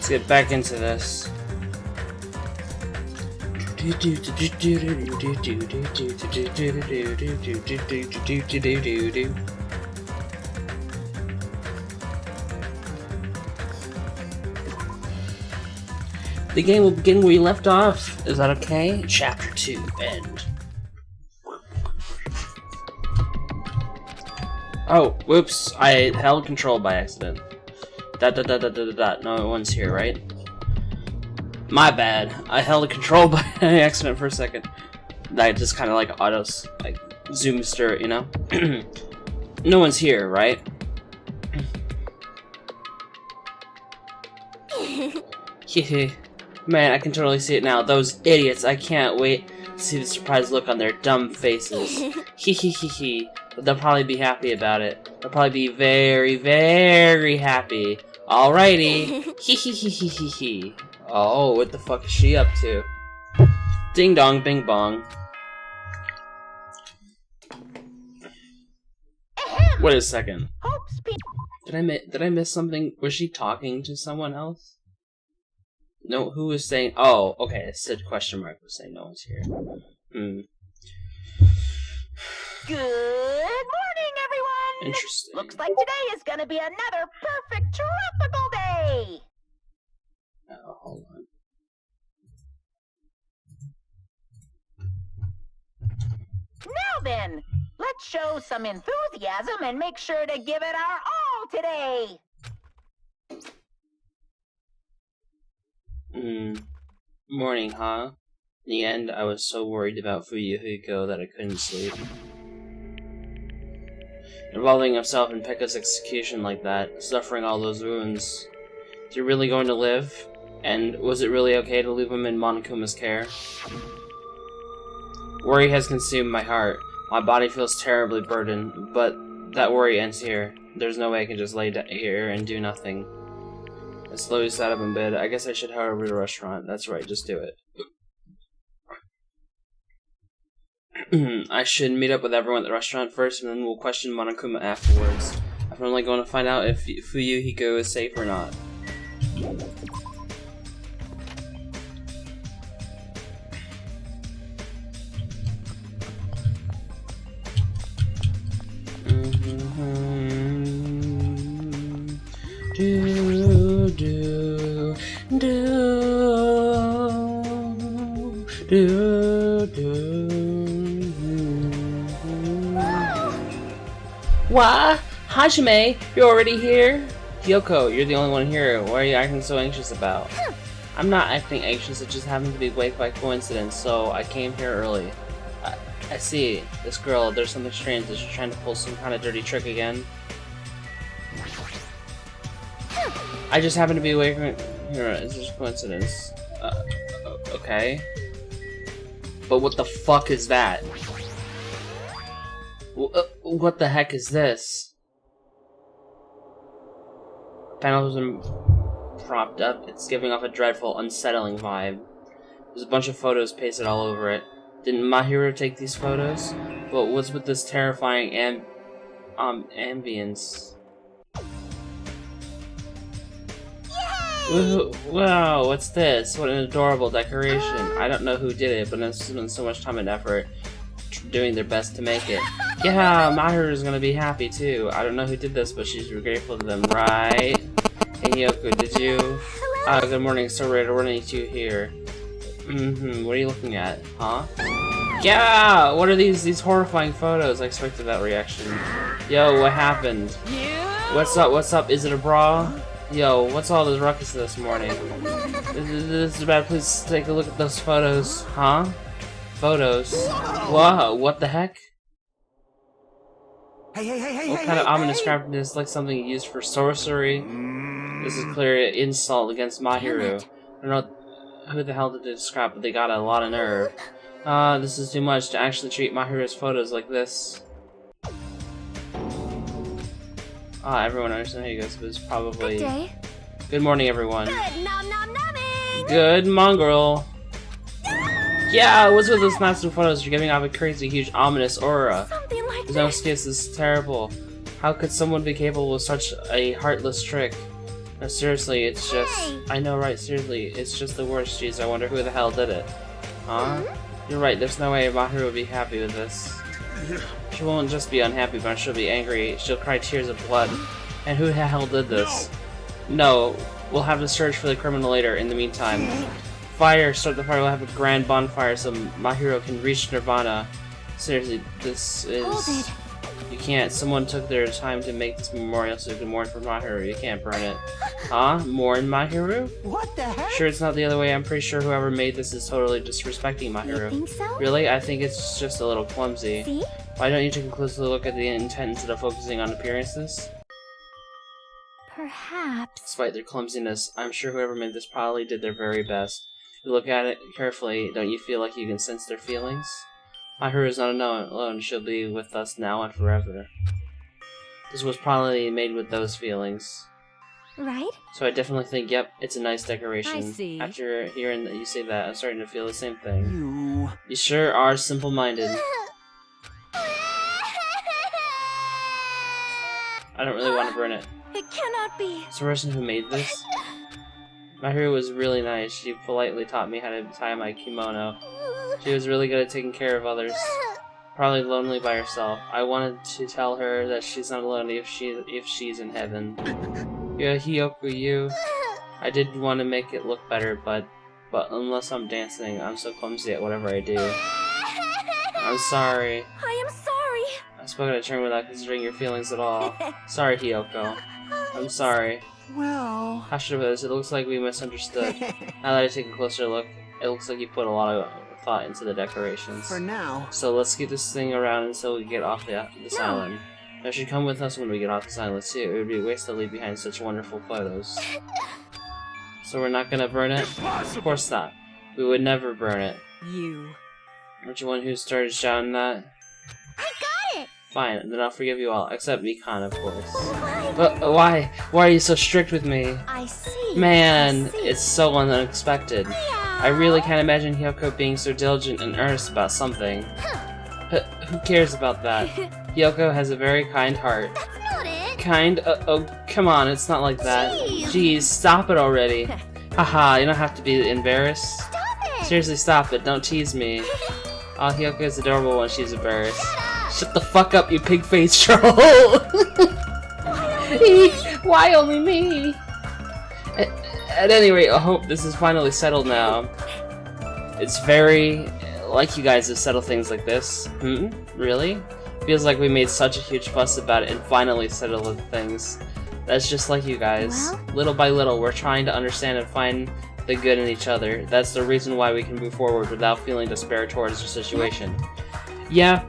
Let's get back into this. The game will begin where we left off. Is that okay? Chapter 2, end. Oh, whoops. I held control by accident. No one's here, right? My bad. I held control by accident for a second. That just kind of like like zooms through it, you know? No one's here, right? Hehe. Man, I can totally see it now. Those idiots. I can't wait to see the surprised look on their dumb faces. Hehehehe. But they'll probably be happy about it. They'll probably be very, very happy. Alrighty. Hehehehe. Oh, what the fuck is she up to? Ding dong, bing bong. Wait a second. Did I miss something? Was she talking to someone else? No, who was saying? Oh, okay. It said question mark was saying no one's here. Good morning, everyone! Interesting. Looks like today is gonna be another perfect tropical day! Oh, hold on. Now then, let's show some enthusiasm and make sure to give it our all today! Morning, huh? In the end, I was so worried about Fuyuhiko that I couldn't sleep. Involving himself in Pekka's execution like that, suffering all those wounds. Is he really going to live? And was it really okay to leave him in Monokuma's care? Worry has consumed my heart. My body feels terribly burdened, but that worry ends here. There's no way I can just lay down here and do nothing. I slowly sat up in bed. I guess I should head over to the restaurant. That's right, just do it. I should meet up with everyone at the restaurant first, and then we'll question Monokuma afterwards. I'm only going to find out if Fuyuhiko is safe or not. What? Hajime, you're already here? Kyoko, you're the only one here. What are you acting so anxious about? I'm not acting anxious, it just happened to be awake by coincidence, so I came here early. I see. This girl, there's something strange. Is she trying to pull some kind of dirty trick again? I just happened to be awake here. It's just a coincidence. Okay. But what the fuck is that? What the heck is this? Panel has been propped up. It's giving off a dreadful, unsettling vibe. There's a bunch of photos pasted all over it. Didn't Mahiro take these photos? But what's with this terrifying ambience? Wow, what's this? What an adorable decoration. I don't know who did it, but it's spent so much time and effort doing their best to make it. Yeah, Mahiru is gonna be happy too. I don't know who did this, but she's grateful to them, right? Hey Yoko, did you? Good morning, sorry to run into you here. What are you looking at? Huh? Yeah! What are these horrifying photos? I expected that reaction. Yo, what happened? What's up? Is it a bra? Yo, what's all this ruckus this morning? This is bad. Please take a look at those photos. Huh? Photos? Whoa, what the heck? Hey, what kind of ominous crap is this? Like something used for sorcery? This is clearly an insult against Mahiru. I don't know who the hell did this crap, but they got a lot of nerve. This is too much to actually treat Mahiru's photos like this. Everyone understands how you guys, but it's probably... Good day. Good morning, everyone. Good nom-nom-nomming! Good mongrel. Yeah, what's with those massive photos? You're giving off a crazy, huge, ominous aura. Something like There's no excuse, this is terrible. How could someone be capable of such a heartless trick? No, seriously, it's just... I know, right, seriously, it's just the worst. Jeez, I wonder who the hell did it. Huh? You're right, there's no way Mahiru would be happy with this. She won't just be unhappy, but she'll be angry. She'll cry tears of blood. And who the hell did this? No, we'll have to search for the criminal later. In the meantime, fire! Start the fire. We'll have a grand bonfire so Mahiru can reach Nirvana. Seriously, this is... Hold it. You can't. Someone took their time to make this memorial so you can mourn for Mahiru. You can't burn it. Huh? Mourn Mahiru? What the heck? Sure, it's not the other way. I'm pretty sure whoever made this is totally disrespecting Mahiru. You think so? Really? I think it's just a little clumsy. See? Why don't you take a closer look at the intent instead of focusing on appearances? Perhaps. Despite their clumsiness, I'm sure whoever made this probably did their very best. If you look at it carefully, don't you feel like you can sense their feelings? Mahiru is not alone. She'll be with us now and forever. This was probably made with those feelings. Right? So I definitely think, yep, it's a nice decoration. I see. After hearing that you say that, I'm starting to feel the same thing. You sure are simple-minded. I don't really want to burn it. It cannot be. It's the person who made this. Mahiru was really nice. She politely taught me how to tie my kimono. She was really good at taking care of others. Probably lonely by herself. I wanted to tell her that she's not alone if she's in heaven. Yeah, Hiyoko, you. I did want to make it look better, but unless I'm dancing, I'm so clumsy at whatever I do. I'm sorry. I am sorry. I spoke out of turn without considering your feelings at all. Sorry, Hiyoko. I'm sorry. Well... How should I put this? It looks like we misunderstood. Now that I take a closer look, it looks like you put a lot of thought into the decorations. For now. So let's keep this thing around until we get off this island. You should come with us when we get off this island too. It would be a waste to leave behind such wonderful photos. So we're not gonna burn it? Of course not. We would never burn it. You. Aren't you one who started shouting that? I got it. Fine, then I'll forgive you all, except Mikan, of course. Why? But why? Why are you so strict with me? I see. Man, I see. it's so unexpected. I really can't imagine Hiyoko being so diligent and earnest about something. Who cares about that? Hiyoko has a very kind heart. That's not it. Kind? Oh, come on, it's not like that. Jeez, stop it already. Haha, you don't have to be embarrassed. Stop it. Seriously, stop it, don't tease me. Oh, Hiyoko is adorable when she's embarrassed. Shut the fuck up, you pig-faced troll! Why only me? At any rate, I hope this is finally settled now. It's very like you guys to settle things like this. Really? Feels like we made such a huge fuss about it and finally settled things. That's just like you guys. Well? Little by little, we're trying to understand and find the good in each other. That's the reason why we can move forward without feeling despair towards the situation. Yeah,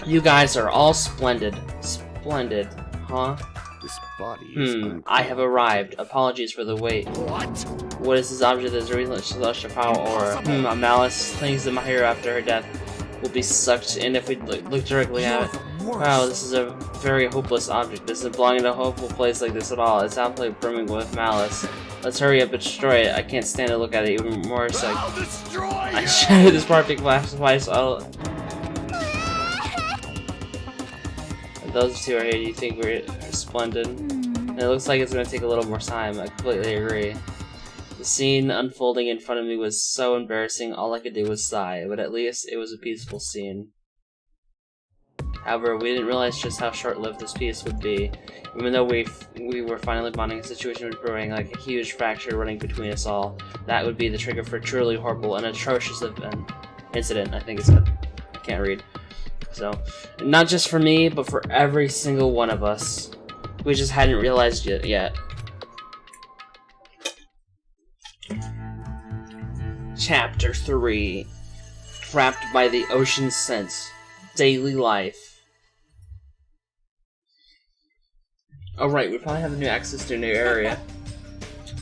you guys are all splendid. Splendid, huh? This body is I have arrived. Apologies for the wait. What is this object that is recently celestial power aura? A malice. Things that Mahiru after her death will be sucked in if we look directly at it. Wow, this is a very hopeless object. This doesn't belong in a hopeful place like this at all. It's absolutely brimming with malice. Let's hurry up and destroy it. I can't stand to look at it even more. So I shattered this perfect glass twice. Those two are here. You think we're splendid? And it looks like it's going to take a little more time. I completely agree. The scene unfolding in front of me was so embarrassing, all I could do was sigh, but at least it was a peaceful scene. However, we didn't realize just how short-lived this peace would be. Even though we were finally bonding, a situation was brewing, like a huge fracture running between us all. That would be the trigger for a truly horrible and atrocious incident, I think it said. I can't read. So, not just for me, but for every single one of us. We just hadn't realized it yet. Chapter 3. Trapped by the ocean scent. Daily life. Alright, we probably have new access to a new area.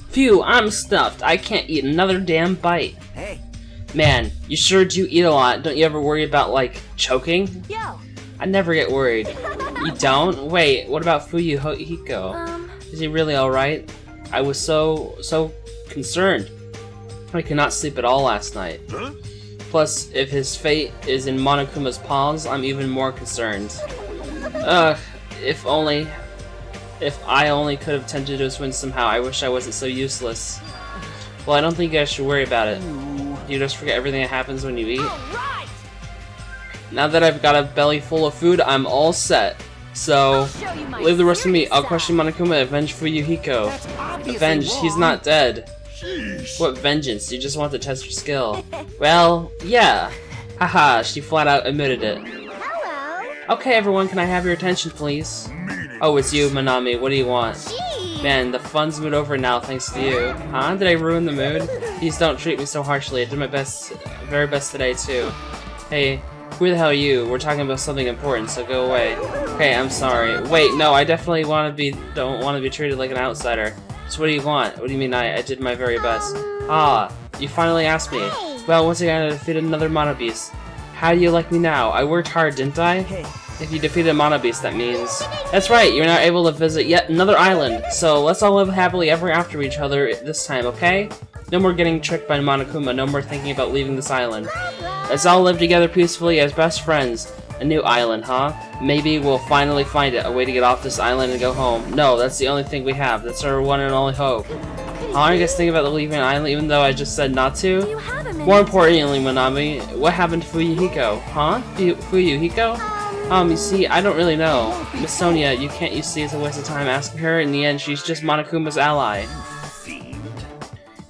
Phew, I'm stuffed. I can't eat another damn bite. Hey. Man, you sure do eat a lot. Don't you ever worry about, like, choking? Yo. I never get worried. You don't? Wait, what about Fuyuhiko? Is he really alright? I was so concerned. I could not sleep at all last night. Plus, if his fate is in Monokuma's paws, I'm even more concerned. Ugh, if only... If I only could have tempted to win somehow, I wish I wasn't so useless. Well, I don't think you guys should worry about it. You just forget everything that happens when you eat. Alright! Now that I've got a belly full of food, I'm all set. So, leave the rest to me. I'll question Monokuma, avenge Fuyuhiko. Avenge, he's not dead. What vengeance? You just want to test your skill. Well, yeah. Haha, she flat out admitted it. Hello! Okay, everyone, can I have your attention, please? Oh, it's you, Manami. What do you want? Gee! Man, the fun's mood over now thanks to you. Huh? Did I ruin the mood? Please don't treat me so harshly. I did my best, very best today, too. Hey, who the hell are you? We're talking about something important, so go away. Okay, I'm sorry. Wait, no, I definitely don't want to be treated like an outsider. So what do you want? What do you mean I did my very best? Ah, you finally asked me. Well, once again, I defeated another Mono Beast. How do you like me now? I worked hard, didn't I? If you defeated a Mono Beast, that means... That's right, you're now able to visit yet another island. So let's all live happily ever after each other this time, okay? No more getting tricked by Monokuma, no more thinking about leaving this island. Let's all live together peacefully as best friends. A new island, huh? Maybe we'll finally find it, a way to get off this island and go home. No, that's the only thing we have. That's our one and only hope. How are you guys thinking about leaving an island even though I just said not Do you to? have a minute? More importantly, Manami, what happened to Fuyuhiko? Huh? Fuyuhiko? You see, I don't really know. Miss Sonia, you see it's a waste of time asking her. In the end, she's just Monokuma's ally.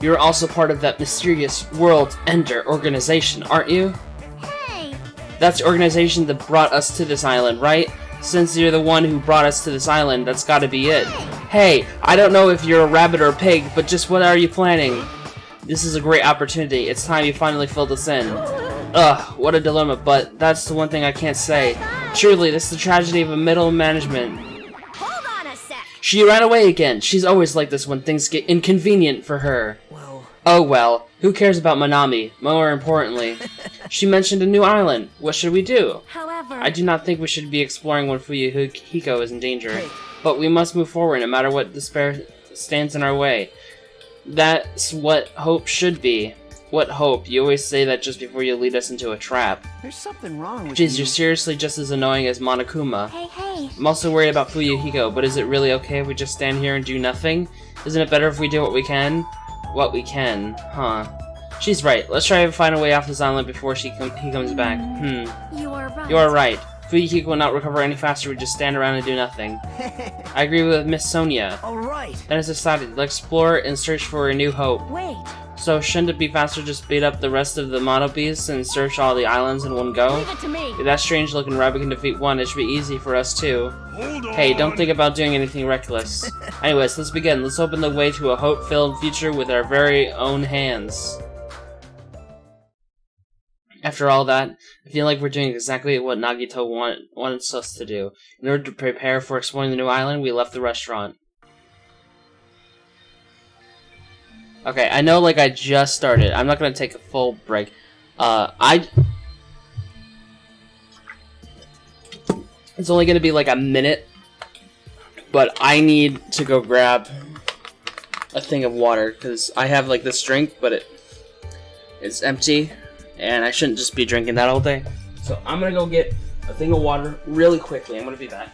You're also part of that mysterious World Ender organization, aren't you? Hey! That's the organization that brought us to this island, right? Since you're the one who brought us to this island, that's gotta be it. Hey, I don't know if you're a rabbit or a pig, but just what are you planning? This is a great opportunity. It's time you finally filled us in. Ugh, what a dilemma, but that's the one thing I can't say. Truly, this is the tragedy of a middle management. Hold on a sec! She ran away again. She's always like this when things get inconvenient for her. Oh well, who cares about Manami? More importantly, she mentioned a new island. What should we do? However... I do not think we should be exploring when Fuyuhiko is in danger. But we must move forward no matter what despair stands in our way. That's what hope should be. What hope? You always say that just before you lead us into a trap. There's something wrong with Jeez, you. you're seriously just as annoying as Monokuma. Hey! I'm also worried about Fuyuhiko, but is it really okay if we just stand here and do nothing? Isn't it better if we do what we can? What we can, huh? She's right. Let's try to find a way off this island before he comes back. You are right. You are right. Fuyuhiko will not recover any faster if we just stand around and do nothing. I agree with Miss Sonia. Alright. That is decided. Let's explore and search for a new hope. Wait! So shouldn't it be faster to just beat up the rest of the Mono Beasts and search all the islands in one go? Leave it to me! If that strange looking rabbit can defeat one, it should be easy for us too. Hey, don't think about doing anything reckless. Anyways, let's begin. Let's open the way to a hope-filled future with our very own hands. After all that, I feel like we're doing exactly what Nagito wants us to do. In order to prepare for exploring the new island, we left the restaurant. Okay, I know, like, I just started. I'm not gonna take a full break. It's only gonna be like a minute, but I need to go grab a thing of water, because I have, like, this drink, but it's empty, and I shouldn't just be drinking that all day. So I'm gonna go get a thing of water really quickly. I'm gonna be back.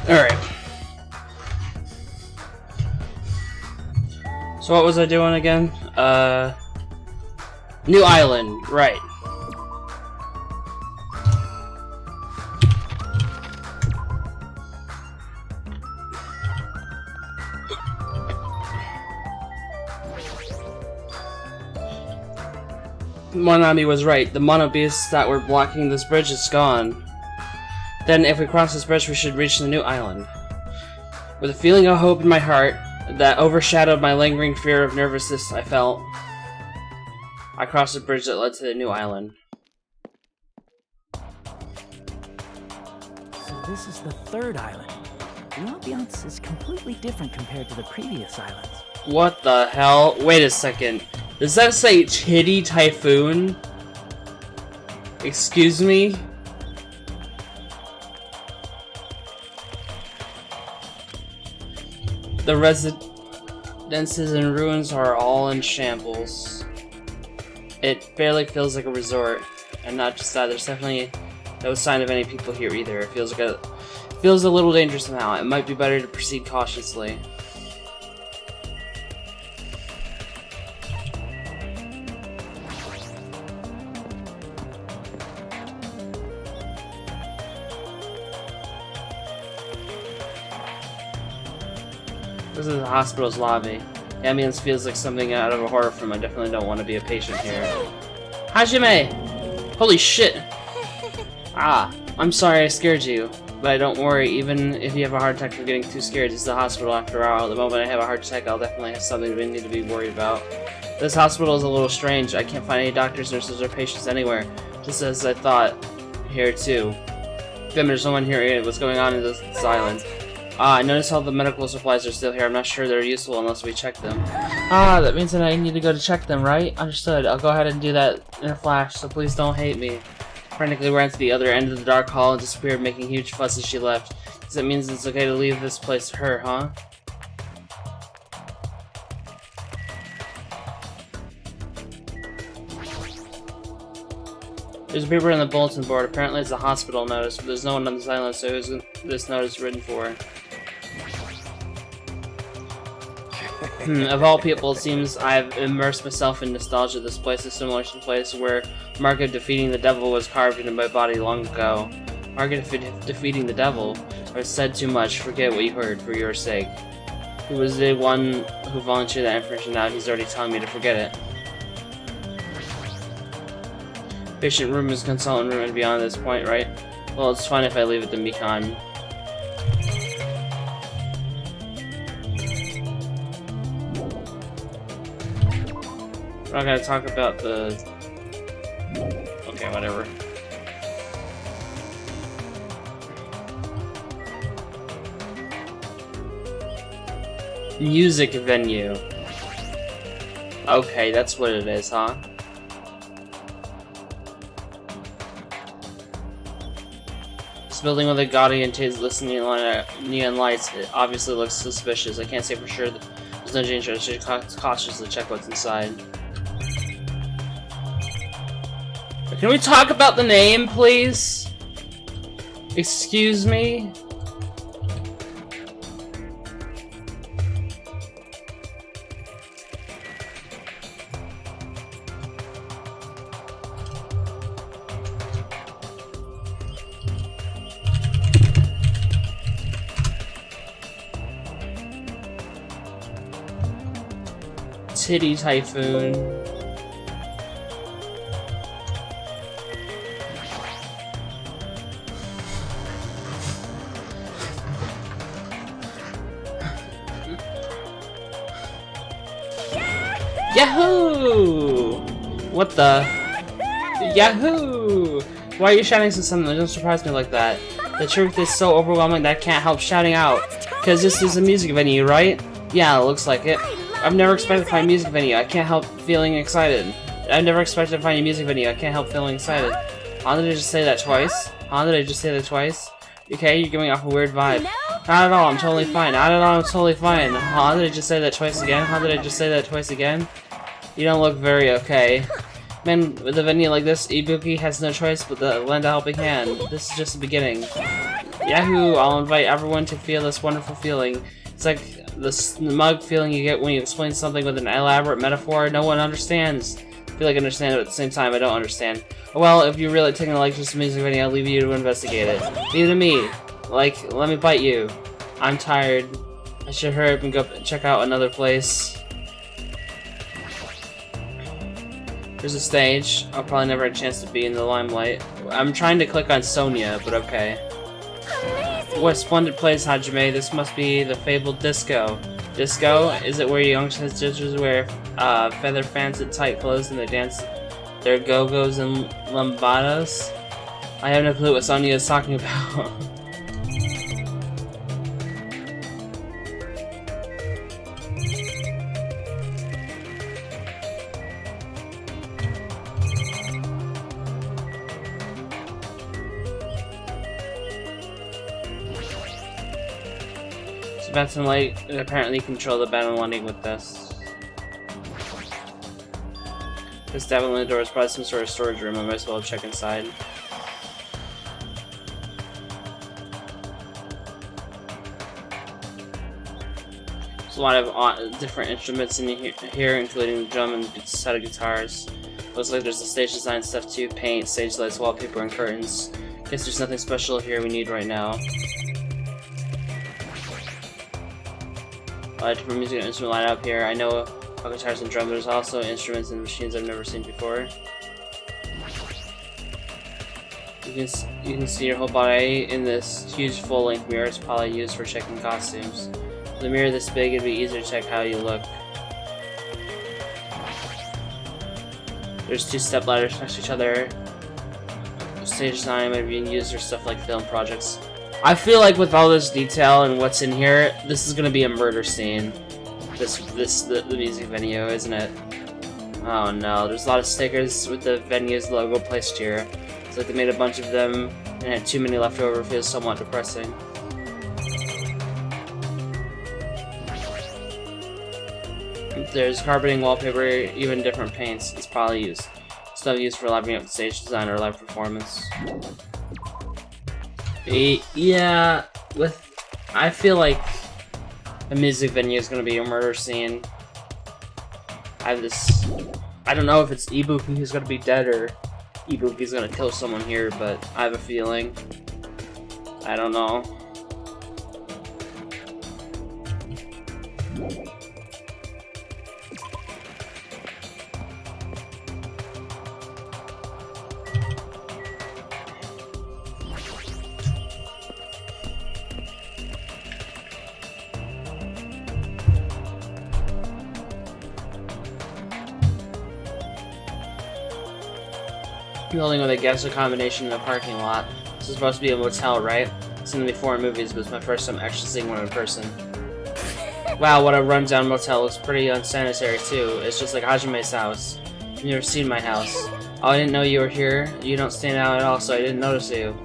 Alright. So what was I doing again? New island, right. Monami was right. The mono beasts that were blocking this bridge is gone. Then if we cross this bridge, we should reach the new island. With a feeling of hope in my heart that overshadowed my lingering fear of nervousness I felt, I crossed the bridge that led to the new island. So this is the third island. The ambiance is completely different compared to the previous islands. What the hell? Wait a second. Does that say Crt Typhoon? Excuse me? The residences and ruins are all in shambles. It barely feels like a resort, and not just that, there's definitely no sign of any people here either. It feels a little dangerous somehow. It might be better to proceed cautiously. This is the hospital's lobby. The ambience feels like something out of a horror film. I definitely don't want to be a patient here. Hajime! Holy shit! Ah, I'm sorry I scared you. But don't worry, even if you have a heart attack for getting too scared, this is the hospital after all. The moment I have a heart attack, I'll definitely have something we need to be worried about. This hospital is a little strange. I can't find any doctors, nurses, or patients anywhere. Just as I thought here too. Damn, there's no one here. What's going on in this island? Ah, I noticed all the medical supplies are still here. I'm not sure they're useful unless we check them. Ah, that means that I need to go to check them, right? Understood. I'll go ahead and do that in a flash, so please don't hate me. Frantically ran to the other end of the dark hall and disappeared, making huge fuss as she left. Does that mean it's okay to leave this place to her, huh? There's a paper on the bulletin board. Apparently it's a hospital notice, but there's no one on this island, so who's this notice written for? Of all people, it seems I've immersed myself in nostalgia. This place is similar to the place where Mark of defeating the devil was carved into my body long ago. Mark of defeating the devil? I've said too much. Forget what you heard, for your sake. Who was the one who volunteered that information out? He's already telling me to forget it. Patient room is consultant room and beyond this point, right? Well, it's fine if I leave it to Mikan. We're not gonna talk about the... Okay, whatever. Music venue. Okay, that's what it is, huh? This building with a gaudy and glistening neon lights, it obviously looks suspicious. I can't say for sure that there's no danger. I should cautiously check what's inside. Can we talk about the name, please? Excuse me? Crt Typhoon. Yahoo! What the? Yahoo! Why are you shouting so suddenly? Don't surprise me like that. The truth is so overwhelming that I can't help shouting out. Because this is a music venue, right? Yeah, it looks like it. I've never expected to find a music venue. I can't help feeling excited. I've never expected to find a music venue. I can't help feeling excited. Huh? Did I just say that twice? Huh? Did I just say that twice? Okay, you're giving off a weird vibe. Not at all, I'm totally fine. Not at all, I'm totally fine. Huh? Did I just say that twice again? Huh? Did I just say that twice again? You don't look very okay. Man, with a venue like this, Ibuki has no choice but to lend a helping hand. This is just the beginning. Yahoo! I'll invite everyone to feel this wonderful feeling. It's like the smug feeling you get when you explain something with an elaborate metaphor no one understands. I feel like I understand it, but at the same time I don't understand. Well, if you're really taking a like this music video, I'll leave you to investigate it. Leave it to me. Like, let me bite you. I'm tired. I should hurry up and go check out another place. There's a stage. I'll probably never have a chance to be in the limelight. I'm trying to click on Sonia, but okay. What a splendid place, Hajime. This must be the fabled disco. Disco? Is it where young sisters wear feather fans and tight clothes and they dance their go-go's and lambadas? I have no clue what Sonia is talking about. Benson Light apparently control the battle landing with this. This definitely door is probably some sort of storage room. I might as well check inside. There's a lot of different instruments in here, including the drum and a set of guitars. Looks like there's the stage design stuff too: paint, stage lights, wallpaper, and curtains. Guess there's nothing special here we need right now. Different music and instrument line up here. I know about guitars and drums, but there's also instruments and machines I've never seen before. You can see your whole body in this huge full-length mirror. It's probably used for checking costumes. With a mirror this big, it'd be easier to check how you look. There's two step ladders next to each other. Stage design might be used for stuff like film projects. I feel like with all this detail and what's in here, this is gonna be a murder scene. The music video, isn't it? Oh no, there's a lot of stickers with the venue's logo placed here. It's like they made a bunch of them and had too many left over. It feels somewhat depressing. There's carpeting, wallpaper, even different paints. It's probably stuff used for livening up the stage design or live performance. Yeah, I feel like a music venue is gonna be a murder scene. I don't know if it's Ibuki who's gonna be dead or Ibuki's gonna kill someone here, but I have a feeling. I don't know. Building with a guest accommodation in a parking lot. This is supposed to be a motel, right? I've seen them before in movies, but it's my first time actually seeing one in person. Wow, what a rundown motel. Looks pretty unsanitary too. It's just like Hajime's house. You've never seen my house. Oh, I didn't know you were here. You don't stand out at all, so I didn't notice you.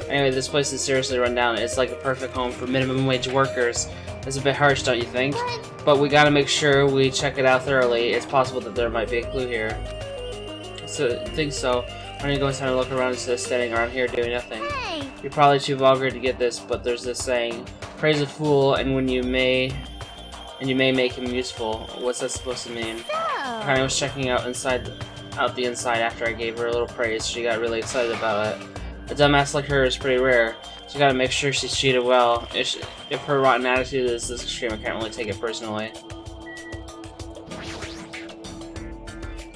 Anyway, this place is seriously run down. It's like a perfect home for minimum wage workers. It's a bit harsh, don't you think? But we gotta make sure we check it out thoroughly. It's possible that there might be a clue here. So, I think so. Why don't you go inside and look around instead of standing around here doing nothing? Hey. You're probably too vulgar to get this, but there's this saying: praise a fool, and you may make him useful. What's that supposed to mean? Connie was checking out the inside after I gave her a little praise. She got really excited about it. A dumbass like her is pretty rare, so you gotta make sure she's treated well. If her rotten attitude is this extreme, I can't really take it personally.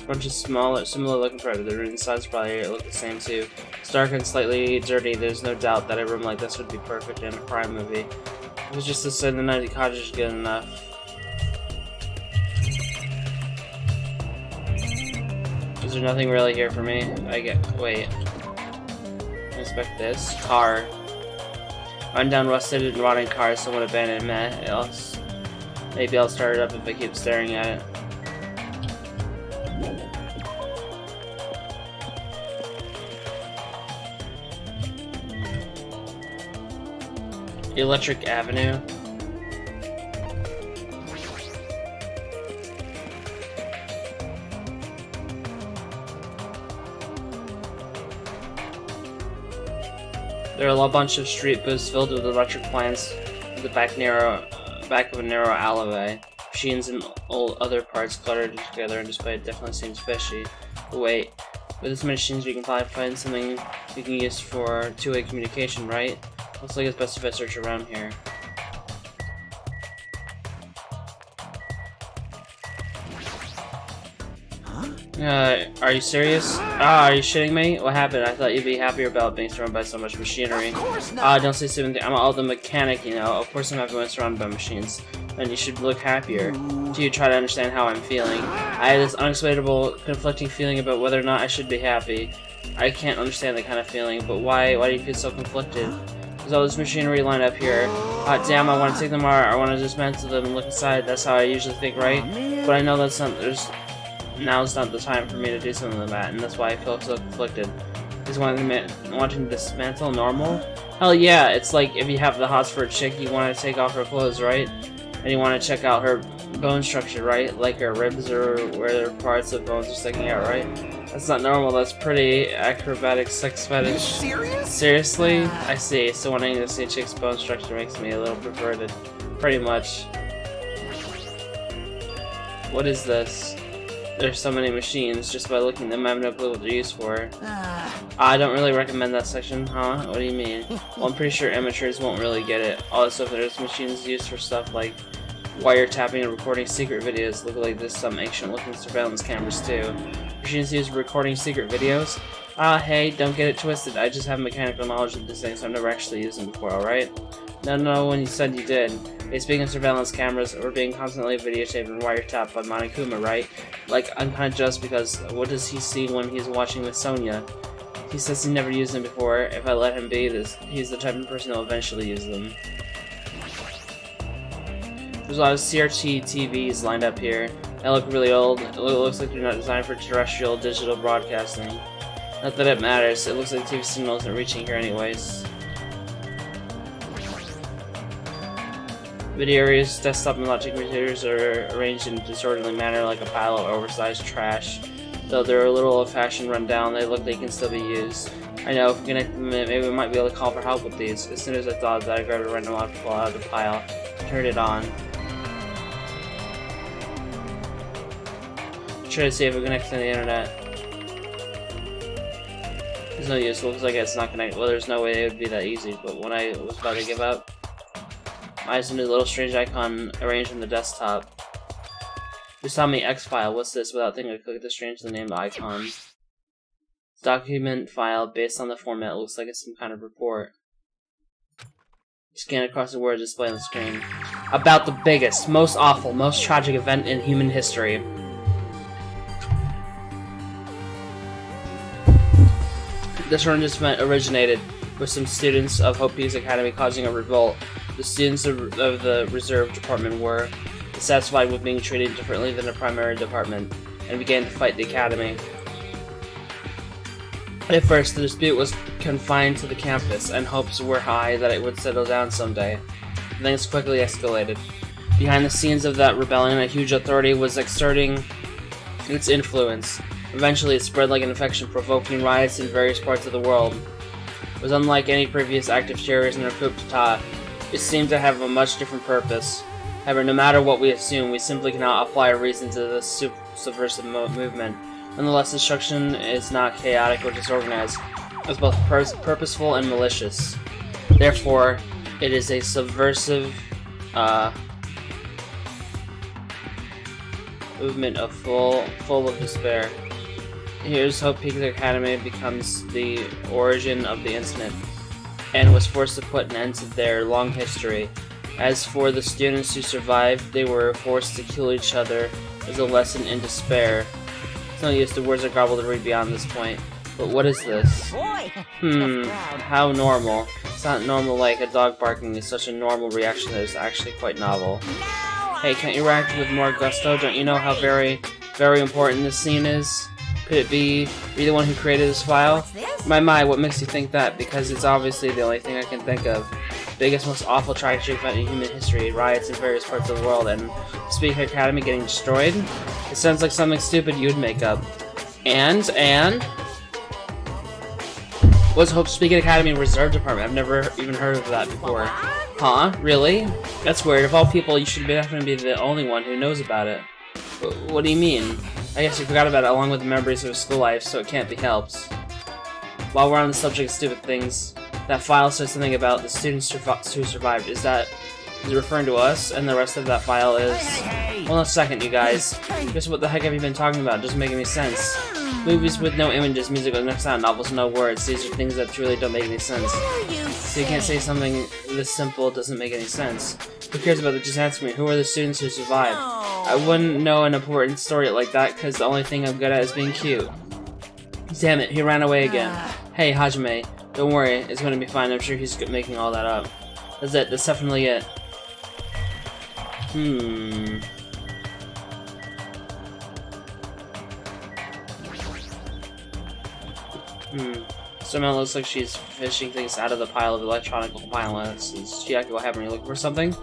Bunch of similar looking predators. The insides probably look the same too. It's dark and slightly dirty. There's no doubt that a room like this would be perfect in a crime movie. If it was just to sit in the nighty cottage, good enough. Is there nothing really here for me? Wait. I expect this. Car. Rundown, rusted, and rotting car. Somewhat abandoned. Maybe I'll start it up if I keep staring at it. Electric Avenue. There are a bunch of street booths filled with electric plants at the back of a narrow alleyway. Machines and other parts cluttered together, and despite it definitely seems fishy. But wait, with this many machines we can probably find something we can use for two-way communication, right? Looks like it's best if I search around here. Are you serious? Are you shitting me? What happened? I thought you'd be happier about being surrounded by so much machinery. Don't say something. I'm all the mechanic, you know. Of course I'm happy when surrounded by machines. And you should look happier. Do you try to understand how I'm feeling? I had this unexplainable, conflicting feeling about whether or not I should be happy. I can't understand that kind of feeling, but why do you feel so conflicted? There's all this machinery lined up here. Damn, I want to take them apart. I want to dismantle them and look inside. That's how I usually think, right? But I know that's not. Now's not the time for me to do something like that, and that's why I feel so conflicted. Is wanting to dismantle normal? Hell yeah! It's like if you have the hots for a chick, you want to take off her clothes, right? And you want to check out her bone structure, right? Like her ribs or where parts of bones are sticking out, right? That's not normal. That's pretty acrobatic sex fetish. Are you serious? Seriously? I see. So wanting to see a chick's bone structure makes me a little perverted. Pretty much. What is this? There's so many machines. Just by looking at them, I have no clue what they're used for. I don't really recommend that section, huh? What do you mean? Well, I'm pretty sure amateurs won't really get it. Also, if there's machines used for stuff like wiretapping and recording secret videos, look like there's some ancient-looking surveillance cameras too. Machines used for recording secret videos? Hey, don't get it twisted. I just have mechanical knowledge of this thing, so I've never actually used them before, alright? No, when you said you did. Hey, speaking of surveillance cameras, we're being constantly videotaped and wiretapped by Monokuma, right? Like, I'm kinda jealous because what does he see when he's watching with Sonia? He says he never used them before. If I let him be, he's the type of person who'll eventually use them. There's a lot of Crt Tvs lined up here. They look really old. It looks like they're not designed for terrestrial digital broadcasting. Not that it matters. It looks like the TV signal isn't reaching here anyways. Video areas, desktop and logic computers are arranged in a disorderly manner like a pile of oversized trash. Though they're a little old-fashioned run down, they look like they can still be used. I know, if we connect them, maybe we might be able to call for help with these. As soon as I thought of that, I grabbed a random electrical out of the pile, turned it on. Try to see if it connects to the internet. There's no use, it looks like it's not connected. Well, there's no way it would be that easy, but when I was about to give up, I saw a little strange icon arranged on the desktop. Just tell me X file, what's this? Without thinking, I click the strangely named icon. Document file based on the format, it looks like it's some kind of report. Scan across the word displayed on the screen. About the biggest, most awful, most tragic event in human history. This horrendous event originated with some students of Hope Peace Academy causing a revolt. The students of the reserve department were dissatisfied with being treated differently than the primary department and began to fight the academy. At first, the dispute was confined to the campus, and hopes were high that it would settle down someday. Things quickly escalated. Behind the scenes of that rebellion, a huge authority was exerting its influence. Eventually, it spread like an infection, provoking riots in various parts of the world. It was unlike any previous act of terrorism or coup d'etat. It seemed to have a much different purpose. However, no matter what we assume, we simply cannot apply reason to this subversive movement. Nonetheless, destruction is not chaotic or disorganized. It's both purposeful and malicious. Therefore, it is a subversive movement of full of despair. Here's Hope Peak Academy becomes the origin of the incident, and was forced to put an end to their long history. As for the students who survived, they were forced to kill each other as a lesson in despair. It's no use, the words are garbled to read beyond this point. But what is this? How normal. It's not normal like a dog barking is such a normal reaction that is actually quite novel. Hey, can't you react with more gusto? Don't you know how very, very important this scene is? Could it be you're the one who created this file? My, what makes you think that? Because it's obviously the only thing I can think of. Biggest, most awful tragic event in human history, riots in various parts of the world, and Speak Academy getting destroyed? It sounds like something stupid you'd make up. And? What's Hope Speaking Academy Reserve Department? I've never even heard of that before. Huh? Really? That's weird. Of all people, you should definitely be the only one who knows about it. What do you mean? I guess you forgot about it along with the memories of school life, so it can't be helped. While we're on the subject of stupid things, that file says something about the students who survived. Is it referring to us? And the rest of that file is... Hold on a second, you guys. Just what the heck have you been talking about? It doesn't make any sense. Movies with no images, music with no sound, novels, no words. These are things that really don't make any sense. So you can't say something this simple doesn't make any sense. Who cares about it? Just answer me. Who are the students who survived? I wouldn't know an important story like that because the only thing I'm good at is being cute. Damn it, he ran away again. Hey, Hajime, don't worry, it's gonna be fine. I'm sure he's making all that up. That's it, that's definitely it. Somehow looks like she's fishing things out of the pile of electronic components. Is she acting what happened? Are you looking for something?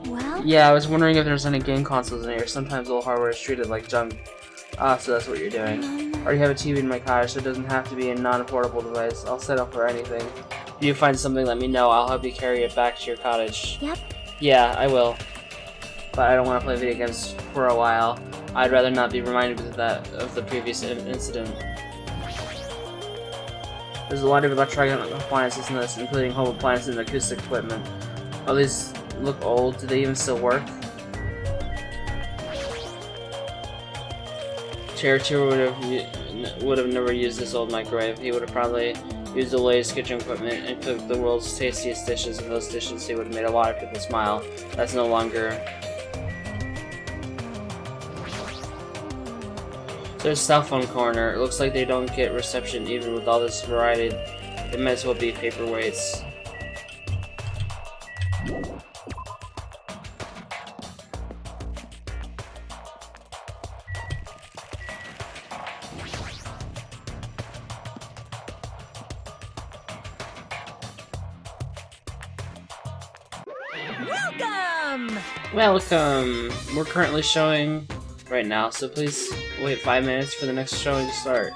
Well? Yeah, I was wondering if there's any game consoles in here. Sometimes old hardware is treated like junk. Ah, so that's what you're doing. I already have a TV in my cottage, so it doesn't have to be a non-portable device. I'll set up for anything. If you find something, let me know. I'll help you carry it back to your cottage. Yep. Yeah, I will. But I don't want to play video games for a while. I'd rather not be reminded of the previous incident. There's a lot of electronic appliances in this, including home appliances and acoustic equipment. All these look old. Do they even still work? Crt would have never used this old microwave. He would have probably used the latest kitchen equipment and cooked the world's tastiest dishes, and those dishes he would have made a lot of people smile. That's no longer. There's cell phone corner. It looks like they don't get reception even with all this variety. They might as well be paperweights. Welcome! We're currently showing right now, so please wait 5 minutes for the next showing to start.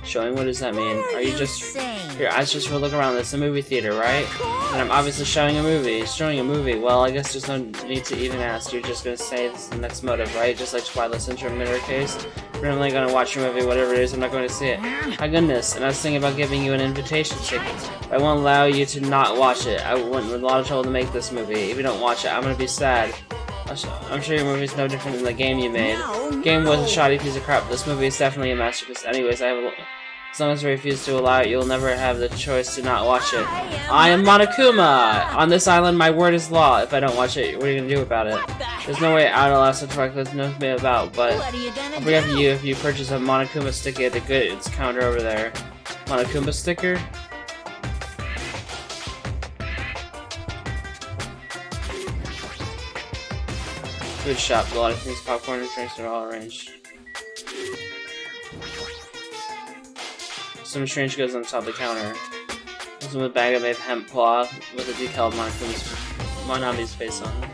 Showing? What does that mean? Are you just... Your eyes just for a look around. This is a movie theater, right? And I'm obviously showing a movie. Showing a movie. Well, I guess there's no need to even ask. You're just gonna say this is the next motive, right? Just like Twilight Syndrome in her case. We're only gonna watch your movie, whatever it is, I'm not going to see it. My goodness, and I was thinking about giving you an invitation ticket. I won't allow you to not watch it. I went with a lot of trouble to make this movie. If you don't watch it, I'm gonna be sad. I'm sure your movie's no different than the game you made. The game was a shoddy piece of crap. This movie is definitely a masterpiece. Anyways, as long as I refuse to allow it, you'll never have the choice to not watch it. I am Monokuma! On this island, my word is law. If I don't watch it, what are you gonna do about it? There's no way out of such reckless knows me about, but I'll forgive you if you purchase a Monokuma sticker at the goods counter over there. Monokuma sticker? Good shop, a lot of things, popcorn and drinks are all arranged. Some strange goods on top of the counter. There's a bag of hemp cloth with a decal of Monami's face on it.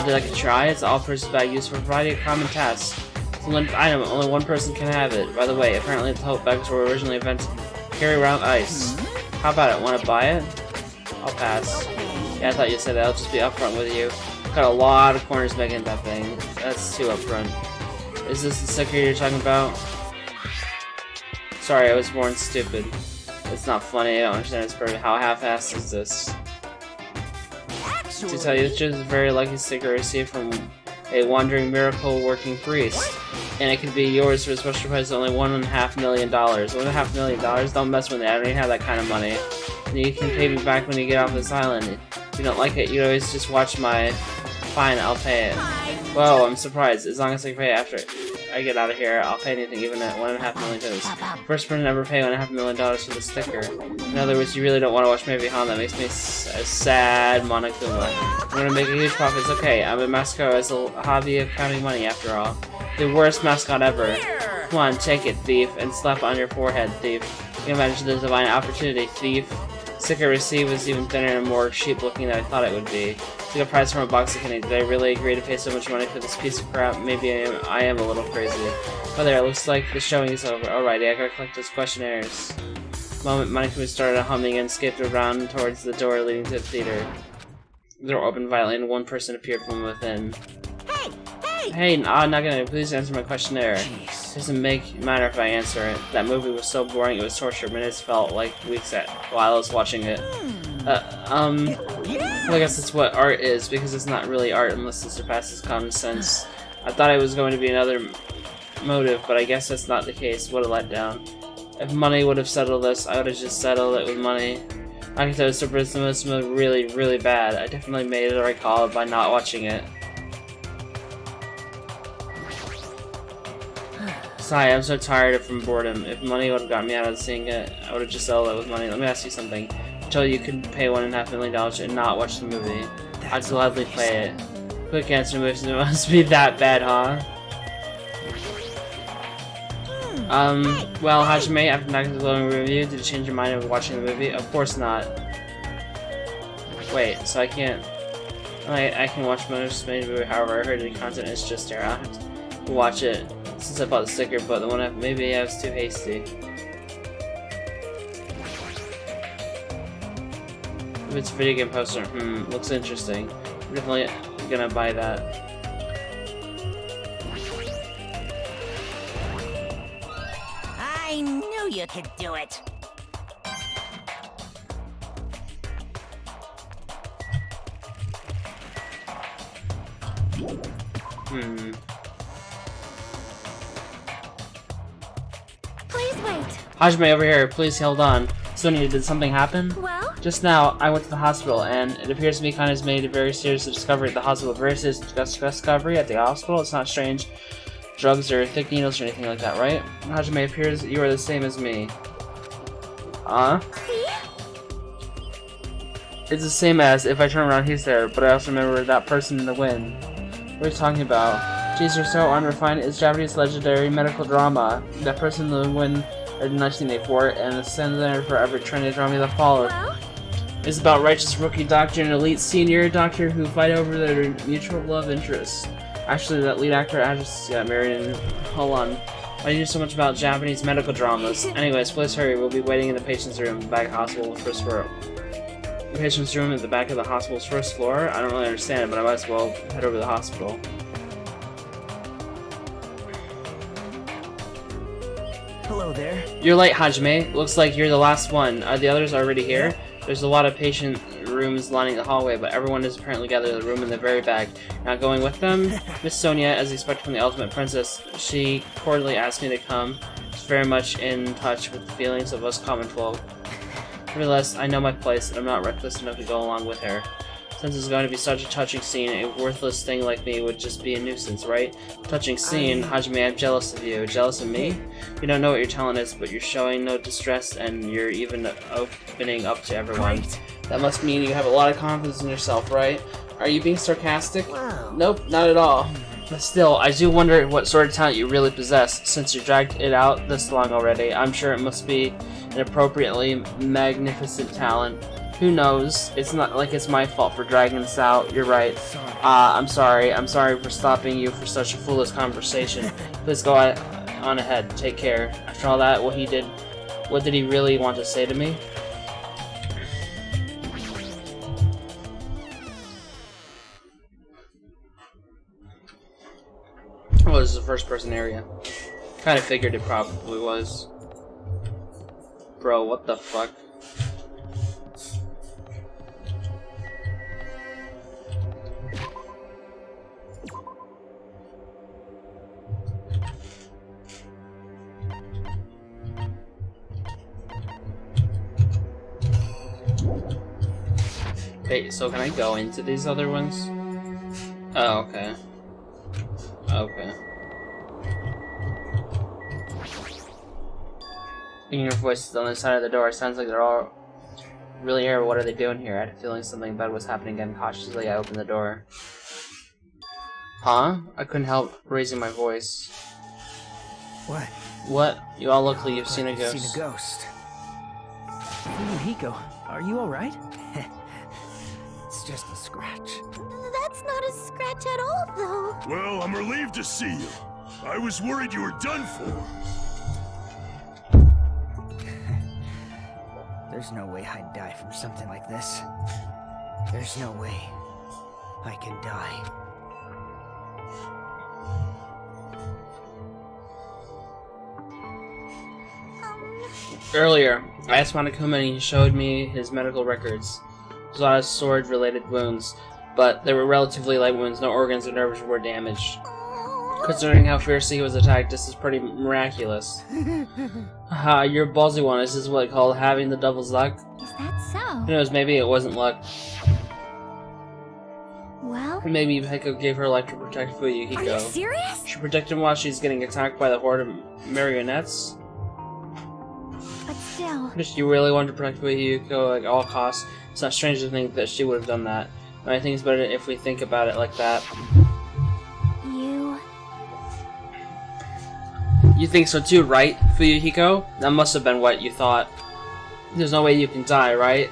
Did I try? It's an all-purpose bag used for a variety of common tasks. It's a limited item, only one person can have it. By the way, apparently the tote bags were originally invented to carry around ice. How about it? Want to buy it? I'll pass. Yeah, I thought you said that. I'll just be upfront with you. Got a lot of corners making that thing. That's too upfront. Is this the sticker you're talking about? Sorry, I was born stupid. It's not funny, I don't understand its purpose. How half-assed is this? To tell you the truth, it's a very lucky sticker I received from a wandering miracle-working priest. And it could be yours for a special price of only $1.5 million. $1.5 million? Don't mess with me, I don't even have that kind of money. And you can pay me back when you get off this island. If you don't like it, you can always just watch my... Fine, I'll pay it. Whoa, I'm surprised. As long as I pay after I get out of here, I'll pay anything, even at $1.5 million. First person to ever pay $1.5 million for the sticker. In other words, you really don't want to watch movie, huh? That makes me a sad Monokuma. I'm gonna make a huge profit. It's okay. I'm a mascot as a hobby of counting money, after all. The worst mascot ever. Come on, take it, thief, and slap on your forehead, thief. You can imagine the divine opportunity, thief. Sticker received was even thinner and more cheap-looking than I thought it would be. Took a prize from a box of candy. Did I really agree to pay so much money for this piece of crap? Maybe I am a little crazy. Oh, there, it looks like the showing is over. Alrighty, I gotta collect those questionnaires. The moment Monokuma started humming and skipped around towards the door leading to the theater. The door opened violently and one person appeared from within. Hey, Nagano, please answer my questionnaire. It doesn't matter if I answer it. That movie was so boring it was torture. Minutes felt like weeks while I was watching it. Well, I guess that's what art is, because it's not really art unless it surpasses common sense. I thought it was going to be another motive, but I guess that's not the case. What a letdown. If money would have settled this, I would have just settled it with money. I can tell the surprise was really, really bad. I definitely made the right call by not watching it. Sigh, I'm so tired from boredom. If money would have got me out of seeing it, I would have just settled it with money. Let me ask you something. Until you could pay $1.5 million and not watch the movie, I'd gladly play it. Quick answer, moves must be that bad, huh? Well, Hajime, after knocking the glowing review, did you change your mind of watching the movie? Of course not. Wait, so I can't... I can watch most movie, however, I heard the content is just there. I'll have to watch it since I bought the sticker, but the one maybe I was too hasty. If it's a video game poster, looks interesting. I'm definitely gonna buy that. I knew you could do it. Please wait. Hajime, over here. Please hold on. Sonia, did something happen? Well? Just now, I went to the hospital, and it appears to me Khan has made a very serious discovery at the hospital. Very serious discovery at the hospital? It's not strange drugs or thick needles or anything like that, right? Hajime, it appears you are the same as me. See? It's the same as, if I turn around, he's there, but I also remember that person in the wind. What are you talking about? Jeez, you're so unrefined. It's Japanese legendary medical drama. That person in the wind in 1984, and the Senator Forever trying to draw me the follow. Well? It's about righteous rookie doctor and elite senior doctor who fight over their mutual love interests. Actually, that lead actor actress got married and... Hold on. Why do you know so much about Japanese medical dramas? Anyways, please hurry. We'll be waiting in the patient's room at the back of the hospital first floor. The patient's room at the back of the hospital's first floor? I don't really understand, but I might as well head over to the hospital. Hello there. You're late, Hajime. Looks like you're the last one. Are the others already here? There's a lot of patient rooms lining the hallway, but everyone is apparently gathered in the room in the very back. Not going with them? Miss Sonia, as expected from the Ultimate Princess, she cordially asked me to come. She's very much in touch with the feelings of us common folk. Nevertheless, I know my place, and I'm not reckless enough to go along with her. Since it's going to be such a touching scene, a worthless thing like me would just be a nuisance, right? Touching scene, Hajime, I'm jealous of you. Jealous of me? You don't know what your talent is, but you're showing no distress, and you're even opening up to everyone. Great. That must mean you have a lot of confidence in yourself, right? Are you being sarcastic? Wow. Nope, not at all. But still, I do wonder what sort of talent you really possess, since you dragged it out this long already. I'm sure it must be an appropriately magnificent talent. Who knows? It's not like it's my fault for dragging this out. You're right. I'm sorry. I'm sorry for stopping you for such a foolish conversation. Please go on ahead. Take care. After all that, what did he really want to say to me? Oh, this is a first-person area. Kind of figured it probably was. Bro, what the fuck? Wait, so can I go into these other ones? Oh, okay. Okay. Hearing your voices on the side of the door, sounds like they're all really here. What are they doing here? I had a feeling something bad was happening again. Cautiously, I opened the door. Huh? I couldn't help raising my voice. What? What? You all look like you've seen a ghost. Seen a ghost. Hiko, are you alright? It's just a scratch. That's not a scratch at all, though. Well, I'm relieved to see you. I was worried you were done for. There's no way I'd die from something like this. There's no way I can die. Earlier, I asked Monokuma and he showed me his medical records. There's a lot of sword-related wounds, but they were relatively light wounds, no organs or nerves were damaged. Considering how fiercely he was attacked, this is pretty miraculous. Haha, you're a ballsy one. This is what called having the devil's luck. Is that so? Who knows, maybe it wasn't luck. Well, Maybe Peko gave her life to protect Fuyuhiko. are you serious? She protected him while she's getting attacked by the horde of marionettes. But still, If you really wanted to protect Fuyuhiko at all costs, it's not strange to think that she would have done that. And I think it's better if we think about it like that. You think so too, right, Fuyuhiko? That must have been what you thought. There's no way you can die, right?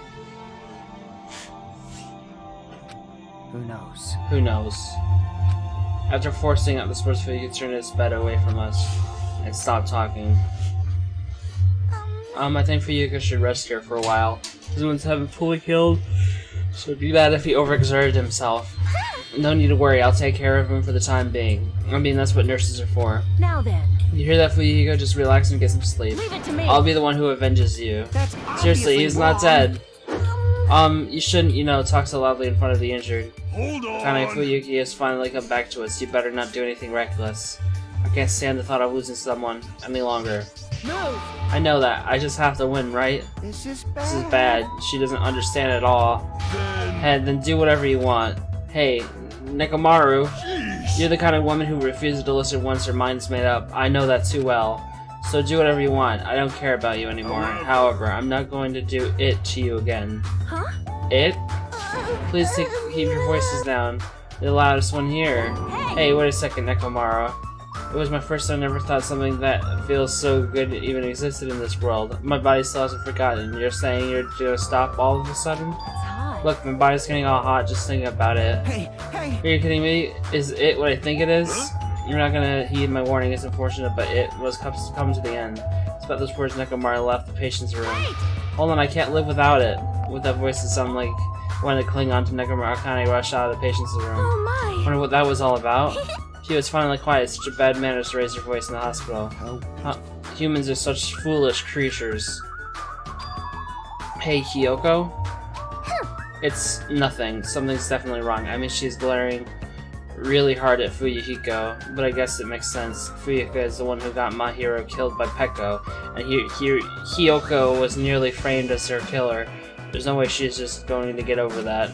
Who knows? Who knows? After forcing out the sports Fuyuhiko turned his bed away from us and stopped talking. I think Fuyuhiko should rest here for a while. His wounds haven't fully healed, so it'd be bad if he overexerted himself. No need to worry, I'll take care of him for the time being. I mean, that's what nurses are for. now then, You hear that, Fuyuhiko? Just relax and get some sleep. leave it to me. I'll be the one who avenges you. That's Seriously, he's not wrong. dead. You shouldn't, talk so loudly in front of the injured. Hold on. Kane Fuyuki has finally come back to us. You better not do anything reckless. I can't stand the thought of losing someone any longer. No! I know that. I just have to win, right? This is bad. This is bad. She doesn't understand at all. Then do whatever you want. Hey, Nekomaru, Jeez. you're the kind of woman who refuses to listen once her mind's made up. I know that too well. So do whatever you want. I don't care about you anymore. However, I'm not going to do it to you again. Huh? It? Please keep your voices down. You're the loudest one here. Hey, wait a second, Nekomaru. It was my first time. I never thought something that feels so good even existed in this world. My body still hasn't forgotten. You're saying you're gonna stop all of a sudden? It's hot. Look, my body's getting all hot just thinking about it. Hey, hey! Are you kidding me? Is it what I think it is? You're not gonna heed my warning. It's unfortunate, but it was come to the end. It's about those words Nekomaru left the patient's room. Hold on, I can't live without it. With that voice, it sounded like when to cling on to Nekomaru. Kane rushed out of the patient's room. Oh my. Wonder what that was all about. She was finally quiet. Such a bad manners to raise her voice in the hospital. Humans are such foolish creatures. Hey, Kyoko? It's nothing. Something's definitely wrong. I mean, she's glaring really hard at Fuyuhiko, but I guess it makes sense. Fuyuhiko is the one who got Mahiro killed by Peko, and Kyoko was nearly framed as her killer. There's no way she's just going to get over that.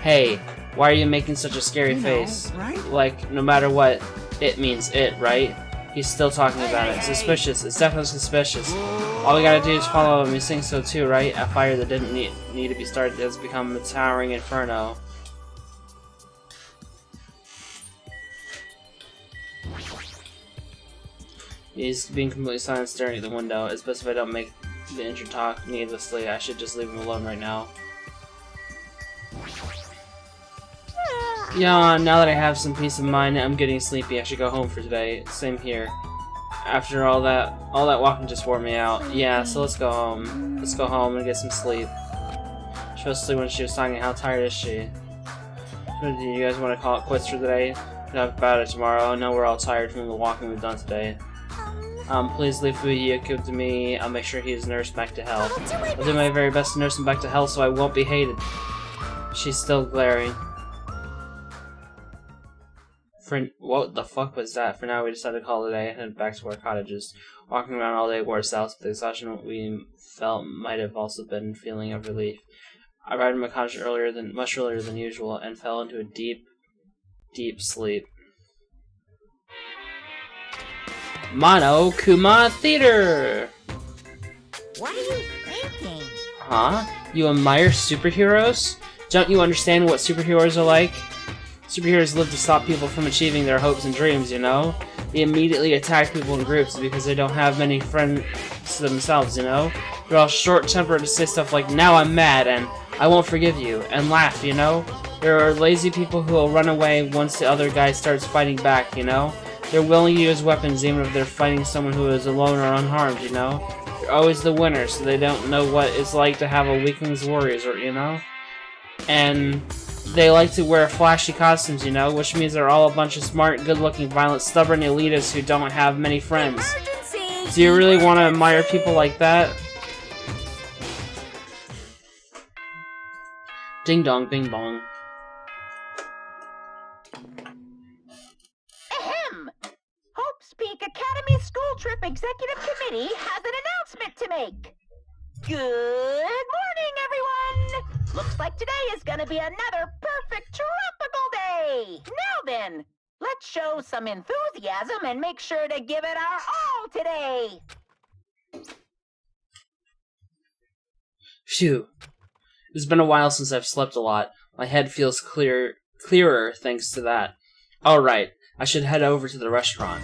Hey, why are you making such a scary face? Right? Like, no matter what, it means it, right? He's still talking about it. Suspicious. It's definitely suspicious. All we gotta do is follow him. You think so too, right? A fire that didn't need to be started has become a towering inferno. He's being completely silent, staring at the window. It's best if I don't make the injured talk needlessly. I should just leave him alone right now. Yeah, now that I have some peace of mind, I'm getting sleepy. I should go home for today. Same here. After all that walking just wore me out. Yeah, so let's go home. Let's go home and get some sleep. She was asleep when she was talking. How tired is she? Do you guys want to call it quits for the day? Talk about it tomorrow. I know we're all tired from the walking we've done today. Please leave Fuyuhiko to me. I'll make sure he's nursed back to health. I'll do my very best to nurse him back to health so I won't be hated. She's still glaring. What the fuck was that? For now, we decided to call it a day and head back to our cottages. Walking around all day wore us out, but the exhaustion we felt might have also been a feeling of relief. I arrived at my cottage much earlier than usual and fell into a deep, deep sleep. Monokuma Theater! What are you thinking? Huh? You admire superheroes? Don't you understand what superheroes are like? Superheroes live to stop people from achieving their hopes and dreams, you know? They immediately attack people in groups because they don't have many friends themselves, you know? They're all short-tempered to say stuff like, now I'm mad, and I won't forgive you, and laugh, you know? There are lazy people who will run away once the other guy starts fighting back, you know? They're willing to use weapons even if they're fighting someone who is alone or unharmed, you know? You're always the winner, so they don't know what it's like to have a weakling's worries, or you know? And they like to wear flashy costumes, you know, which means they're all a bunch of smart, good-looking, violent, stubborn elitists who don't have many friends. Emergency! Do you really want to admire people like that? Ding dong, bing bong. Ahem! Hope's Peak Academy School Trip Executive Committee has an announcement to make. Good morning, everyone! Looks like today is gonna be another perfect tropical day! Now then, let's show some enthusiasm and make sure to give it our all today! Phew. It's been a while since I've slept a lot. My head feels clearer thanks to that. Alright, I should head over to the restaurant.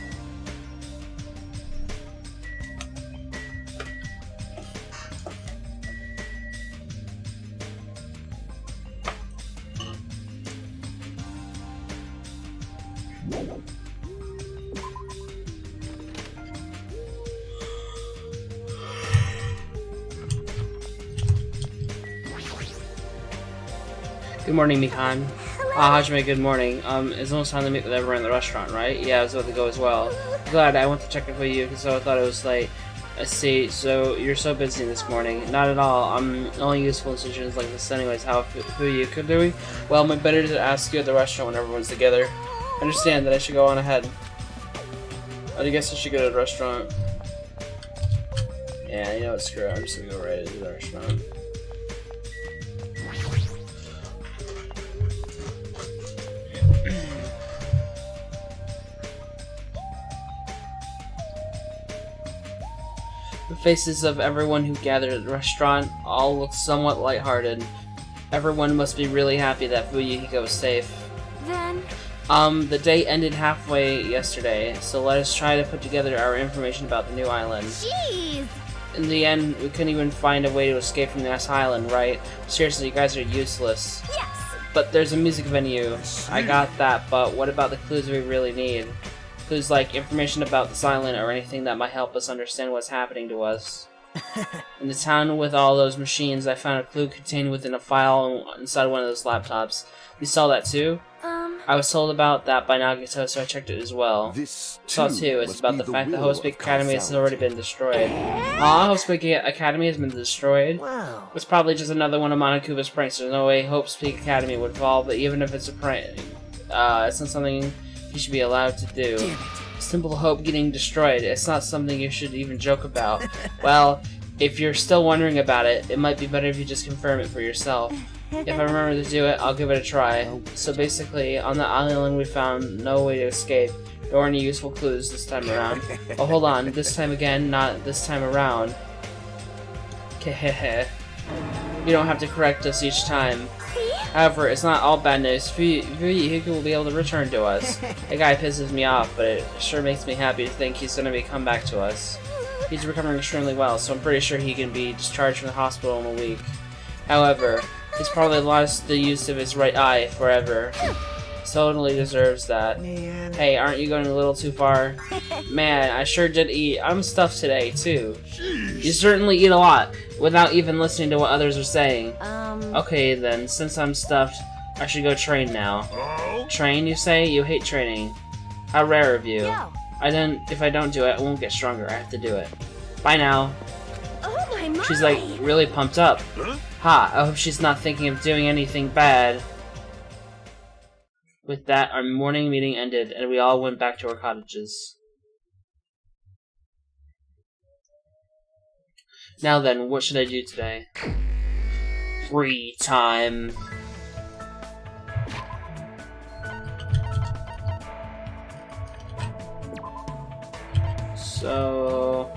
Good morning, Mikan. Hajime, good morning. It's almost time to meet with everyone in the restaurant, right? Yeah, I was about to go as well. Glad I went to check in with you because I thought it was late. I see, so you're so busy this morning. Not at all. I'm only useful in situations like this anyways. How are you doing? Well, my better to ask you at the restaurant when everyone's together. I understand that I should go on ahead. I guess I should go to the restaurant. Yeah, you know what, screw it. I'm just gonna go right to the restaurant. The faces of everyone who gathered at the restaurant all look somewhat lighthearted. Everyone must be really happy that Fuyuhiko was safe. Then, The day ended halfway yesterday, so let us try to put together our information about the new island. jeez! In the end, we couldn't even find a way to escape from this island, right? Seriously, you guys are useless. Yes! But there's a music venue. I got that, but what about the clues we really need? Clues like information about this island or anything that might help us understand what's happening to us. In the town with all those machines, I found a clue contained within a file inside one of those laptops. You saw that too? I was told about that by Nagito, so I checked it as well. This Saw too, it's must about be the fact that will Host Peak of Academy has causality. already been destroyed. Host Peak Academy has been destroyed? Wow. It's probably just another one of Monokuma's pranks. There's no way Hope's Peak Academy would fall, but even if it's a prank, it's not something you should be allowed to do. Damn it. Simple Hope getting destroyed, it's not something you should even joke about. Well, if you're still wondering about it, it might be better if you just confirm it for yourself. If I remember to do it, I'll give it a try. So basically, on the island we found no way to escape, nor any useful clues this time around. Oh, hold on, this time again, not this time around. Kehehe. You don't have to correct us each time. However, it's not all bad news. Fuyuhiko will be able to return to us. That guy pisses me off, but it sure makes me happy to think he's gonna come back to us. He's recovering extremely well, so I'm pretty sure he can be discharged from the hospital in a week. However, he's probably lost the use of his right eye forever. Totally deserves that. Man. Hey, aren't you going a little too far? Man, I sure did eat. I'm stuffed today, too. You certainly eat a lot, without even listening to what others are saying. Okay then, since I'm stuffed, I should go train now. Oh? Train, you say? You hate training. How rare of you. Yo. If I don't do it, I won't get stronger. I have to do it. Bye now. Oh my. She's like really pumped up. Huh? Ha, I hope she's not thinking of doing anything bad. With that, our morning meeting ended, and we all went back to our cottages. Now then, what should I do today? Free time. So...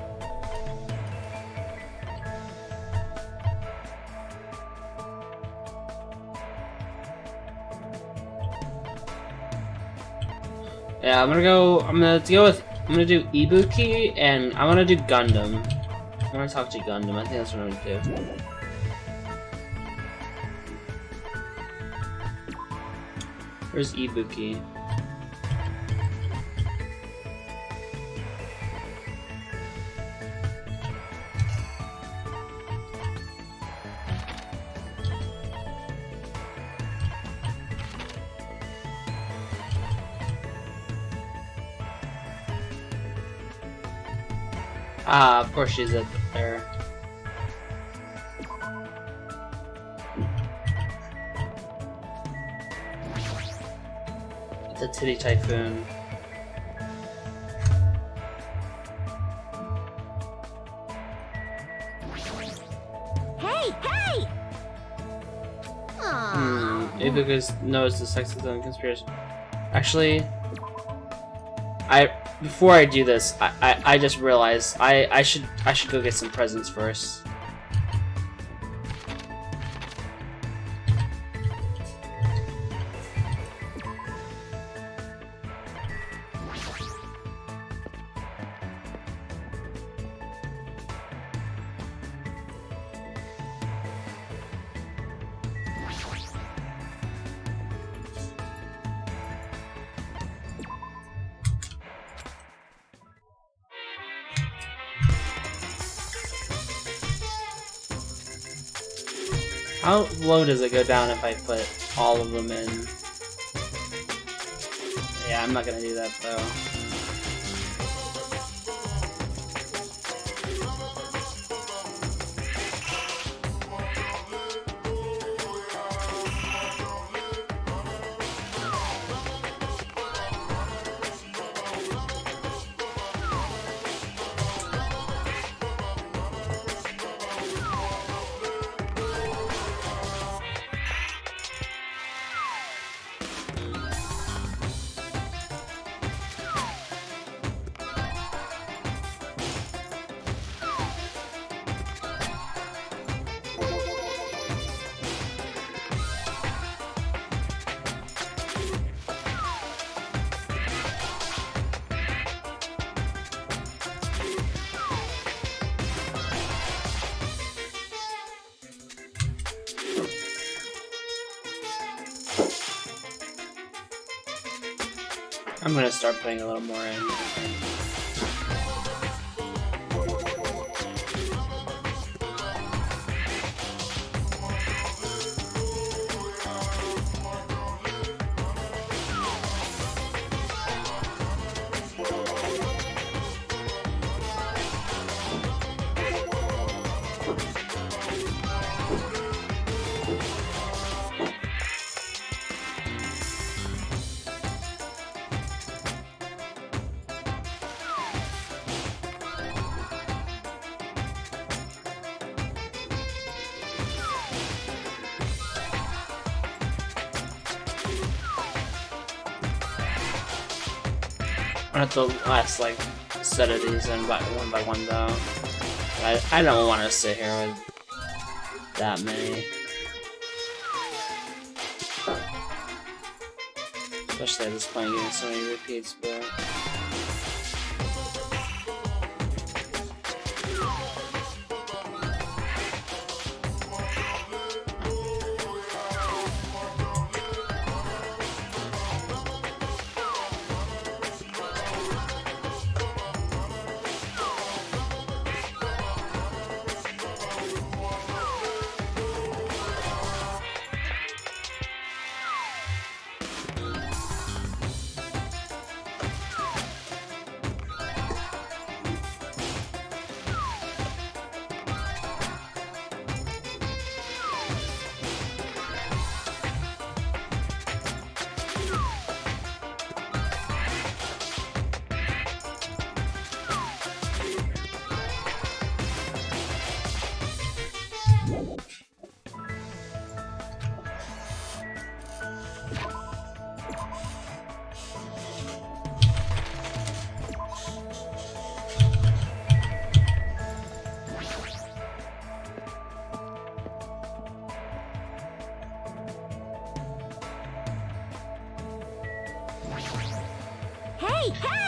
yeah, I'm gonna do Ibuki, and I'm gonna do Gundam. I'm gonna talk to Gundam, I think that's what I'm gonna do. Where's Ibuki? Ah, of course she's up there. It's a titty typhoon. Hey, hey! Ibuka knows the sexism conspiracy. Actually, before I do this, I just realized I should go get some presents first. How low does it go down if I put all of them in? Yeah, I'm not gonna do that though. I'm gonna start putting a little more in. I have the last like set of these in by one though. I don't want to sit here with that many, especially at this point getting so many repeats. But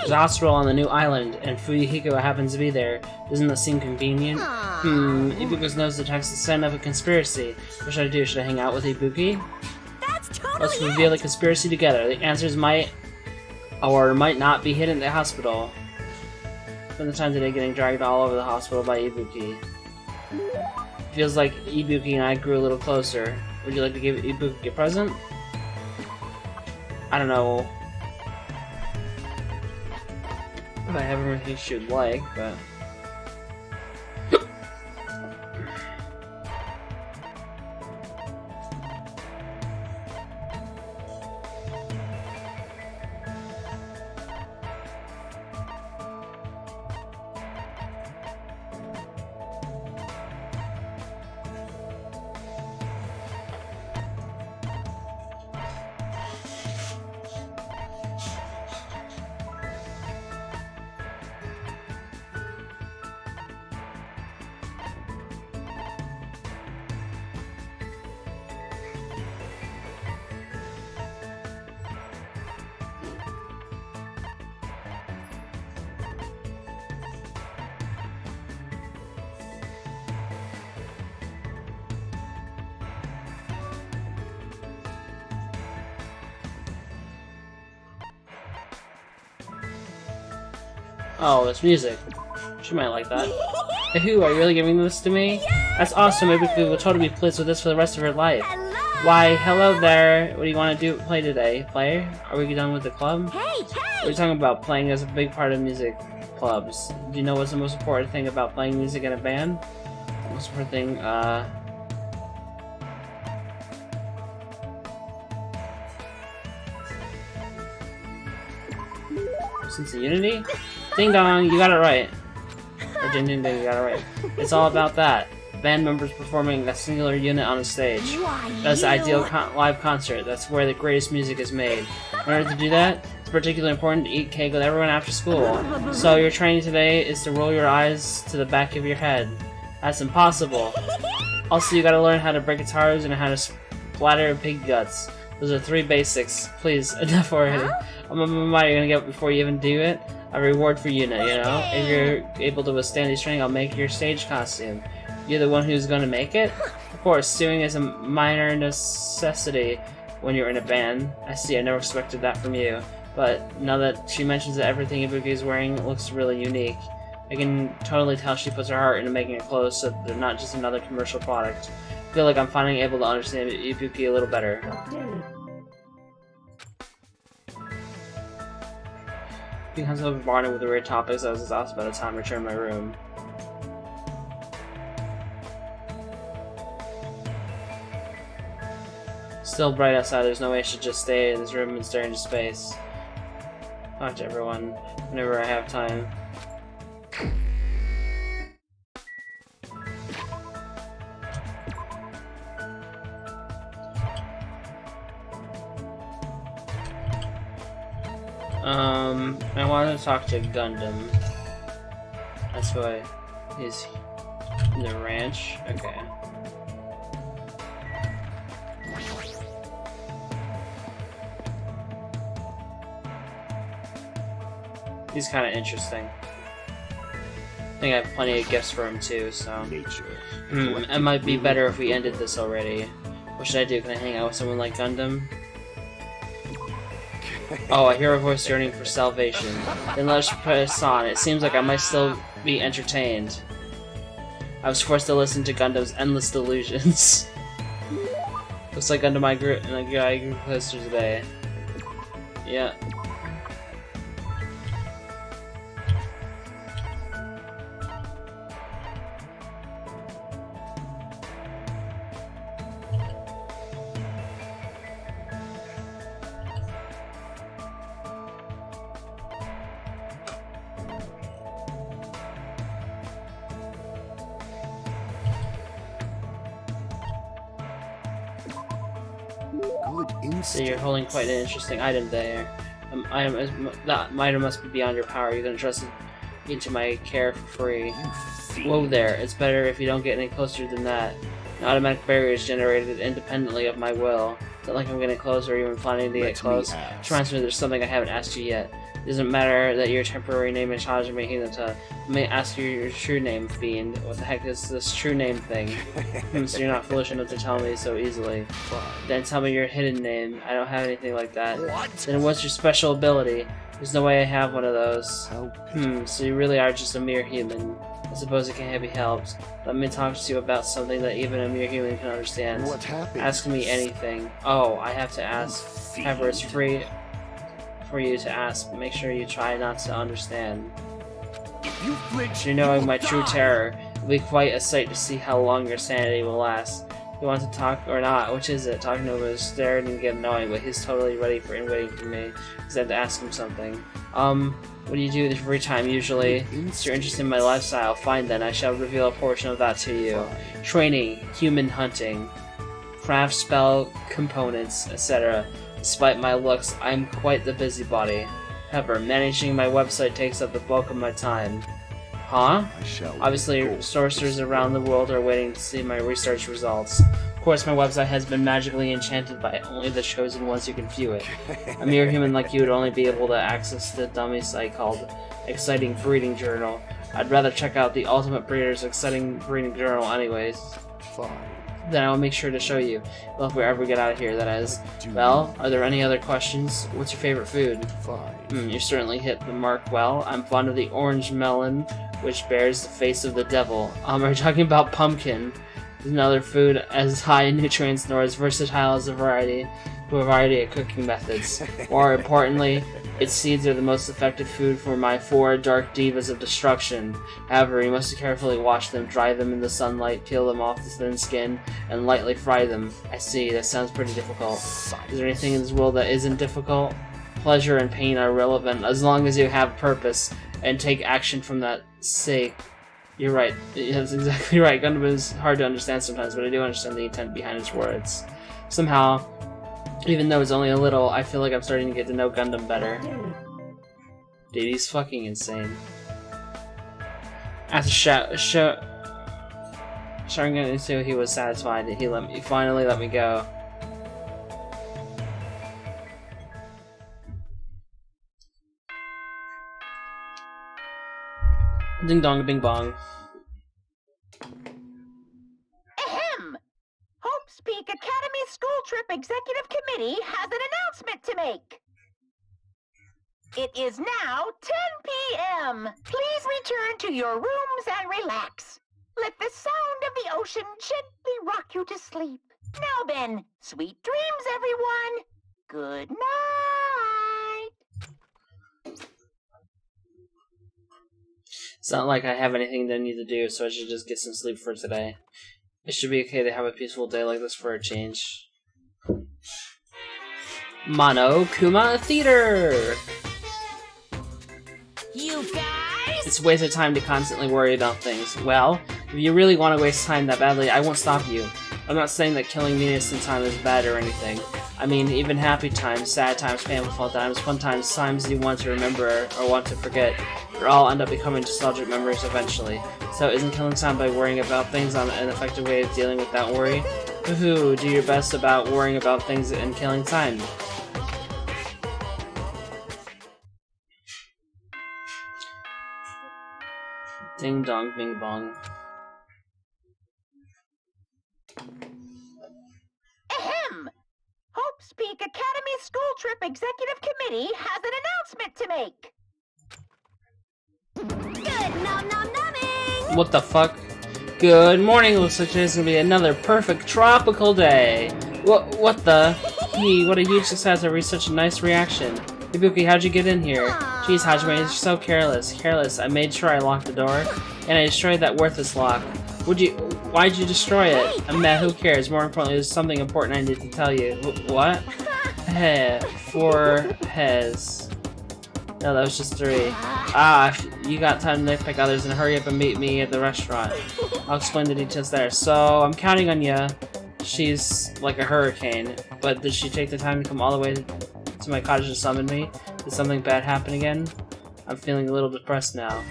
there's a hospital on the new island, and Fuyuhiko happens to be there. Doesn't that seem convenient? Ibuka's knows the text is sign of a conspiracy. What should I do? Should I hang out with Ibuki? That's totally Let's reveal the conspiracy together. The answers might or might not be hidden at the hospital. Spend the time today getting dragged all over the hospital by Ibuki. Feels like Ibuki and I grew a little closer. Would you like to give Ibuki a present? I don't know if I have everything she would like, but Oh, it's music. She might like that. Hey, who, are you really giving this to me? That's awesome. Maybe we will totally be pleased with this for the rest of her life. Hello. Why, hello there. What do you want to play today? Play? Are we done with the club? Hey, We're talking about playing as a big part of music clubs. Do you know what's the most important thing about playing music in a band? The most important thing, sense of unity? Ding dong, you got it right. Or ding ding ding, you got it right. It's all about that. Band members performing a singular unit on a stage. That's the ideal live concert. That's where the greatest music is made. In order to do that, it's particularly important to eat cake with everyone after school. So your training today is to roll your eyes to the back of your head. That's impossible. Also, you gotta learn how to break guitars and how to splatter pig guts. Those are 3 basics. Please, enough already. How much money you're gonna get before you even do it? A reward for unit, you know? If you're able to withstand these training, I'll make your stage costume. You're the one who's gonna make it? Of course, sewing is a minor necessity when you're in a band. I see, I never expected that from you. But now that she mentions that everything Ibuki is wearing looks really unique, I can totally tell she puts her heart into making it clothes so that they're not just another commercial product. I feel like I'm finally able to understand Ibuki a little better. Because of bombarded with weird topics, I was exhausted by the time I returned to my room. Still bright outside, there's no way I should just stay in this room and stare into space. Talk to everyone whenever I have time. I wanted to talk to Gundam. That's why he's in the ranch. Okay. He's kind of interesting. I think I have plenty of gifts for him too, so... It might be better if we ended this already. What should I do? Can I hang out with someone like Gundam? Oh, I hear a voice yearning for salvation. Then let's press on. It seems like I might still be entertained. I was forced to listen to Gundam's endless delusions. Looks like Gundam I grew closer today. Yeah. So you're holding quite an interesting item there. That item must be beyond your power. You're gonna trust it into my care for free. Whoa there, it's better if you don't get any closer than that. An automatic barrier is generated independently of my will. It's not like I'm getting close or even planning to get close. Which reminds me there's something I haven't asked you yet. It doesn't matter that your temporary name is Hajime Hinata. Let me ask you your true name, Fiend. What the heck is this true name thing? So you're not foolish enough to tell me so easily. Then tell me your hidden name. I don't have anything like that. Then what's your special ability? There's no way I have one of those. So you really are just a mere human. I suppose it can't be helped. Let me talk to you about something that even a mere human can understand. What happened? Ask me anything. Oh, I have to ask. However, it's free for you to ask. Make sure you try not to understand. You knowing my true terror, it'll be quite a sight to see how long your sanity will last. You want to talk or not? Which is it? Talking over is staring and get annoying, but he's totally ready for and waiting for me. Because I have to ask him something. What do you do with your free time usually? If you're interested in my lifestyle, fine then, I shall reveal a portion of that to you. Training, human hunting, craft spell components, etc. Despite my looks, I'm quite the busybody. However, managing my website takes up the bulk of my time. Huh? Obviously, sorcerers around the world are waiting to see my research results. Of course, my website has been magically enchanted by only the chosen ones who can view it. A mere human like you would only be able to access the dummy site called Exciting Breeding Journal. I'd rather check out the Ultimate Breeder's Exciting Breeding Journal anyways. Fine. then I will make sure to show you. Well, if we ever get out of here, that is. Well, are there any other questions? What's your favorite food? 5. You certainly hit the mark well. I'm fond of the orange melon, which bears the face of the devil. Are you talking about pumpkin? Another food as high in nutrients nor as versatile as a variety of cooking methods. More importantly, its seeds are the most effective food for my 4 dark divas of destruction. However, you must carefully wash them, dry them in the sunlight, peel them off the thin skin, and lightly fry them. I see, that sounds pretty difficult. Is there anything in this world that isn't difficult? Pleasure and pain are relevant as long as you have purpose and take action from that sake. You're right. That's exactly right. Gundam is hard to understand sometimes, but I do understand the intent behind its words. Somehow, even though it's only a little, I feel like I'm starting to get to know Gundam better. Dude, he's fucking insane. After showing until he was satisfied, he finally let me go. Ding dong, bing bong. Ahem! Hope's Peak Academy School Trip Executive Committee has an announcement to make. It is now 10 p.m. Please return to your rooms and relax. Let the sound of the ocean gently rock you to sleep. Now then, sweet dreams, everyone. Good night. It's not like I have anything that I need to do, so I should just get some sleep for today. It should be okay to have a peaceful day like this for a change. Monokuma Theater! You guys? It's a waste of time to constantly worry about things. Well, if you really want to waste time that badly, I won't stop you. I'm not saying that killing the innocent time is bad or anything. I mean, even happy times, sad times, painful times, fun times, times you want to remember or want to forget, they all end up becoming nostalgic memories eventually. So isn't killing time by worrying about things an effective way of dealing with that worry? Woohoo, do your best about worrying about things and killing time. Ding dong, bing bong. Ahem! Hope's Peak Academy School Trip Executive Committee has an announcement to make. Good nom nom nomming! What the fuck? Good morning, looks like today's gonna be another perfect tropical day. What the? What a huge success, I reached such a nice reaction. Ibuki, how'd you get in here? Jeez, Hajime, you're so careless. Careless, I made sure I locked the door, and I destroyed that worthless lock. Why'd you destroy it? I'm mad, who cares? More importantly, there's something important I need to tell you. What? Heh, 4 Hes. No, that was just 3. You got time to nitpick others and hurry up and meet me at the restaurant. I'll explain the details there. So, I'm counting on ya. She's like a hurricane, but did she take the time to come all the way to my cottage to summon me? Did something bad happen again? I'm feeling a little depressed now.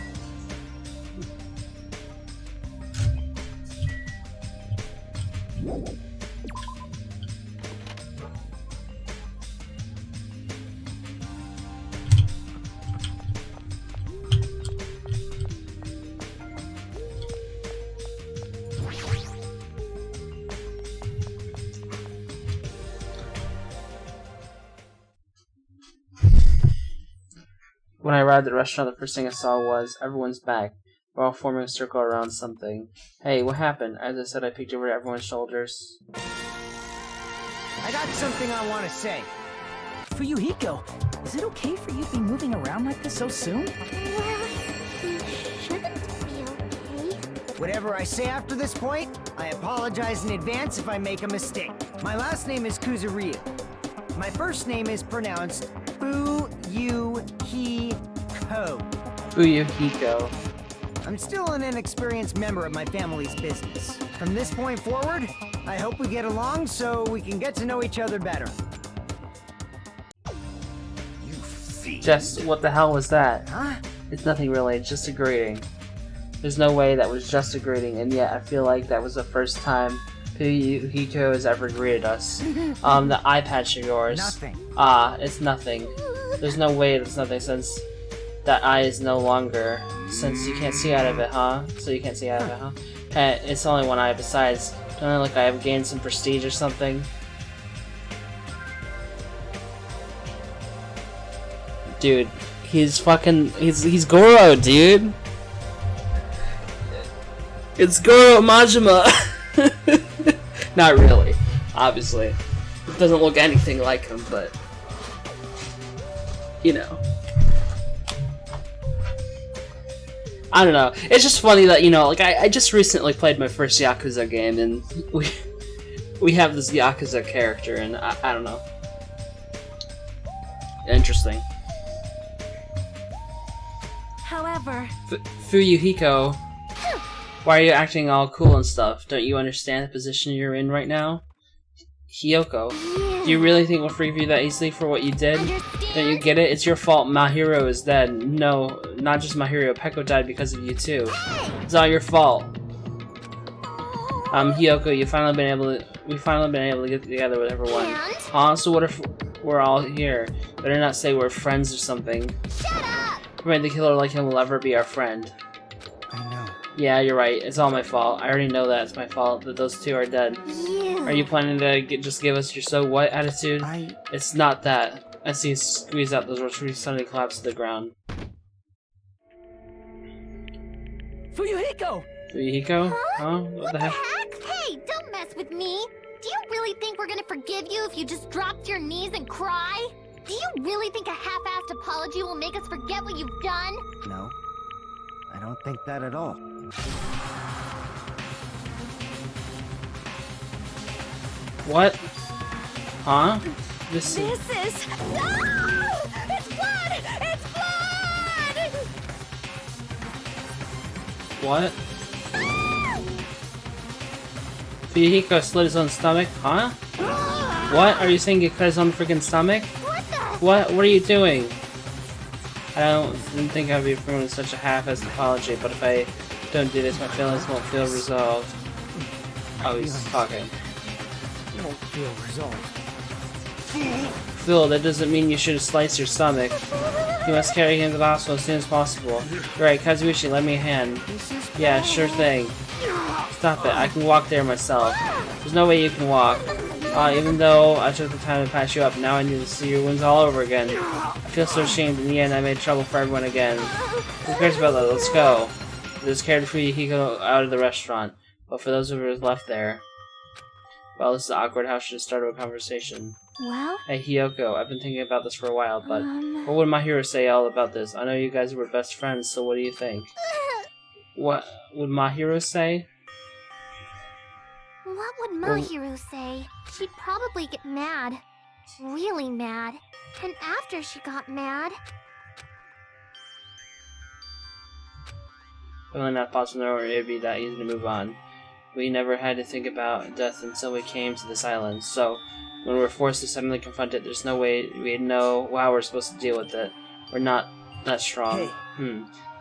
When I arrived at the restaurant, the first thing I saw was everyone's back. We're all forming a circle around something. Hey, what happened? As I said, I peeked over everyone's shoulders. I got something I want to say. For you, Hiko, is it okay for you to be moving around like this so soon? Well, you shouldn't be okay. Whatever I say after this point, I apologize in advance if I make a mistake. My last name is Kuzuriya. My first name is pronounced Fuyuhiko. Fuyuhiko. I'm still an inexperienced member of my family's business. From this point forward, I hope we get along so we can get to know each other better. You fiend. Jess, what the hell was that? Huh? It's nothing really, it's just a greeting. There's no way that was just a greeting, and yet I feel like that was the first time Fuyuhiko has ever greeted us. The eye patch of yours. Nothing. It's nothing. There's no way it's nothing since that eye is no longer. Since you can't see out of it, huh? So you can't see out of it, huh? It's only one eye. Besides, Like I have gained some prestige or something. Dude, he's Goro, dude. It's Goro Majima. Not really, obviously. It doesn't look anything like him, but you know. I don't know. It's just funny that, you know, like I just recently played my first Yakuza game, and we have this Yakuza character, and I don't know. Interesting. However, Fuyuhiko, why are you acting all cool and stuff? Don't you understand the position you're in right now? Hiyoko, do you really think we'll forgive you that easily for what you did? Don't you get it? It's your fault Mahiro is dead. No, not just Mahiro. Peko died because of you too. It's all your fault. Hiyoko, we finally been able to get together with everyone. Huh? So what if we're all here? Better not say we're friends or something. Made the killer like him will ever be our friend. I know. Yeah, you're right. It's all my fault. I already know that it's my fault that those two are dead. Are you planning to just give us your so what attitude? It's not that. I see you squeeze out those words, suddenly collapse to the ground. Fuyuhiko! Fuyuhiko? Huh? What the heck? Hey, don't mess with me. Do you really think we're gonna forgive you if you just drop to your knees and cry? Do you really think a half-assed apology will make us forget what you've done? No. I don't think that at all. What? Huh? This is... No! It's blood! It's blood! What? Fuyuhiko slit his own stomach? Huh? What? Are you saying he cut his own freaking stomach? What? What are you doing? I didn't think I'd be ruining such a half-assed apology, but if I don't do this, my feelings won't feel resolved. Oh, he's talking. Won't feel resolved. Phil, that doesn't mean you should slice your stomach. You must carry him to the hospital as soon as possible. Right, Kazuichi, lend me a hand. Yeah, sure thing. Stop it, I can walk there myself. There's no way you can walk. Even though I took the time to patch you up, now I need to see your wounds all over again. I feel so ashamed. In the end, I made trouble for everyone again. Who cares about that? Let's go. There's carried Fuyuhiko out of the restaurant, but for those of us left there... Well, this is awkward. How should I start a conversation? Well? Hey, Hiyoko, I've been thinking about this for a while, but what would Mahiro say all about this? I know you guys were best friends, so what do you think? What would Mahiro say? What would Mahiro say? She'd probably get mad. Really mad. And after she got mad... Really not possible, or it'd be that easy to move on. We never had to think about death until we came to this island, so when we're forced to suddenly confront it, there's no way we'd know how we're supposed to deal with it. We're not that strong.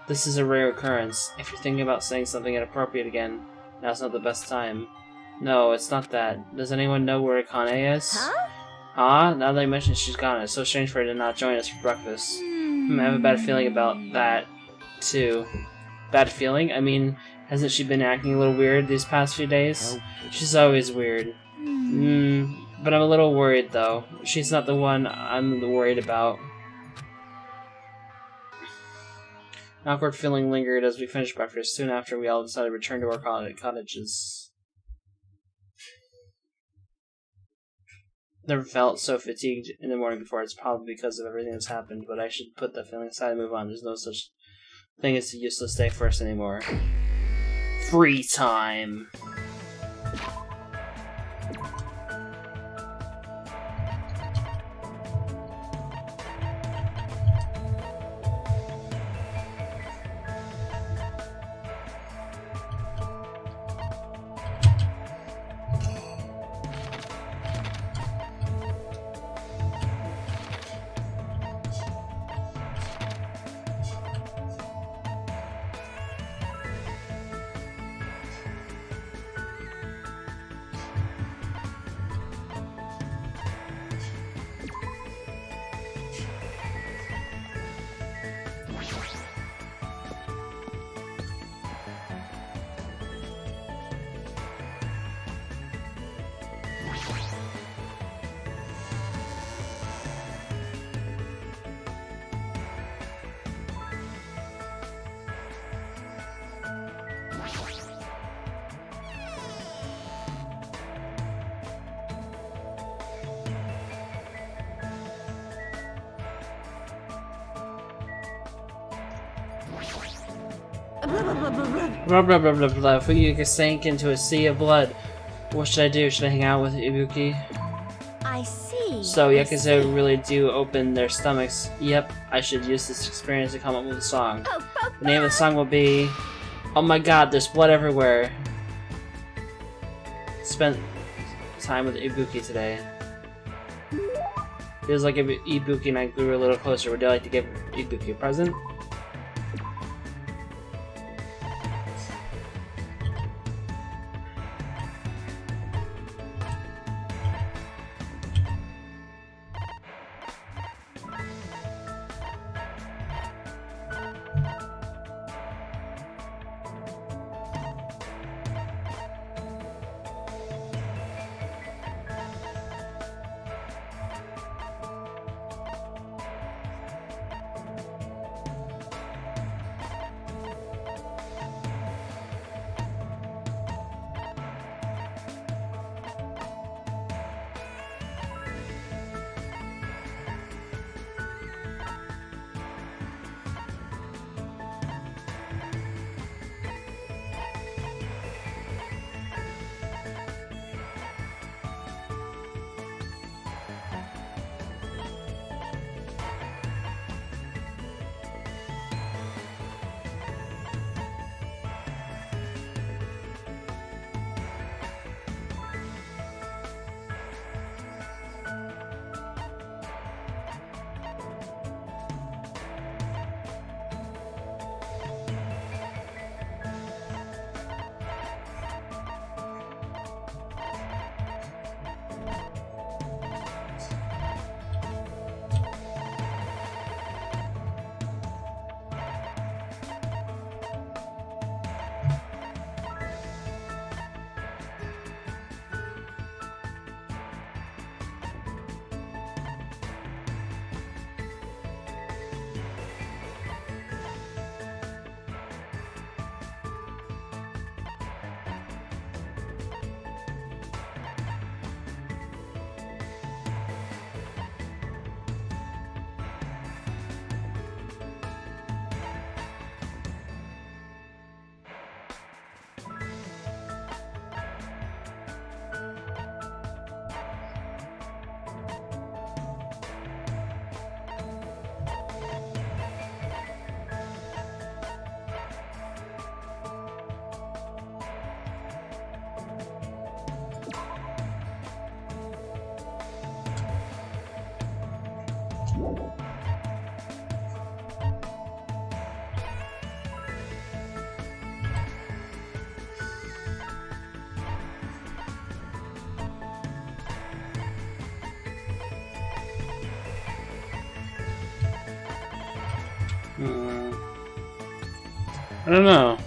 This is a rare occurrence. If you're thinking about saying something inappropriate again, now's not the best time. No, it's not that. Does anyone know where Akane is? Huh? Now that I mentioned she's gone, it's so strange for her to not join us for breakfast. I have a bad feeling about that, too. Bad feeling? I mean, hasn't she been acting a little weird these past few days? She's always weird. But I'm a little worried, though. She's not the one I'm worried about. An awkward feeling lingered as we finished breakfast. Soon after, we all decided to return to our cottages. Never felt so fatigued in the morning before. It's probably because of everything that's happened, but I should put that feeling aside and move on. There's no such thing as a useless day first anymore. Free time! Blah blah blah blah blah. Fuyuka sank into a sea of blood. What should I do? Should I hang out with Ibuki? I see. So Yakuza really do open their stomachs. Yep, I should use this experience to come up with a song. The name of the song will be... Oh my god, there's blood everywhere. Spent time with Ibuki today. Feels like Ibuki and I grew a little closer. Would you like to give Ibuki a present? I don't know.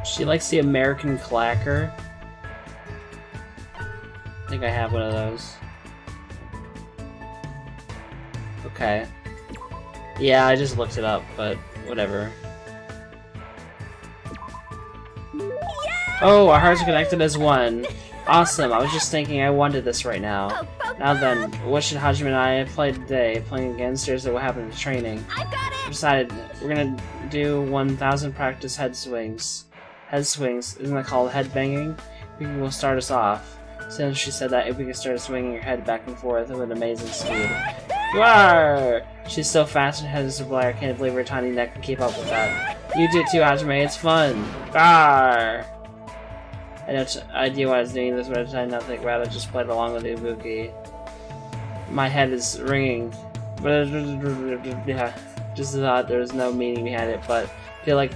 She likes the American Clacker. I think I have one of those. Okay. Yeah, I just looked it up, but whatever. Oh, our hearts are connected as one. Awesome, I was just thinking I wanted this right now. Now then, what should Hajime and I play today? Playing again? Seriously, what happened to training? I've got it! We decided we're gonna do 1,000 practice head swings. Head swings, isn't that called head banging? We will start us off. Since she said that, if we can start swinging your head back and forth with amazing speed. Rawr! She's so fast and head is so black, I can't believe her tiny neck can keep up with that. You do too, Hajime, it's fun! Rawr! I had no idea why I was doing this, but I decided not to think about it, just played along with Ibuki. My head is ringing. Yeah, just thought there was no meaning behind it, but I feel like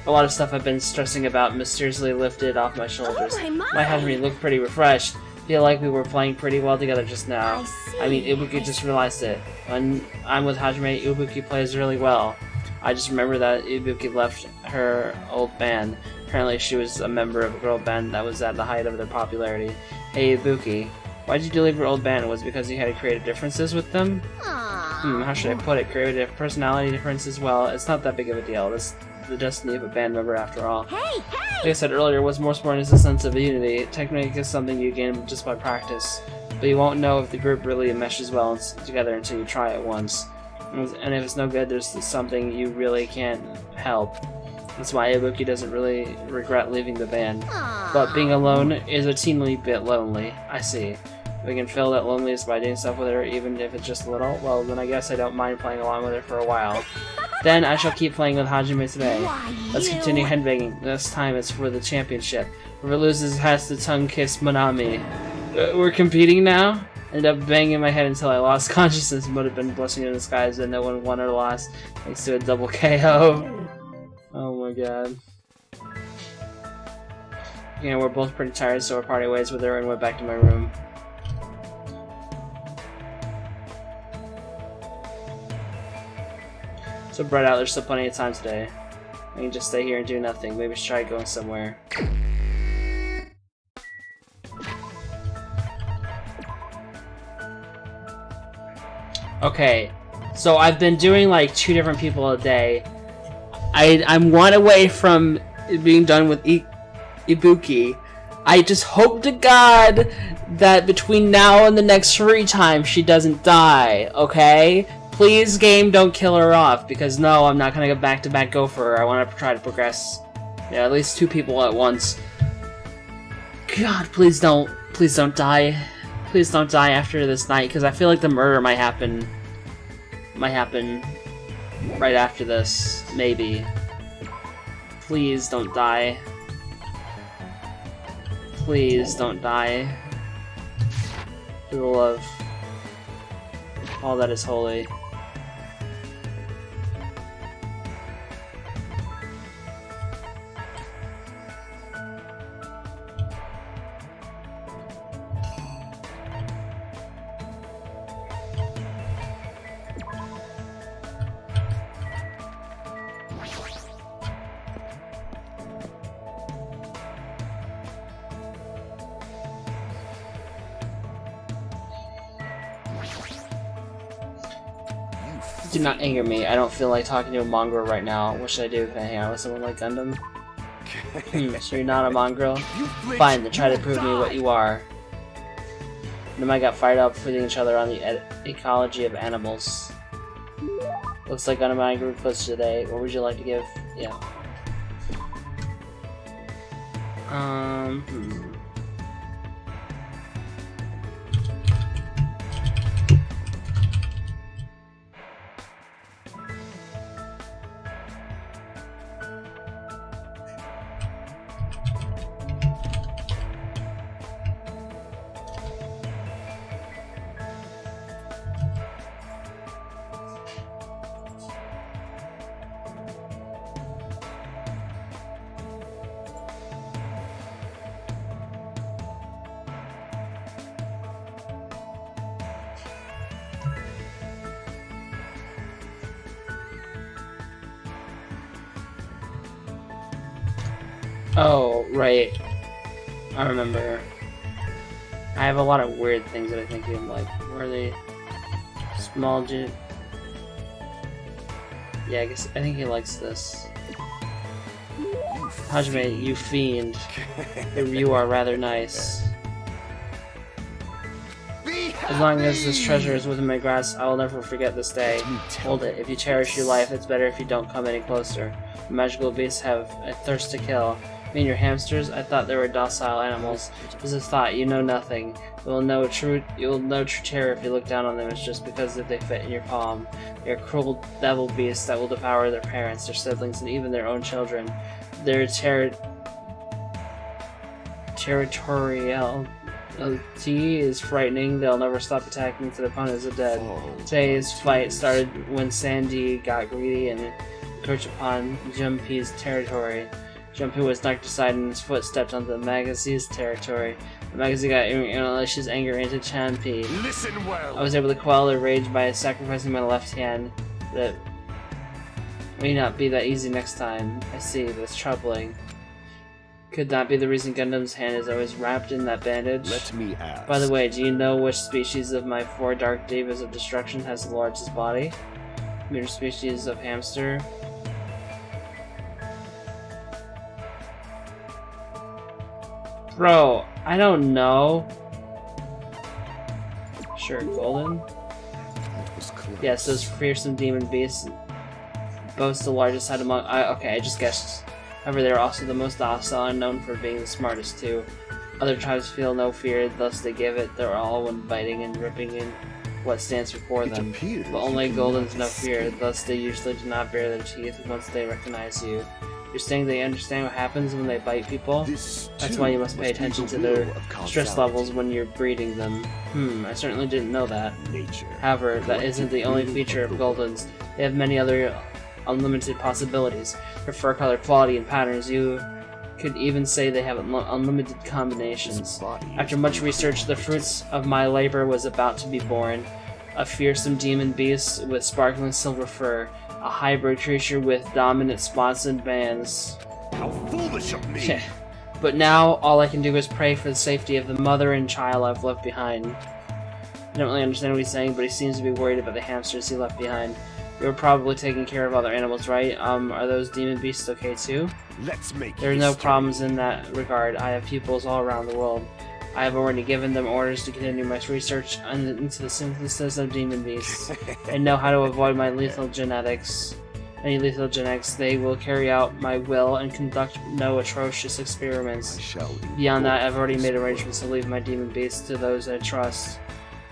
a lot of stuff I've been stressing about mysteriously lifted off my shoulders. Oh my! My Hajime looked pretty refreshed. feel like we were playing pretty well together just now. I see. I mean, Ibuki just realized it. When I'm with Hajime, Ibuki plays really well. I just remember that Ibuki left her old band. Apparently she was a member of a girl band that was at the height of their popularity. Hey Ibuki, why did you leave your old band? Was it because you had creative differences with them? Aww. How should I put it? Creative personality differences? Well, it's not that big of a deal. That's the destiny of a band member after all. Hey, Like hey! I said earlier, what's most important is a sense of unity. Technique is something you gain just by practice, but you won't know if the group really meshes well together until you try it once. And if it's no good, there's something you really can't help. That's why Ibuki doesn't really regret leaving the band. Aww. But being alone is a teeny bit lonely. I see. If we can fill that loneliness by doing stuff with her, even if it's just a little, well, then I guess I don't mind playing along with her for a while. Then I shall keep playing with Hajime today. Why, Let's you- continue headbanging. This time it's for the championship. Whoever loses has to tongue-kiss Manami. We're competing now? Ended up banging my head until I lost consciousness. Would have been a blessing in disguise that no one won or lost thanks to a double KO. Oh my god. Yeah, we're both pretty tired, so we're parting ways with her and went back to my room. So bright out, there's still plenty of time today. I can just stay here and do nothing. Maybe try going somewhere. Okay, so I've been doing like 2 different people a day. I'm 1 away from being done with Ibuki. I just hope to God that between now and the next free time she doesn't die, okay? Please, game, don't kill her off, because no, I'm not gonna go back-to-back go for her. I want to try to progress, yeah, at least 2 people at once. God, please don't die. Please don't die after this night, because I feel like the murder might happen right after this, maybe. Please don't die. Please don't die. For the love. All that is holy. Do not anger me. I don't feel like talking to a mongrel right now. What should I do? Can I hang out with someone like Gundam? So you're not a mongrel? Fine, then try to prove me what you are. Them I got fired up feeding each other on the ecology of animals. Looks like Gundam and I grew close today. What would you like to give? Yeah. Oh, right. I remember. I have a lot of weird things that I think of, like, where are they? Small dude. Yeah, I think he likes this. Hajime, you fiend. You are rather nice. As long as this treasure is within my grasp, I will never forget this day. Hold it. If you cherish your life, it's better if you don't come any closer. The magical beasts have a thirst to kill. Me and your hamsters? I thought they were docile animals. Just a thought, you know nothing. You'll know true terror if you look down on them. It's just because they fit in your palm. They're cruel devil beasts that will devour their parents, their siblings, and even their own children. Their territoriality is frightening. They'll never stop attacking to their opponents are dead. Today's fight started when Sandy got greedy and encroached upon Junpei's territory. Junpei was knocked aside and his foot stepped onto the Magazi's territory. The magazine got unleashes anger into Champi. Listen well. I was able to quell their rage by sacrificing my left hand. That may not be that easy next time. I see, that's troubling. Could that be the reason Gundam's hand is always wrapped in that bandage? Let me ask. By the way, do you know which species of my 4 Dark Devas of Destruction has the largest body? Major species of hamster? Bro, I don't know. Sure, golden? That was close. Yes, those fearsome demon beasts boast the largest head among. Okay, I just guessed. However, they are also the most docile and known for being the smartest too. Other tribes feel no fear, thus they give it their all when biting and ripping in what stands before them. appears But only you Golden's cannot no fear, escape. thus they usually do not bare their teeth once they recognize you. You're saying they understand what happens when they bite people? This, That's too, why you must pay be attention the to their will of stress causality. levels when you're breeding them. I certainly didn't know that. Nature. However, that isn't the only feature of Goldens. They have many other unlimited possibilities. Their fur color, quality, and patterns. You could even say they have unlimited combinations. This body After is much research, the fruits of my labor was about to be born. A fearsome demon beast with sparkling silver fur. A hybrid creature with dominant spots and bands. How foolish of me! But now, all I can do is pray for the safety of the mother and child I've left behind. I don't really understand what he's saying, but he seems to be worried about the hamsters he left behind. You were probably taking care of other animals, right? Are those demon beasts okay too? Let's make There are no history. problems in that regard. I have pupils all around the world. I have already given them orders to continue my research into the synthesis of demon beasts. I know how to avoid my lethal genetics. Any lethal genetics, they will carry out my will and conduct no atrocious I experiments. shall Beyond that, endure I've already this made war. arrangements to leave my demon beast to those I trust.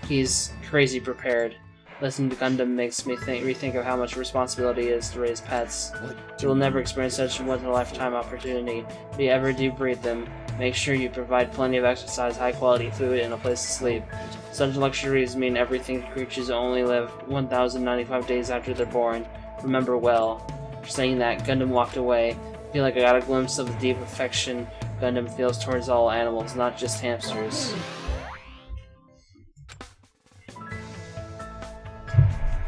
He's crazy prepared. Listening to Gundam makes me rethink of how much responsibility it is to raise pets. What You will never experience such a once-in-a-lifetime opportunity. If you ever do breed them, make sure you provide plenty of exercise, high-quality food, and a place to sleep. Such luxuries mean everything creatures only live 1,095 days after they're born. Remember well. For saying that, Gundam walked away. I feel like I got a glimpse of the deep affection Gundam feels towards all animals, not just hamsters.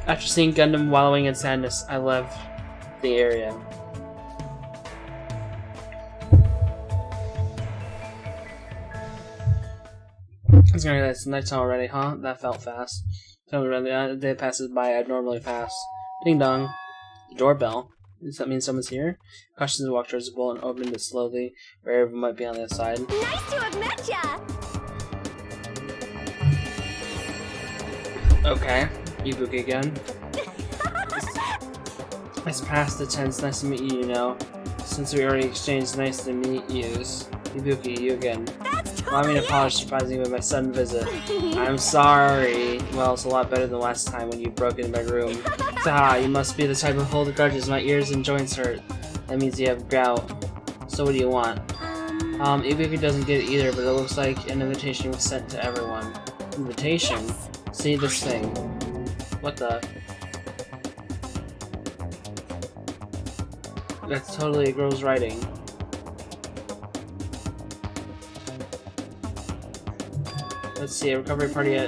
After seeing Gundam wallowing in sadness, I left the area. It's gonna it's nighttime already, huh? That felt fast. Tell me the day passes by abnormally fast. Ding dong. The doorbell. Does that mean someone's here? Cautiously walked towards the bowl and opened it slowly, where everyone might be on the other side. Nice to have met ya! Okay. Ibuki again. It's past the tense. Nice to meet you, you know. Since we already exchanged nice to meet yous. Ibuki, you again. That's Allow me to totally apologize for surprising you with my sudden visit. I'm sorry. Well, it's a lot better than last time when you broke into my room. Ah, you must be the type of hold grudges. My ears and joints hurt. That means you have gout. So what do you want? Ibuki doesn't get it either, but it looks like an invitation was sent to everyone. Invitation? See this thing. What the? That's totally a girl's writing. Let's see, a recovery party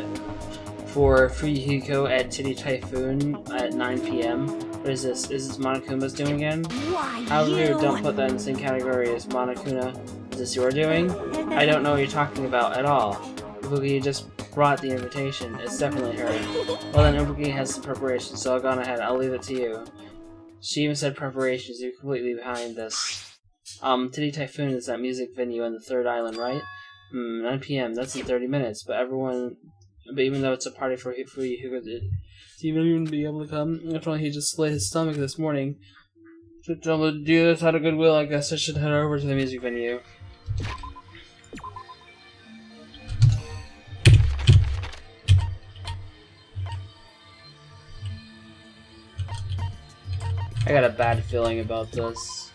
for Fuyuhiko at Titty Typhoon at 9 p.m. What is this? Is this Monokuma's doing again? Why How rude, you? don't put that in the same category as Monokuma. Is this your doing? I don't know what you're talking about at all. Ibuki just brought the invitation. It's definitely her. Well then, Ibuki has some preparation, so I'll go on ahead. I'll leave it to you. She even said preparations. You're completely behind this. Titty Typhoon is that music venue on the third island, right? 9 p.m. That's in 30 minutes, but even though it's a party for Fuyuhiko, do you even be able to come? After all, he just split his stomach this morning. To tell him to do this out of goodwill, I guess I should head over to the music venue. I got a bad feeling about this.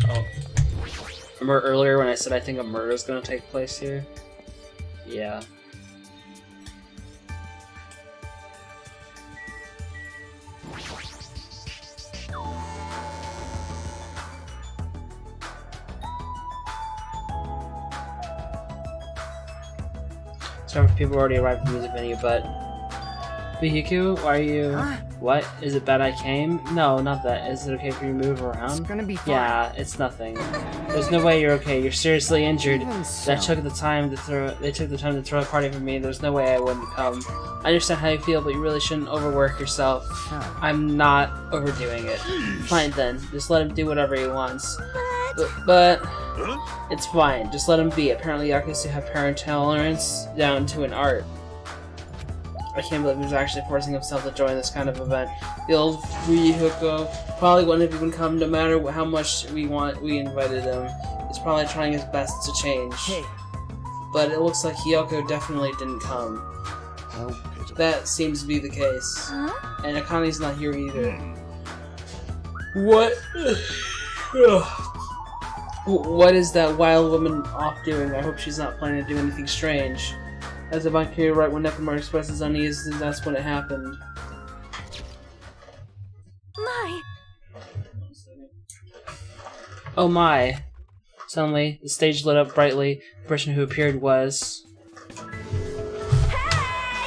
Oh. Remember earlier when I said I think a murder is going to take place here? Yeah. Several people already arrived at the music venue, but... Fuyuku, why are you... Huh? What? Is it bad I came? No, not that. Is it okay for you to move It's around? gonna be fine. Yeah, it's nothing. There's no way you're okay. You're seriously injured. Even so. They took the time to throw a party for me. There's no way I wouldn't come. I understand how you feel, but you really shouldn't overwork yourself. Huh. I'm not overdoing it. Fine then. Just let him do whatever he wants. But it's fine. Just let him be. Apparently Yakuza have parent tolerance down to an art. I can't believe he's actually forcing himself to join this kind of event. The old Fuyuko probably wouldn't have even come no matter how much we invited him. He's probably trying his best to change. Hey. But it looks like Hiyoko definitely didn't come. How pitiful. That seems to be the case. Huh? And Akane's not here either. What? What is that wild woman off doing? I hope she's not planning to do anything strange. As if I can right when Nekomar expresses unease, that's when it happened. My. Oh my. Suddenly, the stage lit up brightly. The person who appeared was... Hey,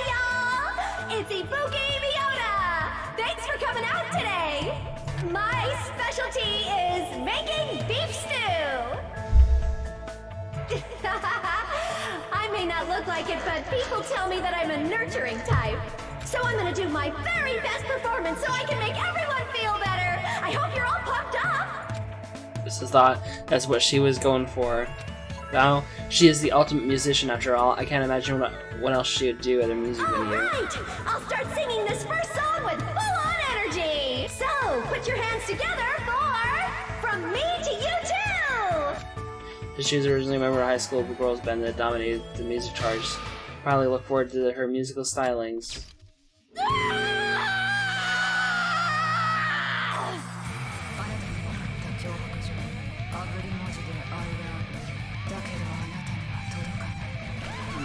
y'all! It's Ibuki Miyota! Thanks for coming out today! My specialty is making beef stew! I may not look like it, but people tell me that I'm a nurturing type. So I'm gonna do my very best performance so I can make everyone feel better! I hope you're all pumped up! This is that's what she was going for. Now, she is the ultimate musician after all. I can't imagine what else she would do at a music video. Alright! I'll start singing this first song with full-on energy! So, put your hands together for From Me to You Too! She was originally a member of high school girls band that dominated the music charts. Probably look forward to her musical stylings.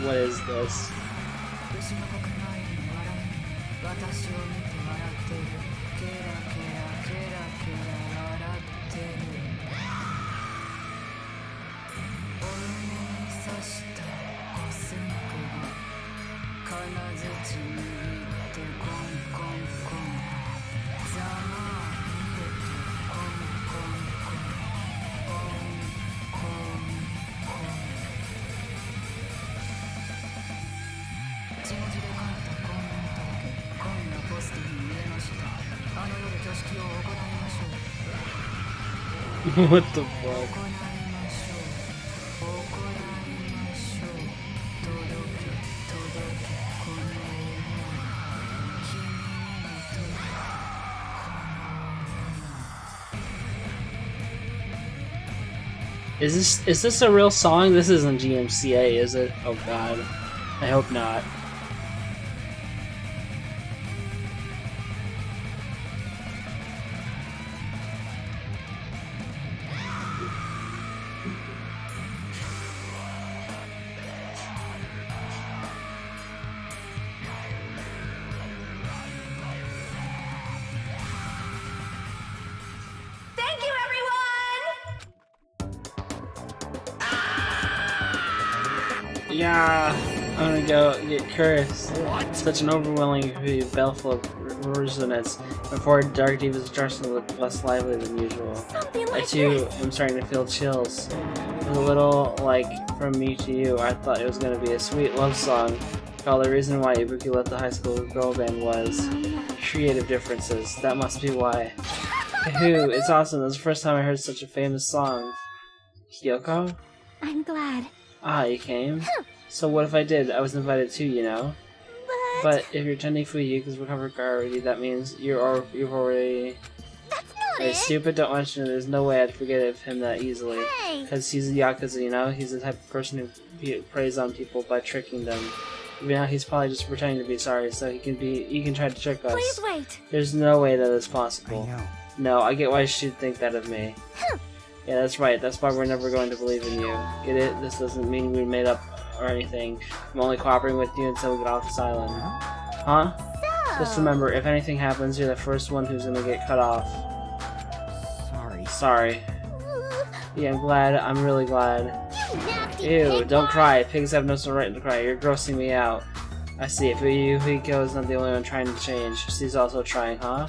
What is this? What the fuck? Is this a real song? This isn't GMCA, is it? Oh god. I hope not. Thank you, everyone! Yeah, I'm gonna go get cursed. Such an overwhelming belful of resonance. Before Dark Divas starts to look less lively than usual. Something I like too this! am starting to feel chills. It was a little like From Me to You. I thought it was gonna be a sweet love song. Well, the reason why Ibuki left the high school girl band was creative differences. That must be why. Who? It's awesome. This is the first time I heard such a famous song. Kyoko? I'm glad. Ah, you came? So what if I did? I was invited too, you know? But if you're attending Fuyuku's recovered already, that means you've already... That's not Hey, it! stupid, don't mention it. There's no way I'd forget of him that easily. Hey! Because he's a Yakuza, you know? He's the type of person who preys on people by tricking them. You know, he's probably just pretending to be sorry so he can try to trick us. Please wait! There's no way that is I possible. know. No, I get why she'd think that of me. Yeah, that's right. That's why we're never going to believe in you. Get it? This doesn't mean we made up or anything. I'm only cooperating with you until we get off this island. Huh? So... Just remember, if anything happens, you're the first one who's gonna get cut off. Sorry. Sorry. Yeah, I'm glad. I'm really glad. You nasty crafty Ew, pig don't boy. cry. Pigs have no right to cry. You're grossing me out. I see. Hiko is not the only one trying to change. She's also trying, huh?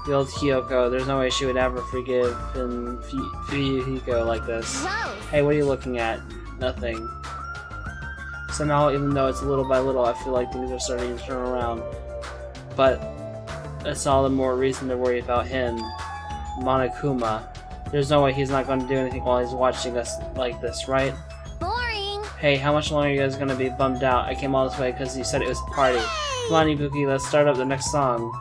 The old Kyoko, there's no way she would ever forgive Hiko like this. Gross. Hey, what are you looking at? Nothing. Somehow, even though it's little by little, I feel like things are starting to turn around. But that's all the more reason to worry about him. Monokuma. There's no way he's not going to do anything while he's watching us like this, right? Boring. Hey, how much longer are you guys going to be bummed out? I came all this way because you said it was a party. Come on, Ibuki, let's start up the next song.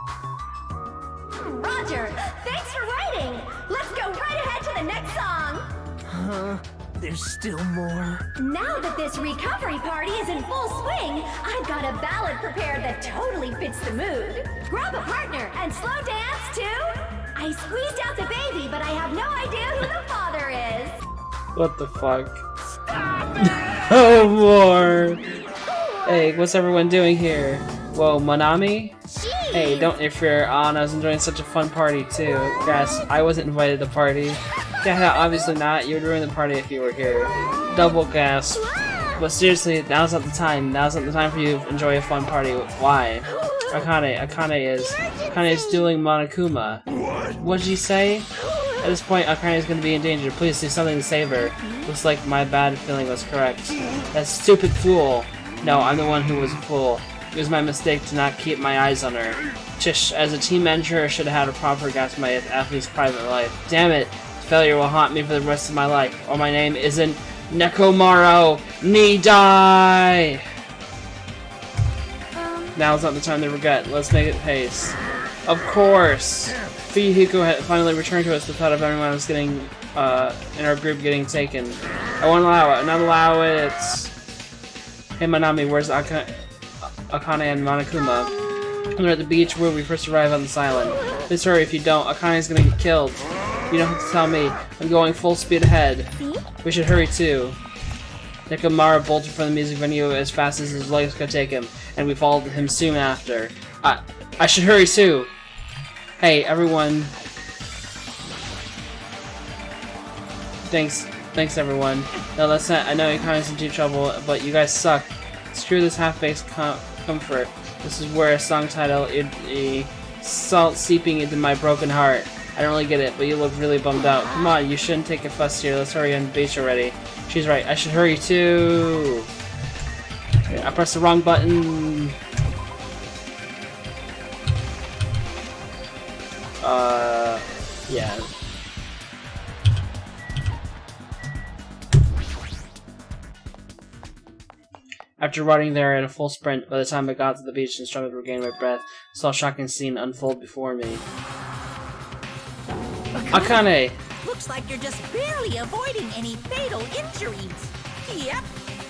Roger, thanks for writing. Let's go right ahead to the next song. Huh? There's still more. Now that this recovery party is in full swing, I've got a ballad prepared that totally fits the mood. Grab a partner and slow dance to I Squeezed Out the Baby, but I have no idea who the father is. What the fuck? Oh, more! Hey, what's everyone doing here? Whoa, Manami? Jeez. Hey, don't interfere. I was enjoying such a fun party too. Guess I wasn't invited to the party. Yeah, obviously not. You would ruin the party if you were here. Double gasp. But seriously, now's not the time. Now's not the time for you to enjoy a fun party. Why? Akane is dueling Monokuma. What did you say? At this point, Akane is going to be in danger. Please do something to save her. Looks like my bad feeling was correct. That stupid fool. No, I'm the one who was a fool. It was my mistake to not keep my eyes on her. Chish, as a team manager, I should have had a proper grasp of my athlete's private life. Damn it! Failure will haunt me for the rest of my life. Or my name isn't Nekomaro Nidai! Now's not the time to regret. Let's make it pace. Of course! Fuyuhiko had finally returned to us. The thought of everyone else getting, in our group getting taken. I won't allow it. Not allow it! Hey Manami, where's Akane and Monokuma? They're at the beach where we first arrived on this island. Please hurry, if you don't, Akane's gonna get killed. You don't have to tell me. I'm going full speed ahead. We should hurry too. Nekomaro bolted from the music venue as fast as his legs could take him, and we followed him soon after. I should hurry too! Hey, everyone. Thanks everyone. No, that's not. I know Akane's in deep trouble, but you guys suck. Screw this half-baked comfort. This is where a song title is salt seeping into my broken heart. I don't really get it, but you look really bummed out. Come on, you shouldn't take a fuss here. Let's hurry on the beach already. She's right. I should hurry too. Okay, I pressed the wrong button. Yeah. After running there at a full sprint, by the time I got to the beach and struggled to regain my breath, I saw a shocking scene unfold before me. Akane! Looks like you're just barely avoiding any fatal injuries. Yep,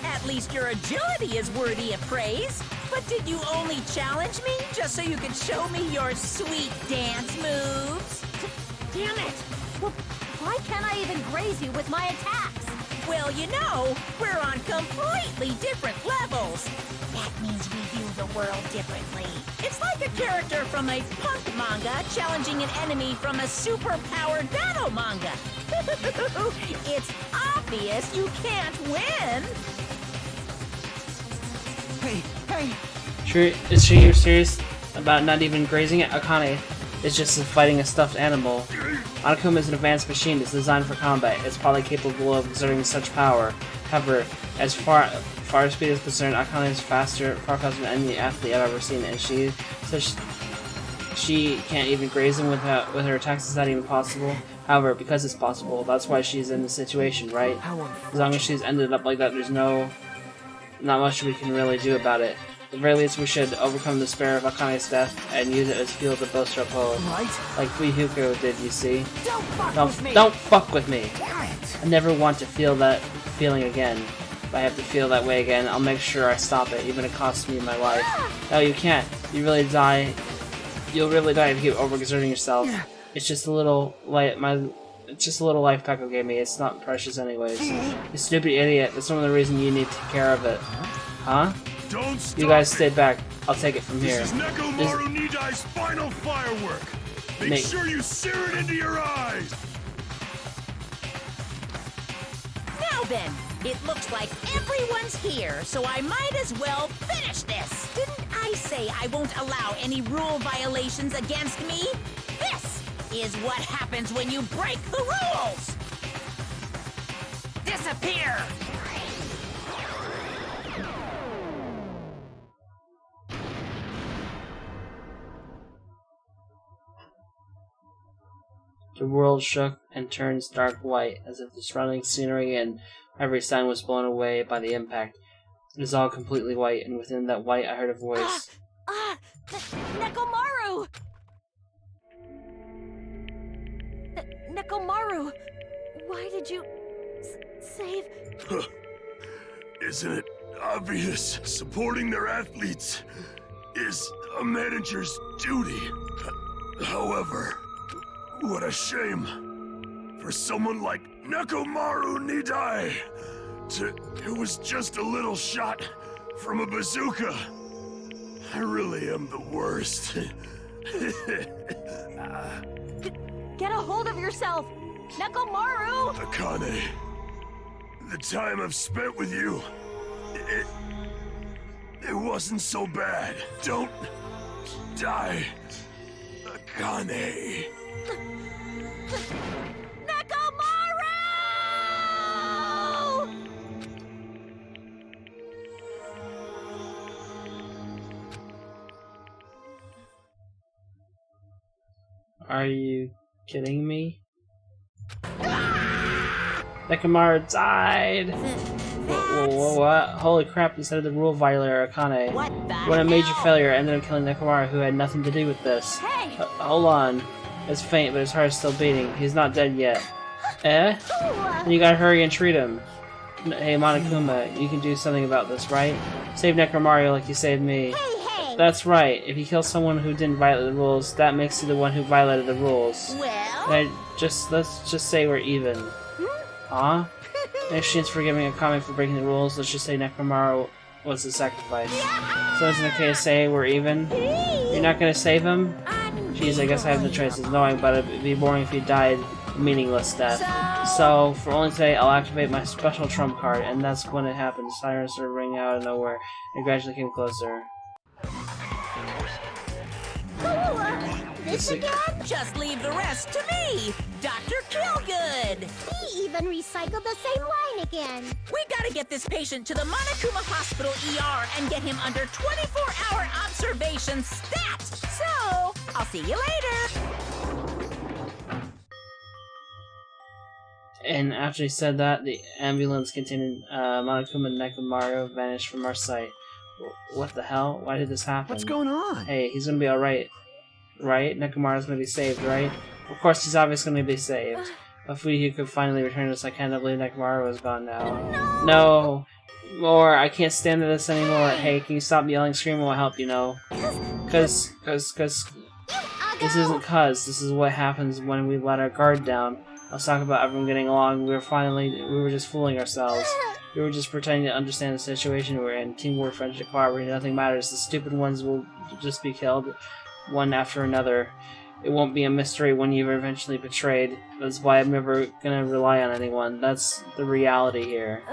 at least your agility is worthy of praise. But did you only challenge me just so you could show me your sweet dance moves? Damn it! Well, why can't I even graze you with my attacks? Well, you know, we're on completely different levels. That means we view the world differently. It's like a character from a punk manga challenging an enemy from a super-powered battle manga. It's obvious you can't win. Hey! Is she serious about not even grazing it? Akane is just fighting a stuffed animal. Monokuma is an advanced machine. It's designed for combat. It's probably capable of exerting such power. However, as far as speed is concerned, Akane is far faster than any athlete I've ever seen, and she can't even graze him with her attacks. Is that even possible? However, because it's possible, that's why she's in this situation, right? As long as she's ended up like that, there's not much we can really do about it. At the very least, we should overcome the despair of Akane's death and use it as fuel to boast our poem. Right? Like Fuyuhiko did, you see? Don't fuck with me! Don't fuck with me! Damn it! I never want to feel that feeling again. If I have to feel that way again, I'll make sure I stop it, even if it costs me my life. No, you can't. You'll really die if you keep overexerting yourself. It's just a little life Peko gave me. It's not precious anyways. You stupid idiot. That's one of the reasons you need to take care of it. Huh? Don't stop You guys it. stay back. I'll take it from here. This is Nekomaru Nidai's final firework. Make sure you sear it into your eyes. Now then, It looks like everyone's here, so I might as well finish this. Didn't I say I won't allow any rule violations against me? This is what happens when you break the rules! Disappear! The world shook and turned dark white, as if the surrounding scenery and every sign was blown away by the impact. It was all completely white, and within that white I heard a voice. Nekomaru! Nekomaru! Why did you save... Isn't it obvious? Supporting their athletes is a manager's duty. However, what a shame for someone like Nekomaru Nidai who was just a little shot from a bazooka. I really am the worst. Get a hold of yourself! Nekomaru! Akane, the time I've spent with you, it wasn't so bad. Don't die, Akane. Nekomaru! Are you kidding me? Nekomaru died! What? Holy crap, instead of the rule violator, Akane. What a major failure. I ended up killing Nekomaru, who had nothing to do with this. Hey! Hold on. It's faint, but his heart is still beating. He's not dead yet. Eh? Then you gotta hurry and treat him. Hey, Monokuma, you can do something about this, right? Save Nekomaru like you saved me. Hey! That's right. If you kill someone who didn't violate the rules, that makes you the one who violated the rules. Well... Let's just say we're even. Huh? In exchange for giving Akame for breaking the rules, let's just say Nekomaru was the sacrifice. So isn't it okay to say we're even? You're not gonna save him? Jeez, I guess I have no choice. It's knowing, but it'd be boring if he died a meaningless death. So, for only today, I'll activate my special trump card, and that's when it happened. Sirens started ringing out of nowhere, and gradually came closer. This again? Just leave the rest to me, Dr. Killgood. He even recycled the same line again. We gotta get this patient to the Monokuma Hospital ER and get him under 24-hour observation stat. So, I'll see you later. And after he said that, the ambulance containing Monokuma and Nekomaru vanished from our sight. What the hell? Why did this happen? What's going on? Hey, he's gonna be alright. Right? Nekomaru's gonna be saved, right? Of course, he's obviously gonna be saved. If we could finally return us, I can't believe Nekomaru is gone now. No! More! I can't stand this anymore. Hey, can you stop yelling, screaming? Will help, you know. Cause this isn't cuz. This is what happens when we let our guard down. I was talking about everyone getting along. We were just fooling ourselves. We were just pretending to understand the situation we're in. Teamwork, friendship, cooperating, nothing matters. The stupid ones will just be killed, one after another. It won't be a mystery when you're eventually betrayed. That's why I'm never gonna rely on anyone. That's the reality here.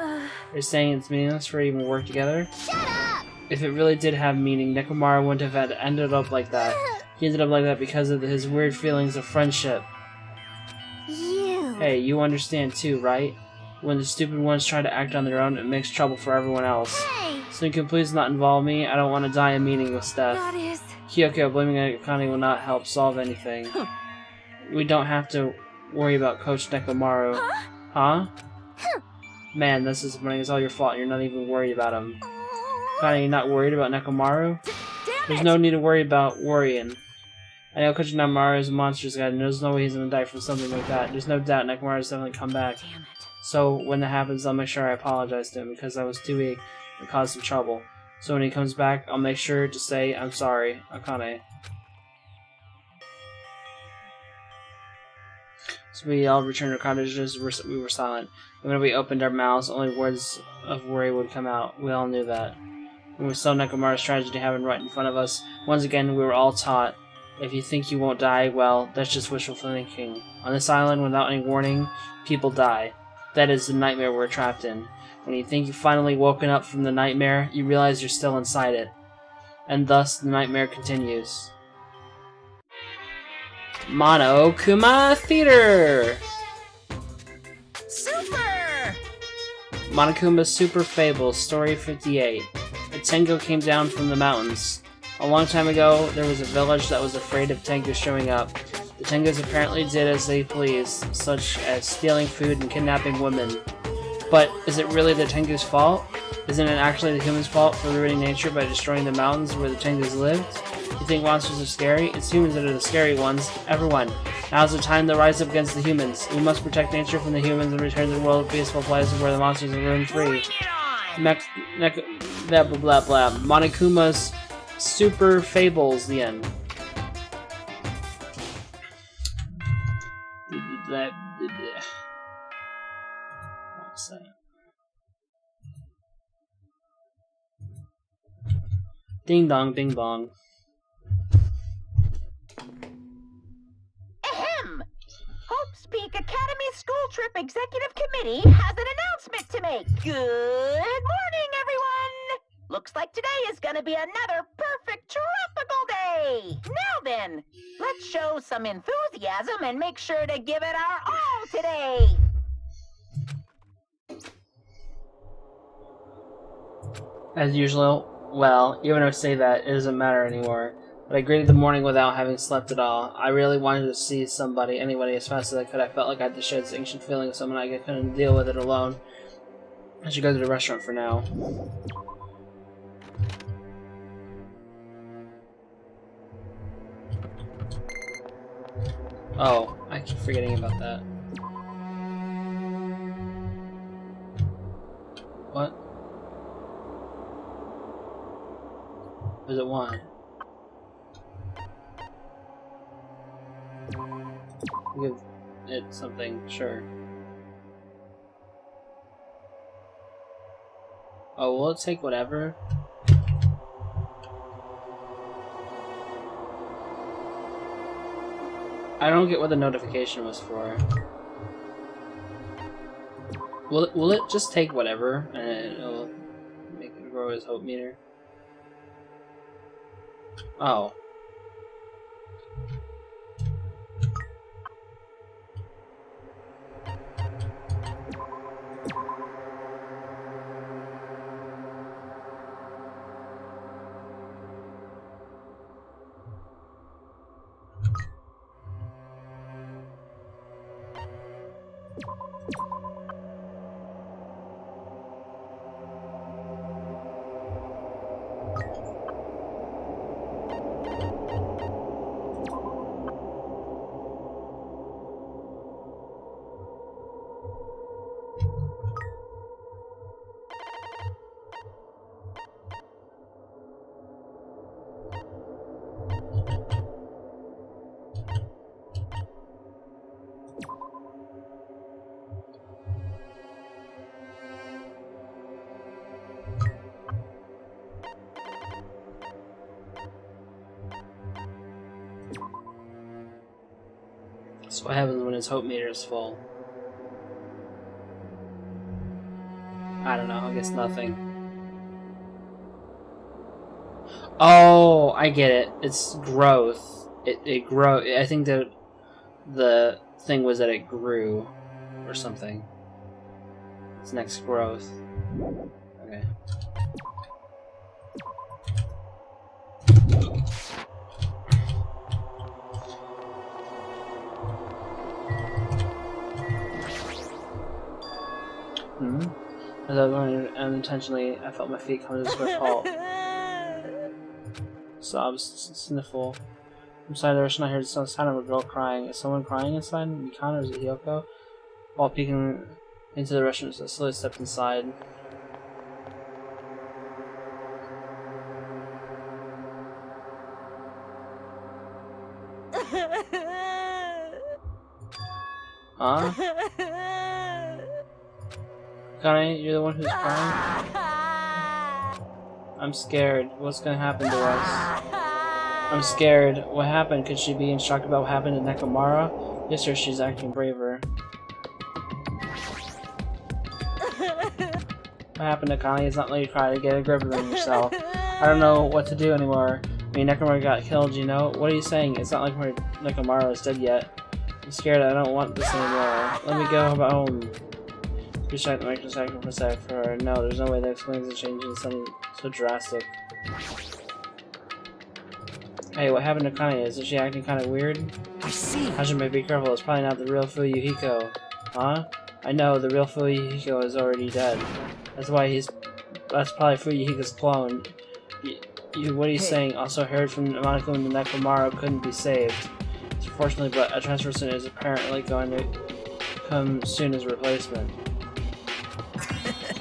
You're saying it's meaningless for even work together? Shut up! If it really did have meaning, Nekomaru wouldn't have ended up like that. He ended up like that because of his weird feelings of friendship. Hey, you understand too, right? When the stupid ones try to act on their own, it makes trouble for everyone else. Hey! So you can please not involve me? I don't want to die a meaningless death. That is... Kyoko, blaming Akane will not help solve anything. We don't have to worry about Coach Nekomaru. Huh? Man, this is disappointing. It's all your fault. You're not even worried about him. Akane, you're not worried about Nekomaru? There's no need to worry about worrying. I know Coach Nekomaru is a monstrous guy, and there's no way he's gonna die from something like that. There's no doubt Nekomaru's definitely come back. Damn it. So when that happens, I'll make sure I apologize to him because I was too weak and caused some trouble. So when he comes back, I'll make sure to say, I'm sorry, Akane. So we all returned to our cottages. We were silent. And when we opened our mouths, only words of worry would come out. We all knew that. When we saw Nekomaru's tragedy happen right in front of us, once again we were all taught, if you think you won't die, well, that's just wishful thinking. On this island, without any warning, people die. That is the nightmare we're trapped in. When you think you've finally woken up from the nightmare, you realize you're still inside it. And thus, the nightmare continues. Monokuma Theater! Super! Monokuma's Super Fables, Story 58. A Tengu came down from the mountains. A long time ago, there was a village that was afraid of Tengu showing up. The Tengus apparently did as they pleased, such as stealing food and kidnapping women. But is it really the Tengu's fault? Isn't it actually the humans' fault for ruining nature by destroying the mountains where the Tengus lived? You think monsters are scary? It's humans that are the scary ones. Everyone. Now's the time to rise up against the humans. We must protect nature from the humans and return to the world of peaceful places where the monsters are roamed free. Blah blah blah blah. Monokuma's Super Fables, the end. Ding dong, ding dong. Ahem! Hope's Peak Academy School Trip Executive Committee has an announcement to make. Good morning, everyone! Looks like today is gonna be another perfect tropical day! Now then, let's show some enthusiasm and make sure to give it our all today! As usual, well, even if I say that, it doesn't matter anymore. But I greeted the morning without having slept at all. I really wanted to see anybody, as fast as I could. I felt like I had to share this ancient feeling with someone I couldn't deal with it alone. I should go to the restaurant for now. Oh, I keep forgetting about that. What? What does it want? Give it something, sure. Oh, will it take whatever? I don't get what the notification was for. Will it just take whatever and it'll make it grow his hope meter? Oh. So what happens when his hope meter is full? I don't know, I guess nothing. Oh, I get it. It's growth. It grow. I think that the thing was that it grew or something. It's next growth. Okay. As I was going unintentionally, I felt my feet come to a swift halt. Sobs, sniffle. Inside the restaurant, I heard the sound of a girl crying. Is someone crying inside? Mikana or is it Hiyoko? While peeking into the restaurant, I slowly stepped inside. Huh? Connie, you're the one who's crying? I'm scared. What's gonna happen to us? I'm scared. What happened? Could she be in shock about what happened to Nekomara? Yes, sir, she's acting braver. What happened to Connie? It's not like you try to get a grip of yourself. I don't know what to do anymore. I mean, Nekomaru got killed, you know? What are you saying? It's not like Nekomaru is dead yet. I'm scared. I don't want this anymore. Let me go home. Just try to make a second for a sec for her. No, there's no way that explains the change in something so drastic. Hey, what happened to Connie? Isn't she acting kind of weird? I see. Hajime, be careful. It's probably not the real Fuyuhiko. Huh? I know, the real Fuyuhiko is already dead. That's probably Fuyuhiko's clone. What are you saying? Also heard from Monokuma and Nekomaru couldn't be saved. Unfortunately, but a transfer student is apparently going to come soon as a replacement.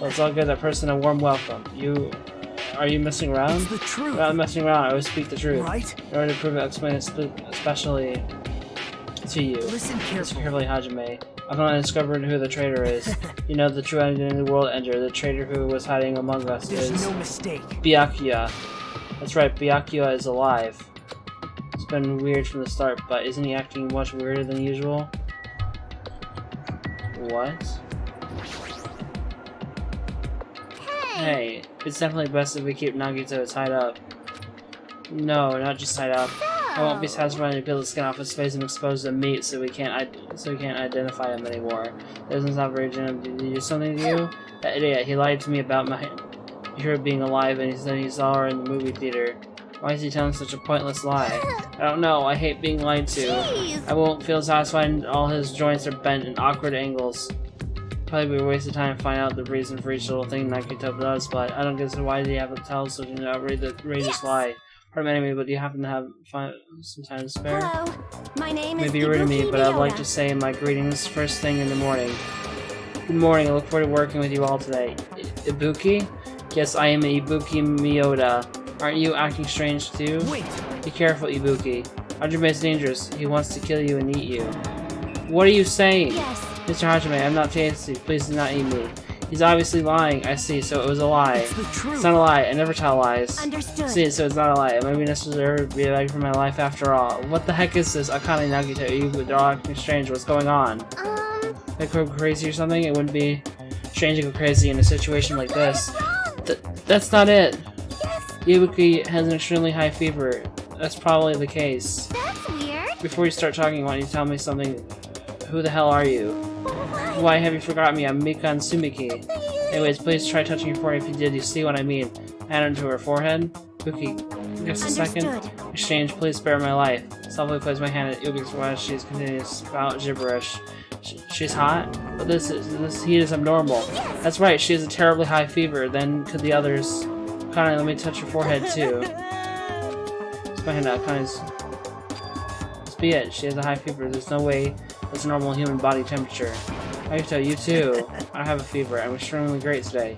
Well, it's all good. That person a warm welcome. Are you messing around? It's the truth. I'm not messing around. I always speak the truth. Right? In order to prove it, I'll explain it especially to you. Listen Carefully, Hajime. I've not discovered who the traitor is. You know the true identity of the world ender. The traitor who was hiding among us There's is no mistake. Byakuya. That's right, Byakuya is alive. It's been weird from the start, but isn't he acting much weirder than usual? What? Hey, it's definitely best if we keep Nagito tied up. No, not just tied up. I won't be satisfied to peel the skin off his face and expose the meat so we can't identify him anymore. That doesn't sound very genuine. Did he do something to you? That idiot, he lied to me about her being alive and he said he saw her in the movie theater. Why is he telling such a pointless lie? I don't know, I hate being lied to. Jeez. I won't feel satisfied until all his joints are bent in awkward angles. Probably be a waste of time to find out the reason for each little thing Nagito does, but I don't get so why do you have to tell such an outrageous lie? Pardon me, anyway, but do you happen to have some time to spare? Hello, my name is Maybe you're rude to me, Ibuki but I'd like Miura. to say my greetings first thing in the morning. Good morning, I look forward to working with you all today. Ibuki? Yes, I am Ibuki Miyoda. Aren't you acting strange too? Wait. Be careful, Ibuki. Hajime is dangerous. He wants to kill you and eat you. What are you saying? Yes. Mr. Hajime, I'm not tasty. Please do not eat me. He's obviously lying. I see, so it was a lie. It's the truth. It's not a lie. I never tell lies. Understood. See, so it's not a lie. It might be necessary to be a bag for my life after all. What the heck is this? Akane Nagito, you are acting strange. What's going on? I go crazy or something? It wouldn't be strange to go crazy in a situation like this. That's not it. Yes, Ibuki has an extremely high fever. That's probably the case. that's weird. Before you start talking, why don't you tell me something? Who the hell are you? What? Why have you forgotten me? I'm Mikan Sumiki. Anyways, please try touching your forehead if you did. You see what I mean? Hand it to her forehead. Ibuki, just a second. Understood. Exchange, please spare my life. Softly place my hand at Ibuki's while she's continuing to spout gibberish. She's hot? But this heat is abnormal. That's right, she has a terribly high fever. Then could the others... Connie, let me touch your forehead too. Let's go ahead now, Connie's... Let's be it. She has a high fever. There's no way that's a normal human body temperature. Ayuto, you too. I have a fever. I'm extremely great today.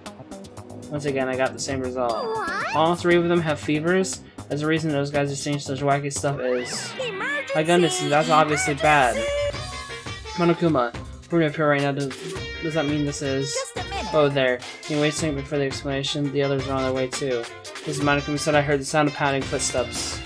Once again, I got the same result. What? All three of them have fevers? There's a reason those guys are saying such wacky stuff is... My goodness, that's obviously bad. Monokuma, we're up here right now. Does that mean this is... Just a minute. Oh, there. Can you wait a second for the explanation? The others are on their way too. This is Monokuma said I heard the sound of pounding footsteps.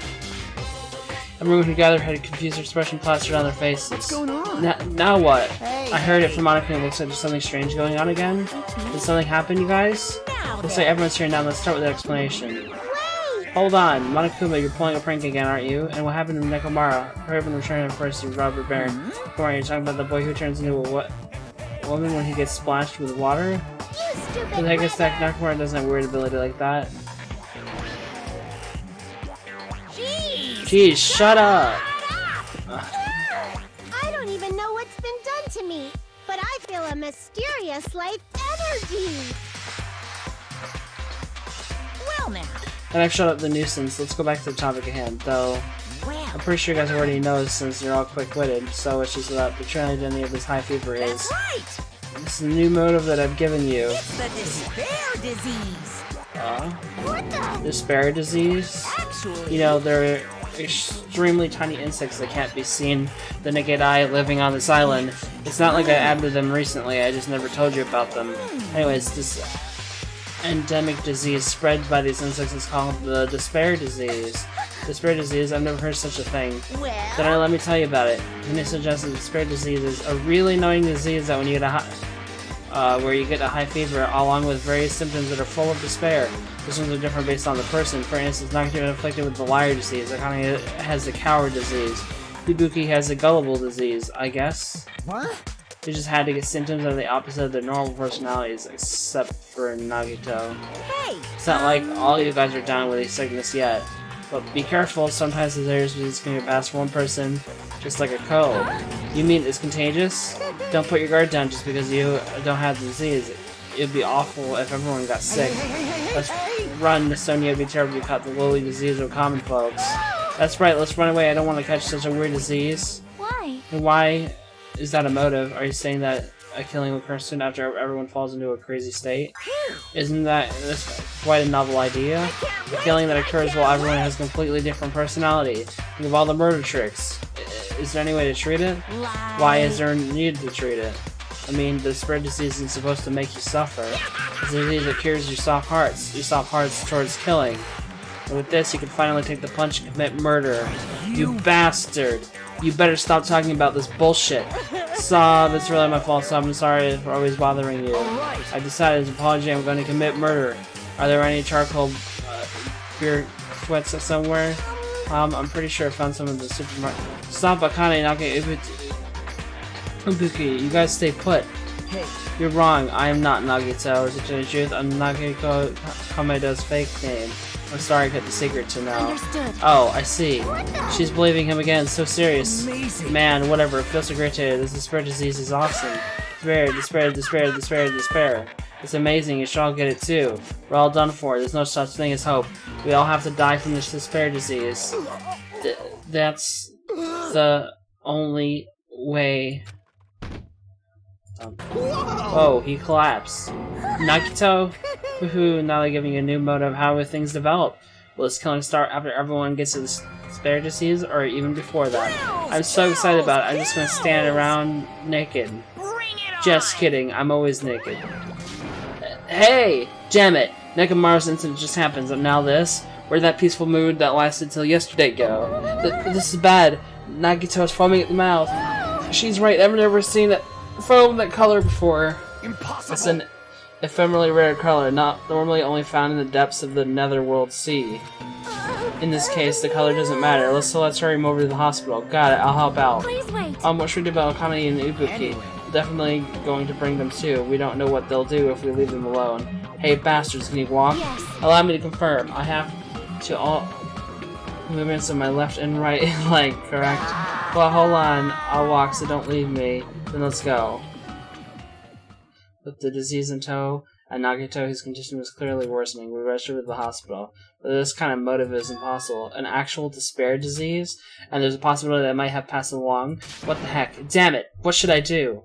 Everyone who gathered had a confused expression plastered on their faces. What's going on? Now what? Hey, I heard it from Monokuma. It looks like there's something strange going on again. Did something happen, you guys? Now Looks like everyone's here now. Let's start with the explanation. Wait. Hold on, Monokuma, you're pulling a prank again, aren't you? And what happened to Nekomaru? Her husband returned at first, you Robert Baron. Come on, you're talking about the boy who turns into a woman when he gets splashed with water? You stupid Who the heck is that? brother. Nekomaru doesn't have a weird ability like that. Jeez, shut up! I don't even know what's been done to me, but I feel a mysterious life energy. Well now. And I've shut up the nuisance. Let's go back to the topic at hand, though. Well, I'm pretty sure you guys already know since you're all quick-witted, so it's just that the true identity of this high fever is... that's right. This is a new motive that I've given you. It's the despair disease. What the? Despair disease? Actually, You know, they're extremely tiny insects that can't be seen the naked eye living on this island. It's not like I added them recently, I just never told you about them. Anyways, this endemic disease spread by these insects is called the despair disease. Despair disease? I've never heard of such a thing. well, Then let me tell you about it. And it suggests that despair disease is a really annoying disease that when you get where you get a high fever along with various symptoms that are full of despair. These ones are different based on the person. For instance, Nagito is afflicted with the liar disease. Akane has the coward disease. Ibuki has the gullible disease, I guess. What? They just had to get symptoms that are the opposite of their normal personalities, except for Nagito. Hey! It's not like all you guys are down with a sickness yet. But be careful, sometimes the disease can get past one person, just like a cold. You mean it's contagious? Don't put your guard down just because you don't have the disease. It'd be awful if everyone got sick. Let's run, Sonia would be terrible if you caught the lowly disease of common folks. That's right, let's run away. I don't want to catch such a weird disease. Why? And why is that a motive? Are you saying that a killing will occur soon after everyone falls into a crazy state? Isn't that's quite a novel idea? A killing that occurs while everyone has a completely different personality. Think of all the murder tricks. Is there any way to treat it? Why is there a need to treat it? I mean, the spread disease isn't supposed to make you suffer. It's a disease that cures your soft hearts towards killing. And with this, you can finally take the plunge and commit murder. You bastard! You better stop talking about this bullshit. Sob, it's really my fault, Sob. I'm sorry for always bothering you. I decided as an apology I'm going to commit murder. Are there any charcoal beer sweats somewhere? I'm pretty sure I found some in the supermarket. Stop, Akane, Nage, Ibuki, you guys stay put. Hey. You're wrong. I am not Nagito. To tell the truth, I'm Nagito Kameda's fake name. I'm sorry I kept the secret to now. Understood. Oh, I see. She's believing him again. So serious. Amazing. Man, whatever. It feels so great to hear. This despair disease is awesome. Despair. It's amazing. You should all get it too. We're all done for. There's no such thing as hope. We all have to die from this despair disease. That's the only way. Oh, he collapsed. Nagito? Woohoo, now they're giving you a new motive. How will things develop? Will this killing start after everyone gets this despair disease, or even before that? I'm so excited about it. I'm just gonna stand around naked. Just kidding, I'm always naked. Hey! Damn it! Nekomaru's incident just happens, and now this? Where'd that peaceful mood that lasted till yesterday go? This is bad. Nagito is foaming at the mouth. She's right, I've never seen that foam that color before. Impossible. It's an ephemerally rare color, not normally only found in the depths of the netherworld sea. In this case, the color doesn't matter. Let's hurry him over to the hospital. Got it, I'll help out. Please wait. What should we do about Akane and Ibuki? Definitely going to bring them too. We don't know what they'll do if we leave them alone. Hey bastards, can you walk? Yes. Allow me to confirm. I have to all movements of my left and right leg, correct? Well, hold on. I'll walk, so don't leave me. Then let's go. With the disease in tow, and Nagito, whose condition was clearly worsening, we rushed her to the hospital. But this kind of motive is impossible. An actual despair disease? And there's a possibility that I might have passed along? What the heck? Damn it! What should I do?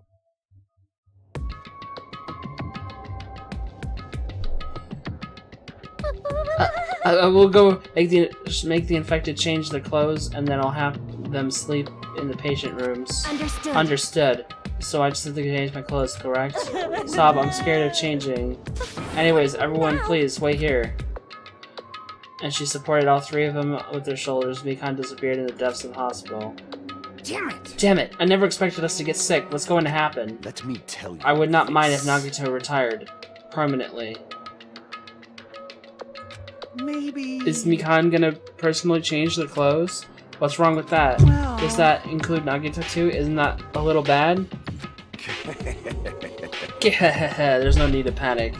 I will go make the infected change their clothes, and then I'll have them sleep in the patient rooms. Understood. Understood. So I just have to change my clothes, correct? Sob, I'm scared of changing. Anyways, everyone please, wait here. And she supported all three of them with their shoulders. Mikan disappeared in the depths of the hospital. Damn it! Damn it! I never expected us to get sick. What's going to happen? Let me tell you. I would not mind if Nagito retired. Permanently. Maybe. Is Mikan gonna personally change the clothes? What's wrong with that? Well... Does that include Nagito too? Isn't that a little bad? There's no need to panic.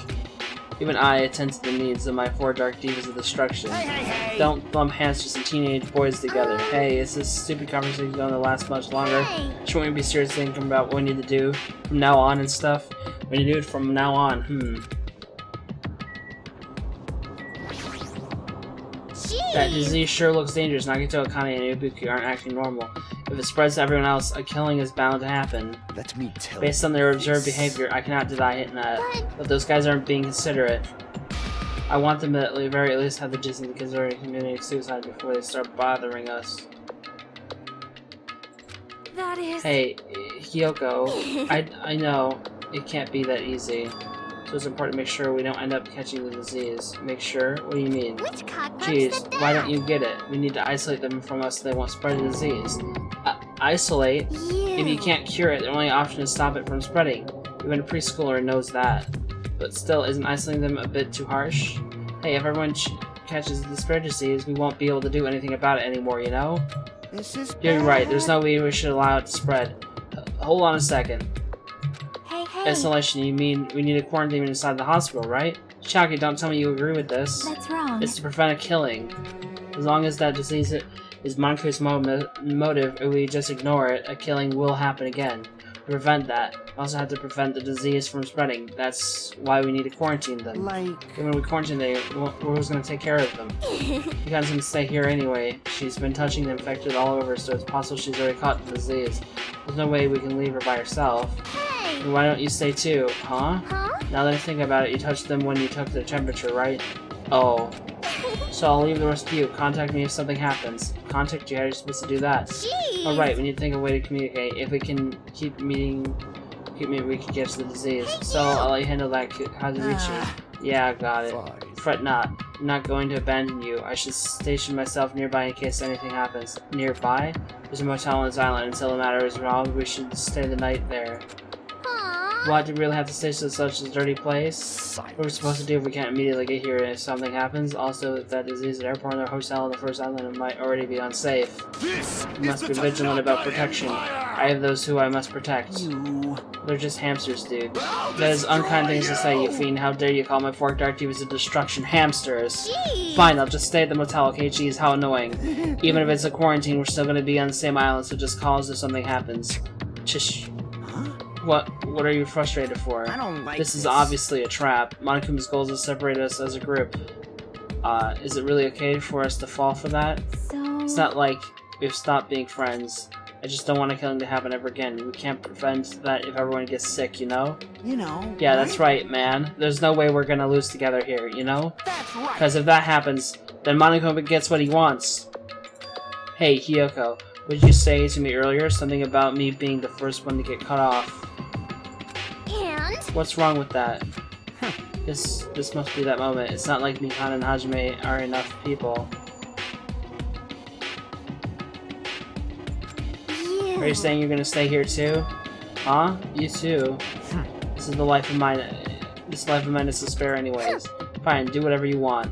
Even I attend to the needs of my four dark divas of destruction. Hey. Don't bump hands to some teenage boys together. Hey, is this stupid conversation going to last much longer? Shouldn't we be serious thinking about what we need to do from now on and stuff? We need to do it from now on. That disease sure looks dangerous. Nagito, Akane, and Ibuki aren't acting normal. If it spreads to everyone else, a killing is bound to happen. Let me tell Based on their observed behavior, I cannot deny it that. But those guys aren't being considerate. I want them to at the very least have the decency to consider committing suicide before they start bothering us. That is... Hey, Hyoko, I know it can't be that easy. So it's important to make sure we don't end up catching the disease. Make sure? What do you mean? Which cockroach Jeez, said that? why don't you get it? We need to isolate them from us so they won't spread the disease. Isolate? Yeah. If you can't cure it, the only option is stop it from spreading. Even a preschooler knows that. But still, isn't isolating them a bit too harsh? Hey, if everyone catches the spread disease, we won't be able to do anything about it anymore, you know? This is You're right, there's no way we should allow it to spread. Hold on a second. Hey, Isolation, you mean we need a quarantine inside the hospital, right? Chiaki, don't tell me you agree with this. That's wrong. It's to prevent a killing. As long as that disease is Monku's motive, if we just ignore it, a killing will happen again. To prevent that, we also have to prevent the disease from spreading. That's why we need to quarantine them. like... And when we quarantine them, who's going to take care of them? You guys can stay here anyway. She's been touching the infected all over, so it's possible she's already caught the disease. There's no way we can leave her by herself. Hey! Then why don't you stay too, huh? Huh? Now that I think about it, you touched them when you took their temperature, right? Oh. So I'll leave the rest to you. Contact me if something happens. Contact you? How are you supposed to do that? Jeez! Alright, we need to think of a way to communicate. If we can keep meeting, we can catch the disease. So I'll let you handle that, Kazuichi. Yeah, got it. Fine. Fret not. I'm not going to abandon you. I should station myself nearby in case anything happens. Nearby? There's a motel on this island. Until the matter is resolved, we should stay the night there. Aww. Why do we really have to stay to such a dirty place? What are we supposed to do if we can't immediately get here if something happens? Also, if that disease at airport or hotel on the first island, it might already be unsafe. This We must be is the vigilant about Tanaka protection. Empire! I have those who I must protect. You... They're just hamsters, dude. I'll That is unkind destroy things to say, you you! fiend. How dare you call my forked Crt Tvs a destruction? Hamsters! Jeez! Fine, I'll just stay at the motel, okay? Jeez, how annoying. Even if it's a quarantine, we're still gonna be on the same island, so just call us if something happens. Chish. Huh? What are you frustrated for? I don't like This is obviously a trap. Monokuma's goal is to separate us as a group. Is it really okay for us to fall for that? So... It's not like we've stopped being friends. I just don't want a killing to happen ever again. We can't prevent that if everyone gets sick, you know? You know... Yeah, that's right, man. There's no way we're gonna lose together here, you know? That's right! Because if that happens, then Monokuma gets what he wants. Hey, Hiyoko, what did you say to me earlier? Something about me being the first one to get cut off. And? What's wrong with that? This must be that moment. It's not like Mikan and Hajime are enough people. Are you saying you're gonna stay here too? Huh? You too? This is the life of mine. This life of mine is to spare anyways. Fine, do whatever you want.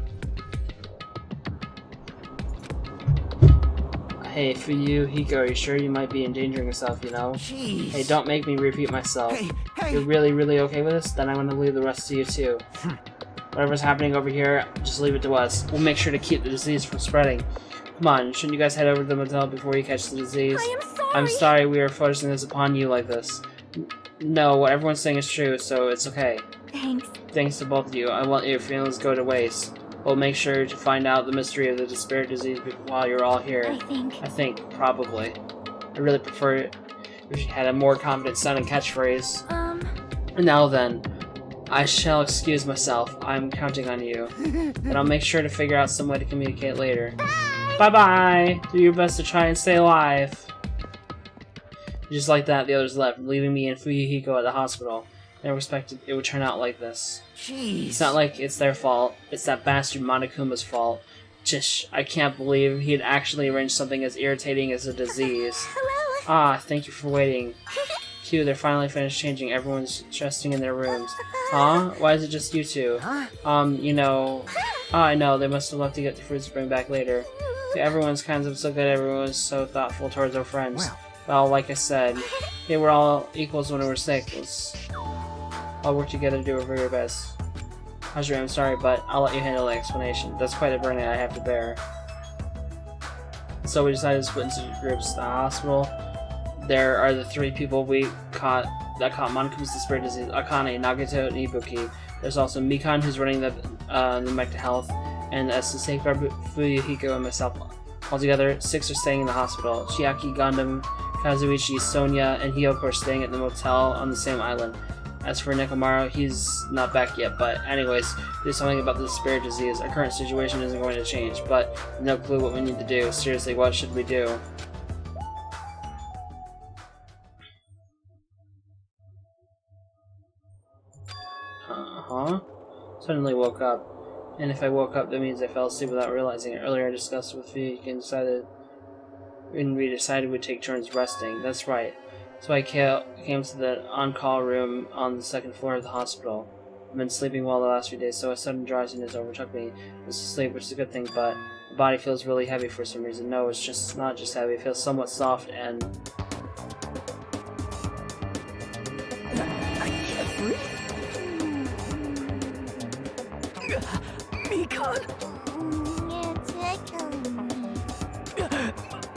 Hey, for you, Hiko, are you sure you might be endangering yourself, you know? Jeez. Hey, don't make me repeat myself. Hey, You're really okay with this? Then I'm gonna leave the rest to you too. Whatever's happening over here, just leave it to us. We'll make sure to keep the disease from spreading. Come on, shouldn't you guys head over to the motel before you catch the disease? I am sorry! I'm sorry we are forcing this upon you like this. No, what everyone's saying is true, so it's okay. Thanks. Thanks to both of you. I won't let your feelings go to waste. We'll make sure to find out the mystery of the disparate disease while you're all here. I think. Probably. I really prefer it if you had a more confident sounding catchphrase. Now then, I shall excuse myself. I'm counting on you. And I'll make sure to figure out some way to communicate later. Bye-bye! Do your best to try and stay alive. Just like that, the others left, leaving me and Fuyuhiko at the hospital. Never expected it would turn out like this. Jeez. It's not like it's their fault. It's that bastard Monokuma's fault. Jish, I can't believe he'd actually arranged something as irritating as a disease. Hello? Ah, thank you for waiting. Phew, they're finally finished changing. Everyone's resting in their rooms. Huh? Why is it just you two? You know... Oh, I know, they must have left to get the fruits to bring back later. Yeah, everyone's kind of so good, everyone's so thoughtful towards their friends. Well, like I said, they were all equals when we were sick. Let's all work together to do our very best. Hajime, I'm sorry, but I'll let you handle the explanation. That's quite a burden I have to bear. So we decided to split into groups. The hospital, there are the three people that caught Monokuma's disparate disease: Akane, Nagato, and Ibuki. There's also Mikan, who's running the Mech to Health, and as to safeguard Fuyuhiko and myself. Altogether, 6 are staying in the hospital. Chiaki, Gundam, Kazuichi, Sonia, and Hiyoko are staying at the motel on the same island. As for Nekomaru, he's not back yet, but anyways, do something about the disparate disease. Our current situation isn't going to change, but no clue what we need to do. Seriously, what should we do? Suddenly woke up. And if I woke up, that means I fell asleep without realizing it. Earlier I discussed with Fuyuhiko and we decided we'd take turns resting. That's right. So I came to the on-call room on the second floor of the hospital. I've been sleeping well the last few days, so a sudden drowsiness overtook me. I was asleep, which is a good thing, but the body feels really heavy for some reason. No, it's just not just heavy. It feels somewhat soft and... I can't breathe. Mikan! You're tickling me.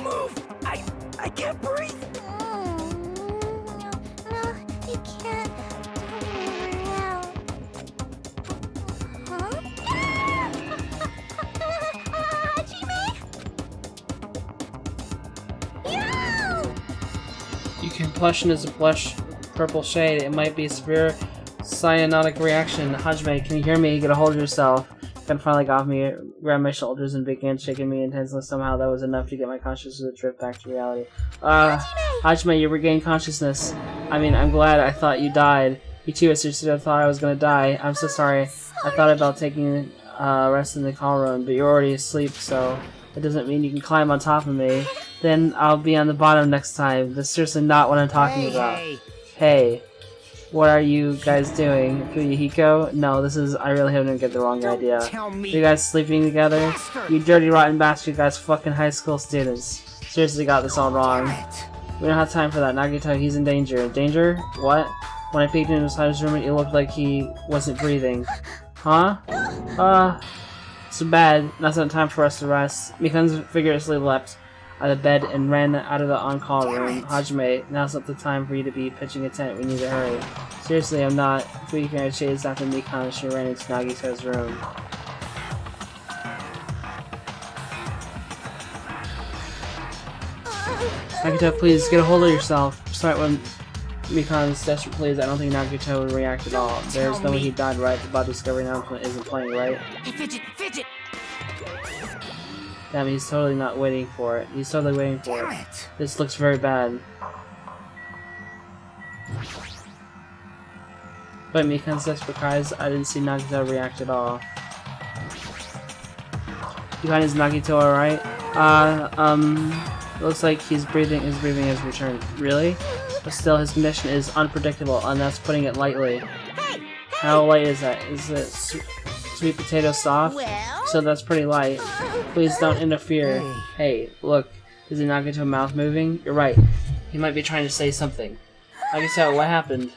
Move! I can't breathe! No, you can't. Don't move around. Huh? Hajime? No! Your complexion is a blush purple shade. It might be a severe cyanotic reaction. Hajime, can you hear me? Get a hold of yourself. Gun finally got me, grabbed my shoulders, and began shaking me intensely. Somehow that was enough to get my consciousness to drift back to reality. Hajime, you regained consciousness. I mean, I'm glad. I thought you died. You too, I seriously thought I was gonna die. I'm so sorry. I thought about taking rest in the call room, but you're already asleep, so it doesn't mean you can climb on top of me. Then I'll be on the bottom next time. That's seriously not what I'm talking about. Hey. What are you guys doing? Fuyuhiko? No, this is... I really haven't get the wrong idea. Tell me. You guys sleeping together? You dirty rotten bastard, you guys fucking high school students. Seriously got this all wrong. We don't have time for that. Nagito, he's in danger. Danger? What? When I peeked inside his room, it looked like he wasn't breathing. Huh? So bad. Now's not time for us to rest. Mikan's vigorously leapt out of bed and ran out of the on-call room. Hajime, now's not the time for you to be pitching a tent. We need to hurry. Seriously, I'm not. Fuyuhiko chased after Mikan and she ran into Nagito's room. Nagito, please, get a hold of yourself. Despite when Mikan's desperate pleas, I don't think Nagito would react at all. There's no way he died, right? The body discovery announcement isn't playing, right? Hey, Fidget! Fidget! Damn, he's totally not waiting for it. He's totally waiting for it. This looks very bad. But Mikan's desperate cries, I didn't see Nagito react at all. Behind is Nagito alright? Looks like his breathing has returned. Really? But still, his condition is unpredictable, and that's putting it lightly. How light is that? Is it sweet potato soft? Well? So that's pretty light. Please don't interfere. Hey, look. Is the Nagito mouth moving? You're right. He might be trying to say something. Nagito, what happened?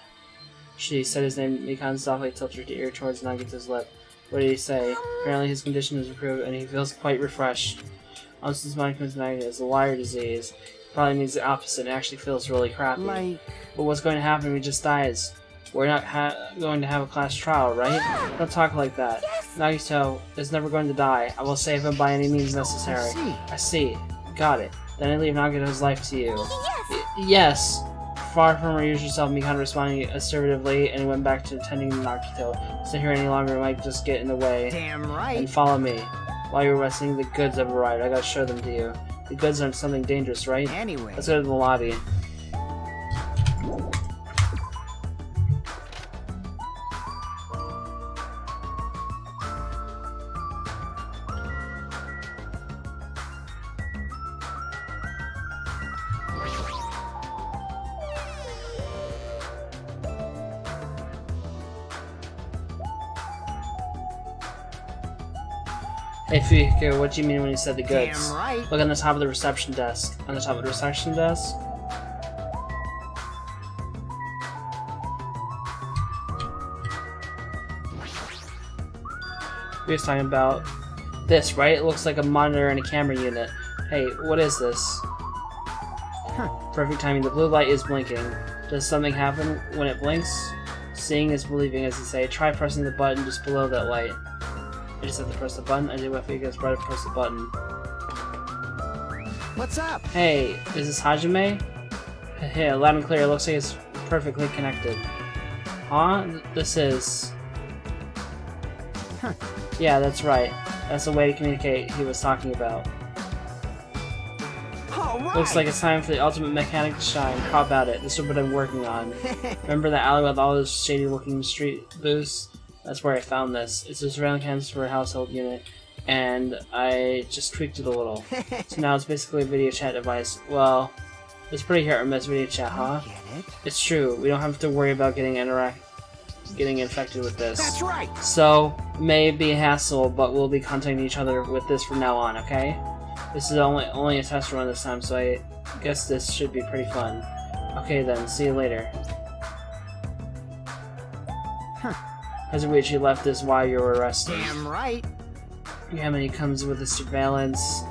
She said his name. Mikan softly tilted her ear towards Nagito's lip. What did he say? Apparently his condition has improved and he feels quite refreshed. Honestly, his mind comes Nagito as a liar disease. Probably means the opposite. It actually feels really crappy. But what's going to happen if he just dies? We're not going to have a class trial, right? Don't talk like that. Nagito is never going to die. I will save him by any means necessary. I see. Got it. Then I leave Nagito's life to you. Yes! Far from her usual self, Mikan responding assertively and went back to tending Nagito. Stay here any longer might just get in the way. Damn right. And follow me. While you're resting, the goods have arrived. I gotta show them to you. The goods aren't something dangerous, right? Anyway. Let's go to the lobby. Hey Fuyuhiko, what do you mean when you said the goods? Damn right. Look on the top of the reception desk. On the top of the reception desk? We was talking about this, right? It looks like a monitor and a camera unit. Hey, what is this? Perfect timing. The blue light is blinking. Does something happen when it blinks? Seeing is believing, as they say. Try pressing the button just below that light. I just have to press the button. I did what Fuyuhiko's right to press the button. What's up? Hey, is this Hajime? Hey, loud and clear. It looks like it's perfectly connected. Huh? This is... Yeah, that's right. That's the way to communicate he was talking about. Right. Looks like it's time for the ultimate mechanic to shine. How about it? This is what I'm working on. Remember that alley with all those shady-looking street booths? That's where I found this. It's a surveillance camera for a household unit, and I just tweaked it a little. So now it's basically a video chat device. Well, It's pretty hit or miss video chat, huh? Get it? It's true. We don't have to worry about getting infected with this. That's right. So, may be a hassle, but we'll be contacting each other with this from now on, okay? This is only a test run this time, so I guess this should be pretty fun. Okay then, see you later. Kazuichi left this while you were arrested. Damn right. Yeah, he comes with a surveillance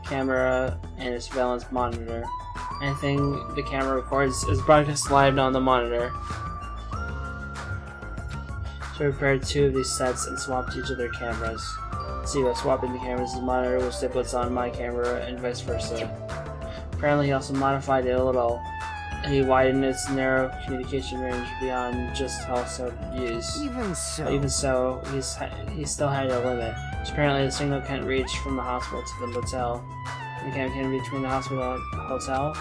camera and a surveillance monitor. Anything the camera records is broadcast live on the monitor. So we prepared 2 of these sets and swapped each of their cameras. See, by swapping the cameras, the monitor will stay puts on my camera and vice versa. Apparently he also modified it a little. He widened its narrow communication range beyond just telescope use. Even so. Even so, he still had a limit. So apparently the signal can't reach from the hospital to the motel. The camera can't reach between the hospital and the hotel.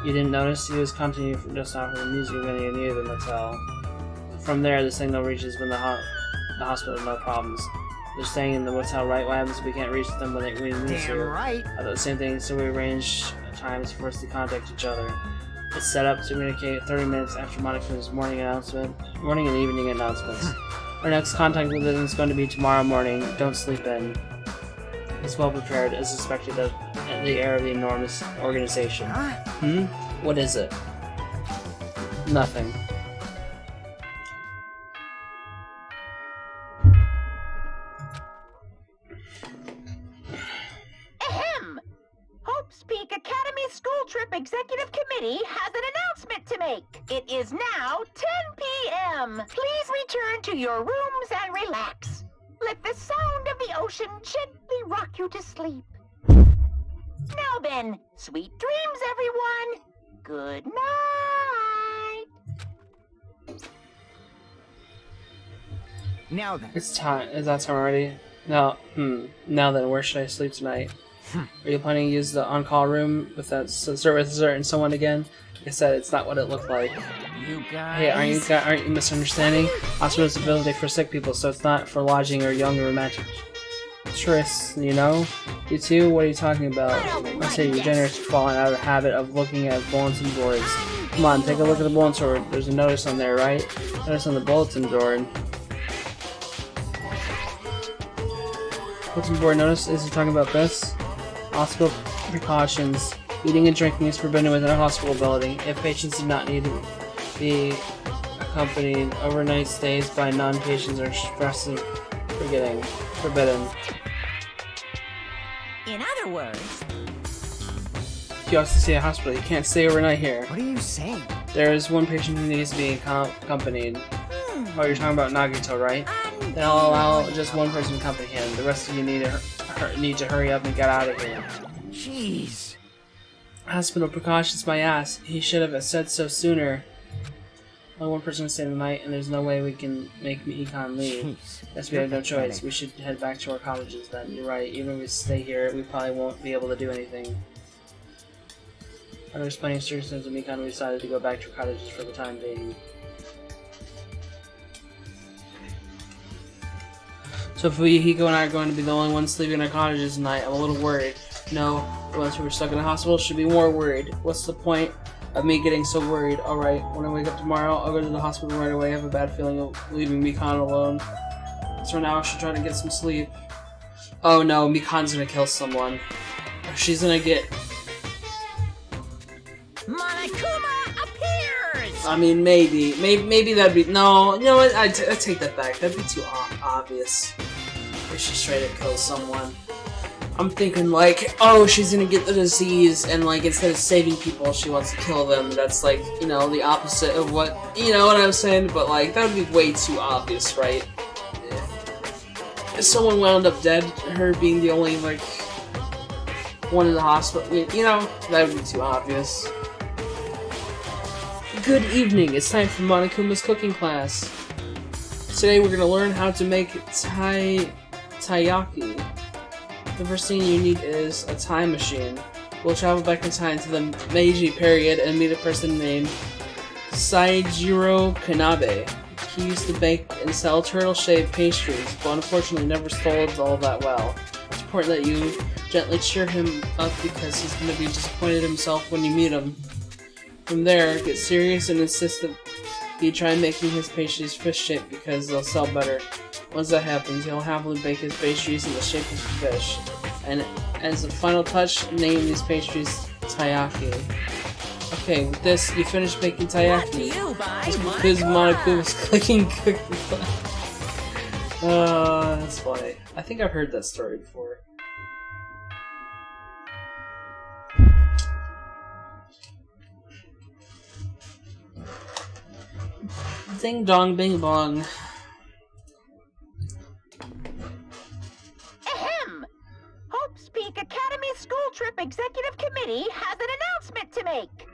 You didn't notice he was continuing from just off of the music when he near the motel. From there, the signal reaches when the hospital, no problems. They're staying in the motel, right? What happens if we can't reach them when we lose Damn you? right. I thought the same thing, so we arranged times for us to contact each other. It's set up to communicate 30 minutes after Monokuma's morning and evening announcements. Our next contact with them is going to be tomorrow morning. Don't sleep in. It's well prepared, as expected of the air of the enormous organization. Huh? What is it? Nothing. Ahem! Hope's Peak Academy School Trip Executive Committee has an announcement to make. It is now 10 p.m. Please return to your rooms and relax. Let the sound of the ocean gently rock you to sleep. Now then, sweet dreams, everyone. Good night. Now then. It's time. Is that time already? No. Now then, where should I sleep tonight? Are you planning to use the on-call room with that certain someone again? Like I said, it's not what it looked like. You guys. Hey, aren't you misunderstanding? Hospital is a facility for sick people, so it's not for lodging or young romantic tourists, you know? You too? What are you talking about? I say you're generous for falling out of the habit of looking at bulletin boards. Come on, take a look at the bulletin board. There's a notice on there, right? Notice on the bulletin board. Bulletin board notice? Is he talking about this? Hospital precautions. Eating and drinking is forbidden within a hospital building. If patients do not need to be accompanied, overnight stays by non-patients are expressly forbidden. In other words, If you have to stay at a hospital, you can't stay overnight here. What are you saying? There is one patient who needs to be accompanied. Oh, you're talking about Nagito, right? Then I'll allow just one person to accompany him. The rest of you need to hurry up and get out of here. Jeez. Hospital precautions, my ass. He should have said so sooner. Only one person can stay the night, and there's no way we can make Econ leave. Jeez. Yes, we have no choice. We should head back to our cottages then. You're right. Even if we stay here, we probably won't be able to do anything. Under explaining circumstances of Econ, we decided to go back to our cottages for the time being. So if Hiko and I are going to be the only ones sleeping in our cottages tonight, I'm a little worried. No, the ones who were stuck in the hospital should be more worried. What's the point of me getting so worried? Alright, when I wake up tomorrow, I'll go to the hospital right away. I have a bad feeling of leaving Mikan alone. So for now, I should try to get some sleep. Oh no, Mikan's gonna kill someone. She's gonna get... Monokuma appears! I mean, maybe that'd be... No, you know what? I take that back. That'd be too obvious. If she straight up kills someone. I'm thinking like, oh, she's gonna get the disease, and like, instead of saving people, she wants to kill them. That's like, you know, the opposite of what, you know what I'm saying? But like, that would be way too obvious, right? If someone wound up dead, her being the only, like, one in the hospital, you know, that would be too obvious. Good evening, it's time for Monokuma's cooking class. Today we're gonna learn how to make taiyaki. The first thing you need is a time machine. We'll travel back in time to the Meiji period and meet a person named Saijiro Kanabe. He used to bake and sell turtle-shaped pastries, but unfortunately never sold all that well. It's important that you Gently cheer him up because he's going to be disappointed himself when you meet him. From there, get serious and insist that he try making his pastries fish-shaped because they'll sell better. Once that happens, he'll happily bake his pastries in the shape of fish. And as a final touch, name these pastries taiyaki. Okay, with this, you finish making Brought to taiyaki. you by Because Monokuma. Monokuma's clicking cookie. That's funny. I think I've heard that story before. Ding dong bing bong. Ahem! Hope's Peak Academy School Trip Executive Committee has an announcement to make.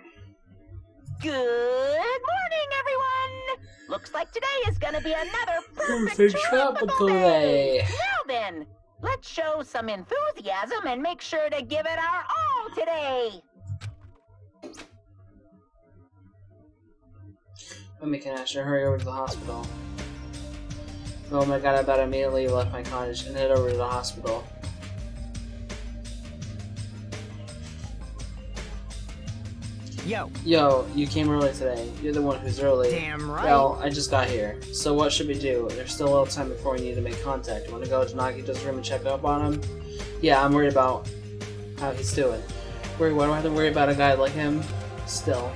Good morning, everyone! Looks like today is gonna be another perfect tropical day. Now then, let's show some enthusiasm and make sure to give it our all today. Can I should hurry over to the hospital. Oh my god, I about immediately left my cottage and head over to the hospital. Yo, Yo, you came early today. You're the one who's early. damn right. Well, I just got here. So what should we do? There's still a little time before we need to make contact. Want to go to Nagito's room and check up on him? Yeah, I'm worried about how he's doing. Why do I have to worry about a guy like him? Still.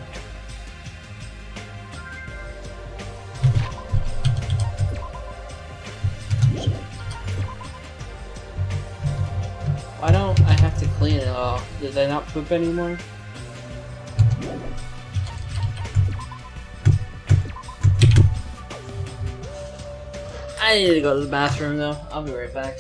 Why don't I have to clean it all? Did they not poop anymore? I need to go to the bathroom though. I'll be right back.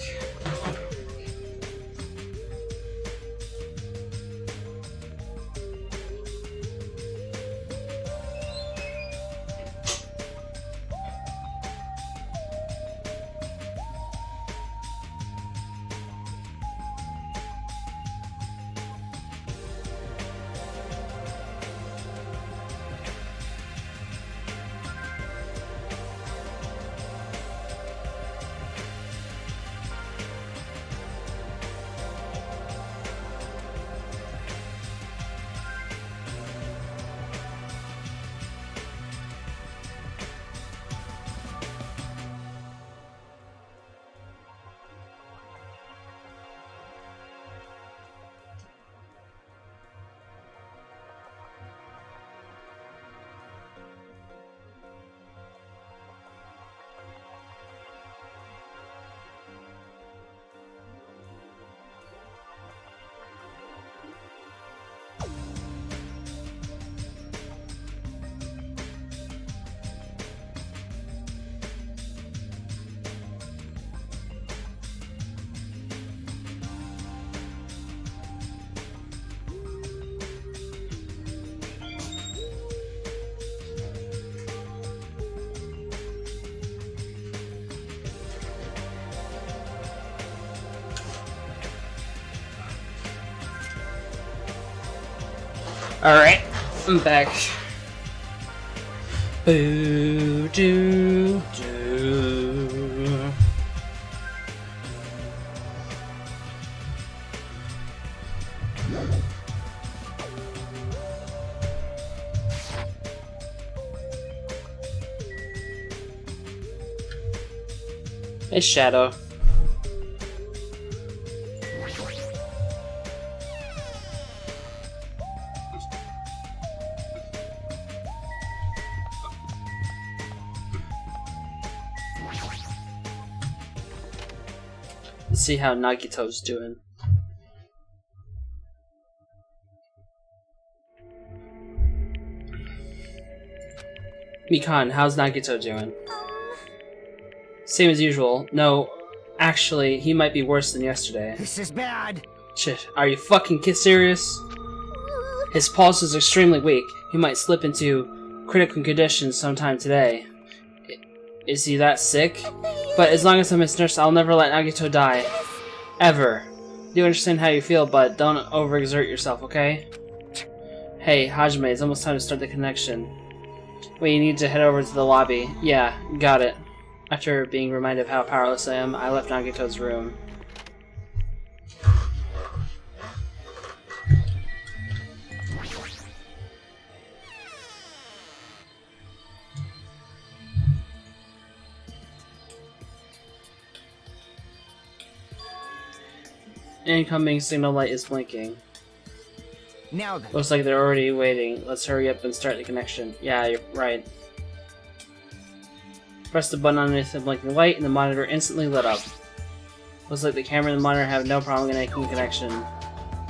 Alright, I'm back. Boo doo doo. Hey, Shadow. Let's see how Nagito's doing. Mikan, how's Nagito doing? Same as usual. No, actually, he might be worse than yesterday. This is bad. Shit, are you fucking serious? His pulse is extremely weak. He might slip into critical condition sometime today. Is he that sick? But as long as I'm his nurse, I'll never let Nagito die. Ever. Do understand how you feel, but don't overexert yourself, okay? Hey, Hajime, it's almost time to start the connection. We need to head over to the lobby. Yeah, got it. After being reminded of how powerless I am, I left Nagito's room. Incoming signal light is blinking. Now then. Looks like they're already waiting. Let's hurry up and start the connection. Yeah, you're right. Press the button underneath the blinking light, and the monitor instantly lit up. Looks like the camera and the monitor have no problem making the connection.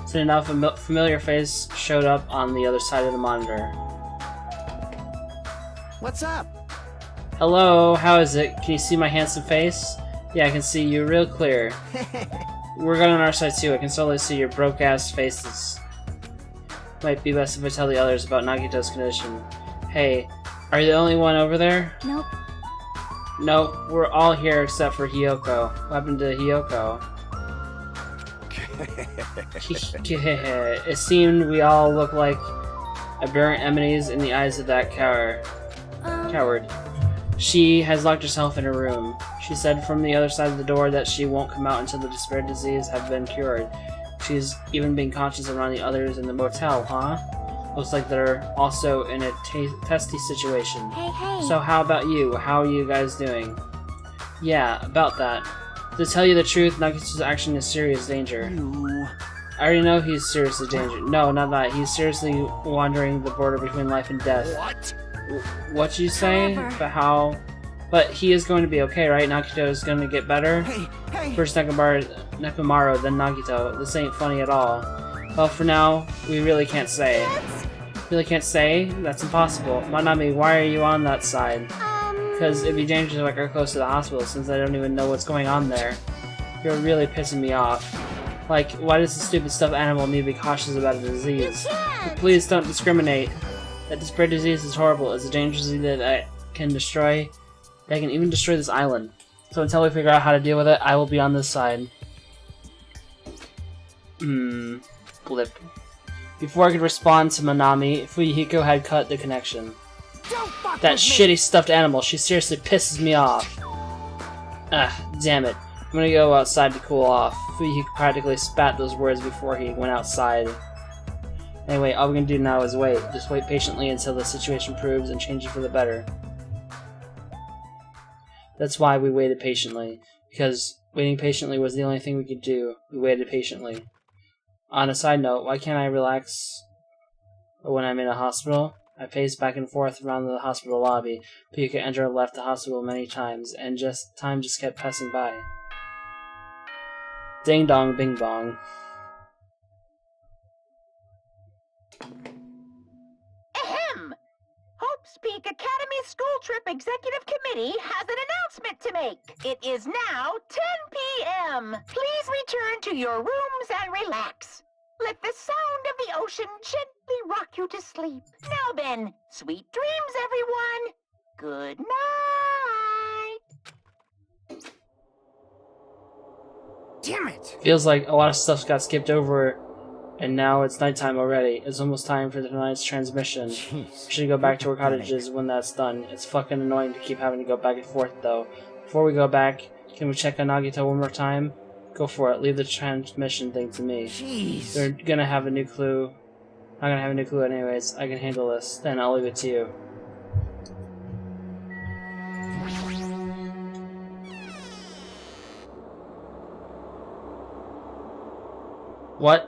Soon enough, a familiar face showed up on the other side of the monitor. What's up? Hello, how is it? Can you see my handsome face? Yeah, I can see you real clear. We're good on our side too. I can solely see your broke-ass faces. Might be best if I tell the others about Nagito's condition. Hey, are you the only one over there? Nope. No, we're all here except for Hiyoko. What happened to Hiyoko? It seemed we all look like aberrant enemies in the eyes of that coward. She has locked herself in her room. She said from the other side of the door that she won't come out until the despair disease have been cured. She's even been conscious around the others in the motel, huh? Looks like they're also in a testy situation. Hey. So how about you? How are you guys doing? Yeah, about that. To tell you the truth, Nagito's actually in serious danger. I already know he's seriously danger. No, not that. He's seriously wandering the border between life and death. What? What'd you say? However. But how? But he is going to be okay, right? Nagito is going to get better? Hey. First Nekomaru, then Nagito. This ain't funny at all. Well, for now, we really can't say. Really can't say? That's impossible. Manami, why are you on that side? Because it'd be dangerous if I got close to the hospital, since I don't even know what's going on there. You're really pissing me off. Like, why does the stupid stuffed animal need to be cautious about a disease? Please don't discriminate. That despair disease is horrible. It's a dangerous disease that can even destroy this island. So until we figure out how to deal with it, I will be on this side. Blip. Before I could respond to Manami, Fuyuhiko had cut the connection. That shitty stuffed animal, she seriously pisses me off. Damn it. I'm gonna go outside to cool off. Fuyuhiko practically spat those words before he went outside. Anyway, all we're gonna do now is wait. Just wait patiently until the situation improves and changes for the better. That's why we waited patiently. Because waiting patiently was the only thing we could do. We waited patiently. On a side note, why can't I relax when I'm in a hospital? I paced back and forth around the hospital lobby. Pika entered and left the hospital many times, and time just kept passing by. Ding dong, bing bong. Ahem! Hope's Peak Academy School Trip Executive Committee has an announcement to make. It is now 10 p.m. Please return to your rooms and relax. Let the sound of the ocean gently rock you to sleep. Now then, sweet dreams, everyone. Good night. Damn it! Feels like a lot of stuff got skipped over, and now it's nighttime already. It's almost time for tonight's transmission. Jeez. We should go back to our cottages when that's done. It's fucking annoying to keep having to go back and forth, though. Before we go back, can we check on Nagito one more time? Go for it. Leave the transmission thing to me. Jeez. They're gonna have a new clue. I'm gonna have a new clue anyways. I can handle this. Then I'll leave it to you. What?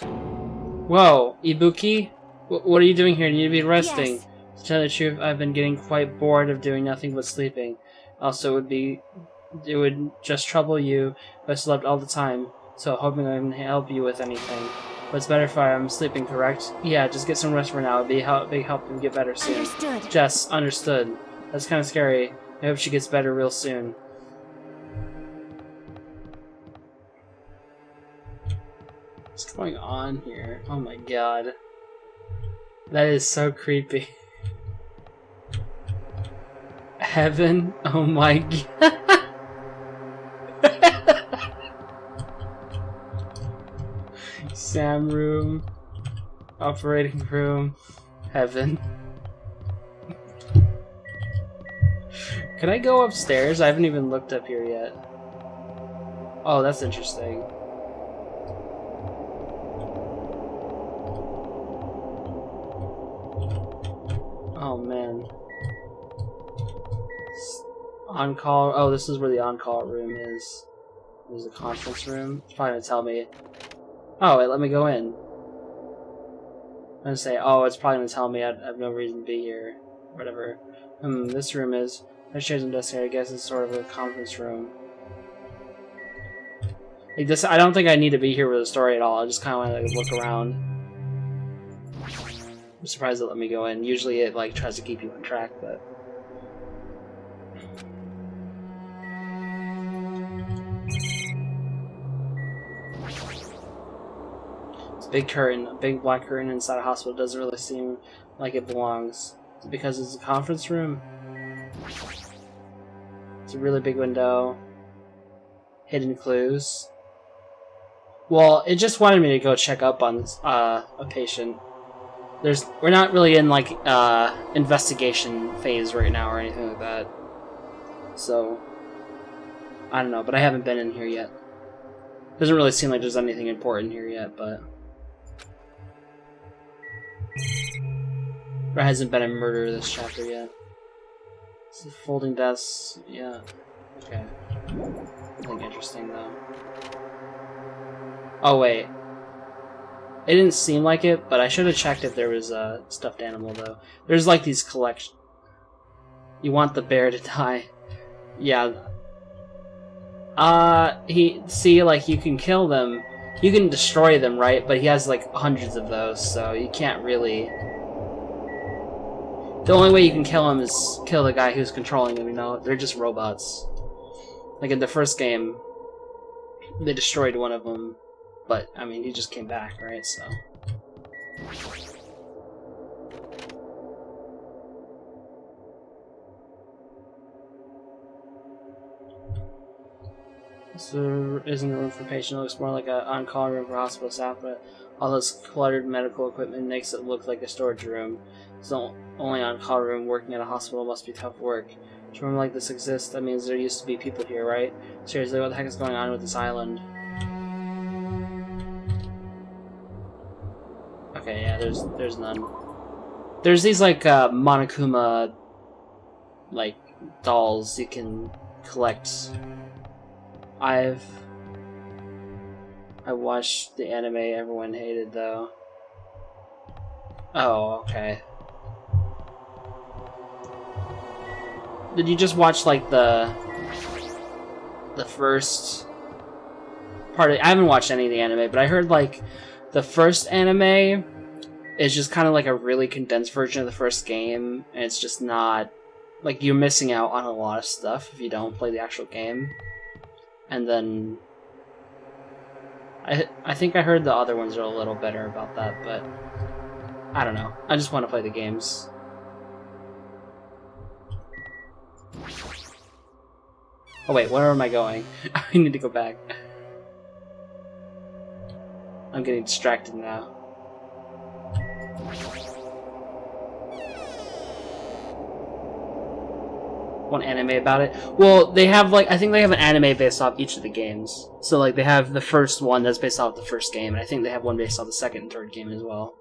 Whoa, Ibuki? What are you doing here? You need to be resting. Yes. To tell the truth, I've been getting quite bored of doing nothing but sleeping. Also, it would just trouble you if I slept all the time, so hoping I can help you with anything. But it's better if I'm sleeping, correct? Yeah, just get some rest for now. It'd be a big help and get better soon. Understood. Jess, understood. That's kind of scary. I hope she gets better real soon. What's going on here? Oh my god. That is so creepy. Heaven? Oh my god. Sam room. Operating room. Heaven. Can I go upstairs? I haven't even looked up here yet. Oh, that's interesting. Oh man. On-call. Oh, this is where the on-call room is. There's a conference room. It's probably gonna tell me. Oh, wait, let me go in. I'm gonna say, oh, it's probably gonna tell me I have no reason to be here. Whatever. This room is. There's chairs and desks here. I guess it's sort of a conference room. Like this, I don't think I need to be here with the story at all. I just kind of want to like, look around. I'm surprised it let me go in. Usually it like tries to keep you on track, but. Big curtain, a big black curtain inside a hospital doesn't really seem like it belongs. Is it because it's a conference room? It's a really big window. Hidden clues. Well, it just wanted me to go check up on a patient. We're not really in like investigation phase right now or anything like that. So I don't know, but I haven't been in here yet. Doesn't really seem like there's anything important here yet, but. There hasn't been a murder this chapter yet. This is folding desks, yeah. Okay. Nothing interesting though. Oh wait. It didn't seem like it, but I should have checked if there was a stuffed animal though. There's like these collections. You want the bear to die. Yeah. Like you can kill them. You can destroy them, right? But he has like hundreds of those, so you can't really. The only way you can kill him is kill the guy who's controlling him, you know? They're just robots. Like in the first game, they destroyed one of them, but, I mean, he just came back, right? So. So there isn't room for patient. It looks more like an on-call room for hospital staff, but all this cluttered medical equipment makes it look like a storage room. It's the only on-call room. Working at a hospital must be tough work. If a room like this exists, that means there used to be people here, right? Seriously, what the heck is going on with this island? Okay, yeah, there's none. There's these like Monokuma like dolls you can collect. I watched the anime everyone hated though. Oh, okay. Did you just watch like the first part of, I haven't watched any of the anime, but I heard like the first anime is just kind of like a really condensed version of the first game, and it's just not like you're missing out on a lot of stuff if you don't play the actual game. And then I think I heard the other ones are a little better about that, but I don't know. I just want to play the games. Oh wait, where am I going? I need to go back. I'm getting distracted now. One anime about it? Well, they have like, I think they have an anime based off each of the games. So like they have the first one that's based off the first game, and I think they have one based off the second and third game as well.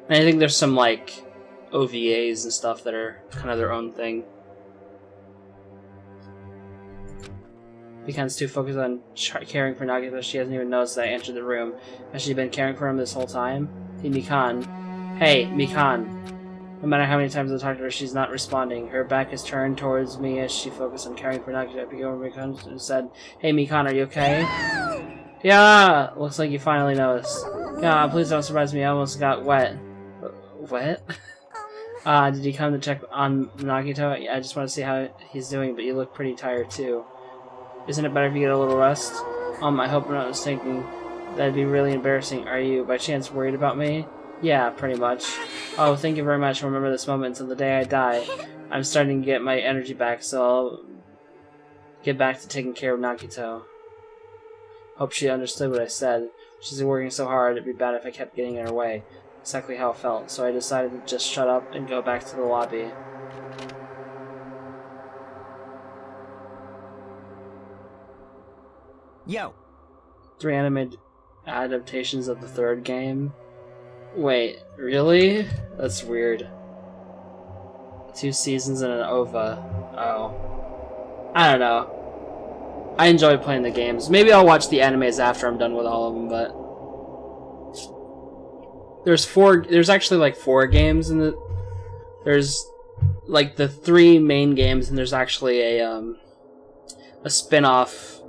And I think there's some like OVAs and stuff that are kind of their own thing. Mikan's too focused on caring for Nagito, she hasn't even noticed that I entered the room. Has she been caring for him this whole time? Hey, Mikan. Hey, Mikan. No matter how many times I talk to her, she's not responding. Her back is turned towards me as she focused on caring for Nagito. I peeked over Mikan and said, Hey, Mikan, are you okay? Yeah! Looks like you finally noticed. Yeah, please don't surprise me, I almost got wet. Wet? Did you come to check on Nagito? I just want to see how he's doing, but you look pretty tired too. Isn't it better if you get a little rest? I hope I'm not mistaken. That'd be really embarrassing. Are you, by chance, worried about me? Yeah, pretty much. Oh, thank you very much. I'll remember this moment until the day I die. I'm starting to get my energy back, so I'll get back to taking care of Nagito. Hope she understood what I said. She's working so hard, it'd be bad if I kept getting in her way. Exactly how it felt, so I decided to just shut up and go back to the lobby. Yo, 3 anime adaptations of the 3rd game. Wait, really? That's weird. 2 seasons and an OVA. Oh. I don't know. I enjoy playing the games. Maybe I'll watch the animes after I'm done with all of them, but... There's actually like 4 games in the... There's like the 3 main games, and there's actually a spin-off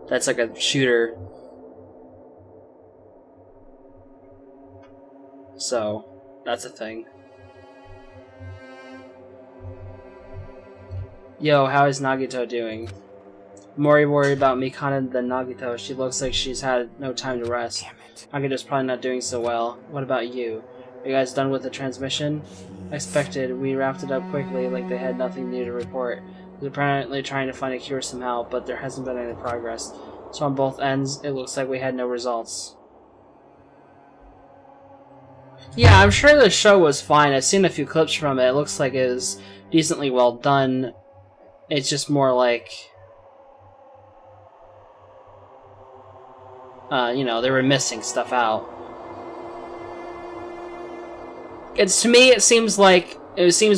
that's like a shooter. So, that's a thing. Yo, how is Nagito doing? More worried about Mikana than Nagito. She looks like she's had no time to rest. Nagito's probably not doing so well. What about you? Are you guys done with the transmission? I expected. We wrapped it up quickly, like they had nothing new to report. They're apparently trying to find a cure somehow, but there hasn't been any progress. So on both ends, it looks like we had no results. Yeah, I'm sure the show was fine. I've seen a few clips from it. It looks like it was decently well done. It's just more like... you know, they were missing stuff out. To me, it seems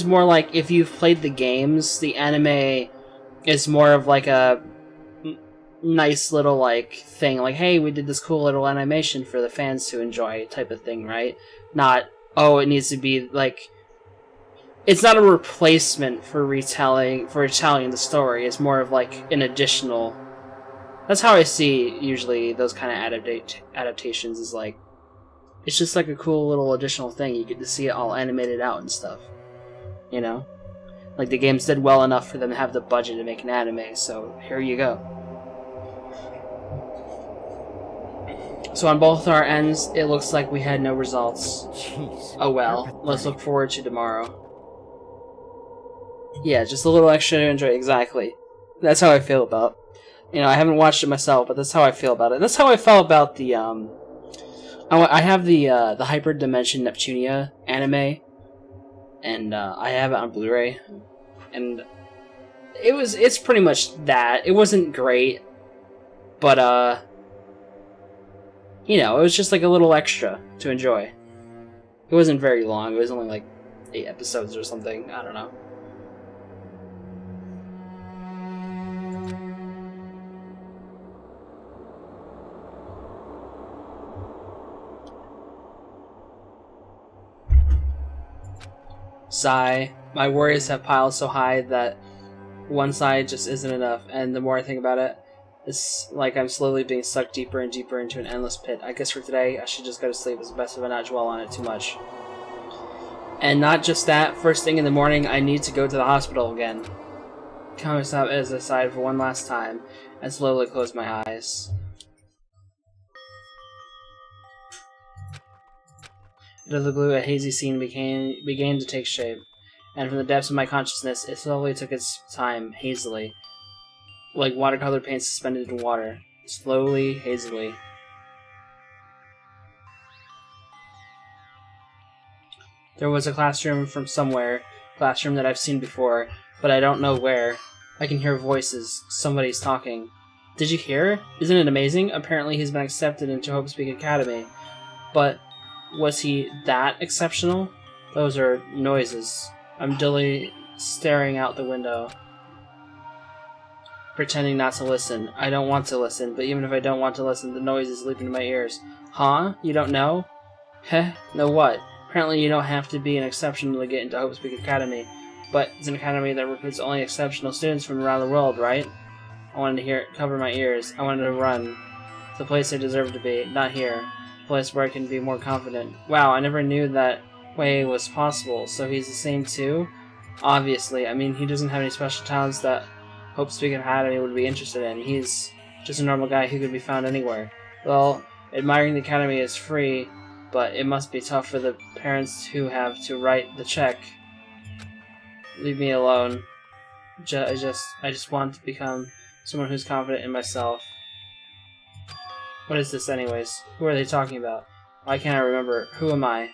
more like if you've played the games, the anime is more of like a nice little like thing, like, hey, we did this cool little animation for the fans to enjoy type of thing, right? Not, oh, it needs to be like, it's not a replacement for retelling the story. It's more of like an additional. That's how I see usually those kind of adaptations, is like, it's just like a cool little additional thing. You get to see it all animated out and stuff. You know? Like, the games did well enough for them to have the budget to make an anime, so here you go. So on both our ends, it looks like we had no results. Jeez. Oh well, let's look forward to tomorrow. Yeah, just a little extra to enjoy, exactly. That's how I feel about, you know, I haven't watched it myself, but that's how I feel about it. That's how I felt about the, I have the Hyper Dimension Neptunia anime, and I have it on Blu-ray, and it's pretty much that. It wasn't great, but, you know, it was just like a little extra to enjoy. It wasn't very long, it was only like 8 episodes or something, I don't know. Sigh. My worries have piled so high that one side just isn't enough, and the more I think about it, it's like I'm slowly being sucked deeper and deeper into an endless pit. I guess for today, I should just go to sleep. It's best if I not dwell on it too much. And not just that, first thing in the morning, I need to go to the hospital again. Come stop as I sigh for one last time, and slowly close my eyes. Out of the blue, a hazy scene began to take shape, and from the depths of my consciousness, it slowly took its time, hazily, like watercolor paint suspended in water, slowly, hazily. There was a classroom from somewhere, classroom that I've seen before, but I don't know where. I can hear voices. Somebody's talking. Did you hear? Isn't it amazing? Apparently he's been accepted into Hope Speak Academy. But was he that exceptional? Those are noises. I'm dully staring out the window, pretending not to listen. I don't want to listen, but even if I don't want to listen, the noise is leaping to my ears. Huh? You don't know? Heh? Know what? Apparently you don't have to be an exception to get into Hope Speak Academy, but it's an academy that recruits only exceptional students from around the world, right? I wanted to hear it cover my ears. I wanted to run. It's the place I deserve to be, not here. A place where I can be more confident. Wow, I never knew that way was possible. So he's the same too? Obviously. I mean, he doesn't have any special talents that Hope Speak Academy would be interested in. He's just a normal guy who could be found anywhere. Well, admiring the academy is free, but it must be tough for the parents who have to write the check. Leave me alone. I just want to become someone who's confident in myself. What is this anyways? Who are they talking about? Why can't I remember? Who am I?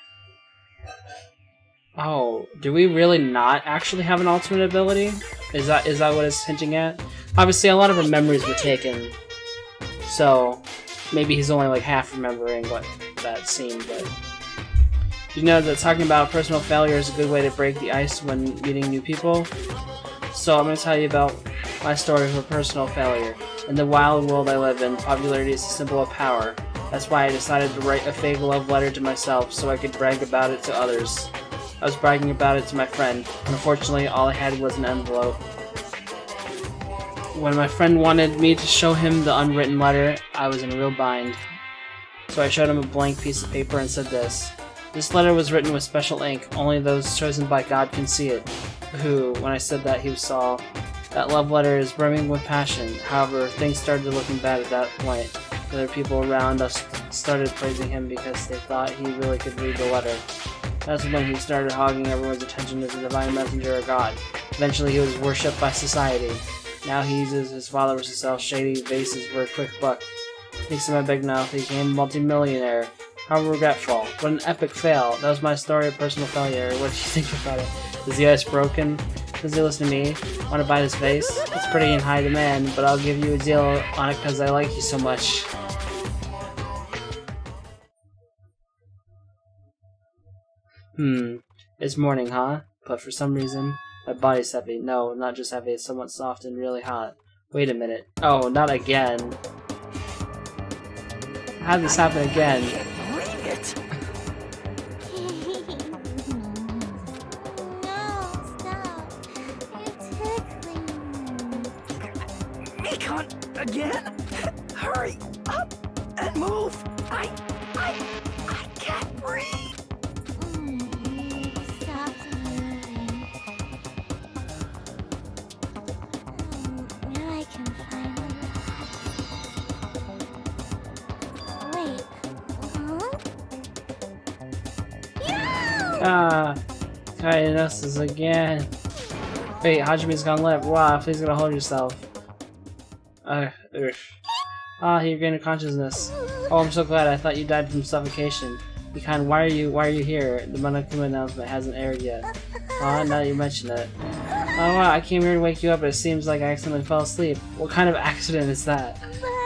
Oh, do we really not actually have an ultimate ability? Is that what it's hinting at? Obviously, a lot of our memories were taken, so maybe he's only like half remembering what that scene, but you know that talking about personal failure is a good way to break the ice when meeting new people. So I'm going to tell you about my story for personal failure. In the wild world I live in, popularity is a symbol of power. That's why I decided to write a fake love letter to myself so I could brag about it to others. I was bragging about it to my friend, and unfortunately all I had was an envelope. When my friend wanted me to show him the unwritten letter, I was in a real bind. So I showed him a blank piece of paper and said this. This letter was written with special ink, only those chosen by God can see it. Who, when I said that, he saw. That love letter is brimming with passion. However, things started looking bad at that point. The other people around us started praising him because they thought he really could read the letter. That's when he started hogging everyone's attention as a divine messenger of God. Eventually he was worshipped by society. Now he uses his followers to sell shady vases for a quick buck. Thanks to my big mouth, he became a multi-millionaire. How regretful. What an epic fail. That was my story of personal failure. What do you think about it? Is the ice broken? Does he listen to me? Want to buy this vase? It's pretty in high demand, but I'll give you a deal on it because I like you so much. It's morning, huh? But for some reason, my body's heavy. No, not just heavy, it's somewhat soft and really hot. Wait a minute. Oh, not again. How'd this happen again? Bring it! No, stop. You're tickling. Mekon, again? Hurry up and move! I can't breathe! Stop moving. Now I can finally wait. Huh? Kainos again. Wait, Hajime's gone limp. Wow, please gotta hold yourself. You're gaining consciousness. Oh, I'm so glad. I thought you died from suffocation. Mikan, why are you here? The Monokuma announcement hasn't aired yet. Now that you mention it. Oh wow, I came here to wake you up, but it seems like I accidentally fell asleep. What kind of accident is that?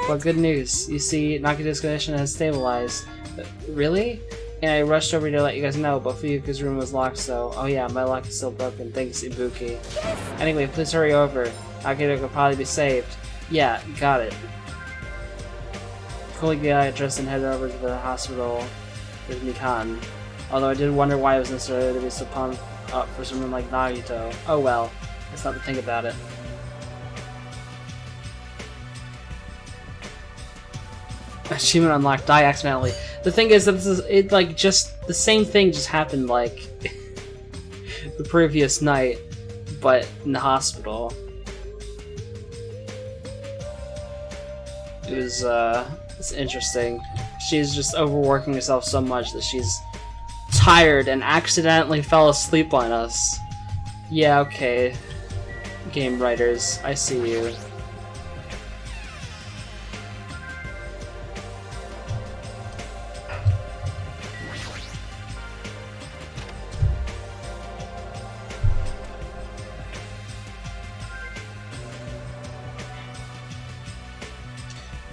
Well, good news. You see, Nakita's condition has stabilized. Really? And I rushed over to let you guys know, but Fuyuka's room was locked, so... Oh yeah, my lock is still broken. Thanks, Ibuki. Anyway, please hurry over. Nakita could probably be saved. Yeah, got it. Cool, got dressed and headed over to the hospital with Mikan. Although I did wonder why it was necessary to be so pumped up for someone like Nagito. Oh well, let's not think about it. Achievement unlocked, die accidentally. The thing is that the same thing just happened like the previous night, but in the hospital. It was it's interesting. She's just overworking herself so much that she's tired and accidentally fell asleep on us. Yeah, okay. Game writers, I see you.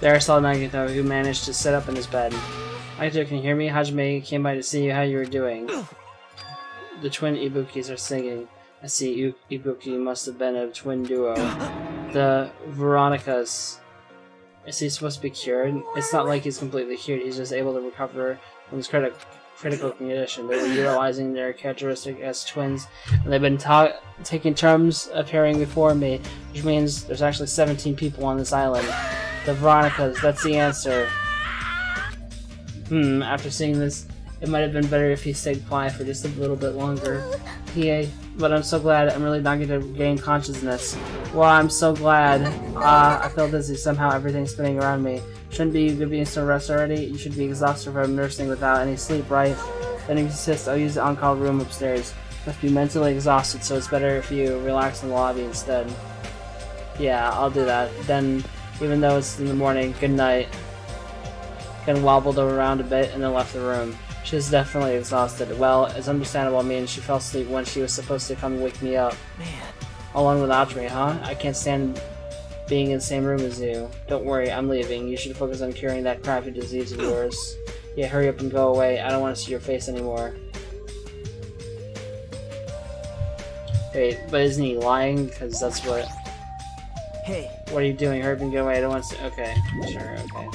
There I saw Nagito, who managed to sit up in his bed. Nagito, can you hear me? Hajime came by to see how you were doing. The twin Ibukis are singing. I see Ibuki must have been a twin duo. The Veronicas. Is he supposed to be cured? It's not like he's completely cured, he's just able to recover from his critical condition. They were utilizing their characteristic as twins, and they've been taking turns appearing before me, which means there's actually 17 people on this island. The Veronicas, that's the answer. After seeing this, it might have been better if he stayed quiet for just a little bit longer. But I'm so glad I'm really not going to gain consciousness. Well, I'm so glad. I feel dizzy. Somehow everything's spinning around me. Shouldn't be getting some rest already? You should be exhausted from nursing without any sleep, right? Then if you insist, I'll use the on-call room upstairs. Must be mentally exhausted, so it's better if you relax in the lobby instead. Yeah, I'll do that. Then, even though it's in the morning, good night. Ken wobbled around a bit and then left the room. She was definitely exhausted. Well, it's understandable. I mean, she fell asleep when she was supposed to come wake me up. Man. Along with Audrey, huh? I can't stand being in the same room as you. Don't worry, I'm leaving. You should focus on curing that crappy disease of yours. Yeah, hurry up and go away. I don't want to see your face anymore. Wait, but isn't he lying? Because that's what... Hey. What are you doing? Hurry up and go away. I don't want to... Okay, sure, okay.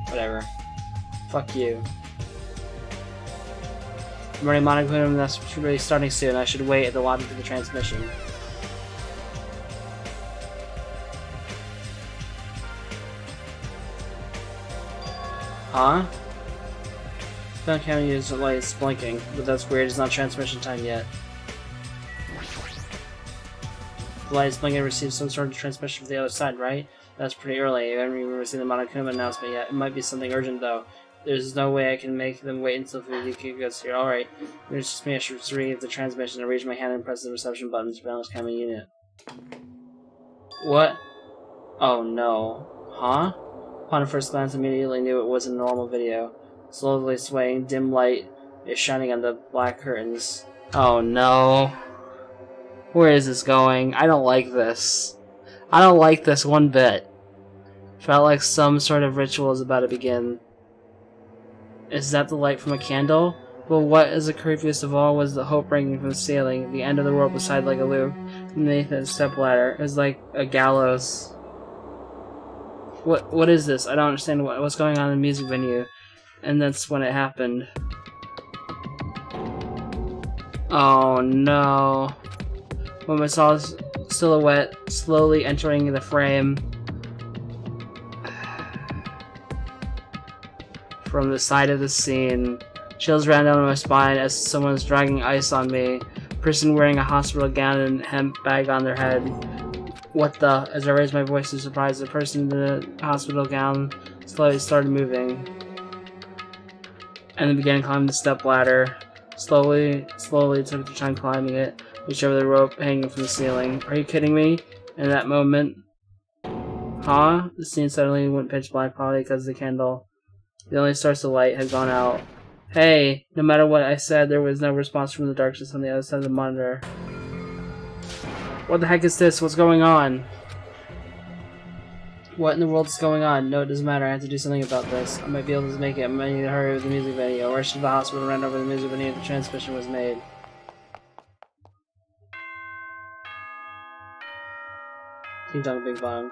Whatever. Fuck you. I'm running Monokuma, that's really starting soon. I should wait at the lobby for the transmission. Huh? Don't count use the lights blinking, but that's weird. It's not transmission time yet. The light is blinking and receives some sort of transmission from the other side, right? That's pretty early. I haven't even received the Monokuma announcement yet. It might be something urgent, though. There's no way I can make them wait until Fujiki gets here. Alright. There's just me. I should read the transmission and raise my hand and press the reception button to balance camera unit. What? Oh no. Huh? Upon first glance, I immediately knew it wasn't a normal video. Slowly swaying, dim light is shining on the black curtains. Oh no. Where is this going? I don't like this. I don't like this one bit. Felt like some sort of ritual is about to begin. Is that the light from a candle? Well, what is the creepiest of all was the hope ringing from the ceiling. The end of the world beside like a loop. Beneath a stepladder. It was like a gallows. What is this? I don't understand what's going on in the music venue. And that's when it happened. Oh no. When I saw his silhouette slowly entering the frame from the side of the scene, chills ran down my spine as someone was dragging ice on me. A person wearing a hospital gown and hemp bag on their head. What the? As I raised my voice in surprise, the person in the hospital gown slowly started moving and then began climbing the step ladder. Slowly took the time climbing it, reached over the rope hanging from the ceiling. Are you kidding me? In that moment, huh? The scene suddenly went pitch black, probably because the candle, the only source of light, had gone out. Hey, no matter what I said, there was no response from the darkness on the other side of the monitor. What the heck is this? What's going on? What in the world is going on? No, it doesn't matter. I have to do something about this. I might be able to make it. I might need to hurry with the music video. Rushed to the hospital, ran over the music video. The transmission was made. Team Dong Big Bang.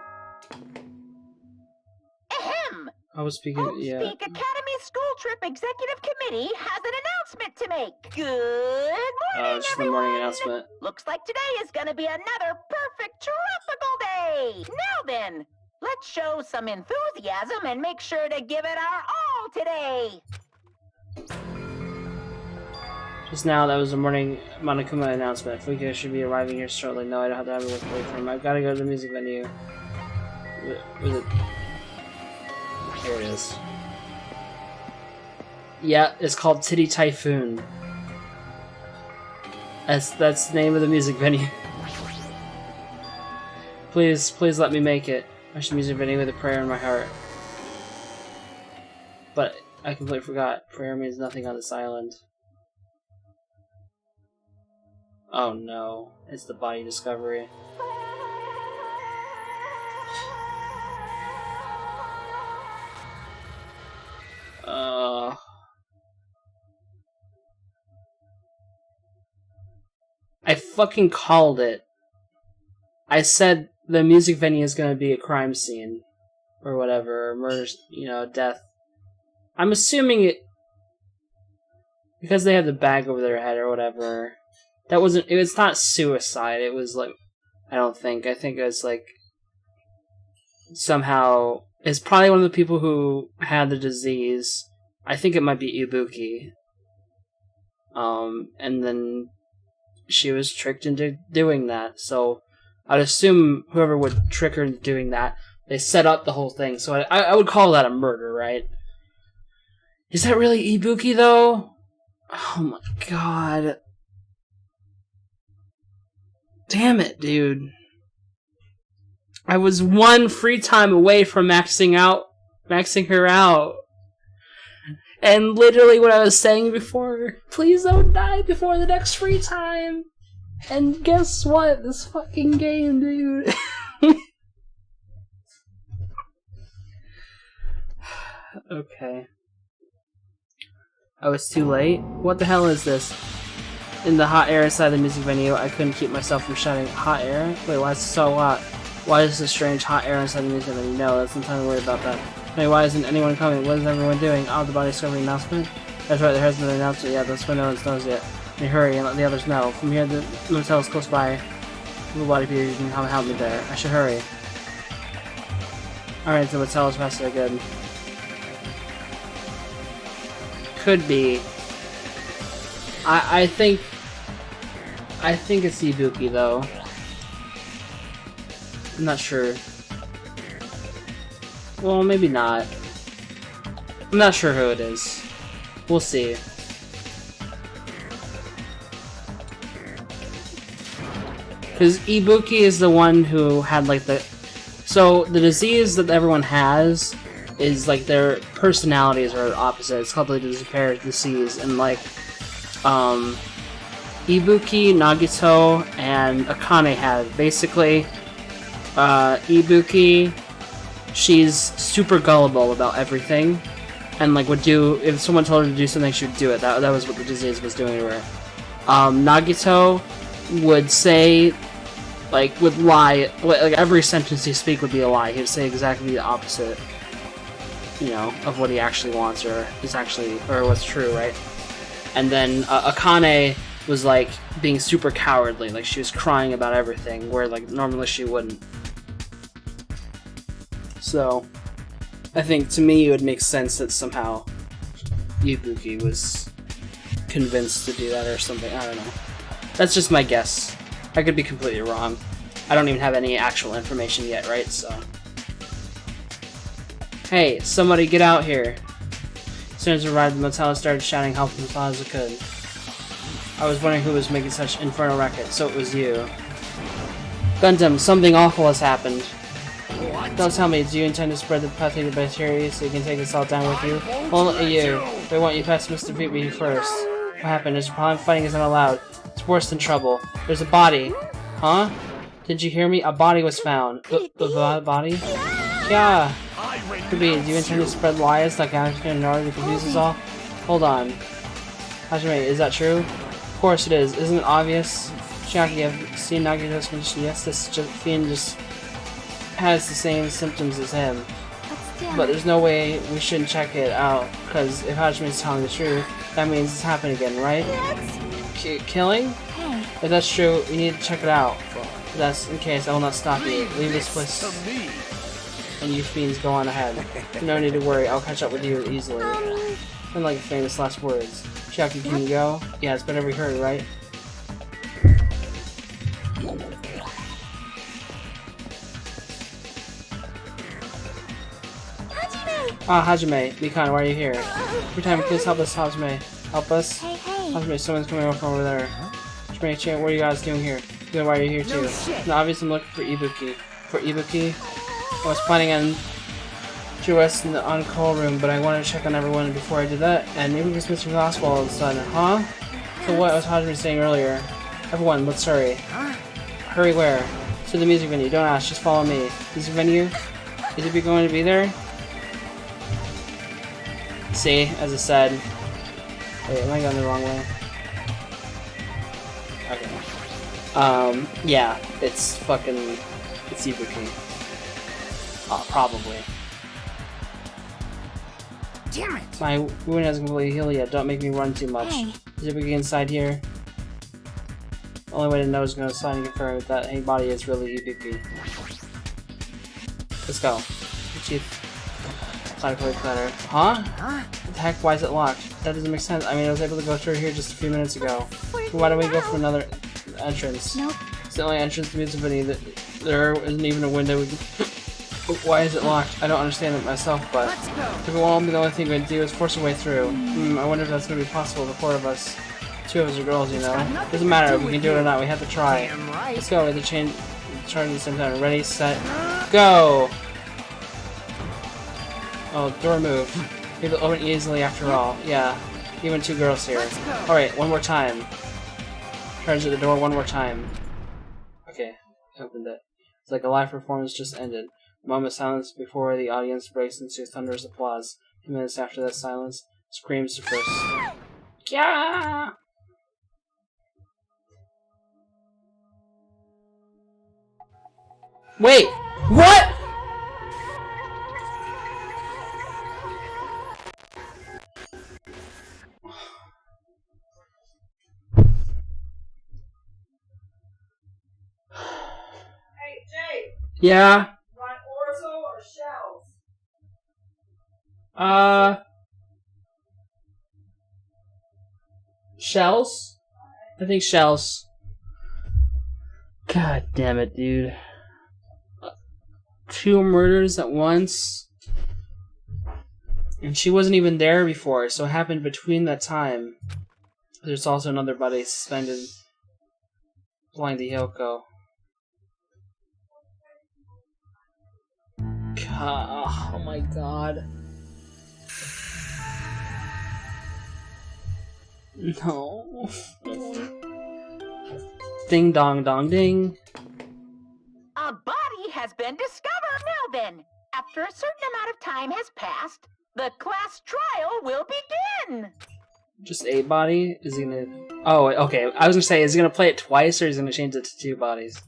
Ahem! I was speaking. Yeah. Speak Academy School Trip Executive Committee has an announcement to make. Good morning, Just the everyone. morning announcement. Looks like today is going to be another perfect tropical day. Now then, let's show some enthusiasm and make sure to give it our all today. Just now, that was the morning Monokuma announcement. Fuka should be arriving here shortly. No, I don't have to have a wait for him. I've got to go to the music venue. Was it? Here it is. Yeah, it's called Titty Typhoon. That's the name of the music venue. Please let me make it. I should music venue with a prayer in my heart. But I completely forgot. Prayer means nothing on this island. Oh no, it's the body discovery. I fucking called it. I said the music venue is gonna be a crime scene. Or whatever, murder, death. I'm assuming it... because they have the bag over their head or whatever. That wasn't... it's not suicide, it was like... I don't think. I think it's like... somehow... it's probably one of the people who had the disease. I think it might be Ibuki. And then... she was tricked into doing that, so... I'd assume whoever would trick her into doing that, they set up the whole thing, so I would call that a murder, right? Is that really Ibuki, though? Oh my god. Damn it, dude. I was one free time away from maxing her out. And literally what I was saying before, please don't die before the next free time. And guess what? This fucking game, dude. Okay. I was too late? What the hell is this? In the hot air inside the music venue, I couldn't keep myself from shouting, hot air? Wait, why is it so hot? Why is this strange hot air inside the music venue? No, that's not time to worry about that. Hey, why isn't anyone coming? What is everyone doing? Oh, the body discovery announcement? That's right, there hasn't been an announcement yet. That's why no one knows yet. Hey, hurry and let the others know. From here, the motel is close by. Little body people, you can come help me there. I should hurry. Alright, the motel is faster again. Could be. I think it's Ibuki though. I'm not sure. Well, maybe not. I'm not sure who it is. We'll see. Because Ibuki is the one who had like the... So, the disease that everyone has is like their personalities are opposite. It's called like the Zupair disease. And like, Ibuki, Nagito, and Akane had. Basically, Ibuki, she's super gullible about everything. And like would do, if someone told her to do something, she would do it. That was what the disease was doing to her. Nagito would say, like, would lie, like every sentence he speak would be a lie. He would say exactly the opposite, you know, of what he actually wants or is actually, or what's true, right? And then Akane was like being super cowardly, like she was crying about everything, where like normally she wouldn't. So, I think to me it would make sense that somehow Ibuki was convinced to do that or something. I don't know. That's just my guess. I could be completely wrong. I don't even have any actual information yet, right? So, hey, somebody get out here! As soon as we arrived, the motel started shouting help as loud as it could. I was wondering who was making such infernal racket, so it was you. Gundam, something awful has happened. What? Don't tell me, do you intend to spread the pathogenic bacteria so you can take us all down with you? Only you. They want you past Mr. Beat first. What happened? There's a problem. Fighting isn't allowed. It's worse than trouble. There's a body. Huh? Did you hear me? A body was found. The body? Yeah. Kirby, do you intend to spread lies like Anakin and Nora to confuse us all? Hold on. Hajime, is that true? Of course it is. Isn't it obvious? Chiaki, I've seen Nagito's condition. Yes, this fiend just has the same symptoms as him. But there's no way we shouldn't check it out, because if Hajime's telling the truth, that means it's happening again, right? Killing? If that's true, we need to check it out. If that's the case, I will not stop you. Leave this place, and you fiends go on ahead. No need to worry, I'll catch up with you easily. And like famous last words. Chiaki, can you go? Yeah, it's better we hurry, right? Ah, Hajime, Mikan, why are you here? Every time, please help us, Hajime. Help us? Hajime, someone's coming over from over there. Hajime, what are you guys doing here? Good, why are you here too? No, obviously I'm looking for Ibuki. For Ibuki? I was planning on to rest in the on-call room, but I wanted to check on everyone before I did that, and Ibuki's missing from the hospital all of a sudden. Huh? So what was Hajime saying earlier? Everyone, let's hurry. Hurry where? To the music venue. Don't ask, just follow me. Music venue? Is Ibuki going to be there? See, as I said. Wait, am I going the wrong way? Okay. Yeah, it's Ibuki. Probably. Damn it! My wound hasn't completely healed yet. Don't make me run too much. Is Ibuki inside here? The only way to know is going to sign and confirm that hey body is really Ibuki. Let's go. Chief. Psychoid Center. Huh? What the heck? Why is it locked? That doesn't make sense. I mean, I was able to go through here just a few minutes ago. Why don't we go for another entrance? Nope. It's the only entrance to Music Venue that there isn't even a window we can... Why is it locked? I don't understand it myself, but if it won't be the only thing we can do is force our way through. I wonder if that's going to be possible, the four of us. Two of us are girls, you know. Doesn't matter if we can do it or not, we have to try. Let's go, we have to change at the same time. Ready, set, go! Oh, door moved. Maybe it'll open easily after all. Yeah, even two girls here. Alright, one more time. Charge at the door one more time. Okay, opened it. It's like a live performance just ended. A moment of silence before the audience breaks into thunderous applause. minutes after that silence, screams to first. Yeah! Wait! What?! Hey, Jay! Yeah? Want orzo or shells? Shells? I think shells. God damn it, dude. 2 murders at once. And she wasn't even there before, so it happened between that time. There's also another body suspended, flying to Hyoko. God, oh my god. No. Ding dong dong ding. A body has been discovered. Now then, after a certain amount of time has passed, the class trial will begin. Just a body? Is he gonna... Oh, okay. I was gonna say, is he gonna play it twice, or is he gonna change it to 2 bodies?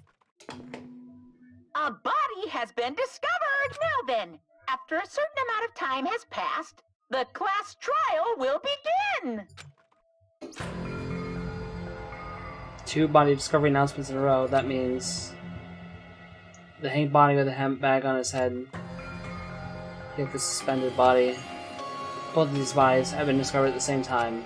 A body has been discovered. Now then, after a certain amount of time has passed, the class trial will begin. 2 body discovery announcements in a row. That means... the hanged body with a hemp bag on his head. He has the suspended body. Both of these bodies have been discovered at the same time.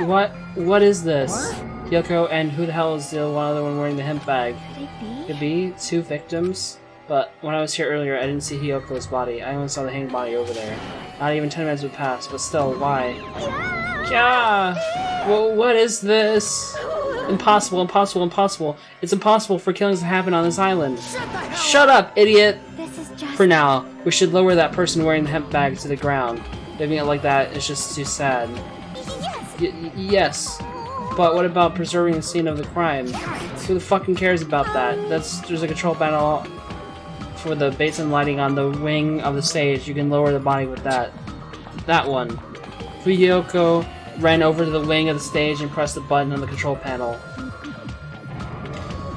What is this? What? Hyoko, and who the hell is the one other one wearing the hemp bag? Could it be? Could be 2 victims, but when I was here earlier, I didn't see Hyoko's body. I only saw the hanged body over there. Not even 10 minutes would pass, but still, why? Yeah. Well, what is this? Impossible, impossible, impossible. It's impossible for killings to happen on this island. Shut up, idiot! This is just... For now, we should lower that person wearing the hemp bag to the ground. Leaving it like that is just too sad. Yes! Yes. But what about preserving the scene of the crime? Who the fucking cares about that? There's a control panel for the basin lighting on the wing of the stage. You can lower the body with that. That one. Fuyoko ran over to the wing of the stage and pressed the button on the control panel.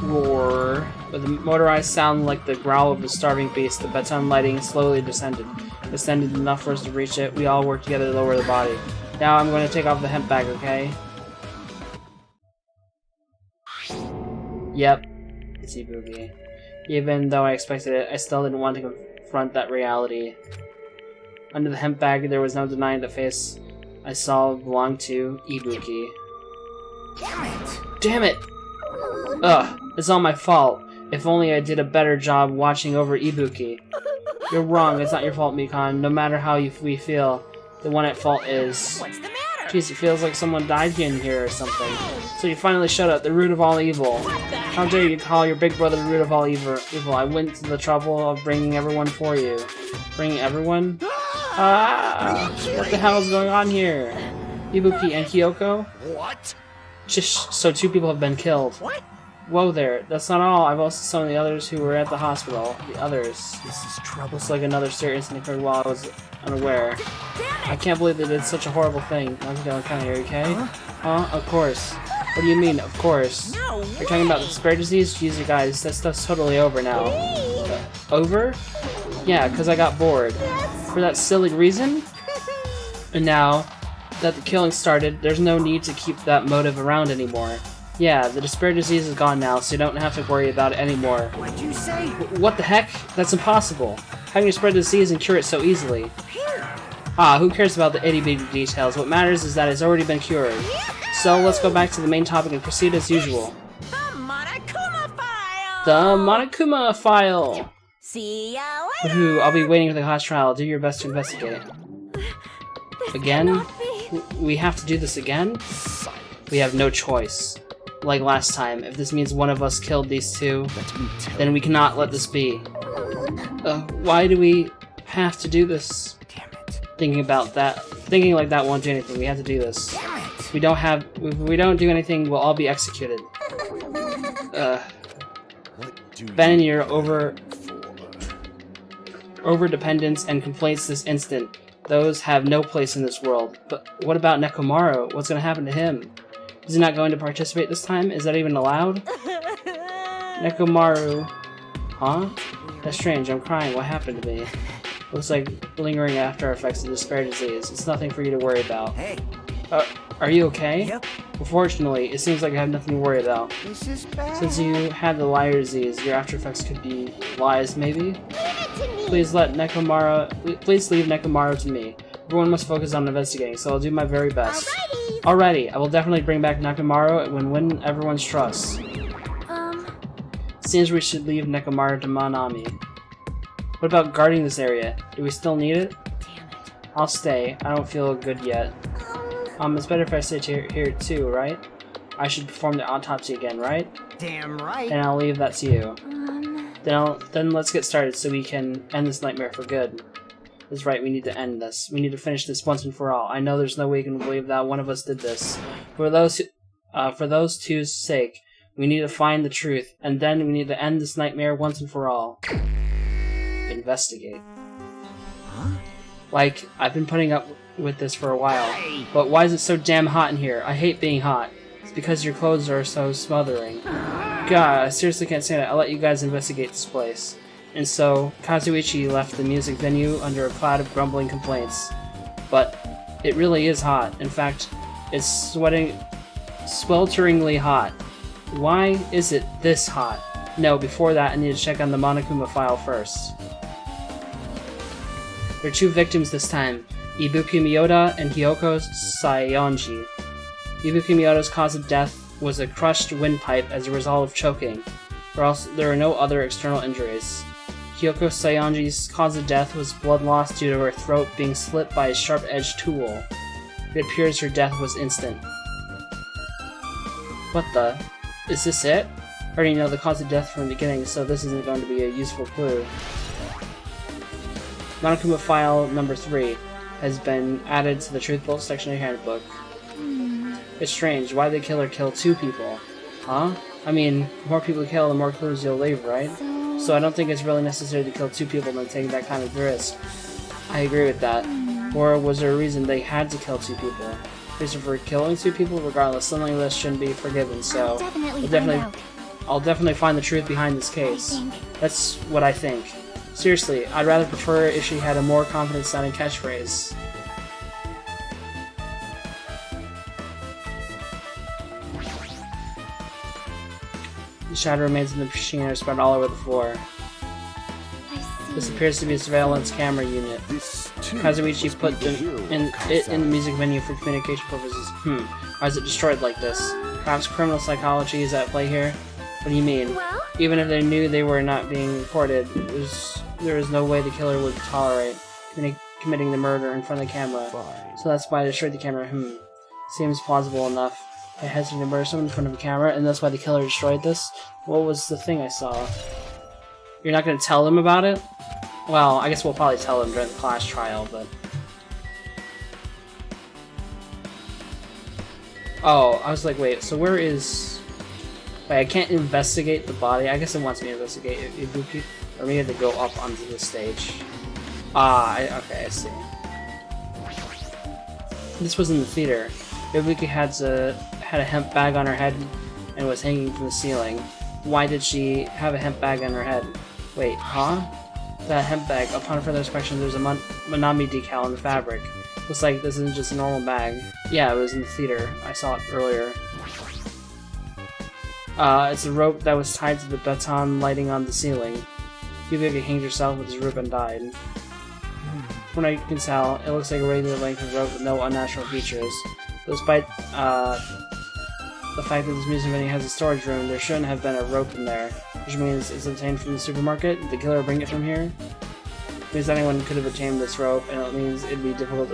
Roar. With a motorized sound like the growl of a starving beast, the baton lighting slowly descended. Descended enough for us to reach it. We all worked together to lower the body. Now I'm going to take off the hemp bag, okay? Yep. It's Ibuki. Even though I expected it, I still didn't want to confront that reality. Under the hemp bag, there was no denying the face I saw belonged to Ibuki. Damn it! Ugh, it's all my fault. If only I did a better job watching over Ibuki. You're wrong, it's not your fault, Mikan. No matter how we feel, the one at fault is... What's the matter? Jeez, it feels like someone died in here or something. So you finally shut up, the root of all evil. How dare you call your big brother the root of all evil? I went to the trouble of bringing everyone for you. Bringing everyone? Ah! What the hell is going on here? Ibuki and Hyoko? What? Just so 2 people have been killed. What? Whoa there, that's not all. I've also some of the others who were at the hospital. The others. This is trouble. Looks like another serious incident occurred while I was unaware. I can't believe they did such a horrible thing. I'm going to are you okay? Huh? Of course. What do you mean, of course? No You're talking about the spare disease? Jeez, you guys, that stuff's totally over now. Over? Yeah, because I got bored. For that silly reason? And now that the killing started, there's no need to keep that motive around anymore. Yeah, the despair disease is gone now, so you don't have to worry about it anymore. What'd you say? What the heck? That's impossible. How can you spread the disease and cure it so easily? Ah, who cares about the itty-bitty details? What matters is that it's already been cured. So let's go back to the main topic and proceed as usual. The Monokuma file! The Monokuma file! See ya later! Woohoo, I'll be waiting for the class trial. Do your best to investigate. Again? We have to do this again? We have no choice. Like last time, if this means one of us killed these 2, then we cannot let this be. Why do we have to do this? Thinking like that won't do anything. We have to do this. If we don't do anything, we'll all be executed. Ben, you're over... overdependence and complaints this instant. Those have no place in this world. But what about Nekomaru? What's gonna happen to him? Is he not going to participate this time? Is that even allowed? Nekomaru. Huh? That's strange, I'm crying. What happened to me? Looks like lingering after effects of despair disease. It's nothing for you to worry about. Hey. Are you okay? Yep. Well, fortunately, it seems like I have nothing to worry about. This is bad. Since you had the liar disease, your after effects could be lies, maybe? Leave it to me. Please leave Nekomaru to me. Everyone must focus on investigating, so I'll do my very best. Alrighty. Alrighty, I will definitely bring back Nekomaru and win everyone's trust. Seems we should leave Nekomaru to Manami. What about guarding this area? Do we still need it? Damn it. I'll stay. I don't feel good yet. It's better if I stay here too, right? I should perform the autopsy again, right? Damn right. And I'll leave that to you. Then let's get started so we can end this nightmare for good. That's right, we need to end this. We need to finish this once and for all. I know there's no way you can believe that one of us did this. For those two's sake, we need to find the truth, and then we need to end this nightmare once and for all. Investigate. Huh? Like, I've been putting up with this for a while, but why is it so damn hot in here? I hate being hot. It's because your clothes are so smothering. God, I seriously can't stand it. I'll let you guys investigate this place. And so, Kazuichi left the music venue under a cloud of grumbling complaints. But it really is hot. In fact, it's swelteringly hot. Why is it this hot? No, before that, I need to check on the Monokuma file first. There are two victims this time, Ibuki Miyoda and Hyoko Sayonji. Ibuki Miyoda's cause of death was a crushed windpipe as a result of choking, or else there are no other external injuries. Hyoko Sayonji's cause of death was blood loss due to her throat being slit by a sharp-edged tool. It appears her death was instant. What the? Is this it? I already know the cause of death from the beginning, so this isn't going to be a useful clue. Monokuma file number 3 has been added to the Truth Bolt section of your handbook. It's strange, why did the killer kill 2 people? Huh? I mean, the more people you kill, the more clues you'll leave, right? So I don't think it's really necessary to kill 2 people and take that kind of risk. I agree with that. Or was there a reason they had to kill 2 people? Reason for killing 2 people, regardless, something like this shouldn't be forgiven, so I'll definitely find the truth behind this case. That's what I think. Seriously, I'd rather prefer if she had a more confident sounding catchphrase. The shadow remains in the machine and are spread all over the floor. This appears to be a surveillance camera unit. Kazuichi put it in the music venue for communication purposes. Why is it destroyed like this? Perhaps criminal psychology is at play here? What do you mean? Well? Even if they knew they were not being recorded, there is no way the killer would tolerate committing the murder in front of the camera. So that's why they destroyed the camera. Seems plausible enough. I hesitate to murder someone in front of a camera, and that's why the killer destroyed this? What was the thing I saw? You're not going to tell them about it? Well, I guess we'll probably tell them during the class trial, but... Oh, I was like, wait, so where is... Wait, I can't investigate the body. I guess it wants me to investigate Ibuki. Or maybe I have to go up onto the stage. Okay, I see. This was in the theater. Ibuki had a hemp bag on her head and was hanging from the ceiling. Why did she have a hemp bag on her head? Wait, huh? That hemp bag. Upon further inspection, there's a Manami decal on the fabric. Looks like this isn't just a normal bag. Yeah, it was in the theater. I saw it earlier. It's a rope that was tied to the baton lighting on the ceiling. Ibuki hanged herself with his rope and died. From what I can tell, it looks like a regular length of rope with no unnatural features. Despite the fact that this music venue has a storage room, there shouldn't have been a rope in there, which means it's obtained from the supermarket. Did the killer bring it from here? It means anyone could have obtained this rope, and it means it'd be difficult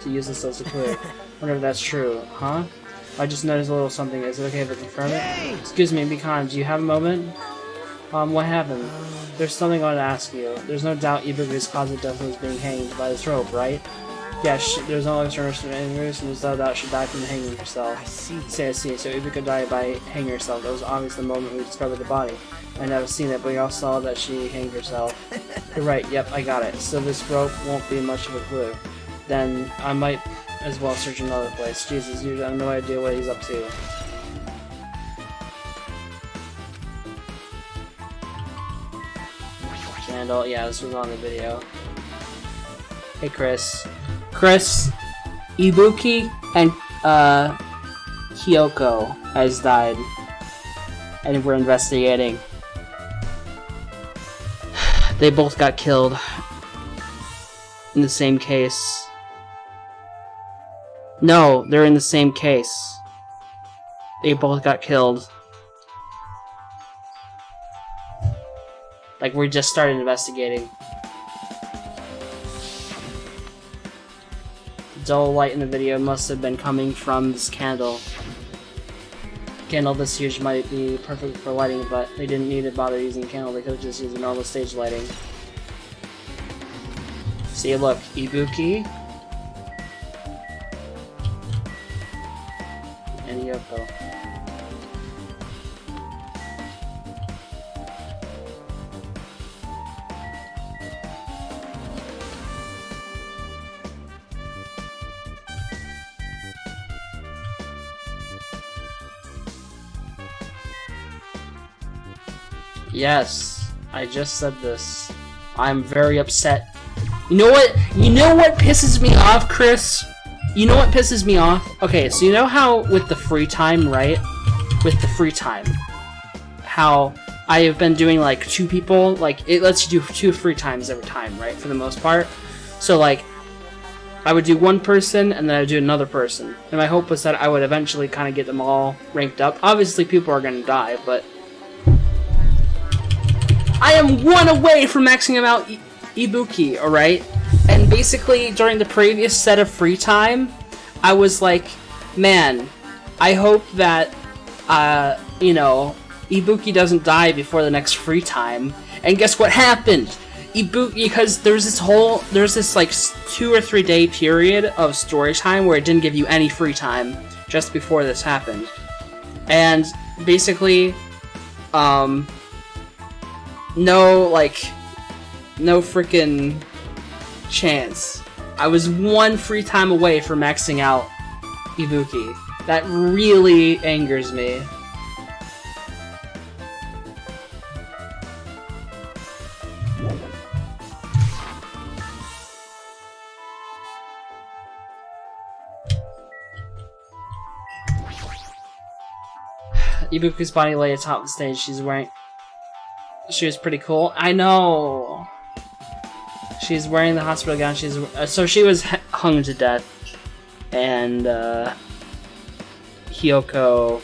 to use this as a clue. Wonder if that's true, huh? I just noticed a little something. Is it okay if I confirm it? Excuse me, be kind. Do you have a moment? What happened? There's something I want to ask you. There's no doubt Ibuki's cause of death was being hanged by this rope, right? Yeah, there's no external injuries, and there's no doubt she died from hanging herself. I see. So Ibuki died by hanging herself. That was obviously the moment we discovered the body. I never seen it, but we all saw that she hanged herself. You're right, yep, I got it. So this rope won't be much of a clue. Then I might as well search another place. Jesus, you have no idea what he's up to. Candle, yeah, this was on the video. Hey Chris. Chris, Ibuki and Kyoko has died. And we're investigating. They both got killed in the same case. No, they're in the same case. They both got killed. Like, we just started investigating. The dull light in the video must have been coming from this candle. Candle this huge might be perfect for lighting, but they didn't need to bother using a candle. They could have just used a normal stage lighting. See, look, Ibuki and Yoko. Yes, I just said this. I'm very upset. You know what? You know what pisses me off, Chris? You know what pisses me off? Okay, so you know how with the free time, right? With the free time, how I have been doing like 2 people, like it lets you do 2 free times every time, right? For the most part. So like, I would do 1 person and then I would do another person. And my hope was that I would eventually kind of get them all ranked up. Obviously people are going to die, but I am 1 away from maxing out Ibuki, alright? And basically, during the previous set of free time, I was like, man, I hope that, you know, Ibuki doesn't die before the next free time. And guess what happened? Ibuki, because there's this like 2 or 3 day period of story time where it didn't give you any free time just before this happened. And basically, no freaking chance. I was 1 free time away from maxing out Ibuki. That really angers me. Ibuki's body lay atop the stage. She was pretty cool. I know. She's wearing the hospital gown. So she was hung to death, and Hyoko,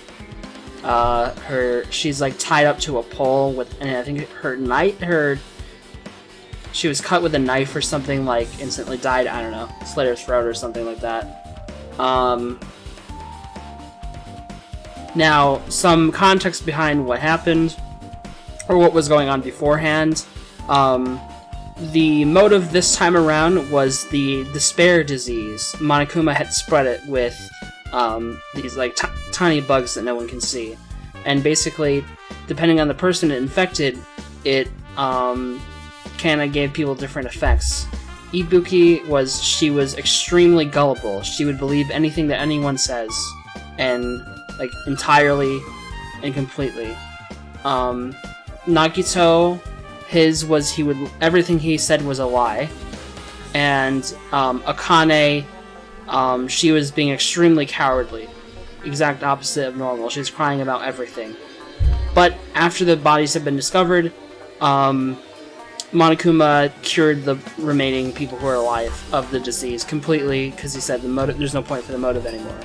she's like tied up to a pole with, and I think she was cut with a knife or something, like instantly died. I don't know, slit her throat or something like that. Now, some context behind what happened, or what was going on beforehand. The motive this time around was the despair disease. Monokuma had spread it with these like tiny bugs that no one can see, and basically, depending on the person it infected, it kind of gave people different effects. Ibuki was extremely gullible. She would believe anything that anyone says, and like entirely and completely. Nagito, everything he said was a lie. And Akane, she was being extremely cowardly. Exact opposite of normal. She was crying about everything. But after the bodies had been discovered, Monokuma cured the remaining people who are alive of the disease completely, because he said there's no point for the motive anymore.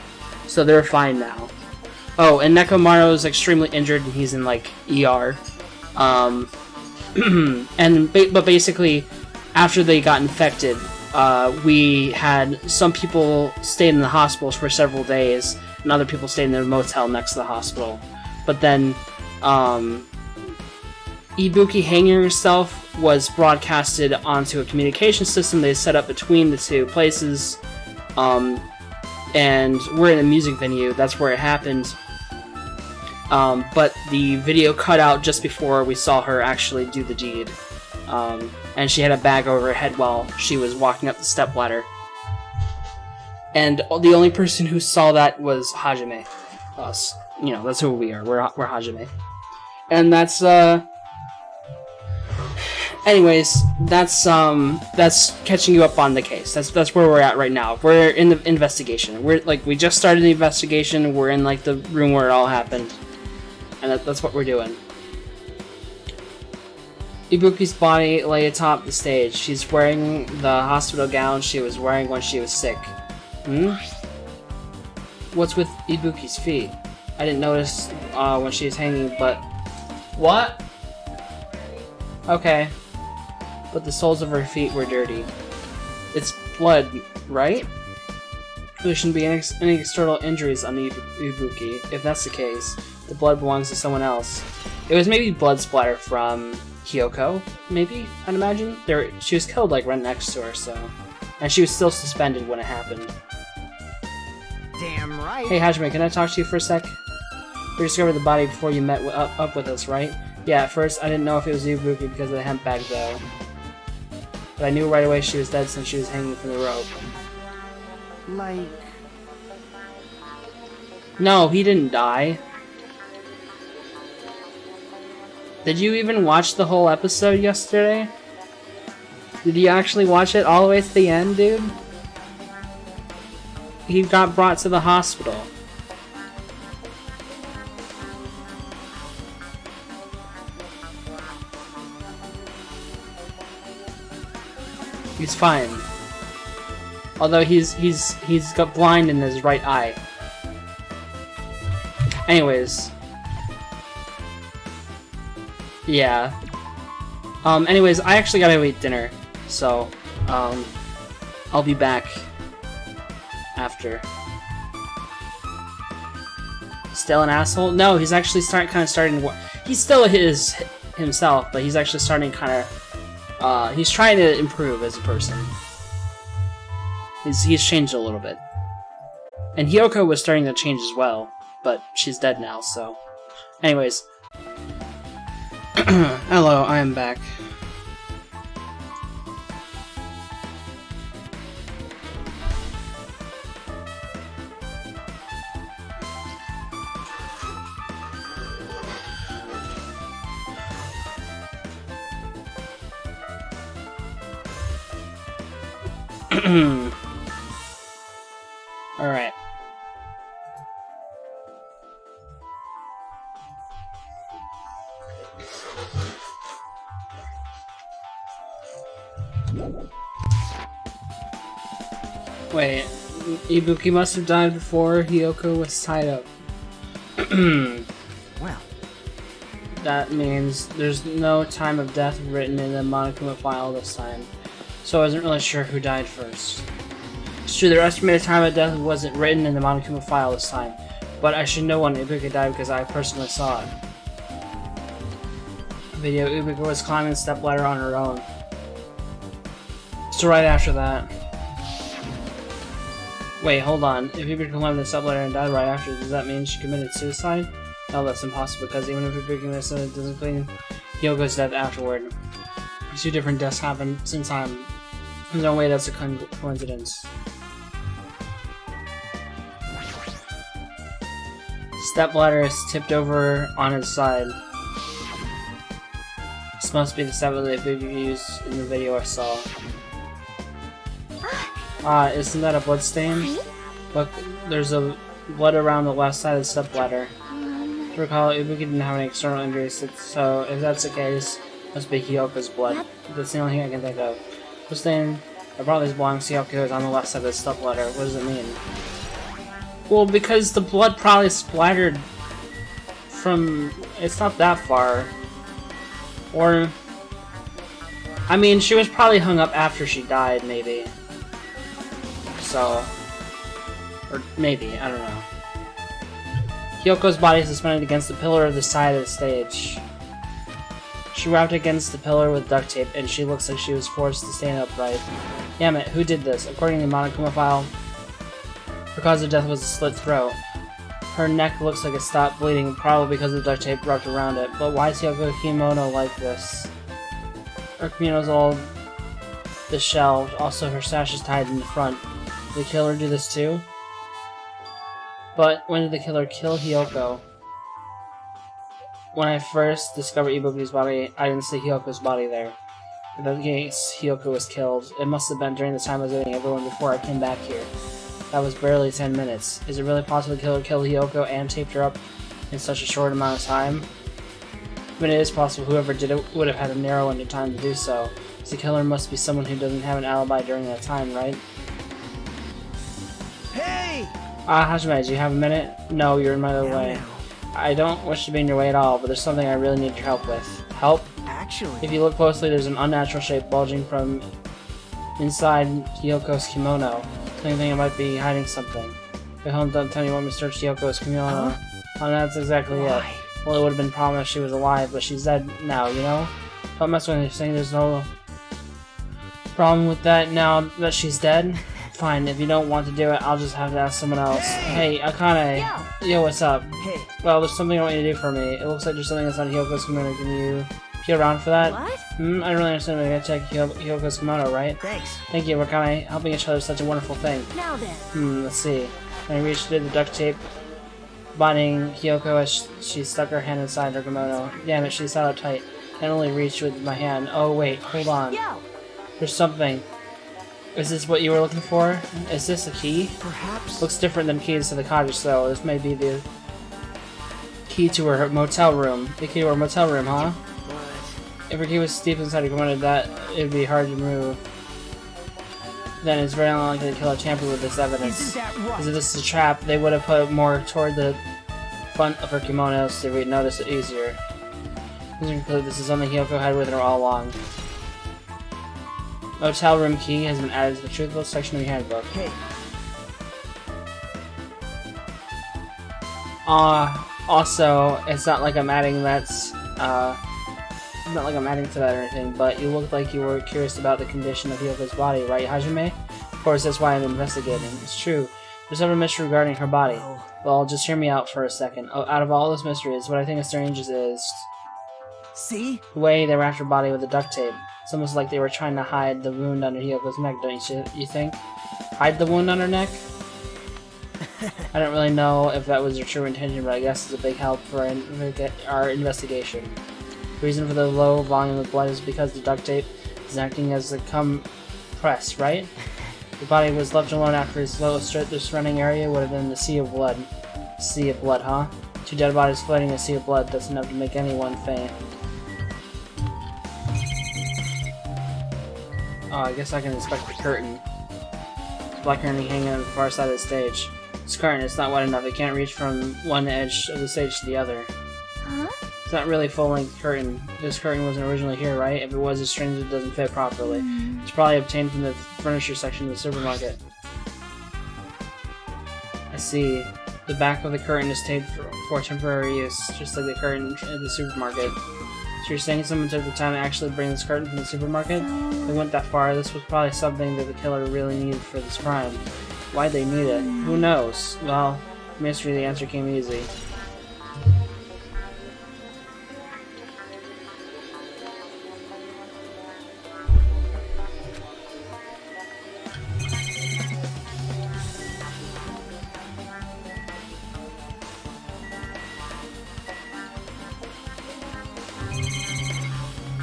So they're fine now. Oh, and Nekomaru's extremely injured and he's in like ER. But basically, after they got infected, we had some people stayed in the hospitals for several days, and other people stayed in the motel next to the hospital. But then, Ibuki hanging herself was broadcasted onto a communication system they set up between the 2 places, and we're in a music venue, that's where it happened. But the video cut out just before we saw her actually do the deed. and she had a bag over her head while she was walking up the stepladder. And the only person who saw that was Hajime. Us. You know, that's who we are. We're Hajime. And that's, anyways, that's catching you up on the case. That's where we're at right now. We're in the investigation. We just started the investigation. We're in, like, the room where it all happened. And that's what we're doing. Ibuki's body lay atop the stage. She's wearing the hospital gown she was wearing when she was sick. What's with Ibuki's feet? I didn't notice when she was hanging, but... What? Okay. But the soles of her feet were dirty. It's blood, right? There shouldn't be any external injuries on Ibuki. If that's the case, the blood belongs to someone else. It was maybe blood splatter from Hyoko, maybe, I'd imagine? She was killed, like, right next to her, so... And she was still suspended when it happened. Damn right. Hey, Hajime, can I talk to you for a sec? We discovered the body before you met up with us, right? Yeah, at first, I didn't know if it was Ibuki because of the hemp bag, though. But I knew right away she was dead since she was hanging from the rope. Like... No, he didn't die. Did you even watch the whole episode yesterday? Did you actually watch it all the way to the end, dude? He got brought to the hospital. He's fine. Although he's got blind in his right eye. Anyways. Yeah. Anyways, I actually gotta eat dinner. So, I'll be back after. Still an asshole? No, he's actually starting. He's still himself, but he's actually starting he's trying to improve as a person. He's changed a little bit. And Hyoko was starting to change as well, but she's dead now, so... Anyways. Hello, I am back. Alright. Wait, Ibuki must have died before Hyoko was tied up. Well. That means there's no time of death written in the Monokuma file this time. So I wasn't really sure who died first. It's true, their estimated time of death wasn't written in the Monokuma file this time, but I should know when Ibuki died because I personally saw it. Video, Ibuki was climbing the stepladder on her own. So right after that... Wait, hold on. If Ibuki climbed the stepladder and died right after, does that mean she committed suicide? No, that's impossible, because even if Ibuki committed suicide, it doesn't clean Hyoko's death afterward. Two different deaths happened same time. There's no way that's a coincidence. Stepladder is tipped over on its side. This must be the stepladder that Ibuki used in the video I saw. Isn't that a blood stain? Look, there's a blood around the left side of the stepladder. To recall, Ibuki didn't have any external injuries, so if that's the case, it must be Hyoko's blood. That's the only thing I can think of. Blood stain, I brought these belongs to Hyoko is on the left side of the stepladder. What does it mean? Well, because the blood probably splattered from... It's not that far. Or... I mean, she was probably hung up after she died, maybe. So... Or maybe, I don't know. Hyoko's body is suspended against the pillar of the side of the stage. She wrapped against the pillar with duct tape, and she looks like she was forced to stand upright. Damn it, who did this? According to the Monokuma file, her cause of death was a slit throat. Her neck looks like it stopped bleeding, probably because of the duct tape wrapped around it. But why is Hyoko kimono like this? Her kimono's all disheveled. Also, her sash is tied in the front. Did the killer do this too? But when did the killer kill Hiyoko? When I first discovered Ibuki's body, I didn't see Hyoko's body there. In that case, Hiyoko was killed. It must have been during the time I was eating everyone before I came back here. That was barely 10 minutes. Is it really possible the killer killed Hiyoko and taped her up in such a short amount of time? But it is possible whoever did it would have had a narrow window of time to do so. So the killer must be someone who doesn't have an alibi during that time, right? Hey! Hajime, do you have a minute? No, you're in my way. I don't wish to be in your way at all, but there's something I really need your help with. Help? Actually... If you look closely, there's an unnatural shape bulging from inside Hyoko's kimono. So you think I might be hiding something. Go home, don't tell me you want me to search Hyoko's kimono. Oh, that's exactly it. Well, it would have been promised she was alive, but she's dead now, you know? Don't mess with me, saying there's no problem with that now that she's dead. Fine, if you don't want to do it, I'll just have to ask someone else. Hey, Akane. Yo, what's up? Hey. Well, there's something I want you to do for me. It looks like there's something that's on Hyoko's kimono. Can you peel around for that? What? I don't really understand. We gotta check Hyoko's kimono, right? Thanks. Thank you, Akane. Helping each other is such a wonderful thing. Now then. Let's see. I reached through the duct tape, binding Hyoko as she stuck her hand inside her kimono. Damn it, she's out tight. I can only reach with my hand. Oh, wait, hold on. Yo. There's something. Is this what you were looking for? Is this a key? Perhaps... Looks different than keys to the cottage, though. This may be the key to her motel room. The key to her motel room, huh? But... If her key was deep inside her kimono, that it'd be hard to move. Then it's very unlikely the killer tampered with this evidence. Isn't that right? Because if this is a trap, they would have put more toward the front of her kimono so we'd notice it easier. This conclude this is something Hyoko had with her all along. Motel room key has been added to the truthful section of your handbook. Hey. Also, it's not like I'm adding that's, it's not like I'm adding to that or anything, but you looked like you were curious about the condition of Hyoko's body, right, Hajime? Of course, that's why I'm investigating. It's true. There's every mystery regarding her body. Well, just hear me out for a second. Oh, out of all those mysteries, what I think is strangest is... See? the way they wrapped her body with the duct tape. It's almost like they were trying to hide the wound under Hyoko's neck, don't you think? Hide the wound on her neck? I don't really know if that was their true intention, but I guess it's a big help for our investigation. The reason for the low volume of blood is because the duct tape is acting as a compress, right? The body was left alone after his slow strip. The surrounding area would have been the sea of blood. Sea of blood, huh? Two dead bodies floating in a sea of blood. That's enough to make anyone faint. Oh, I guess I can inspect the curtain. It's black curtain hanging on the far side of the stage. This curtain is not wide enough. It can't reach from one edge of the stage to the other. Huh? It's not really full-length curtain. This curtain wasn't originally here, right? If it was, it's strange it doesn't fit properly. It's probably obtained from the furniture section of the supermarket. I see. The back of the curtain is taped for temporary use, just like the curtain in the supermarket. So you're saying someone took the time to actually bring this curtain from the supermarket? They went that far. This was probably something that the killer really needed for this crime. Why'd they need it? Who knows? Well, mystery, the answer came easy.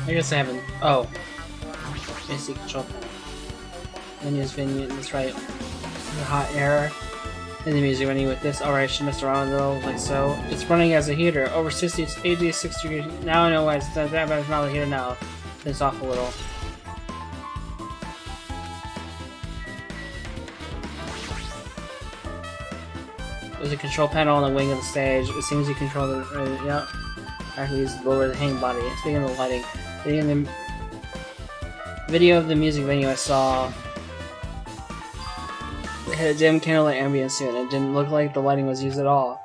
I guess I haven't. Oh. Basic control panel. Menus, venue, that's right. The hot air. In the music menu with this. Alright, she messed around with it all like so. It's running as a heater. Over 60, 80, 60 degrees. Now I know why it's not that, but it's not a heater now. It's off a little. There's a control panel on the wing of the stage. It seems you control the. Yep. Actually, use the lower the hang body. Speaking of the lighting, in the video of the music venue I saw, it had a dim candlelight ambience to it. It didn't look like the lighting was used at all.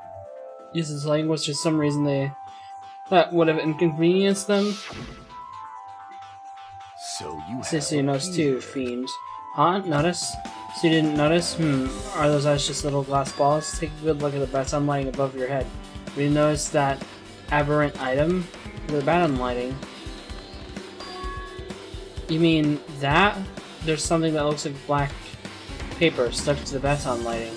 Uses lighting was just some reason that would have inconvenienced them. So you So you noticed too, fiend. Huh? Notice? So you didn't notice? Are those eyes just little glass balls? Take a good look at the bright sunlight above your head. Have you noticed that aberrant item? They're bad on lighting. You mean that? There's something that looks like black paper stuck to the baton lighting.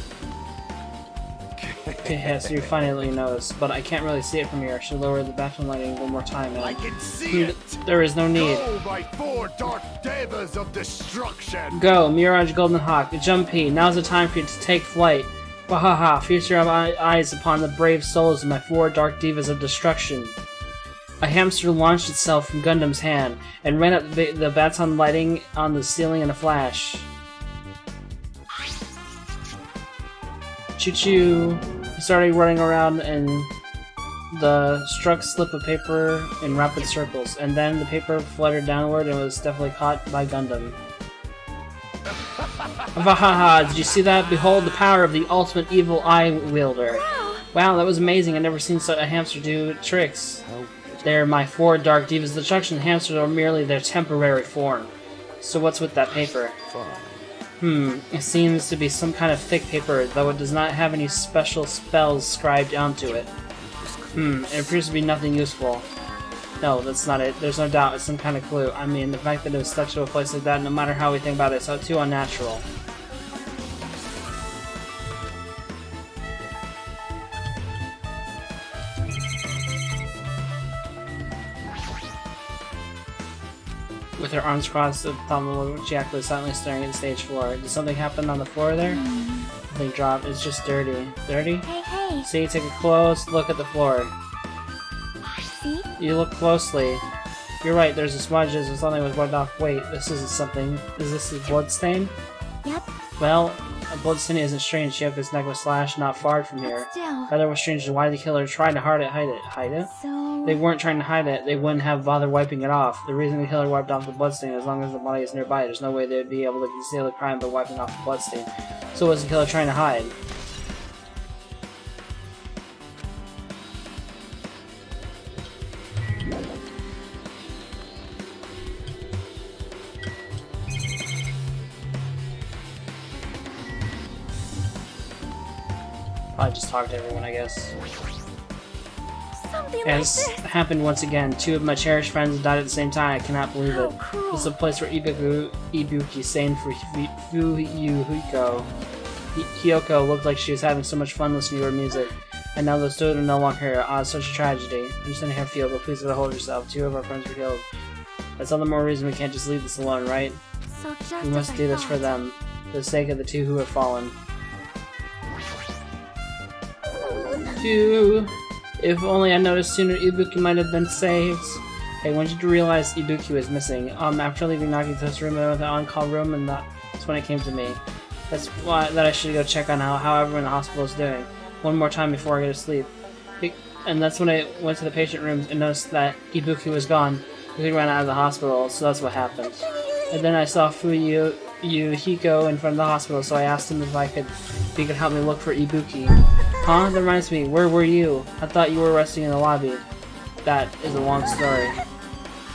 Okay, yeah, so you finally noticed, but I can't really see it from here. I should lower the baton lighting one more time. I can see it! There is no need. Go, my 4 Dark Devas of destruction! Go, Mirage Golden Hawk, Jumpy, now's the time for you to take flight. Wahaha, feast your eyes upon the brave souls of my 4 Dark Divas of destruction. A hamster launched itself from Gundam's hand and ran up the baton lighting on the ceiling in a flash. Choo-choo! He started running around and the struck slip of paper in rapid circles, and then the paper fluttered downward and was definitely caught by Gundam. Vahaha! Did you see that? Behold the power of the ultimate evil eye wielder. Wow, that was amazing. I've never seen such a hamster do tricks. They're my 4 Dark Divas destruction. Hamsters are merely their temporary form. So what's with that paper? It seems to be some kind of thick paper, though it does not have any special spells scribed onto it. It appears to be nothing useful. No, that's not it. There's no doubt it's some kind of clue. I mean, the fact that it was stuck to a place like that, no matter how we think about it, it's too unnatural. With her arms crossed at the top of the Jack was silently staring at the stage floor. Did something happen on the floor there? Something dropped. It's just dirty. Dirty? Hey. See, take a close look at the floor. See? You look closely. You're right, there's a smudge as if something was wiped off. Wait, this isn't something. Is this a blood stain? Yep. Well, a blood stain isn't strange. Yep, his neck was slashed not far from here. Still. Rather was strange why the killer tried to hide it. Hide it? So... They weren't trying to hide it. They wouldn't have bothered wiping it off. The reason the killer wiped off the bloodstain, as long as the body is nearby, there's no way they'd be able to conceal the crime by wiping off the bloodstain. So what was the killer trying to hide? Probably just talk to everyone, I guess. Something As like this. happened once again, 2 of my cherished friends died at the same time. I cannot believe it. How cruel. This is a place where Ibuki sang for Hyoko looked like she was having so much fun listening to her music. And now those 2 are no longer here. Ah, such a tragedy. I'm just gonna have feel, but please get a hold of yourself. 2 of our friends were killed. That's all the more reason we can't just leave this alone, right? So just We must do this for them, for the sake of the 2 who have fallen. 2. If only I noticed sooner, Ibuki might have been saved. Hey, when did you realize Ibuki was missing? After leaving Nagito's room, I went to the on-call room, and that's when it came to me. That's why that I should go check on how everyone in the hospital is doing. One more time before I go to sleep. And that's when I went to the patient rooms and noticed that Ibuki was gone. He ran out of the hospital, so that's what happened. And then I saw Hiko in front of the hospital, so I asked him if he could help me look for Ibuki. Huh? That reminds me, where were you? I thought you were resting in the lobby. That is a long story.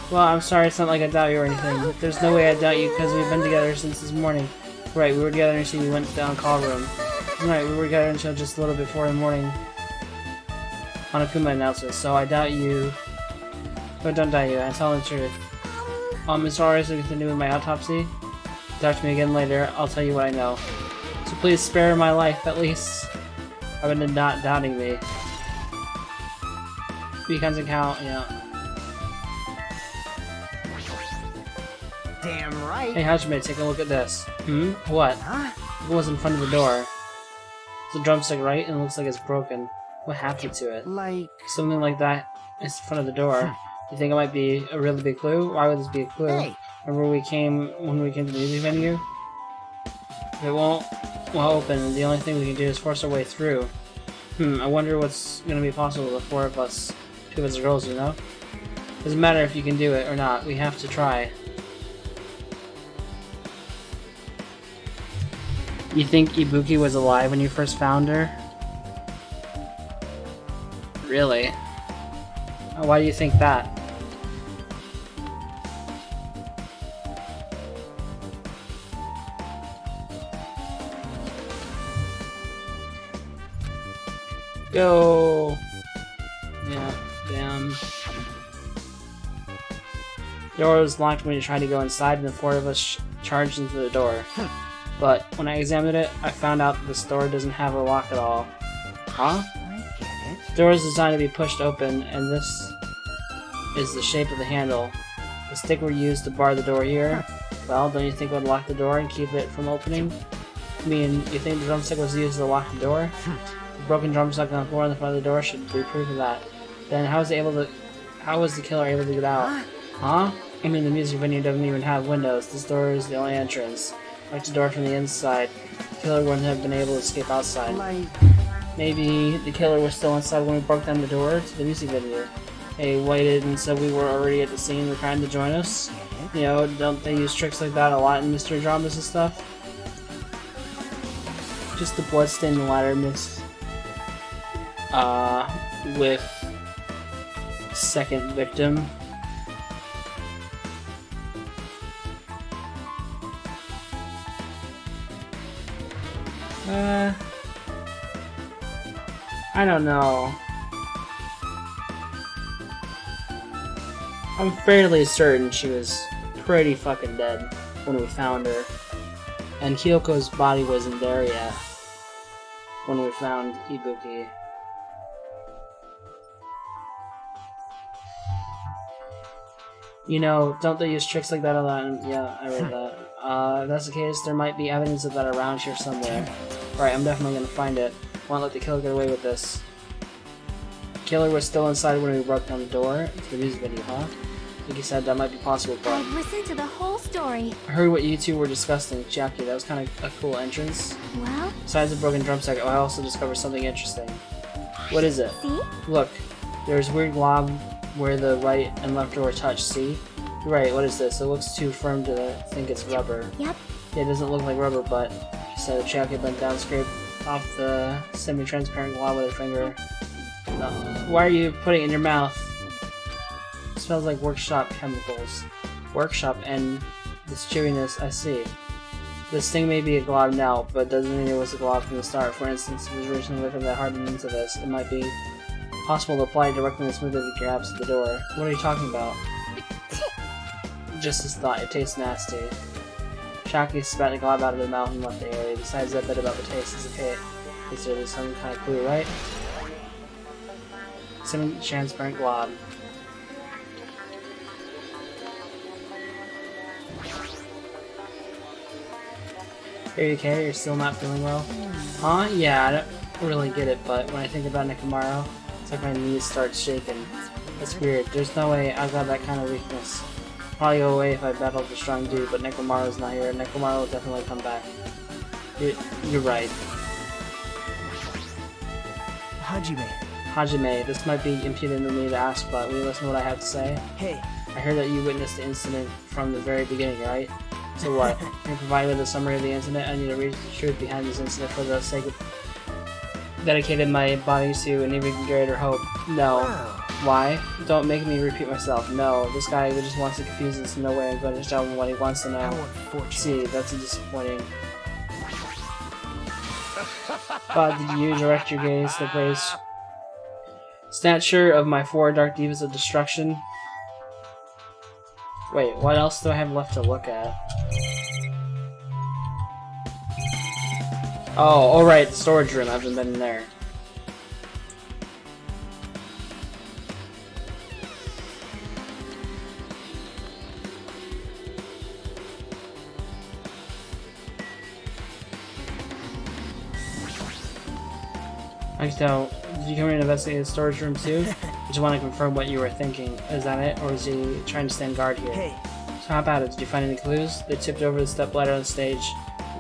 Well, I'm sorry, it's not like I doubt you or anything. There's no way I doubt you because we've been together since this morning. Right, we were together until we went down call room. Right, we were together until just a little before the morning Monokuma announcement, so I doubt you. But don't doubt you, I tell the truth. As far as we continue with my autopsy, talk to me again later, I'll tell you what I know. So please spare my life, at least. I've been not doubting me. Becomes a count, yeah. Damn right. Hey, Hajime, take a look at this. What? Huh? It was in front of the door. It's a drumstick, right? And it looks like it's broken. What happened to it? Like... Something like that is in front of the door. You think it might be a really big clue? Why would this be a clue? Hey. Remember when we came to the music venue? It won't open, and the only thing we can do is force our way through. I wonder what's gonna be possible with 4 of us. 2 of us are girls, you know? Doesn't matter if you can do it or not, we have to try. You think Ibuki was alive when you first found her? Really? Why do you think that? Go! Yeah, damn. The door was locked when we tried to go inside, and the four of us charged into the door. But when I examined it, I found out that this door doesn't have a lock at all. Huh? I get it. The door is designed to be pushed open, and this is the shape of the handle. The stick we used to bar the door here. Well, don't you think it would lock the door and keep it from opening? I mean, you think the drumstick was used to lock the door? The broken drumstick on the floor in the front of the door should be proof of that. Then how was the killer able to get out? Huh? I mean, the music venue doesn't even have windows. This door is the only entrance. Like the door from the inside. The killer wouldn't have been able to escape outside. Maybe the killer was still inside when we broke down the door to the music venue. Hey, waited until we were already at the scene and trying to join us. You know, don't they use tricks like that a lot in mystery dramas and stuff? Just the bloodstained ladder miss. With second victim. I don't know. I'm fairly certain she was pretty fucking dead when we found her. And Kyoko's body wasn't there yet when we found Ibuki. You know, don't they use tricks like that a lot? Yeah, I read that. If that's the case, there might be evidence of that around here somewhere. Right, I'm definitely gonna find it. Won't let the killer get away with this. The killer was still inside when we broke down the door to the music video, huh? Like you said, that might be possible, but... I've listened to the whole story. I heard what you two were discussing, Jackie. That was kind of a cool entrance. Well? Besides the broken drumstick, I also discovered something interesting. What is it? See? Look, there's a weird glob where the right and left door touch, see? You're right, what is this? It looks too firm to think it's rubber. Yep. Yeah, it doesn't look like rubber, but... She said Jackie bent down, scraped off the semi-transparent glob with her finger. No. Why are you putting it in your mouth? It smells like workshop chemicals. Workshop and this chewiness, I see. This thing may be a glob now, but doesn't mean it was a glob from the start. For instance, if it was originally liquid that hardened into this, it might be possible to apply directly and smooth it grabs at the door. What are you talking about? Just as thought, it tastes nasty. Shaki spat the glob out of the mouth and left the area. Besides that bit about the taste, is okay. Is there some kind of clue, right? Semi-transparent glob. Are you okay? You're still not feeling well? Huh? Yeah, I don't really get it, but when I think about Nekomaru, it's like my knees start shaking. It's weird. There's no way I've got that kind of weakness. Probably go away if I battled a strong dude, but Nekomaru's not here. Nekomaru will definitely come back. You're right. Hajime, this might be impudent of me to ask, but will you listen to what I have to say? Hey. I heard that you witnessed the incident from the very beginning, right? So what? Can you provide with a summary of the incident? I need to read the truth behind this incident for the sake of dedicated my body to an even greater hope. No. Why? Don't make me repeat myself. No, this guy just wants to confuse us. No way I'm going to tell him what he wants to know. See, that's disappointing. But did you direct your gaze to the place? Stature of my four dark divas of destruction. Wait, what else do I have left to look at? Oh, alright, the storage room. I haven't been in there. I can tell. Did you come here and investigate the storage room too? I just want to confirm what you were thinking. Is that it? Or is he trying to stand guard here? Hey. So how about it? Did you find any clues? They tipped over the stepladder on stage.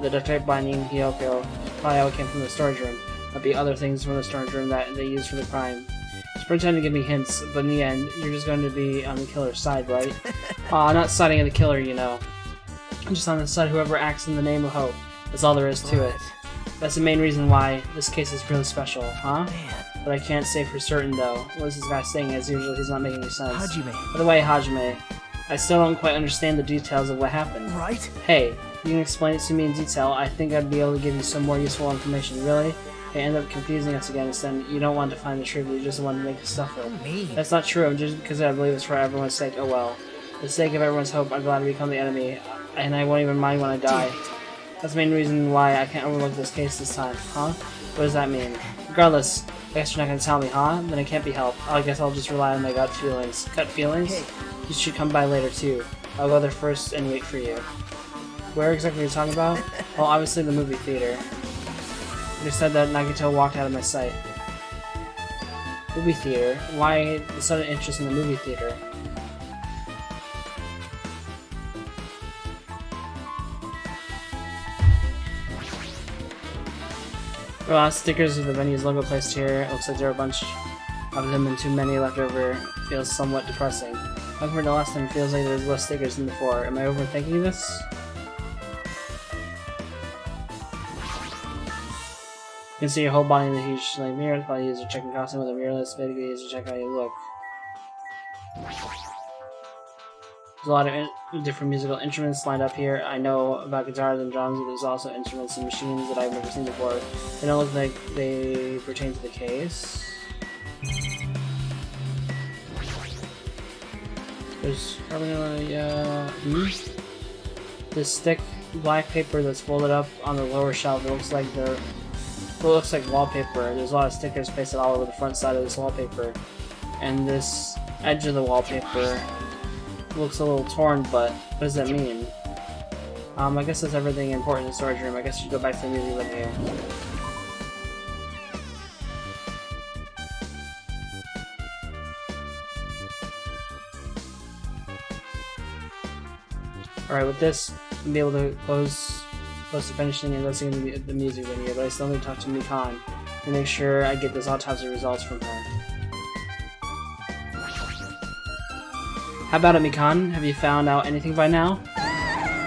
The detective binding Hyoko probably all came from the storage room. Might be other things from the storage room that they used for the crime. Just pretend to give me hints, but in the end, you're just going to be on the killer's side, right? I'm not siding with the killer, you know. I'm just on the side of whoever acts in the name of hope. That's all there is to it. That's the main reason why this case is really special, huh? Man. But I can't say for certain, though. What is this guy saying? As usual, he's not making any sense. Hajime. By the way, Hajime, I still don't quite understand the details of what happened. Right? Hey, you can explain it to me in detail. I think I'd be able to give you some more useful information. Really? They end up confusing us again, instead you don't want to find the truth, you just want to make us suffer. Me. That's not true, just because I believe it's for everyone's sake. Oh well. For the sake of everyone's hope, I'm glad to become the enemy, and I won't even mind when I die. That's the main reason why I can't overlook this case this time, huh? What does that mean? Regardless, I guess you're not gonna tell me, huh? Then it can't be helped. I guess I'll just rely on my gut feelings. Gut feelings? You should come by later too. I'll go there first and wait for you. Where exactly are you talking about? Well, obviously the movie theater. You said that Nagito walked out of my sight. Movie theater? Why the sudden interest in the movie theater? There are a lot of stickers with the venue's logo placed here. It looks like there are a bunch of them and too many left over. It feels somewhat depressing. Looking for the last time, it feels like there's less stickers than before. Am I overthinking this? You can see your whole body in the huge mirror. Probably use your checking costume with a mirrorless. Basically, use to check how you look. There's a lot of different musical instruments lined up here. I know about guitars and drums, but there's also instruments and machines that I've never seen before. They don't look like they pertain to the case. There's probably this thick black paper that's folded up on the lower shelf. It looks like wallpaper. There's a lot of stickers pasted all over the front side of this wallpaper, and this edge of the wallpaper looks a little torn. But what does that mean? I guess that's everything important in the storage room. I guess you should go back to the music room here. Alright, with this, I'll be able to close to finishing and investigating the music video, but I still need to talk to Mikan and make sure I get this autopsy results from her. How about it, Mikan? Have you found out anything by now?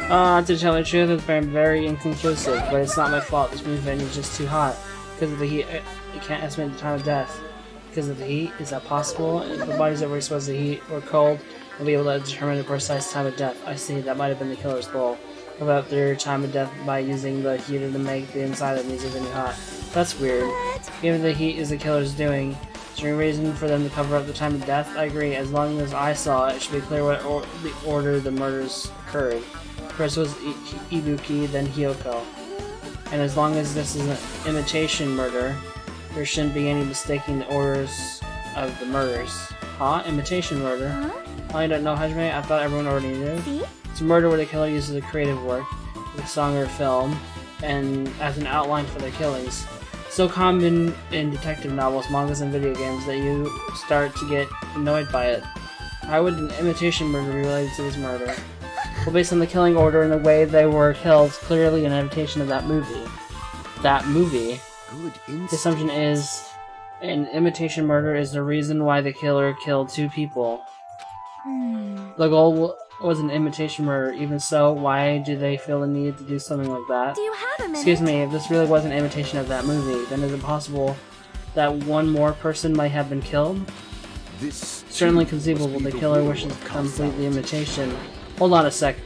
To tell the truth, it's been very inconclusive, but it's not my fault. This movie venue is just too hot. Because of the heat, I can't estimate the time of death. Because of the heat? Is that possible? If the bodies that were exposed to heat or cold, we'll be able to determine the precise time of death. I see, that might have been the killer's goal. About their time of death by using the heater to make the inside of the music venue hot. That's weird. Given the heat is the killer's doing, is there any reason for them to cover up the time of death? I agree. As long as I saw it, it should be clear what the order the murders occurred. First was Ibuki, then Hyoko. And as long as this is an imitation murder, there shouldn't be any mistaking the orders of the murders. Huh? Imitation murder? Huh? Oh, you don't know, Hajime? I thought everyone already knew. See? It's a murder where the killer uses a creative work, like a song or a film, and as an outline for their killings. So common in detective novels, mangas, and video games that you start to get annoyed by it. How would an imitation murder be related to this murder? Well, based on the killing order and the way they were killed, it's clearly an imitation of that movie. That movie? The assumption is an imitation murder is the reason why the killer killed two people. The goal was an imitation murder. Even so, why do they feel the need to do something like that? Do you have a minute? Excuse me, if this really was an imitation of that movie, then is it possible that one more person might have been killed? This Certainly conceivable. The killer wishes to complete the imitation. Hold on a sec.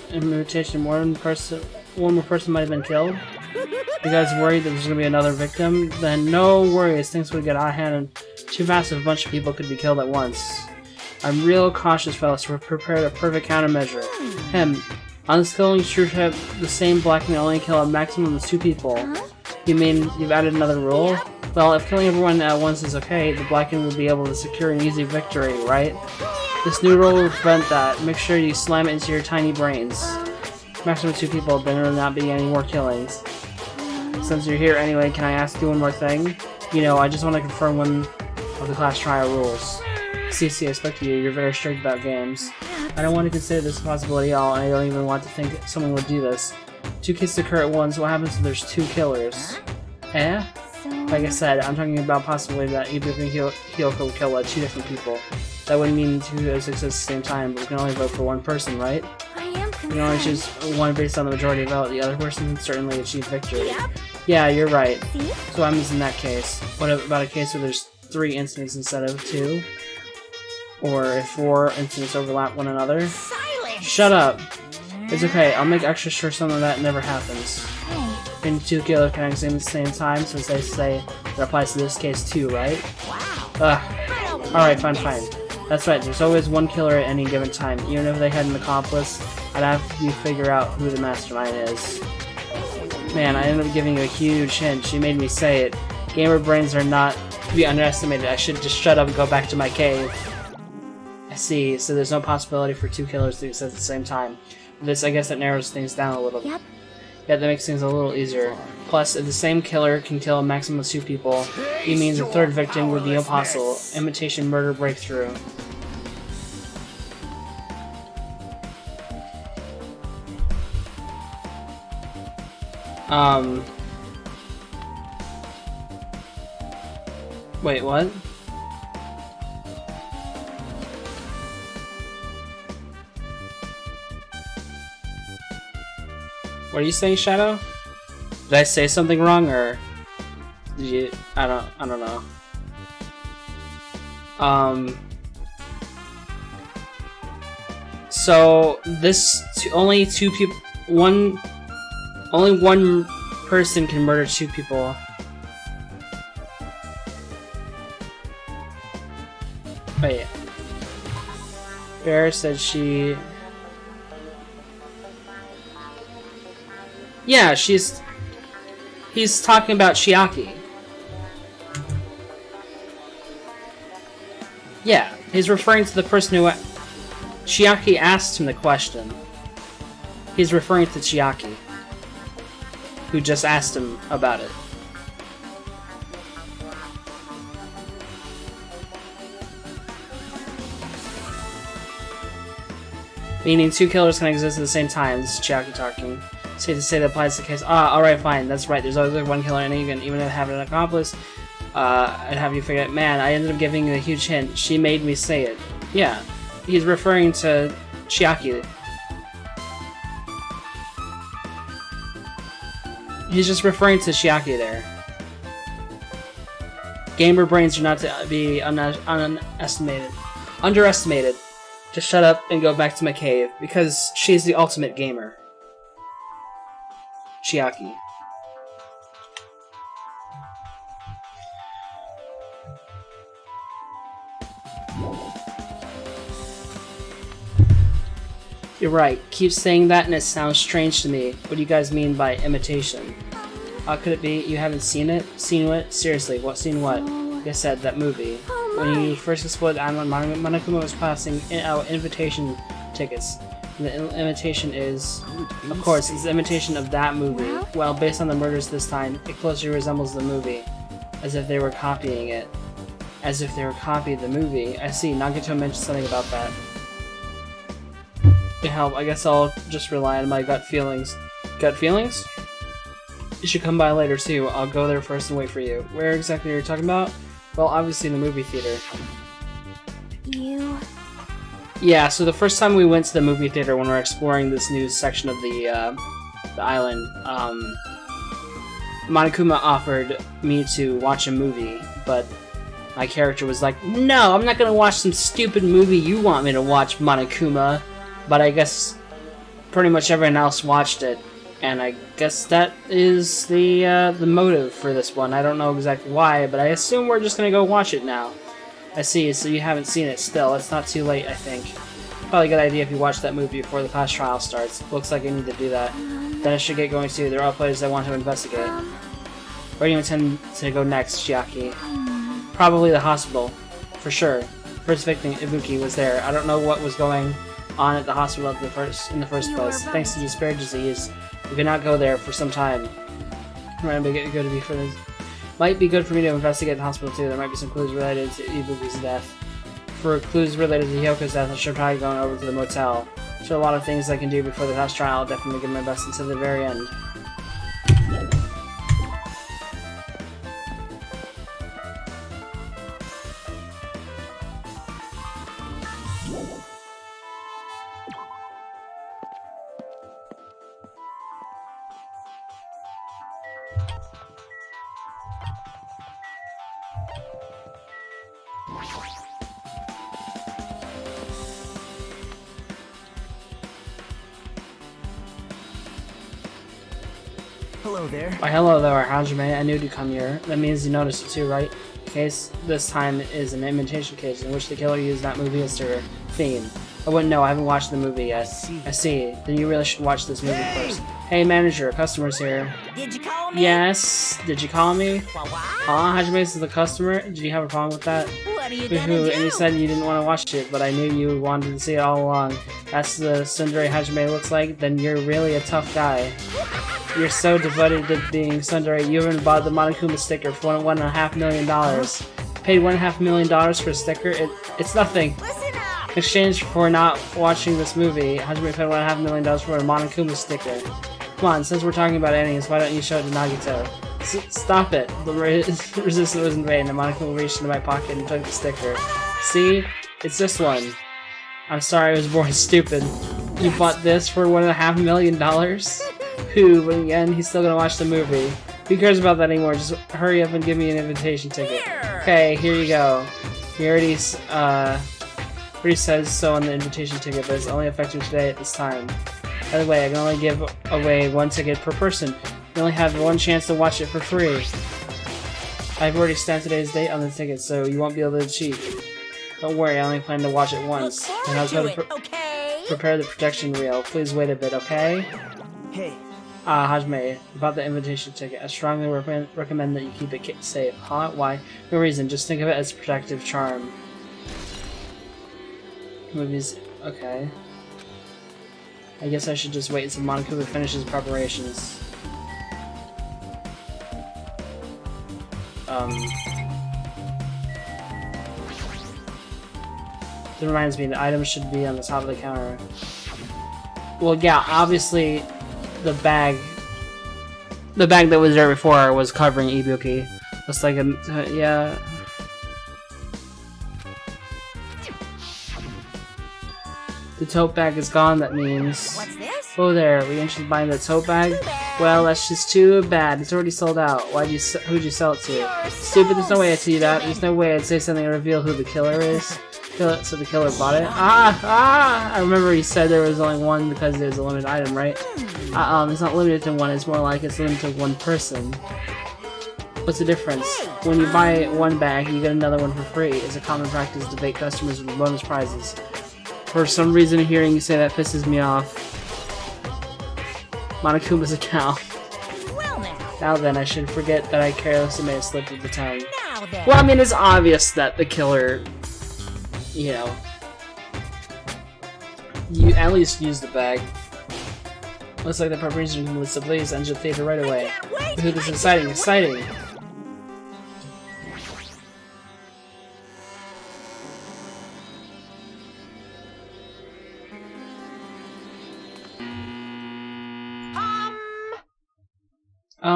Imitation, one more person might have been killed? You guys worried that there's gonna be another victim? Then no worries, things would get out of hand and too fast if a bunch of people could be killed at once. I'm real cautious, fellas, so we're prepared a perfect countermeasure. On this killing trip, the same black may only kill a maximum of 2 people. You mean you've added another rule? Well, if killing everyone at once is okay, the Blacken will be able to secure an easy victory, right? This new rule will prevent that. Make sure you slam it into your tiny brains. Maximum 2 people, then there will not be any more killings. Since you're here anyway, can I ask you one more thing? You know, I just want to confirm one of the class trial rules. CC, I expect you're very strict about games. I don't want to consider this a possibility at all, and I don't even want to think someone would do this. 2 cases occur at once, what happens if there's 2 killers? Eh? Like I said, I'm talking about possibility that Ibuki and Hyoko will kill 2 different people. That wouldn't mean 2 exist at the same time, but we can only vote for 1 person, right? I am You can only choose one based on the majority vote. The other person can certainly achieve victory. Yep. Yeah, you're right. See? So what happens in that case? What about a case where there's 3 incidents instead of 2? Or if 4 incidents overlap one another? Silence! Shut up! It's okay, I'll make extra sure some of that never happens. And 2 killers can exist at the same time, since they say that applies to this case too, right? Wow. Ugh. Alright, fine. That's right, there's always one killer at any given time. Even if they had an accomplice, I'd have you figure out who the mastermind is. Man, I ended up giving you a huge hint. She made me say it. Gamer brains are not to be underestimated. I should just shut up and go back to my cave. I see, so there's no possibility for two killers to exist at the same time. This, I guess, that narrows things down a little. Yep. Yeah, that makes things a little easier. Plus, if the same killer can kill a maximum of 2 people, it means a third victim would be impossible. Imitation murder breakthrough. Wait, what? What are you saying, Shadow? Did I say something wrong, or did you? I don't know. So this only one person can murder 2 people. Wait. Bear said she. Yeah, he's talking about Chiaki. Yeah, he's referring to the person who Chiaki asked him the question. He's referring to Chiaki, who just asked him about it. Meaning 2 killers can exist at the same time. This is Chiaki talking. Safe to say that applies to the case. Alright, fine. That's right. There's always one killer, and even if I have an accomplice, I'd have you figure it. Man, I ended up giving you a huge hint. She made me say it. Yeah. He's referring to Chiaki. He's just referring to Chiaki there. Gamer brains are not to be underestimated. Just shut up and go back to my cave, because she's the ultimate gamer. Chiaki. You're right. Keep saying that and it sounds strange to me. What do you guys mean by imitation? How could it be you haven't seen it? Seen what? Seriously, what? Seen what? Like I said, that movie. When you first explored the island, Monokuma was passing out invitation tickets. The imitation is, of course, it's the imitation of that movie. Well, based on the murders this time, it closely resembles the movie. As if they were copying it. As if they were copying the movie. I see, Nagato mentioned something about that. To help, I guess I'll just rely on my gut feelings. Gut feelings? You should come by later too. I'll go there first and wait for you. Where exactly are you talking about? Well, obviously in the movie theater. You... Yeah, so the first time we went to the movie theater when we were exploring this new section of the island, Monokuma offered me to watch a movie, but my character was like, no, I'm not gonna watch some stupid movie you want me to watch, Monokuma. But I guess pretty much everyone else watched it, and I guess that is the motive for this one. I don't know exactly why, but I assume we're just gonna go watch it now. I see, so you haven't seen it still. It's not too late, I think. Probably a good idea if you watch that movie before the class trial starts. Looks like I need to do that. Then I should get going too. There are places I want to investigate. Where do you intend to go next, Chiaki? Probably the hospital. For sure. First victim, Ibuki, was there. I don't know what was going on at the hospital in the first place. Thanks to the spare disease, we could not go there for some time. Might be good for me to investigate the hospital too. There might be some clues related to Ibuki's death. For clues related to Hyoko's death, I should probably go over to the motel. There are a lot of things I can do before the class trial. I'll definitely give my best until the very end. Hello there. Why, hello there, Hajime. I knew to come here. That means you noticed it too, right? The case this time is an imitation case in which the killer used that movie as their theme. I wouldn't know. I haven't watched the movie yet. I see. Then you really should watch this movie first. Hey, manager. Customer's here. Did you call me? Yes. Did you call me? What? Hajime is the customer. Did you have a problem with that? What are you Boo-hoo. gonna do? And you said you didn't want to watch it, but I knew you wanted to see it all along. That's the tsundere Hajime looks like. Then you're really a tough guy. You're so devoted to being tsundere. You even bought the Monokuma sticker for $1.5 million. Paid $1.5 million for a sticker. It's nothing. Listen up. In exchange for not watching this movie, Hajime paid $1.5 million for a Monokuma sticker. Come on, since we're talking about animes, why don't you show it to Nagito? Stop it! The resistance was in vain. The Monokuma reached into my pocket and took the sticker. See? It's this one. I'm sorry I was born stupid. You bought this for $1.5 million? Who? But again, he's still gonna watch the movie. Who cares about that anymore? Just hurry up and give me an invitation ticket. Okay, here you go. He already says so on the invitation ticket, but it's only effective today at this time. By the way, I can only give away one ticket per person. You only have one chance to watch it for free. I've already stamped today's date on the ticket, so you won't be able to cheat. Don't worry, I only plan to watch it once. And I was going to prepare the protection reel. Please wait a bit, okay? Hey. Hajime, about the invitation ticket. I strongly recommend that you keep it safe. Huh? Why? No reason. Just think of it as a protective charm. Movies. Okay. I guess I should just wait until Monokuma finishes preparations. It reminds me, the items should be on the top of the counter. Well, yeah, obviously, the bag that was there before was covering Ibuki. Just like a, yeah. The tote bag is gone, that means. What's this? Oh there, were you interested in buying the tote bag? Well, that's just too bad. It's already sold out. Who'd you sell it to? Stupid, there's no way I'd see that. There's no way I'd say something to reveal who the killer is. So the killer bought it? I remember he said there was only one because there's a limited item, right? It's not limited to one, it's more like it's limited to one person. What's the difference? When you buy one bag, you get another one for free. It's a common practice to bait customers with bonus prizes. For some reason, hearing you say that pisses me off. Monokuma's a cow. Well Now then, I should forget that I carelessly made a slip of the tongue. now then. Well, I mean, it's obvious that the killer, you know, you at least use the bag. Looks like the preparation was to please enter the theater right away. Ooh, this is exciting, exciting!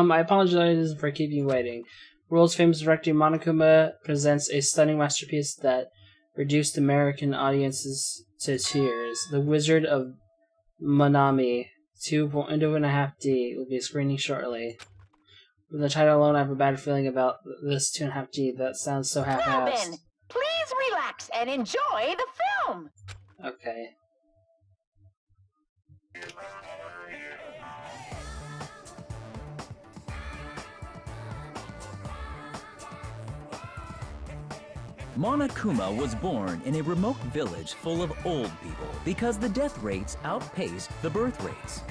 I apologize for keeping you waiting. World's famous director Monokuma presents a stunning masterpiece that reduced American audiences to tears. The Wizard of Monami 2.5D will be screening shortly. From the title alone, I have a bad feeling about this 2.5D. That sounds so Now half-assed. then, please relax and enjoy the film. Okay. Monokuma was born in a remote village full of old people because the death rates outpaced the birth rates.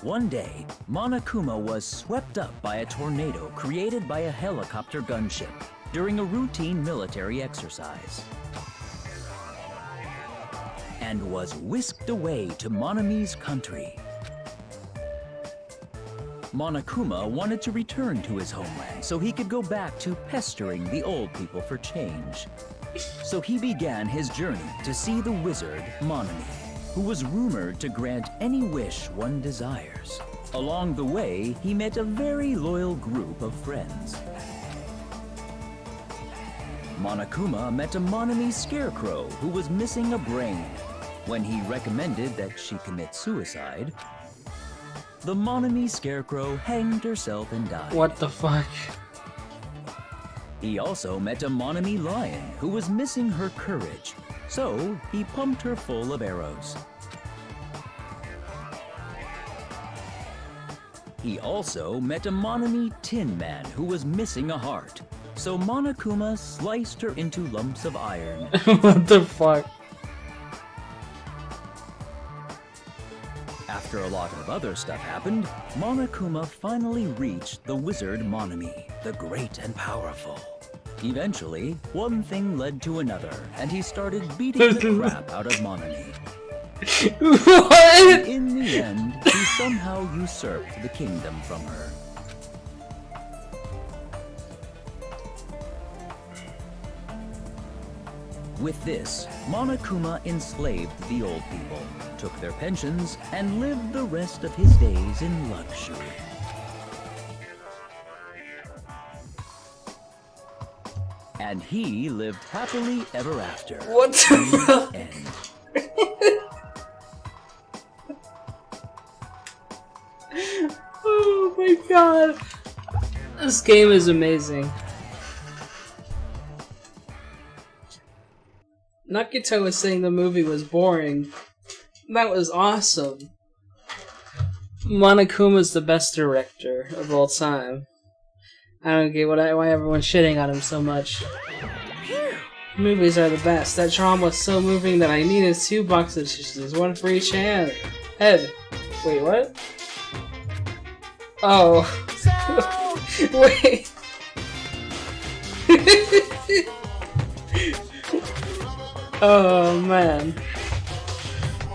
One day, Monokuma was swept up by a tornado created by a helicopter gunship during a routine military exercise, and was whisked away to Monami's country. Monokuma wanted to return to his homeland so he could go back to pestering the old people for change. So he began his journey to see the wizard Monami, who was rumored to grant any wish one desires. Along the way, he met a very loyal group of friends. Monokuma met a Monami scarecrow who was missing a brain. When he recommended that she commit suicide, the Monami scarecrow hanged herself and died. What the fuck? He also met a Monami lion who was missing her courage, So he pumped her full of arrows. He also met a Monami Tin Man who was missing a heart. So Monokuma sliced her into lumps of iron. What the fuck? After a lot of other stuff happened, Monokuma finally reached the wizard Monami, the great and powerful. Eventually, one thing led to another, and he started beating the crap out of Monami. What? In the end, he somehow usurped the kingdom from her. With this, Monokuma enslaved the old people, took their pensions, and lived the rest of his days in luxury. And he lived happily ever after. What the fuck? End. Oh my god. This game is amazing. Nakito was saying the movie was boring. That was awesome. Monokuma's the best director of all time. I don't get why everyone's shitting on him so much. Movies are the best. That drama was so moving that I needed 2 boxes of tissues, one for each head. Wait, what? Oh. Wait. Oh man.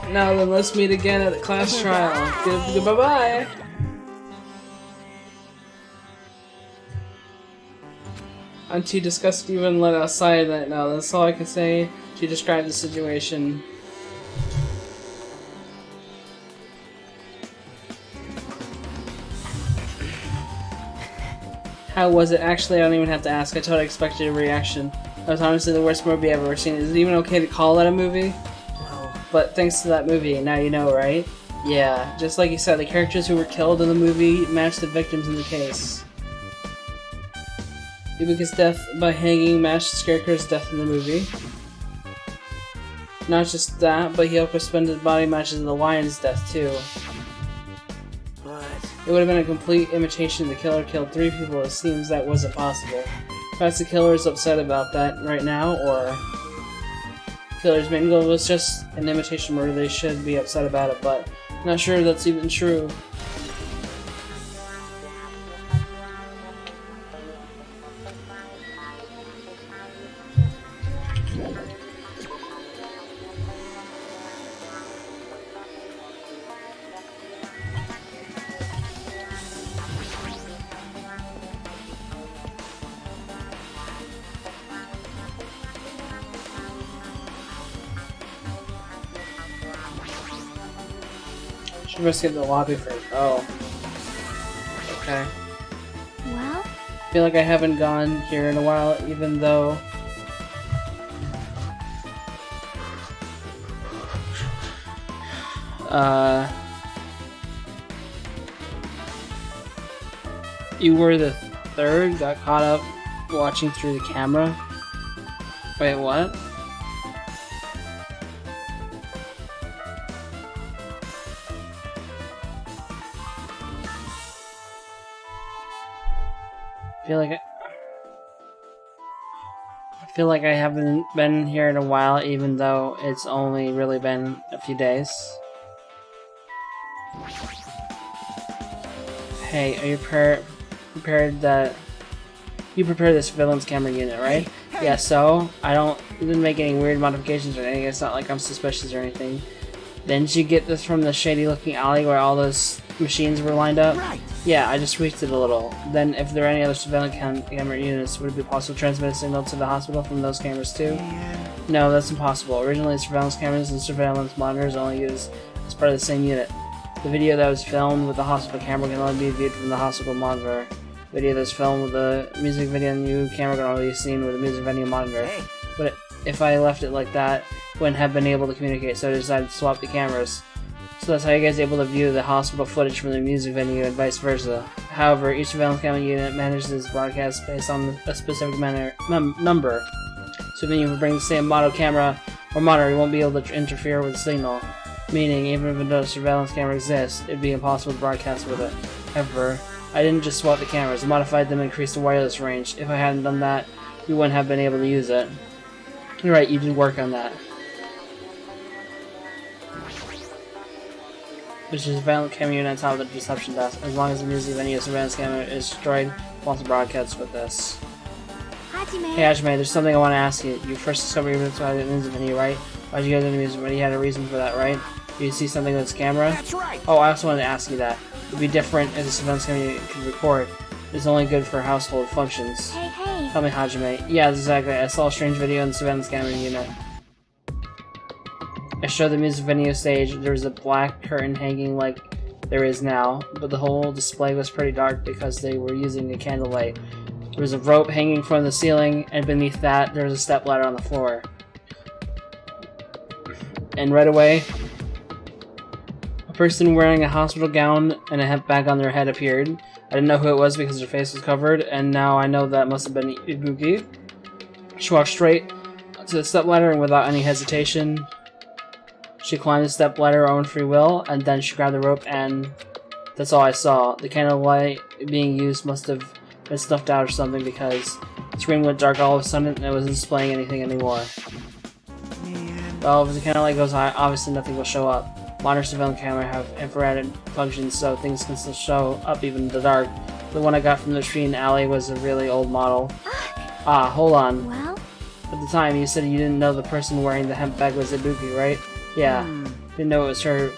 Now then, let's meet again at the class trial. Goodbye. I'm too disgusted to even let outside that now. That's all I can say to describe the situation. How was it? Actually, I don't even have to ask. I totally expected a reaction. That was honestly the worst movie I've ever seen. Is it even okay to call that a movie? No. But thanks to that movie, now you know, right? Yeah, just like you said, the characters who were killed in the movie matched the victims in the case. Ibuka's death by hanging matched Scarecrow's death in the movie. Not just that, but he helped suspended body matches the lion's death too. But It would have been a complete imitation. The killer killed 3 people. It seems that wasn't possible. Perhaps the killer is upset about that right now, or killer's main goal was just an imitation murder. They should be upset about it, but I'm not sure that's even true. Should risk it in the lobby for oh. Okay. Well? I feel like I haven't gone here in a while, even though you were the 3rd, got caught up watching through the camera. Wait, what? I feel like I haven't been here in a while, even though it's only really been a few days. Hey, are you prepared that you prepared the surveillance camera unit, right? Yeah, so I didn't make any weird modifications or anything. It's not like I'm suspicious or anything. Didn't you get this from the shady looking alley where all those machines were lined up? right. Yeah, I just tweaked it a little. Then, if there are any other surveillance camera units, would it be possible to transmit a signal to the hospital from those cameras too? No, that's impossible. Originally, surveillance cameras and surveillance monitors only used as part of the same unit. The video that was filmed with the hospital camera can only be viewed from the hospital monitor. Video that was filmed with the music video new camera can only be seen with the music video monitor. Hey. But if I left it like that, wouldn't have been able to communicate, so I decided to swap the cameras. So that's how you guys are able to view the hospital footage from the music venue and vice versa. However, each surveillance camera unit manages its broadcast based on a specific number. So when you bring the same model camera or monitor, you won't be able to interfere with the signal. Meaning, even if a surveillance camera exists, it'd be impossible to broadcast with it. However, I didn't just swap the cameras, I modified them and increased the wireless range. If I hadn't done that, we wouldn't have been able to use it. You're right, you did work on that. Which is a surveillance camera unit on top of the reception desk. As long as the music venue surveillance camera is destroyed, we'll also broadcast with this. Hajime. Hey Hajime, there's something I want to ask you. You first discovered your music venue, right? Why'd you go to the music venue? You had a reason for that, right? Did you see something with this camera? That's right. Oh, I also wanted to ask you that. It would be different if the surveillance camera could record. It's only good for household functions. Hey. Tell me, Hajime. Yeah, exactly. I saw a strange video in the surveillance camera unit. I showed the music venue stage. There was a black curtain hanging like there is now, but the whole display was pretty dark because they were using a candlelight. There was a rope hanging from the ceiling, and beneath that, there was a stepladder on the floor. And right away, a person wearing a hospital gown and a hemp bag on their head appeared. I didn't know who it was because their face was covered, and now I know that must have been Ibuki. She walked straight to the stepladder, and without any hesitation, she climbed the stepladder of her own free will, and then she grabbed the rope, and that's all I saw. The candlelight being used must have been snuffed out or something because the screen went dark all of a sudden and it wasn't displaying anything anymore. Well, if the candlelight goes high, obviously nothing will show up. Modern surveillance cameras have infrared functions, so things can still show up even in the dark. The one I got from the tree in the alley was a really old model. Ah, hold on. Well? At the time, you said you didn't know the person wearing the hemp bag was Ibuki, right? Yeah. Didn't know it was her,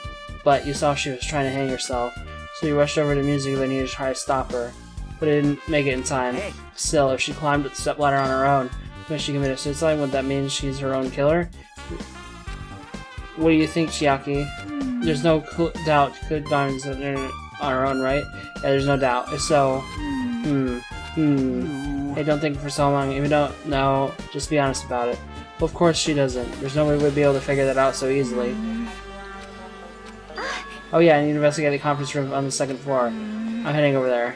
but you saw she was trying to hang herself. So you rushed over to the music venue to try to stop her. But it didn't make it in time. Still, if she climbed the stepladder on her own, when she committed suicide, would that mean she's her own killer? What do you think, Chiaki? There's no doubt she could have done it on her own, right? Yeah, there's no doubt. If so, Hey, don't think for so long. If you don't know, just be honest about it. Well, of course she doesn't. There's no way we'd be able to figure that out so easily. Oh yeah, I need to investigate the conference room on the second floor. I'm heading over there.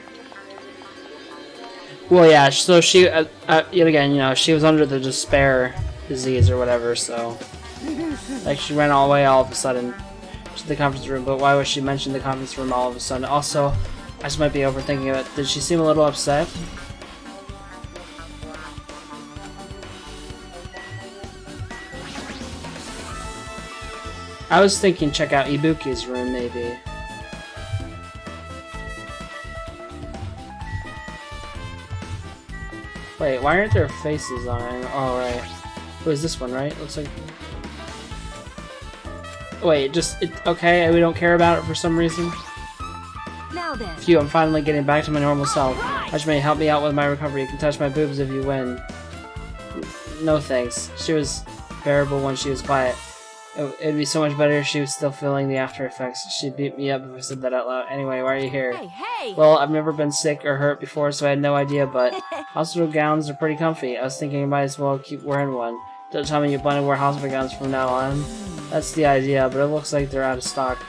Well, yeah, so she, yet again, you know, she was under the despair disease or whatever, so... Like, she ran all the way all of a sudden to the conference room, but why would she mention the conference room all of a sudden? Also, I just might be overthinking it. Did she seem a little upset? I was thinking check out Ibuki's room, maybe. Wait, why aren't there faces on it? Oh, right. Who is this one, right? Looks like... Wait, okay, we don't care about it for some reason? Now then. Phew, I'm finally getting back to my normal self. Hajime, help me out with my recovery. You can touch my boobs if you win. No thanks. She was bearable when she was quiet. It'd be so much better if she was still feeling the after effects. She'd beat me up if I said that out loud. Anyway, why are you here? Hey! Well, I've never been sick or hurt before, so I had no idea, but hospital gowns are pretty comfy. I was thinking I might as well keep wearing one. Don't tell me you plan to wear hospital gowns from now on. That's the idea, but it looks like they're out of stock.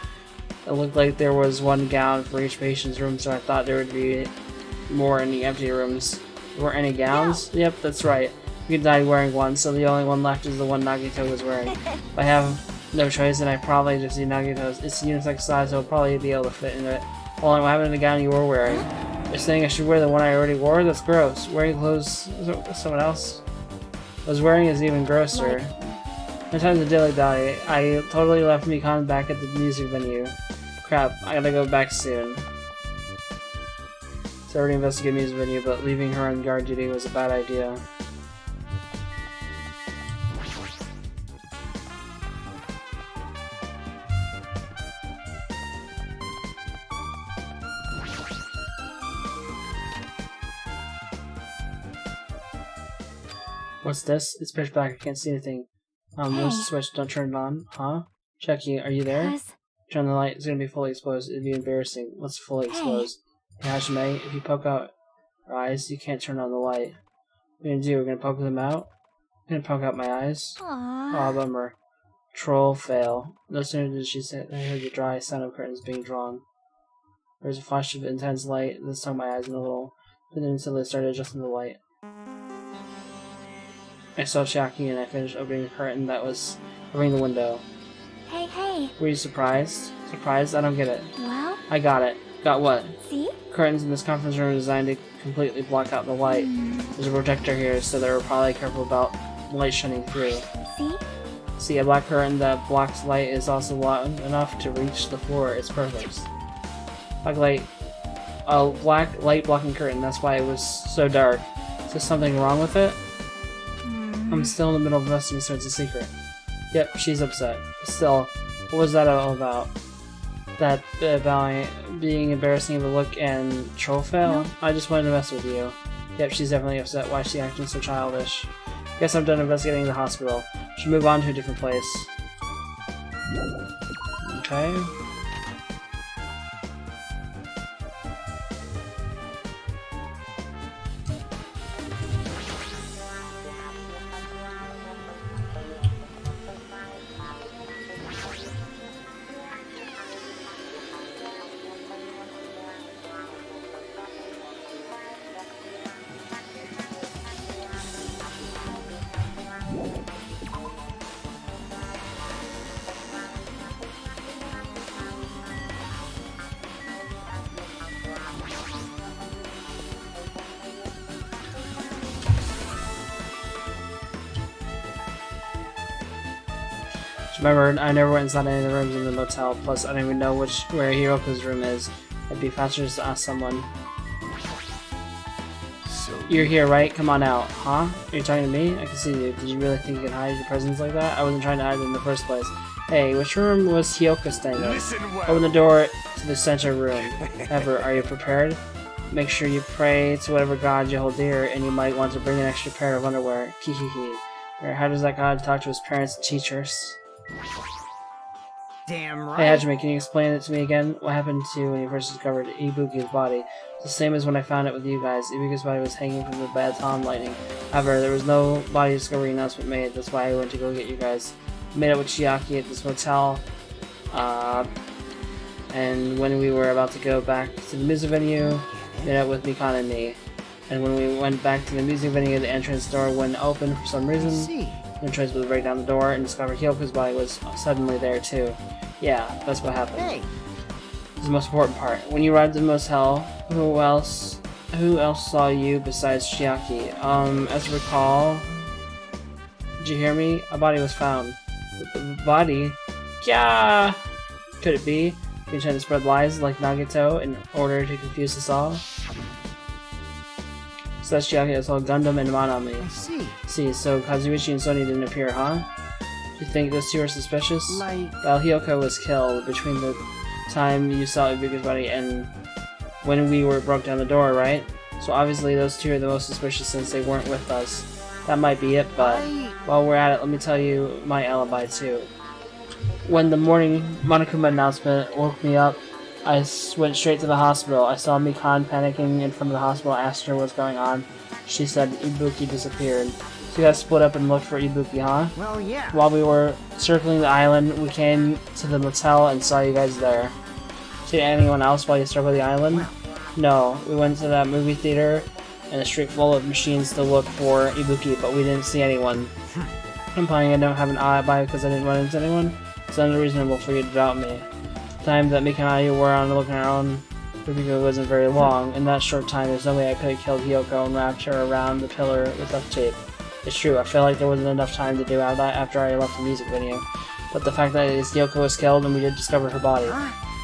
It looked like there was one gown for each patient's room, so I thought there would be more in the empty rooms. There weren't any gowns? Yep, that's right. You died wearing one, so the only one left is the one Nagito was wearing. If I have no choice, then I probably just need Nagito's. It's unisex size, so I'll probably be able to fit into it. Hold on, what happened to the gown you were wearing? You're saying I should wear the one I already wore? That's gross. Wearing clothes someone else was wearing is even grosser. Sometimes the dilly dally. I totally left Mikon back at the music venue. Crap, I gotta go back soon. To already investigate the music venue, but leaving her on guard duty was a bad idea. What's this? It's pitch black, I can't see anything. Where's the switch? Don't turn it on. Huh? Chucky, are you there? Turn the light, it's gonna be fully exposed. It'd be embarrassing. What's fully exposed? Hey, Hajime, if you poke out your eyes, you can't turn on the light. What are we gonna do? We're gonna poke them out? I'm gonna poke out my eyes? Aw, bummer. Troll fail. No sooner did she say I heard the dry sound of curtains being drawn. There was a flash of intense light, and this stung my eyes in a little, but then instantly started adjusting the light. I saw Chiaki and I finished opening the curtain that was covering the window. Hey. Were you surprised? Surprised? I don't get it. Well, I got it. Got what? see? Curtains in this conference room are designed to completely block out the light. There's a protector here, so they were probably careful about light shining through. See? See, a black curtain that blocks light is also long enough to reach the floor. It's perfect. A black light blocking curtain, that's why it was so dark. Is there something wrong with it? I'm still in the middle of investigating, so it's a secret. Yep, she's upset. Still, what was that all about? That about being embarrassing of a look and troll fail? No. I just wanted to mess with you. Yep, she's definitely upset. Why is she acting so childish? Guess I'm done investigating the hospital. Should move on to a different place. Okay. Remember, I never went inside any of the rooms in the motel, plus I don't even know where Hiroko's room is. It'd be faster just to ask someone. So You're here, right? Come on out. Huh? Are you talking to me? I can see you. Did you really think you could hide your presence like that? I wasn't trying to hide it in the first place. Hey, which room was Hiyoko staying in? listen well. Open the door to the center room. Ever, are you prepared? Make sure you pray to whatever god you hold dear, and you might want to bring an extra pair of underwear. Kihihi. How does that god talk to his parents and teachers? Damn right. Hey Hajime, can you explain it to me again? What happened to you when you first discovered Ibuki's body? It's the same as when I found it with you guys. Ibuki's body was hanging from the baton lighting. However, there was no body discovery announcement made. That's why I went to go get you guys. I made up with Chiaki at this motel. And when we were about to go back to the music venue, met up with Mikana and me. And when we went back to the music venue, the entrance door wouldn't open for some reason. See. No choice but to break down the door and discover Hyoko's body was suddenly there too. Yeah, that's what happened. Hey. This is the most important part. When you arrived at the motel, who else saw you besides Chiaki? As I recall... Did you hear me? A body was found. The body? Yeah! Could it be? You trying to spread lies like Nagato in order to confuse us all? So that's Chiaki that saw Gundam and Manami. I see. See, so Kazuichi and Sony didn't appear, huh? Do you think those two are suspicious? Like... Well, Hiyoko was killed between the time you saw Ibuki's body and when we broke down the door, right? So obviously those two are the most suspicious since they weren't with us. That might be it, but while we're at it, let me tell you my alibi too. When the morning Monokuma announcement woke me up, I went straight to the hospital. I saw Mikan panicking in front of the hospital. I asked her what's going on. She said Ibuki disappeared. So you guys split up and looked for Ibuki, huh? Well, yeah. While we were circling the island, we came to the motel and saw you guys there. See anyone else while you circled the island? No, we went to that movie theater and a street full of machines to look for Ibuki, but we didn't see anyone. Implying I don't have an alibi because I didn't run into anyone? It's unreasonable for you to doubt me. The time that Mika and I were on looking around, Ibuki wasn't very long. In that short time, there's no way I could have killed Hiyoko and wrapped her around the pillar with duct tape. It's true, I feel like there wasn't enough time to do all that after I left the music video. But the fact that Hiyoko was killed and we did discover her body.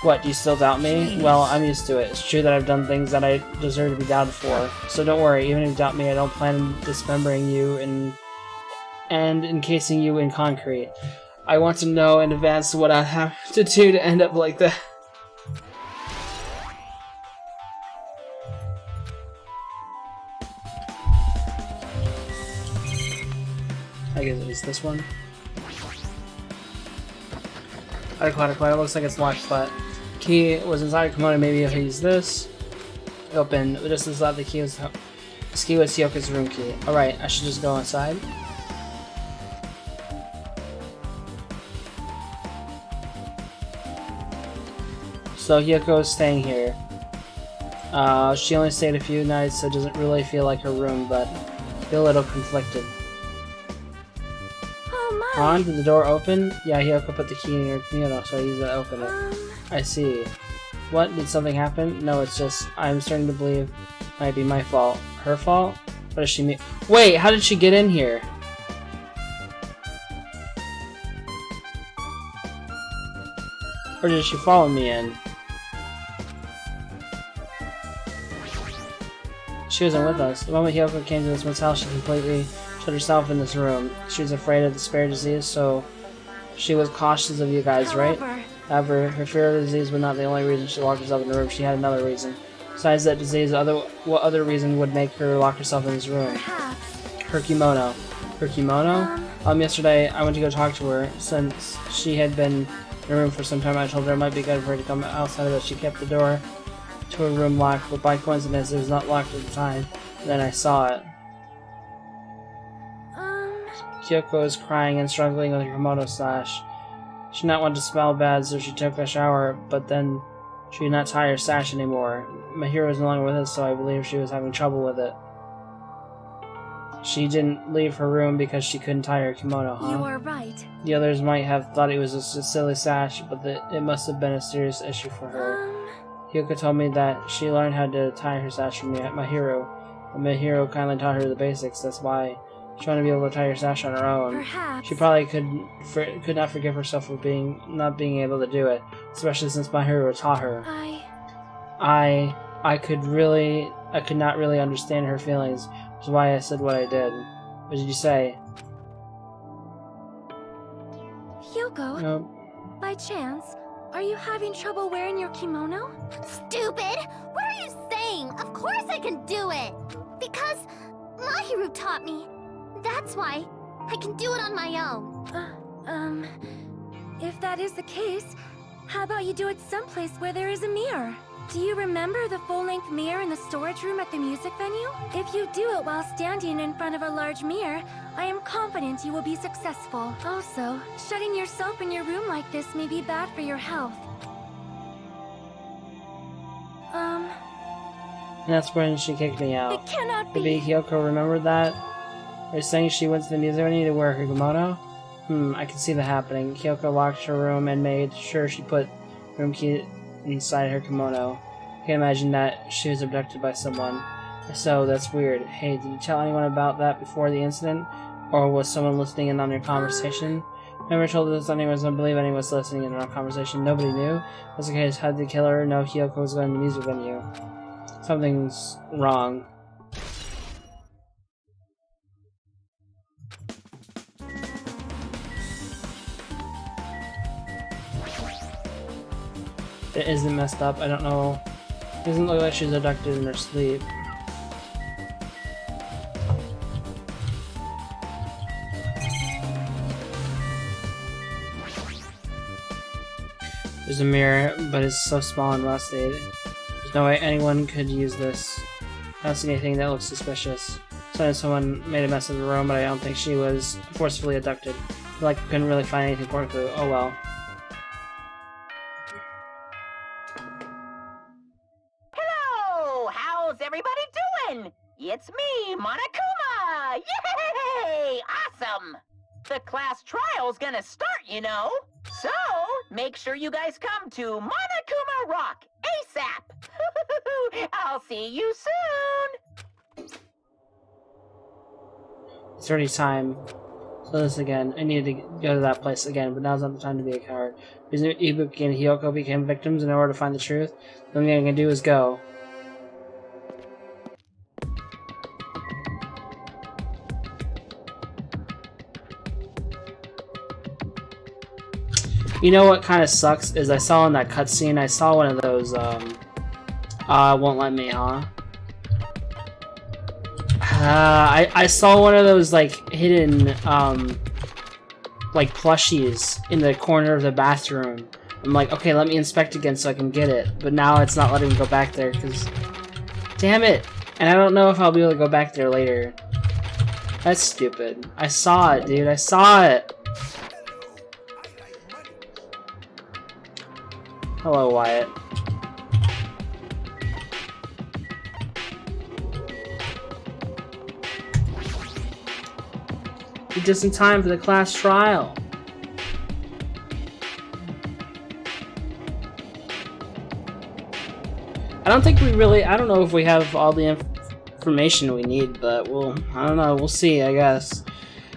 What, do you still doubt me? Well, I'm used to it. It's true that I've done things that I deserve to be doubted for. So don't worry, even if you doubt me, I don't plan on dismembering you and encasing you in concrete. I want to know in advance what I have to do to end up like that. I guess it's this one. It looks like it's locked, but key was inside a kimono. Maybe if I use this, open. Just as loud the key was. This key was Hyoko's room key. Alright, I should just go inside. So Hiyoko is staying here. She only stayed a few nights, so it doesn't really feel like her room, but I feel a little conflicted. On? Did the door open? Yeah, Hiyoko put the key in your kimono, so I used it to open it. I see. What? Did something happen? No, it's just, I'm starting to believe it might be my fault. Her fault? What does she mean? Wait, how did she get in here? Or did she follow me in? She wasn't with us. The moment Hiyoko came to this one's house, she completely shut herself in this room. She was afraid of the spare disease, so she was cautious of you guys, right? However, her fear of the disease was not the only reason she locked herself in the room. She had another reason. Besides that disease, what other reason would make her lock herself in this room? Her kimono. Her kimono? Yesterday, I went to go talk to her. Since she had been in the room for some time, I told her it might be good for her to come outside of it. She kept the door to her room locked, but by coincidence, it was not locked at the time. And then I saw it. Kyoko was crying and struggling with her kimono slash. She did not want to smell bad, so she took a shower, but then she did not tie her sash anymore. My hero was no longer with us, so I believe she was having trouble with it. She didn't leave her room because she couldn't tie her kimono, huh? You are right. The others might have thought it was just a silly sash, but it must have been a serious issue for her. Hiyoko told me that she learned how to tie her sash from my hero. And my hero kindly taught her the basics. That's why she wanted to be able to tie her sash on her own. Perhaps. She probably could not forgive herself for not being able to do it, especially since my hero taught her. I could not really understand her feelings, which is why I said what I did. What did you say? Hyoko, No. by chance, are you having trouble wearing your kimono? Stupid! What are you saying? Of course I can do it! Because Mahiru taught me. That's why I can do it on my own. If that is the case, how about you do it someplace where there is a mirror? Do you remember the full-length mirror in the storage room at the music venue? If you do it while standing in front of a large mirror, I am confident you will be successful. Also, shutting yourself in your room like this may be bad for your health. And that's when she kicked me out. It cannot be! Maybe Hiyoko remembered that? Are you saying she went to the music venue to wear her kimono? I can see that happening. Hiyoko locked her room and made sure she put room key inside her kimono. I can imagine that she was abducted by someone. So, that's weird. Hey, did you tell anyone about that before the incident? Or was someone listening in on your conversation? Never told us anyone was believe anyone was listening in on our conversation. Nobody knew. That's the case. How did the killer know Hiyoko was going to the music venue? Something's wrong. It isn't messed up. I don't know. It doesn't look like she's abducted in her sleep. There's a mirror, but it's so small and rusted. There's no way anyone could use this. I don't see anything that looks suspicious. Someone made a mess of the room, but I don't think she was forcefully abducted. I feel like I couldn't really find anything important to. Oh well. Hello! How's everybody doing? It's me, Monokuma! Yay! Awesome! The class trial's gonna start, you know. So, make sure you guys come to Monokuma Rock ASAP! I'll see you soon! It's already time. So this again. I needed to go to that place again, but now's not the time to be a coward. Reason Ibuki and Hiyoko became victims in order to find the truth. The only thing I can do is go. You know what kind of sucks is I saw in that cutscene, I saw one of those, won't let me, huh? I saw one of those, like, hidden, like, plushies in the corner of the bathroom. I'm like, okay, let me inspect again so I can get it. But now it's not letting me go back there, because... Damn it! And I don't know if I'll be able to go back there later. That's stupid. I saw it, dude. I saw it! Hello, Wyatt. You're just in time for the class trial. I don't know if we have all the information we need, but I don't know, we'll see, I guess.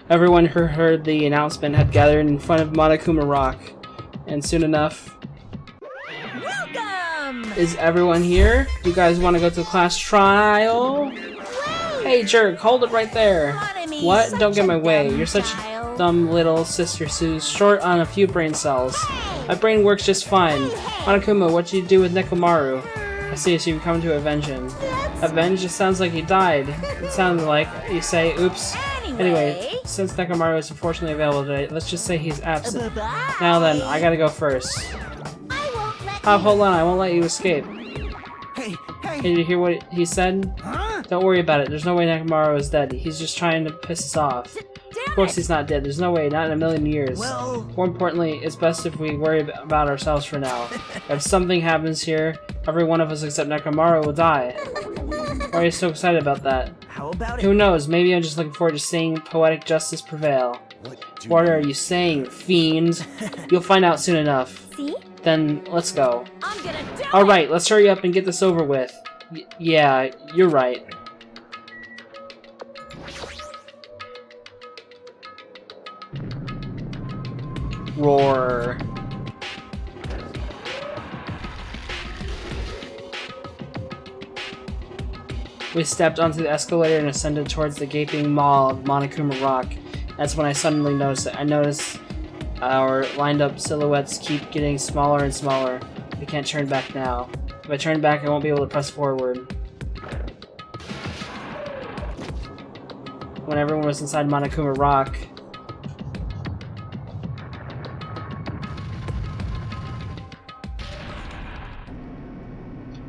Everyone who heard the announcement had gathered in front of Monokuma Rock, and soon enough... Welcome! Is everyone here? You guys want to go to the class trial? Hey jerk, hold it right there. What? Don't get in my way. You're such a dumb little sister who's short on a few brain cells. My brain works just fine. Monokuma, what did you do with Nekomaru? I see, so you've come to avenge him. Avenge? It sounds like he died. It sounded like you say, oops. Anyway, since Nekomaru is unfortunately available today, let's just say he's absent. Now then, I gotta go first. Hold on, I won't let you escape. Hey! Did you hear what he said? Don't worry about it, there's no way Nekomaru is dead. He's just trying to piss us off. Of course he's not dead, there's no way, not in a million years. More importantly, it's best if we worry about ourselves for now. If something happens here, every one of us except Nekomaru will die. Why are you so excited about that? How about Who knows, maybe I'm just looking forward to seeing poetic justice prevail. What are you saying, fiend? You'll find out soon enough. See? Then, let's go. I'm gonna do it! Alright, let's hurry up and get this over with. Yeah, you're right. Roar. We stepped onto the escalator and ascended towards the gaping maw of Monokuma Rock. That's when I suddenly noticed it. I noticed our lined up silhouettes keep getting smaller and smaller. We can't turn back now. If I turn back, I won't be able to press forward. When everyone was inside Monokuma Rock,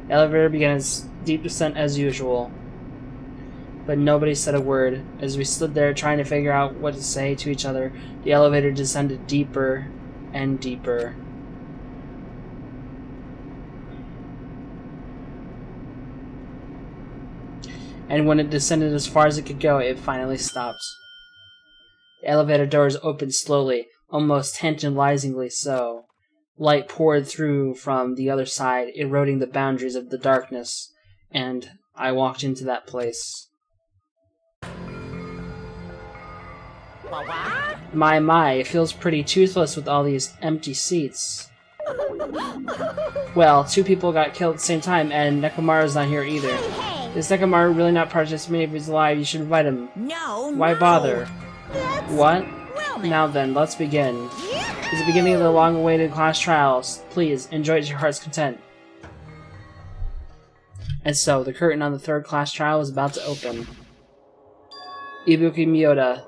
the elevator began its deep descent as usual. But nobody said a word. As we stood there trying to figure out what to say to each other, the elevator descended deeper and deeper. And when it descended as far as it could go, it finally stopped. The elevator doors opened slowly, almost tantalizingly so. Light poured through from the other side, eroding the boundaries of the darkness, and I walked into that place. My, it feels pretty toothless with all these empty seats. Well, 2 people got killed at the same time, and Nekomaru's not here either. Is Nekomaru really not participating if he's alive? You should invite him. No, Why bother? What? Now then, let's begin. It's the beginning of the long-awaited class trials. Please, enjoy it to your heart's content. And so, the curtain on the 3rd class trial was about to open. Ibuki Miyoda,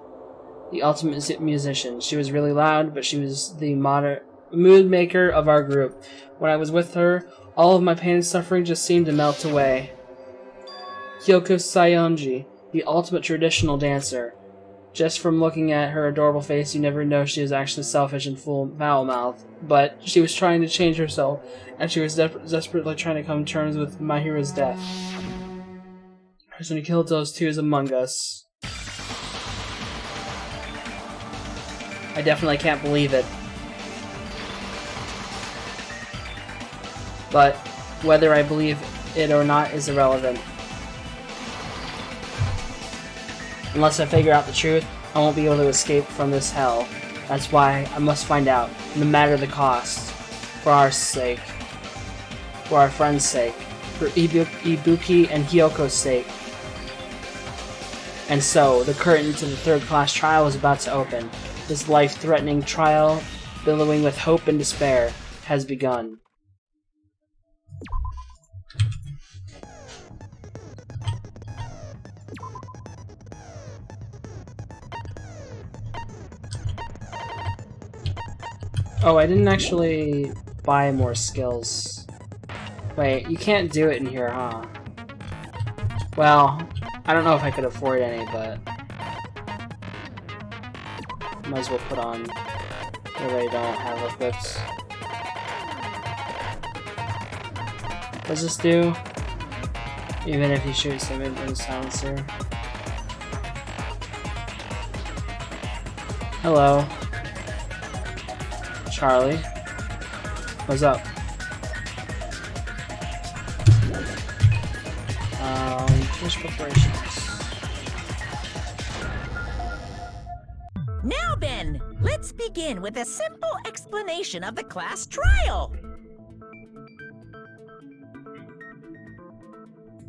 the ultimate musician. She was really loud, but she was the mood maker of our group. When I was with her, all of my pain and suffering just seemed to melt away. Kyoko Sayonji, the ultimate traditional dancer. Just from looking at her adorable face, you never know she was actually selfish and full foul-mouthed. But she was trying to change herself, and she was desperately trying to come to terms with my hero's death. The person who killed those 2 is among us. I definitely can't believe it. But whether I believe it or not is irrelevant. Unless I figure out the truth, I won't be able to escape from this hell. That's why I must find out, no matter the cost. For our sake. For our friend's sake. For Ibuki and Hyoko's sake. And so, the curtain to the 3rd class trial was about to open. This life-threatening trial, billowing with hope and despair, has begun. Oh, I didn't actually buy more skills. Wait, you can't do it in here, huh? Well, I don't know if I could afford any, but might as well put on whatever I don't have equipped. What does this do? Even if you shoot him in the silencer. Hello. Charlie. What's up? Finish preparations. Now then, let's begin with a simple explanation of the class trial.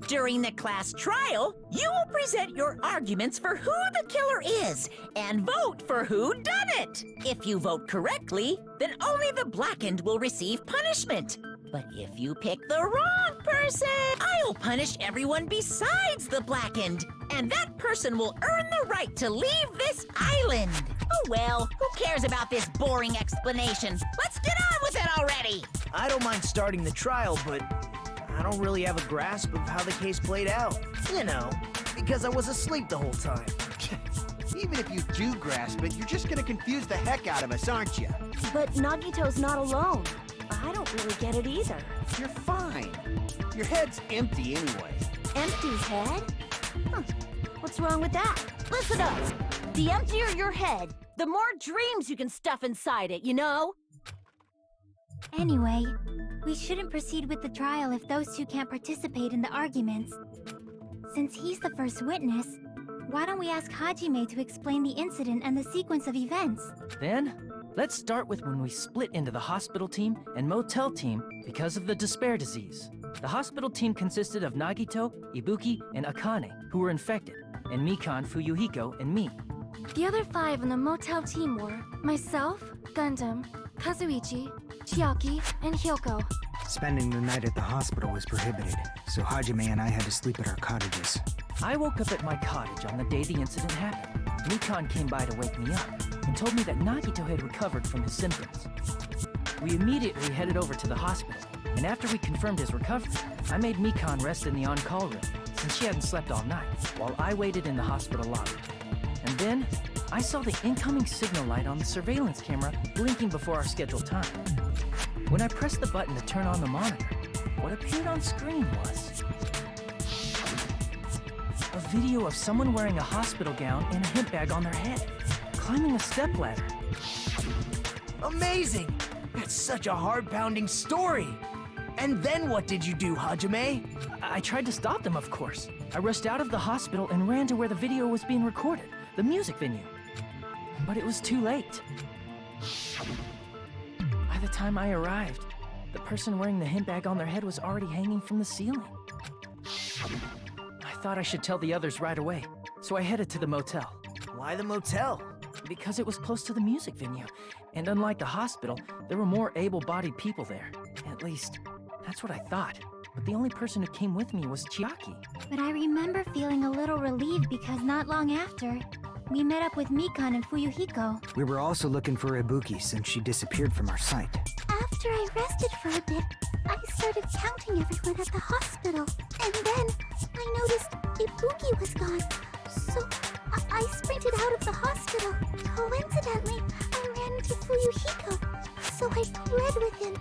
During the class trial, you will present your arguments for who the killer is and vote for who done it. If you vote correctly, then only the blackened will receive punishment. But if you pick the wrong person, I'll punish everyone besides the blackened, and that person will earn the right to leave this island. Oh well, who cares about this boring explanation? Let's get on with it already! I don't mind starting the trial, but I don't really have a grasp of how the case played out. You know, because I was asleep the whole time. Even if you do grasp it, you're just gonna confuse the heck out of us, aren't you? But Nagito's not alone. I don't really get it either. You're fine. Your head's empty anyway. Empty head? Huh. What's wrong with that? Listen up. The emptier your head, the more dreams you can stuff inside it, you know? Anyway, we shouldn't proceed with the trial if those two can't participate in the arguments. Since he's the first witness, why don't we ask Hajime to explain the incident and the sequence of events? Then, let's start with when we split into the hospital team and motel team because of the despair disease. The hospital team consisted of Nagito, Ibuki, and Akane, who were infected, and Mikan, Fuyuhiko, and me. The other 5 on the motel team were myself, Gundam, Kazuichi, Chiaki, and Hyoko. Spending the night at the hospital was prohibited, so Hajime and I had to sleep at our cottages. I woke up at my cottage on the day the incident happened. Mikan came by to wake me up and told me that Nagito had recovered from his symptoms. We immediately headed over to the hospital, and after we confirmed his recovery, I made Mikan rest in the on-call room, since she hadn't slept all night, while I waited in the hospital lobby. And then, I saw the incoming signal light on the surveillance camera blinking before our scheduled time. When I pressed the button to turn on the monitor, what appeared on screen was a video of someone wearing a hospital gown and a hemp bag on their head, climbing a stepladder. Amazing! That's such a heart-pounding story! And then what did you do, Hajime? I tried to stop them, of course. I rushed out of the hospital and ran to where the video was being recorded, the music venue. But it was too late. By the time I arrived, the person wearing the hemp bag on their head was already hanging from the ceiling. I thought I should tell the others right away, so I headed to the motel. Why the motel? Because it was close to the music venue, and unlike the hospital, there were more able-bodied people there. At least, that's what I thought. But the only person who came with me was Chiaki. But I remember feeling a little relieved because not long after, we met up with Mikan and Fuyuhiko. We were also looking for Ibuki since she disappeared from our sight. After I rested for a bit, I started counting everyone at the hospital. And then, I noticed Ibuki was gone. So, I sprinted out of the hospital. Coincidentally, I ran into Fuyuhiko. So I pled with him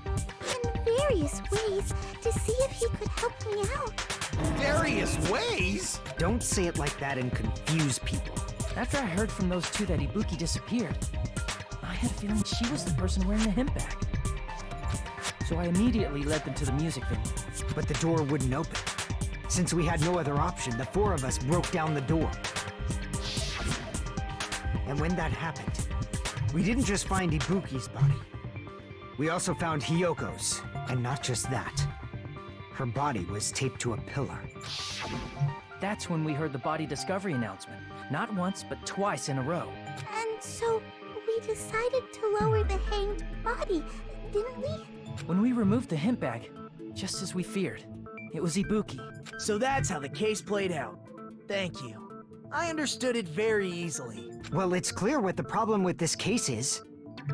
in various ways to see if he could help me out. Various ways? Don't say it like that and confuse people. After I heard from those two that Ibuki disappeared, I had a feeling she was the person wearing the hemp bag. So I immediately led them to the music venue. But the door wouldn't open. Since we had no other option, the 4 of us broke down the door. And when that happened, we didn't just find Ibuki's body. We also found Hyoko's. And not just that. Her body was taped to a pillar. That's when we heard the body discovery announcement. Not once, but twice in a row. And so, we decided to lower the hanged body, didn't we? When we removed the hemp bag, just as we feared, it was Ibuki. So that's how the case played out. Thank you. I understood it very easily. Well, it's clear what the problem with this case is.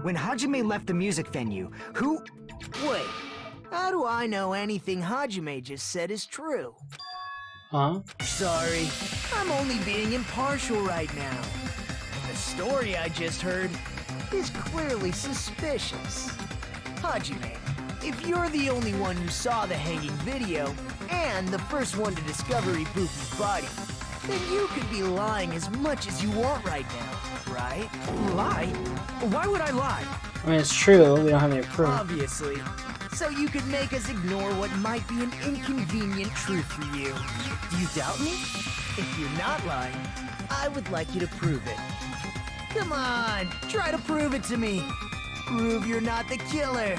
When Hajime left the music venue, who... Wait, how do I know anything Hajime just said is true? Huh? Sorry, I'm only being impartial right now. The story I just heard is clearly suspicious. Hajime, if you're the only one who saw the hanging video, and the first one to discover Ibuki's body, then you could be lying as much as you want right now, right? Lie? Why would I lie? I mean, it's true. We don't have any proof. Obviously. So you could make us ignore what might be an inconvenient truth for you. Do you doubt me? If you're not lying, I would like you to prove it. Come on, try to prove it to me. Prove you're not the killer.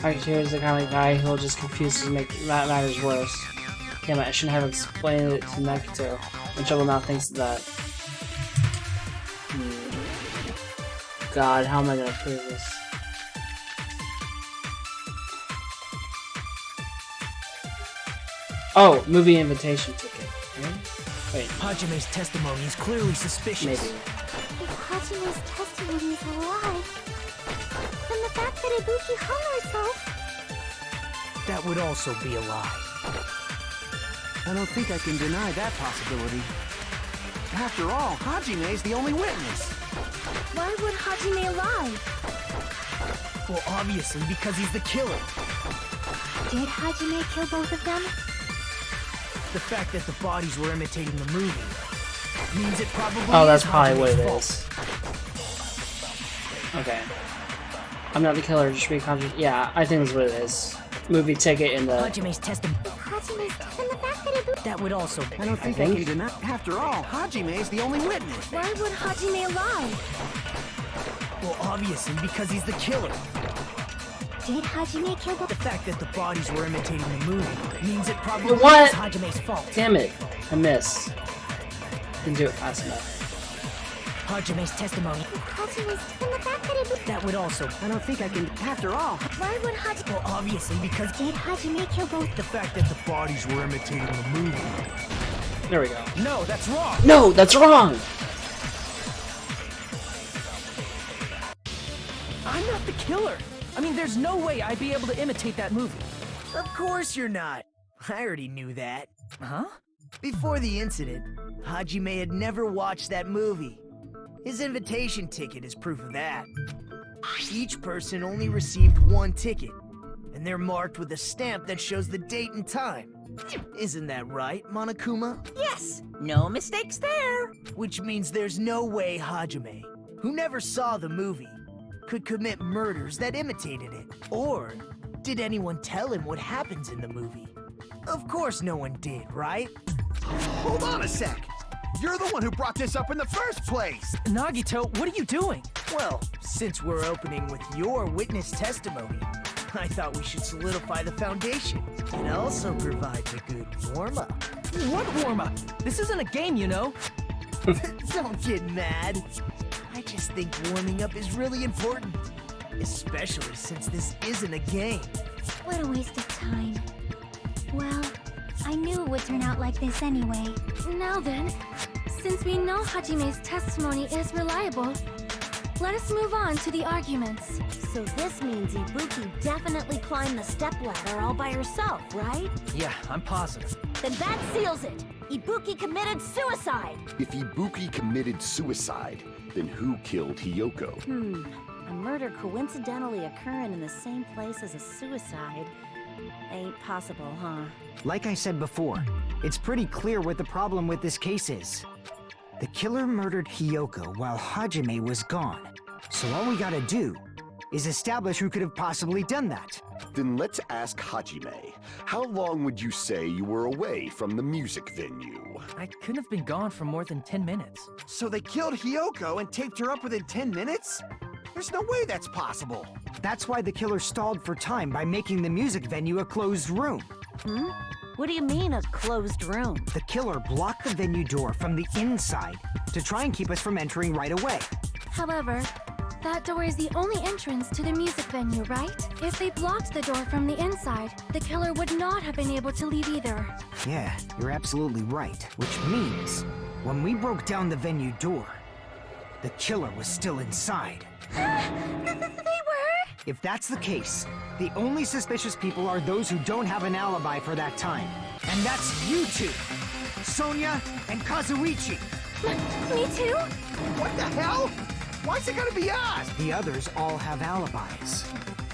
Here's the kind of guy who'll just confuse and make matters worse. Damn it, I shouldn't have explained it to Nagito. And Trouble now thinks of that. God, how am I gonna prove this? Oh, movie invitation ticket. Wait. Hajime's testimony is clearly suspicious. Maybe. If Hajime's testimony is a lie, then the fact that Ibuki hung herself... That would also be a lie. I don't think I can deny that possibility. After all, Hajime's the only witness. Why would Hajime lie? Well, obviously, because he's the killer. Did Hajime kill both of them? The fact that the bodies were imitating the movie means it probably Oh, that's is probably what it Hajime's is. Okay. I'm not the killer, just be conscious. Yeah, I think that's what it is. Movie ticket in the... Hajime's testimony. And the fact that Ibuki... That would also be... I don't think I can deny. After all, Hajime's the only witness. Why would Hajime lie? Well, obviously, because he's the killer. Did Hajime kill both... The fact that the bodies were imitating the movie means it probably What? is Hajime's fault. Damn it. I missed. Didn't do it fast enough. Hajime's testimony. Hajime's... And the fact that Ibuki... That would also... I don't think I can. After all, Why would Hajime... Well, obviously, because... Did Hajime kill both... The fact that the bodies were imitating the movie. There we go. No, that's wrong! No, that's wrong! I'm not the killer! I mean, there's no way I'd be able to imitate that movie. Of course you're not. I already knew that. Huh? Before the incident, Hajime had never watched that movie. His invitation ticket is proof of that. Each person only received one ticket, and they're marked with a stamp that shows the date and time. Isn't that right, Monokuma? Yes, no mistakes there. Which means there's no way Hajime, who never saw the movie, could commit murders that imitated it. Or did anyone tell him what happens in the movie? Of course no one did, right? hold on a sec. You're the one who brought this up in the first place. Nagito, what are you doing? Well, since we're opening with your witness testimony, I thought we should solidify the foundation and also provide a good warm-up. What warm-up? This isn't a game, you know. Don't get mad. I just think warming up is really important, especially since this isn't a game. What a waste of time. Well, I knew it would turn out like this anyway. Now then, since we know Hajime's testimony is reliable, let us move on to the arguments. So this means Ibuki definitely climbed the stepladder all by herself, right? Yeah, I'm positive. Then that seals it! Ibuki committed suicide! If Ibuki committed suicide, then who killed Hiyoko? A murder coincidentally occurring in the same place as a suicide ain't possible, huh? Like I said before, it's pretty clear what the problem with this case is. The killer murdered Hiyoko while Hajime was gone. So all we gotta do is establish who could have possibly done that. Then let's ask Hajime. How long would you say you were away from the music venue? I couldn't have been gone for more than 10 minutes. So they killed Hiyoko and taped her up within 10 minutes? There's no way that's possible. That's why the killer stalled for time by making the music venue a closed room. What do you mean, a closed room? The killer blocked the venue door from the inside to try and keep us from entering right away. However, that door is the only entrance to the music venue, right? If they blocked the door from the inside, the killer would not have been able to leave either. Yeah, you're absolutely right. Which means, when we broke down the venue door, the killer was still inside. They were? If that's the case, the only suspicious people are those who don't have an alibi for that time. And that's you two, Sonia and Kazuichi. Me too? What the hell? Why's it gonna be us? The others all have alibis.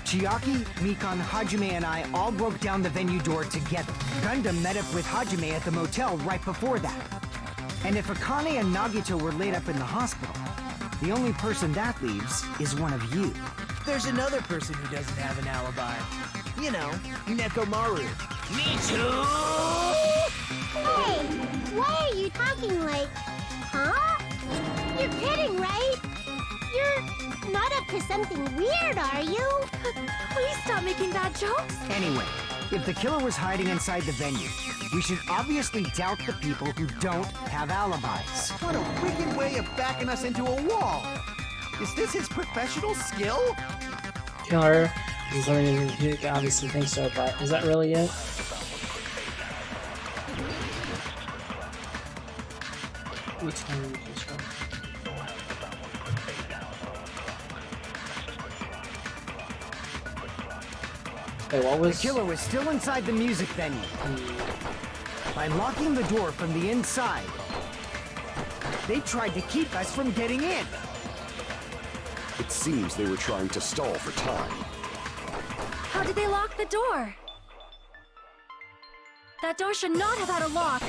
Chiaki, Mikan, Hajime, and I all broke down the venue door together. Gundam met up with Hajime at the motel right before that. And if Akane and Nagito were laid up in the hospital, the only person that leaves is one of you. There's another person who doesn't have an alibi. You know, Nekomaru. Me too! Hey, why are you talking like... Huh? You're kidding, right? You're not up to something weird, are you? Please stop making bad jokes. Anyway, if the killer was hiding inside the venue, we should obviously doubt the people who don't have alibis. What a wicked way of backing us into a wall! Is this his professional skill? Killer is learning to obviously think so, but is that really it? What time is this one? Wait, what was... The killer was still inside the music venue. By locking the door from the inside, they tried to keep us from getting in. It seems they were trying to stall for time. How did they lock the door? That door should not have had a lock.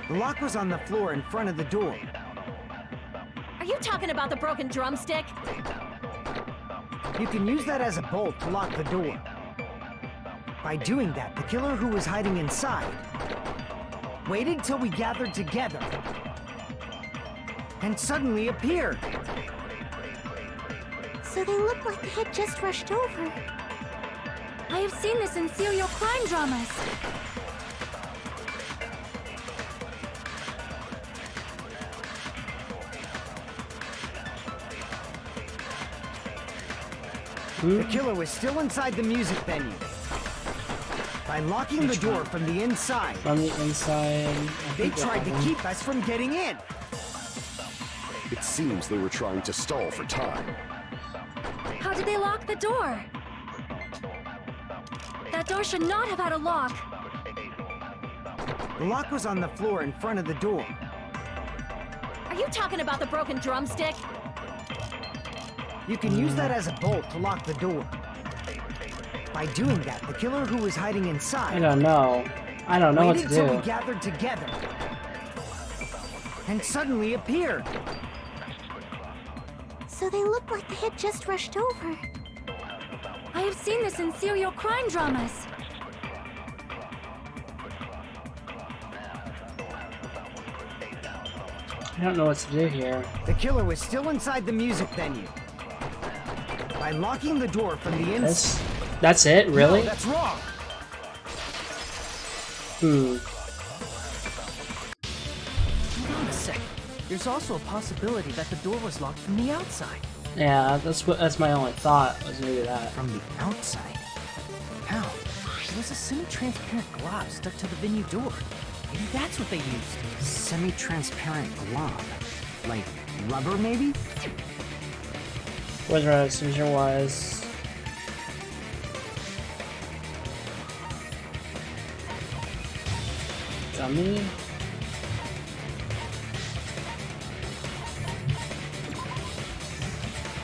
The lock was on the floor in front of the door. Are you talking about the broken drumstick? You can use that as a bolt to lock the door. By doing that, the killer who was hiding inside waited till we gathered together and suddenly appeared. So they look like they had just rushed over. I have seen this in serial crime dramas. The killer was still inside the music venue. By locking the door from the inside, they tried to keep us from getting in. It seems they were trying to stall for time. How did they lock the door? That door should not have had a lock. The lock was on the floor in front of the door. Are you talking about the broken drumstick? You can use that as a bolt to lock the door. By doing that, the killer who was hiding inside... I don't know what to do. Waited till we gathered together and suddenly appeared. So they look like they had just rushed over. I have seen this in serial crime dramas. I don't know what to do here. The killer was still inside the music venue. By locking the door from the inside... That's it? Really? No, that's wrong! Hold on a second. There's also a possibility that the door was locked from the outside. Yeah, that's my only thought, was maybe that. From the outside? How? There was a semi-transparent glob stuck to the venue door. Maybe that's what they used. Semi-transparent glob? Like rubber, maybe? Was right, Susan was... Dummy?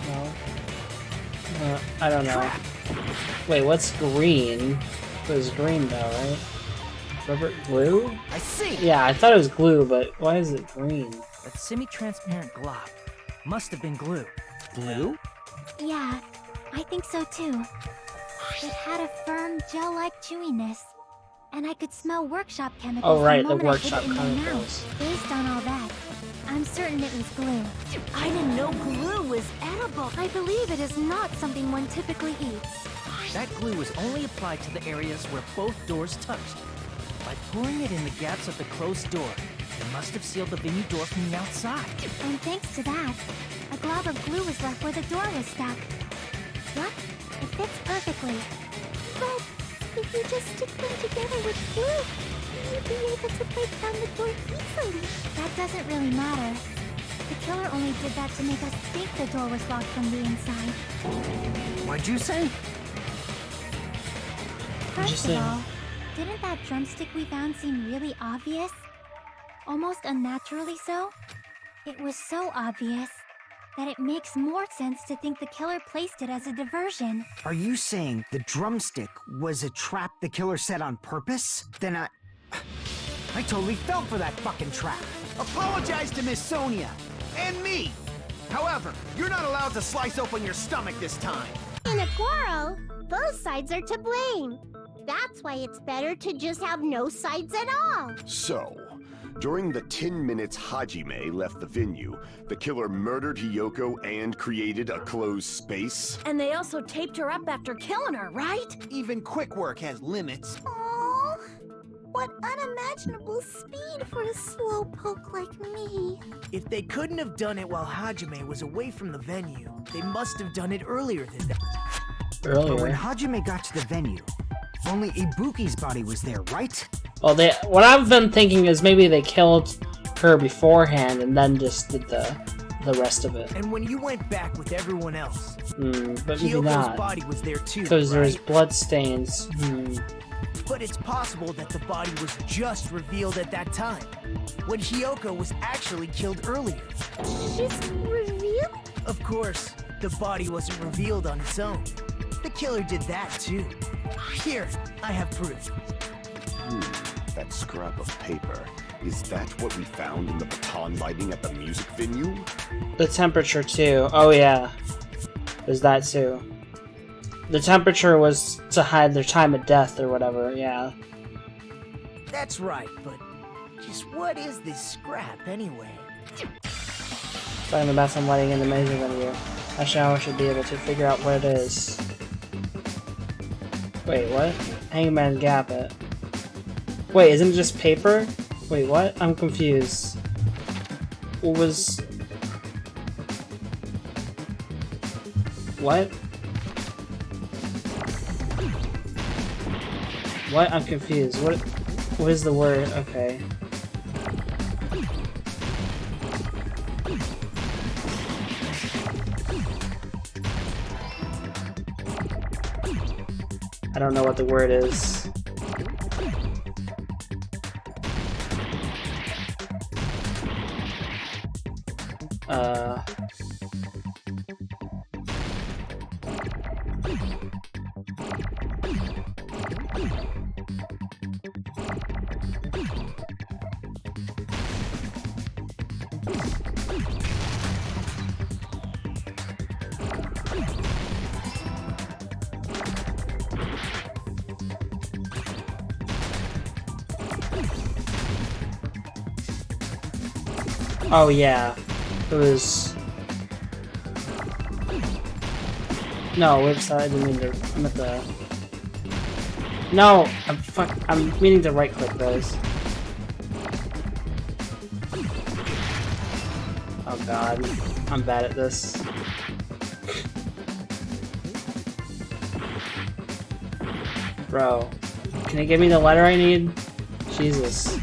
No. I don't know. Wait, what's green? It was green though, right? Rubber glue? I see! Yeah, I thought it was glue, but why is it green? That semi-transparent glob must have been glue. Glue? Yeah, I think so too. It had a firm, gel-like chewiness. And I could smell workshop chemicals Oh right, the the moment workshop I put it in my chemicals. mouth. Based on all that, I'm certain it was glue. I didn't know glue was edible. I believe it is not something one typically eats. That glue was only applied to the areas where both doors touched. By pouring it in the gaps of the closed door, it must have sealed the venue door from the outside. And thanks to that, a glob of glue was left where the door was stuck. Look, it fits perfectly. But if you just stick them together with glue, you'd be able to break down the door easily. That doesn't really matter. The killer only did that to make us think the door was locked from the inside. What'd you say? First of all, didn't that drumstick we found seem really obvious? Almost unnaturally so? It was so obvious. that it makes more sense to think the killer placed it as a diversion. Are you saying the drumstick was a trap the killer set on purpose? Then I totally fell for that fucking trap. Apologize to Miss Sonia and me. However, you're not allowed to slice open your stomach this time. In a quarrel, both sides are to blame. That's why it's better to just have no sides at all. So, during the 10 minutes Hajime left the venue, the killer murdered Hiyoko and created a closed space? And they also taped her up after killing her, right? Even quick work has limits. Aww, what unimaginable speed for a slowpoke like me. If they couldn't have done it while Hajime was away from the venue, they must have done it earlier than that. But when Hajime got to the venue, only Ibuki's body was there, right? Well, what I've been thinking is maybe they killed her beforehand and then just did the rest of it. And when you went back with everyone else, but maybe Hyoko's not. body was there too, Because right? there's blood stains. But it's possible that the body was just revealed at that time, when Hiyoko was actually killed earlier. Just revealed? Of course, the body wasn't revealed on its own. The killer did that too. Here, I have proof. That scrap of paper. Is that what we found in the baton lighting at the music venue? The temperature too. Oh yeah. There's that too. The temperature was to hide their time of death or whatever, yeah. That's right, but just what is this scrap anyway? Talking about some lighting in the music venue. Actually, I should be able to figure out what it is. Wait, what? Hangman Gap it. Wait, isn't it just paper? Wait, what? I'm confused. What was... What? What? I'm confused. What is the word? Okay. I don't know what the word is. Oh yeah, it was... No, website, I didn't mean to... I'm at the... No! I'm meaning to right click those. Oh god, I'm bad at this. Bro, can you give me the letter I need? Jesus.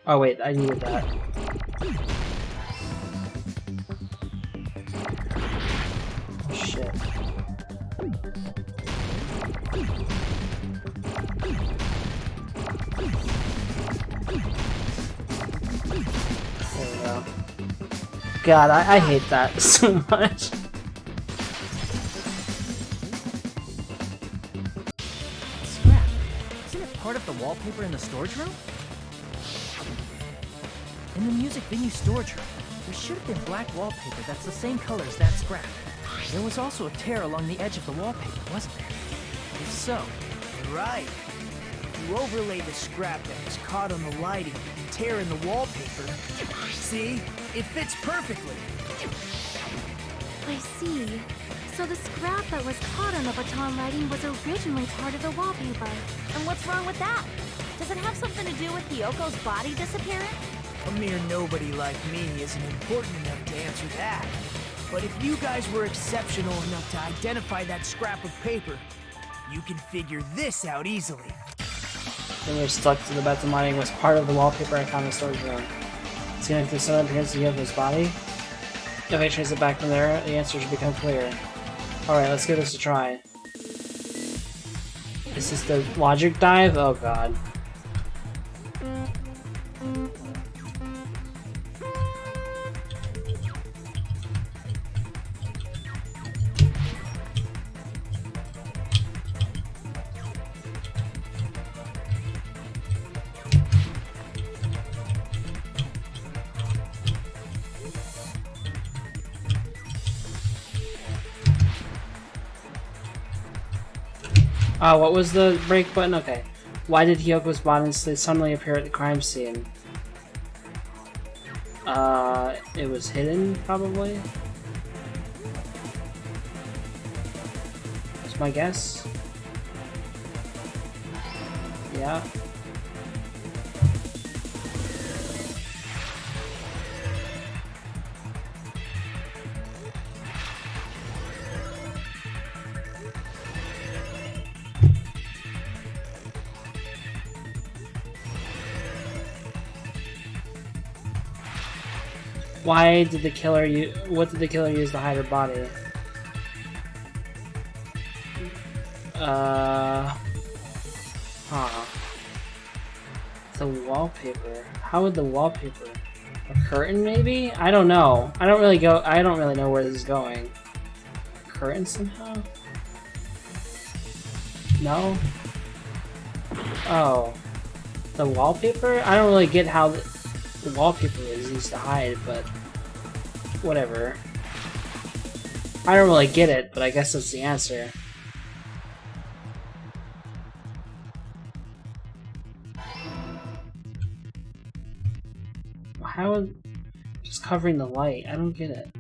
Oh wait, I needed that. Oh, shit. There we go. God, I hate that so much. Scrap. Isn't it part of the wallpaper in the storage room? In the music venue storage room, there should have been black wallpaper that's the same color as that scrap. There was also a tear along the edge of the wallpaper, wasn't there? If so, Right. You overlay the scrap that was caught on the lighting with the tear in the wallpaper. See? It fits perfectly. I see. So the scrap that was caught on the baton lighting was originally part of the wallpaper. And what's wrong with that? Does it have something to do with Hyoko's body disappearing? A mere nobody like me isn't important enough to answer that. But if you guys were exceptional enough to identify that scrap of paper, you can figure this out easily. Then we're stuck to the Batman lighting was part of the wallpaper I found in the storage room. Seen if there's some appearance of Yoko's body? If I trace it back from there, the answer should become clear. Alright, let's give this a try. Is this the logic dive? Oh god. What was the break button? Okay. Why did Hyoko's body suddenly appear at the crime scene? It was hidden, probably? That's my guess. Yeah. Why did the killer use? What did the killer use to hide her body? The wallpaper. How would the wallpaper? A curtain, maybe? I don't know. I don't really know where this is going. A curtain somehow? No. Oh, the wallpaper. I don't really get how the wallpaper is used to hide, but whatever. I don't really get it, but I guess that's the answer. How is just covering the light? I don't get it.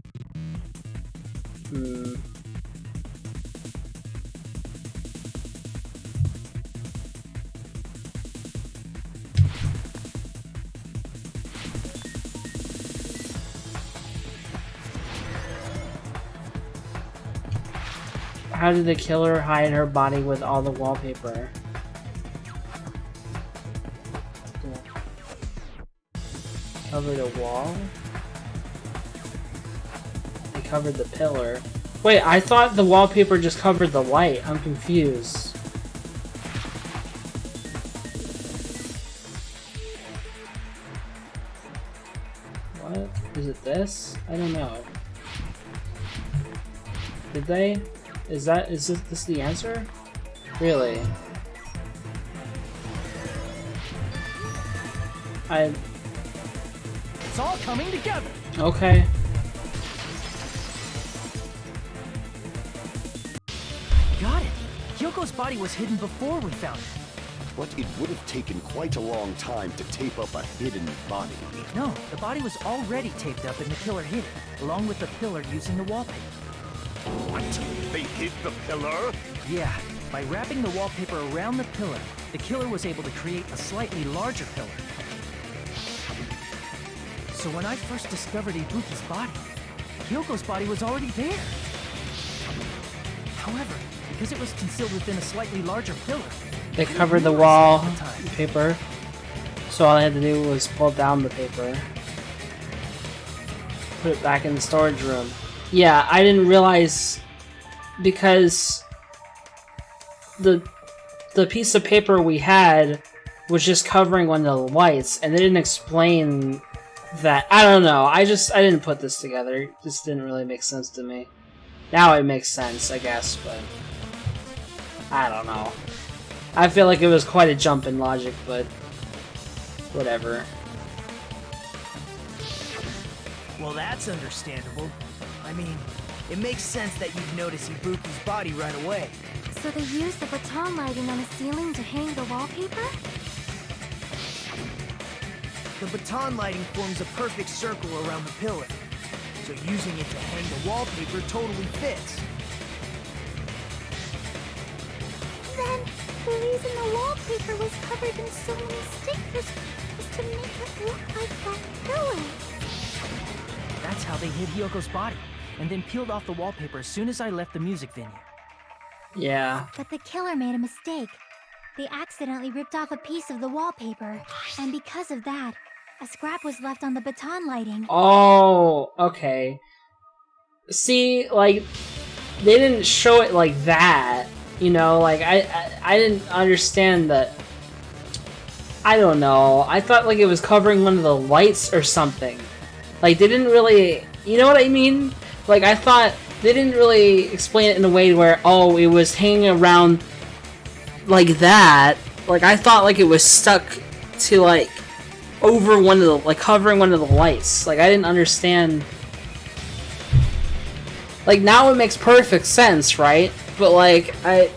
How did the killer hide her body with all the wallpaper? Covered a wall? They covered the pillar. Wait, I thought the wallpaper just covered the light. I'm confused. What? Is it this? I don't know. Did they? Is this the answer? Really? It's all coming together. Okay. Got it. Hyoko's body was hidden before we found it. But it would have taken quite a long time to tape up a hidden body. No, the body was already taped up and the killer hid it, along with the pillar using the wallpaper. What? They hid the pillar? Yeah, by wrapping the wallpaper around the pillar, the killer was able to create a slightly larger pillar. So when I first discovered Ibuki's body, Hyoko's body was already there. However, because it was concealed within a slightly larger pillar, they covered the wall paper, so all I had to do was pull down the paper, put it back in the storage room. Yeah, I didn't realize because the piece of paper we had was just covering one of the lights, and they didn't explain that. I don't know. I didn't put this together. It just didn't really make sense to me. Now it makes sense, I guess, but I don't know. I feel like it was quite a jump in logic, but whatever. Well, that's understandable. I mean, it makes sense that you'd notice Ibuki's body right away. So they used the baton lighting on the ceiling to hang the wallpaper? The baton lighting forms a perfect circle around the pillar, so using it to hang the wallpaper totally fits. Then, the reason the wallpaper was covered in so many stickers was to make it look like that pillar. That's how they hid Hyoko's body. and then peeled off the wallpaper as soon as I left the music venue. Yeah. But the killer made a mistake. They accidentally ripped off a piece of the wallpaper, and because of that, a scrap was left on the baton lighting. Oh, okay. See, like, they didn't show it like that, you know, like, I didn't understand that. I don't know, I thought like it was covering one of the lights or something. Like, they didn't really, you know what I mean? Like, I thought they didn't really explain it in a way where, oh, it was hanging around like that. Like, I thought like it was stuck to like over one of the, like, covering one of the lights. Like, I didn't understand. Like, now it makes perfect sense, right? But like, I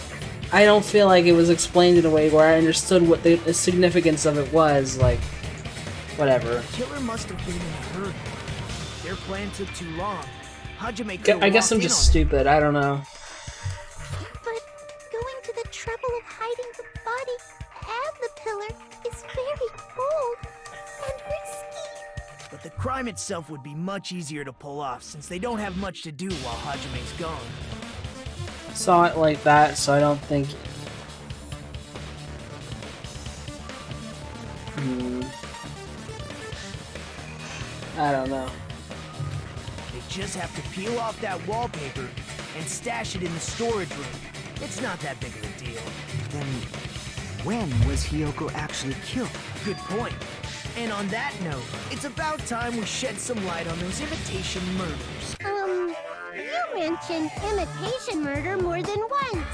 don't feel like it was explained in a way where I understood what the significance of it was. Like, whatever. The killer must have been in a hurry. Their plan took too long. Hajime I guess I'm just stupid. I don't know. But going to the trouble of hiding the body and the pillar is very bold and risky. But the crime itself would be much easier to pull off since they don't have much to do while Hajime's gone. Saw it like that, so I don't think. I don't know. They just have to peel off that wallpaper and stash it in the storage room. It's not that big of a deal. Then, when was Hiyoko actually killed? Good point. And on that note, it's about time we shed some light on those imitation murders. You mentioned imitation murder more than once.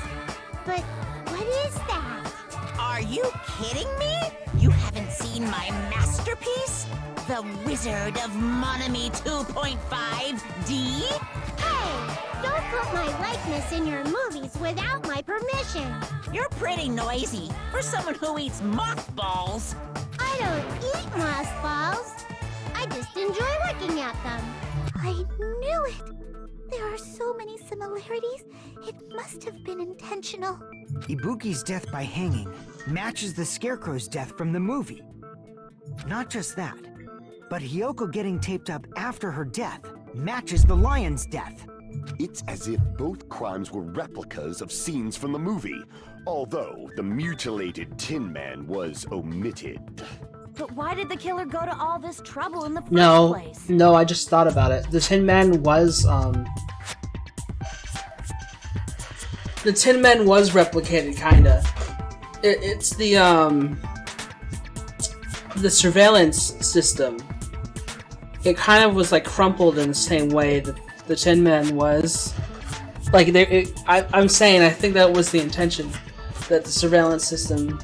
But what is that? Are you kidding me? You haven't seen my masterpiece? The Wizard of Monami 2.5D? Hey, don't put my likeness in your movies without my permission. You're pretty noisy for someone who eats mothballs. I don't eat mothballs. I just enjoy looking at them. I knew it. There are so many similarities. It must have been intentional. Ibuki's death by hanging matches the Scarecrow's death from the movie. Not just that, but Hiyoko getting taped up after her death matches the lion's death. It's as if both crimes were replicas of scenes from the movie, although the mutilated Tin Man was omitted. But why did the killer go to all this trouble in the first place? No, I just thought about it. The Tin Man was, the Tin Man was replicated, kinda. It's the surveillance system. It kind of was, like, crumpled in the same way that the Tin Man was. Like, I'm saying, I think that was the intention. That the surveillance system...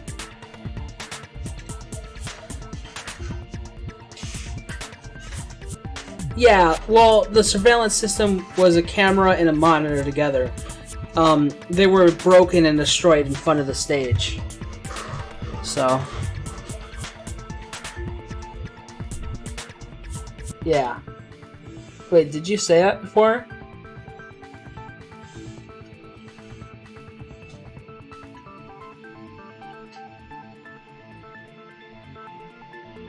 Yeah, well, the surveillance system was a camera and a monitor together. They were broken and destroyed in front of the stage. So... yeah. Wait, did you say that before?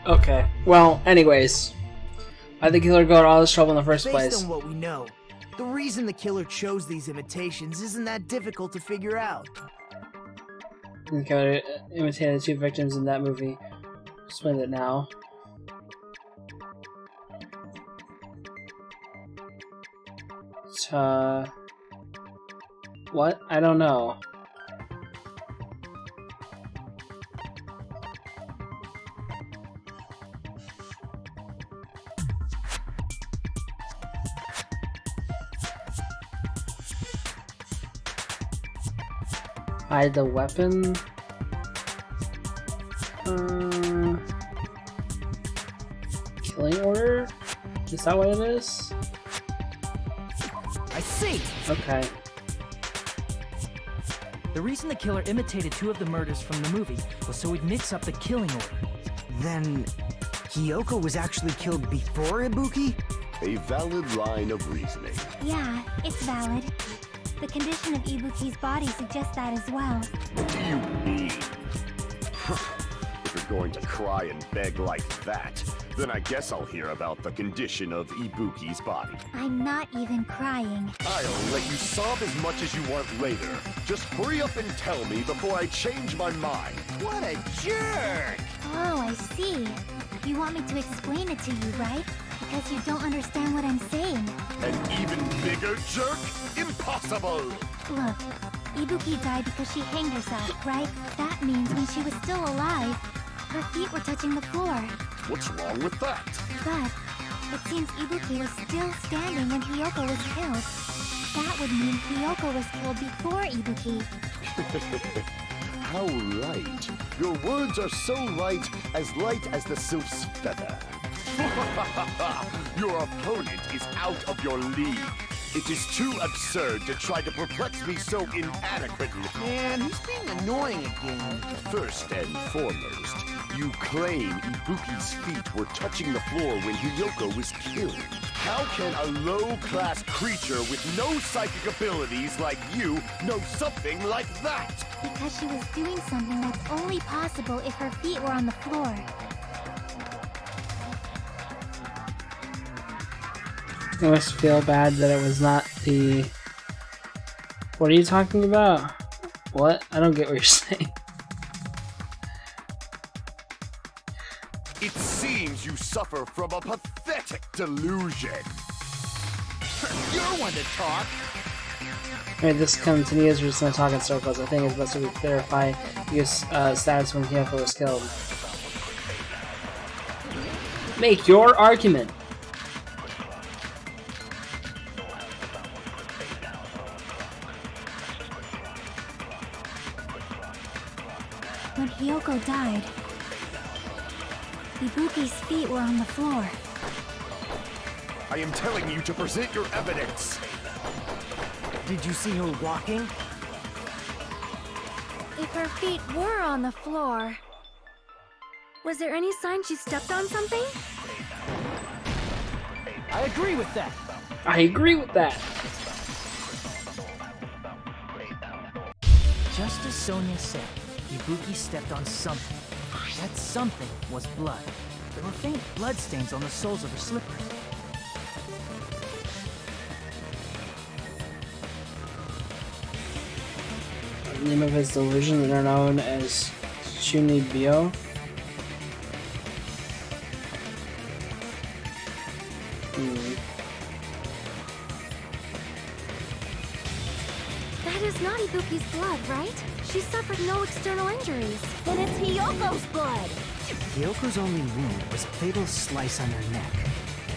Okay. Well, anyways. I think the killer got all this trouble in the first place. Based on what we know, the reason the killer chose these imitations isn't that difficult to figure out. The killer imitated 2 victims in that movie. Explain it now. What? I don't know. Hide the weapon? Killing order? Is that what it is? I see! Okay. The reason the killer imitated 2 of the murders from the movie was so he'd mix up the killing order. Then, Hiyoko was actually killed before Ibuki? A valid line of reasoning. Yeah, it's valid. The condition of Ibuki's body suggests that as well. What do you mean? If you're going to cry and beg like that, Then I guess I'll hear about the condition of Ibuki's body. I'm not even crying. I'll let you sob as much as you want later. Just hurry up and tell me before I change my mind. What a jerk! Oh, I see. You want me to explain it to you, right? Because you don't understand what I'm saying. An even bigger jerk? Impossible! Look, Ibuki died because she hanged herself, right? That means when she was still alive, her feet were touching the floor. What's wrong with that? But it seems Ibuki was still standing when Hiyoko was killed. That would mean Hiyoko was killed before Ibuki. How light. Your words are so light as the sylph's feather. Your opponent is out of your league. It is too absurd to try to perplex me so inadequately. Man, he's being annoying again. First and foremost, you claim Ibuki's feet were touching the floor when Hiyoko was killed. How can a low-class creature with no psychic abilities like you know something like that? Because she was doing something that's only possible if her feet were on the floor. I must feel bad that it was not the... What are you talking about? What? I don't get what you're saying. It seems you suffer from a pathetic delusion. You're one to talk. Alright, this continues. We're just gonna talk in circles. I think it's best if we clarify your status when Hiyoko was killed. Make your argument! When Hiyoko died, Ibuki's feet were on the floor. I am telling you to present your evidence. Did you see her walking? If her feet were on the floor, was there any sign she stepped on something? I agree with that. I agree with that. Just as Sonia said, Ibuki stepped on something. That something was blood. There were faint blood stains on the soles of her slippers. The name of his delusions are known as Shunibyo. That is not Ibuki's blood, right? She suffered no external injuries. Then it's Hiyoko's blood! Hiyoko's only wound was a fatal slice on her neck.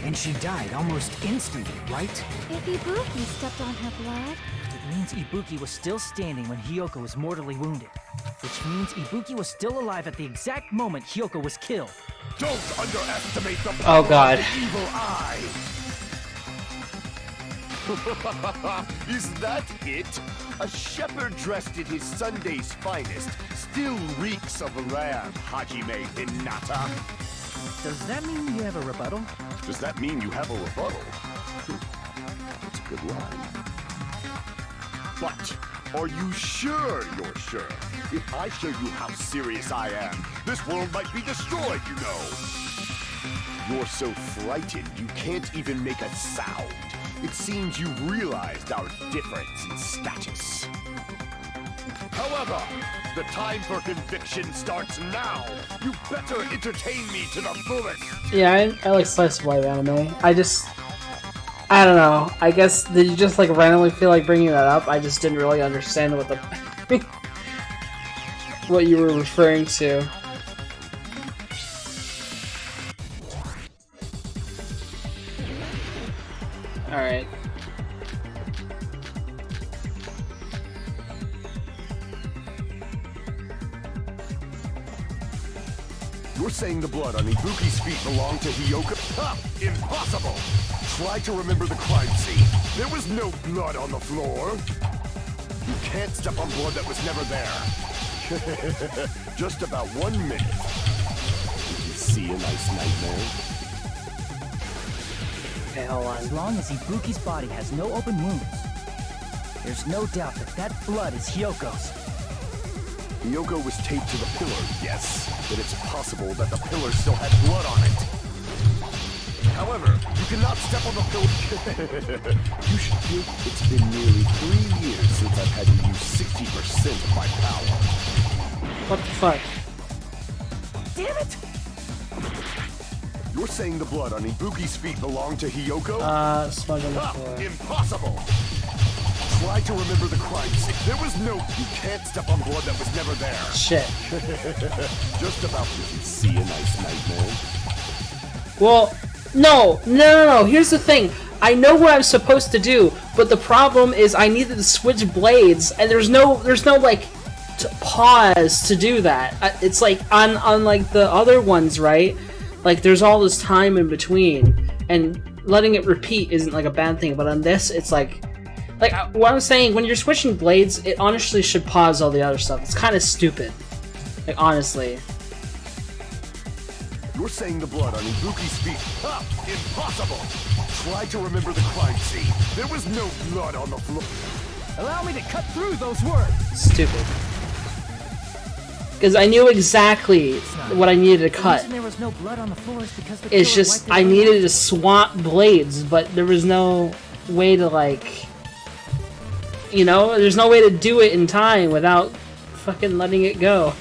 And she died almost instantly, right? If Ibuki stepped on her blood... It means Ibuki was still standing when Hiyoko was mortally wounded. Which means Ibuki was still alive at the exact moment Hiyoko was killed. Don't underestimate the Oh god. of the evil eye! Is that it? A shepherd dressed in his Sunday's finest still reeks of lamb, Hajime Hinata. Does that mean you have a rebuttal? Does that mean you have a rebuttal? That's a good line. But are you sure you're sure? If I show you how serious I am, this world might be destroyed, you know. You're so frightened you can't even make a sound. It seems you've realized our difference in status. However, the time for conviction starts now. You better entertain me to the fullest. Yeah, I like slice of life anime. I don't know. I guess, did you just like randomly feel like bringing that up? I just didn't really understand what the what you were referring to. Alright. You're saying the blood on Ibuki's feet belonged to Hiyoko? Ha! Impossible! Try to remember the crime scene. There was no blood on the floor. You can't step on blood that was never there. Just about 1 minute. Did you see a nice nightmare? Okay, hold on. As long as Ibuki's body has no open wounds, there's no doubt that that blood is Hiyoko's. Hiyoko was taped to the pillar, yes. But it's possible that the pillar still had blood on it. However, you cannot step on the pillow. You should feel it's been nearly 3 years since I've had to use 60% of my power. What the fuck? Damn it! You're saying the blood on Ibuki's feet belonged to Hiyoko? Smudge on the floor. Impossible! Try to remember the crime scene. There was no... You can't step on blood that was never there. Shit. Just about to see a nice nightmare. Well, no. Here's the thing. I know what I'm supposed to do, but the problem is I needed to switch blades, and there's no like pause to do that. It's like on like the other ones, right? Like there's all this time in between, and letting it repeat isn't like a bad thing. But on this, it's like what I'm saying. When you're switching blades, it honestly should pause all the other stuff. It's kind of stupid. Like honestly. You're saying the blood on Ibuki's feet. Impossible! Try to remember the crime scene. There was no blood on the floor. Allow me to cut through those words. Stupid. Because I knew exactly what I needed to cut. The reason there was no blood on the floor is because the It's killer just wiped it I out. needed to swap blades, but there was no way to like, you know, there's no way to do it in time without fucking letting it go.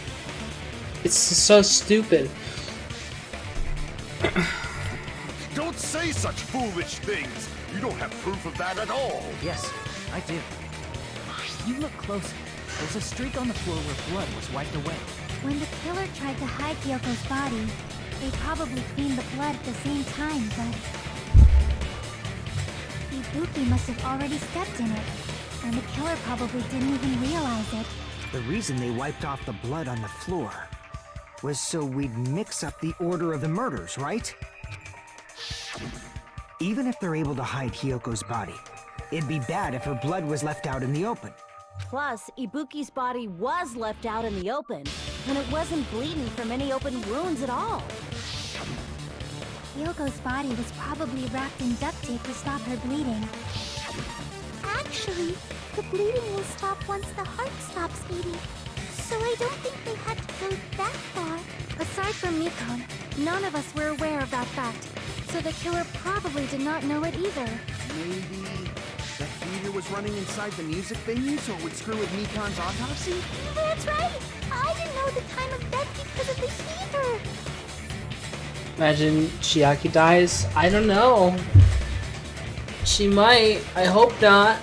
It's so stupid. Don't say such foolish things! You don't have proof of that at all! Yes, I do. You look closer. There's a streak on the floor where blood was wiped away. When the killer tried to hide Hyoko's body, they probably cleaned the blood at the same time, but... Ibuki must have already stepped in it, and the killer probably didn't even realize it. The reason they wiped off the blood on the floor was so we'd mix up the order of the murders, right? Even if they're able to hide Hyoko's body, it'd be bad if her blood was left out in the open. Plus, Ibuki's body was left out in the open, and it wasn't bleeding from any open wounds at all. Hyoko's body was probably wrapped in duct tape to stop her bleeding. Actually, the bleeding will stop once the heart stops beating. So I don't think they had to go that far. Aside from Mikon, none of us were aware of that fact. So the killer probably did not know it either. Maybe the theater was running inside the music venue so it would screw with Mikon's autopsy? That's right! I didn't know the time of death because of the heater! Imagine Chiaki dies. I don't know. She might. I hope not.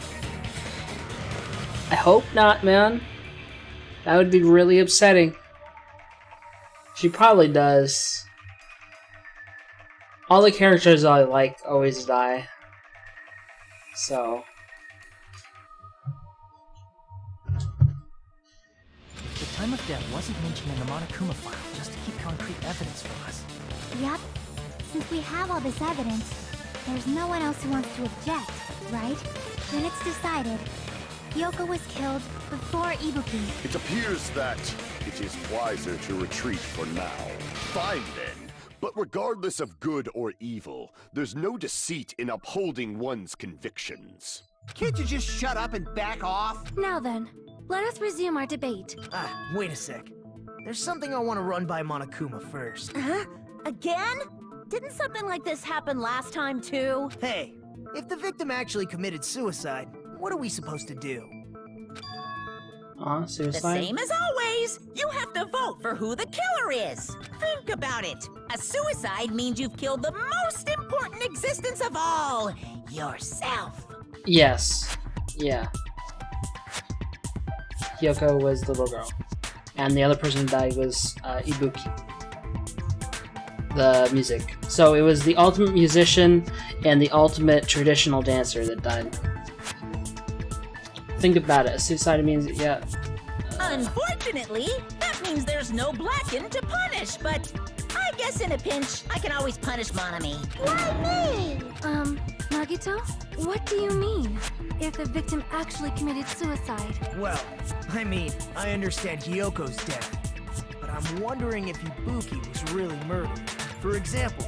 I hope not, man. That would be really upsetting. She probably does. All the characters I like always die. So. The time of death wasn't mentioned in the Monokuma file just to keep concrete evidence from us. Yep. Since we have all this evidence, there's no one else who wants to object, right? Then it's decided. Hyoko was killed before Ibuki. It appears that it is wiser to retreat for now. Fine then. But regardless of good or evil, there's no deceit in upholding one's convictions. Can't you just shut up and back off? Now then, let us resume our debate. Wait a sec. There's something I want to run by Monokuma first. Huh? Again? Didn't something like this happen last time too? Hey, if the victim actually committed suicide, what are we supposed to do? Suicide? The same as always. You have to vote for who the killer is. Think about it. A suicide means you've killed the most important existence of all, yourself. Yes. Yeah. Hyoko was the little girl. And the other person who died was Ibuki. The music. So it was the ultimate musician and the ultimate traditional dancer that died. Think about it. Suicide means, yeah. Unfortunately, that means there's no Blacken to punish, but I guess in a pinch, I can always punish Monami. Why me? Nagito? What do you mean? If the victim actually committed suicide? Well, I mean, I understand Hyoko's death, but I'm wondering if Ibuki was really murdered. For example,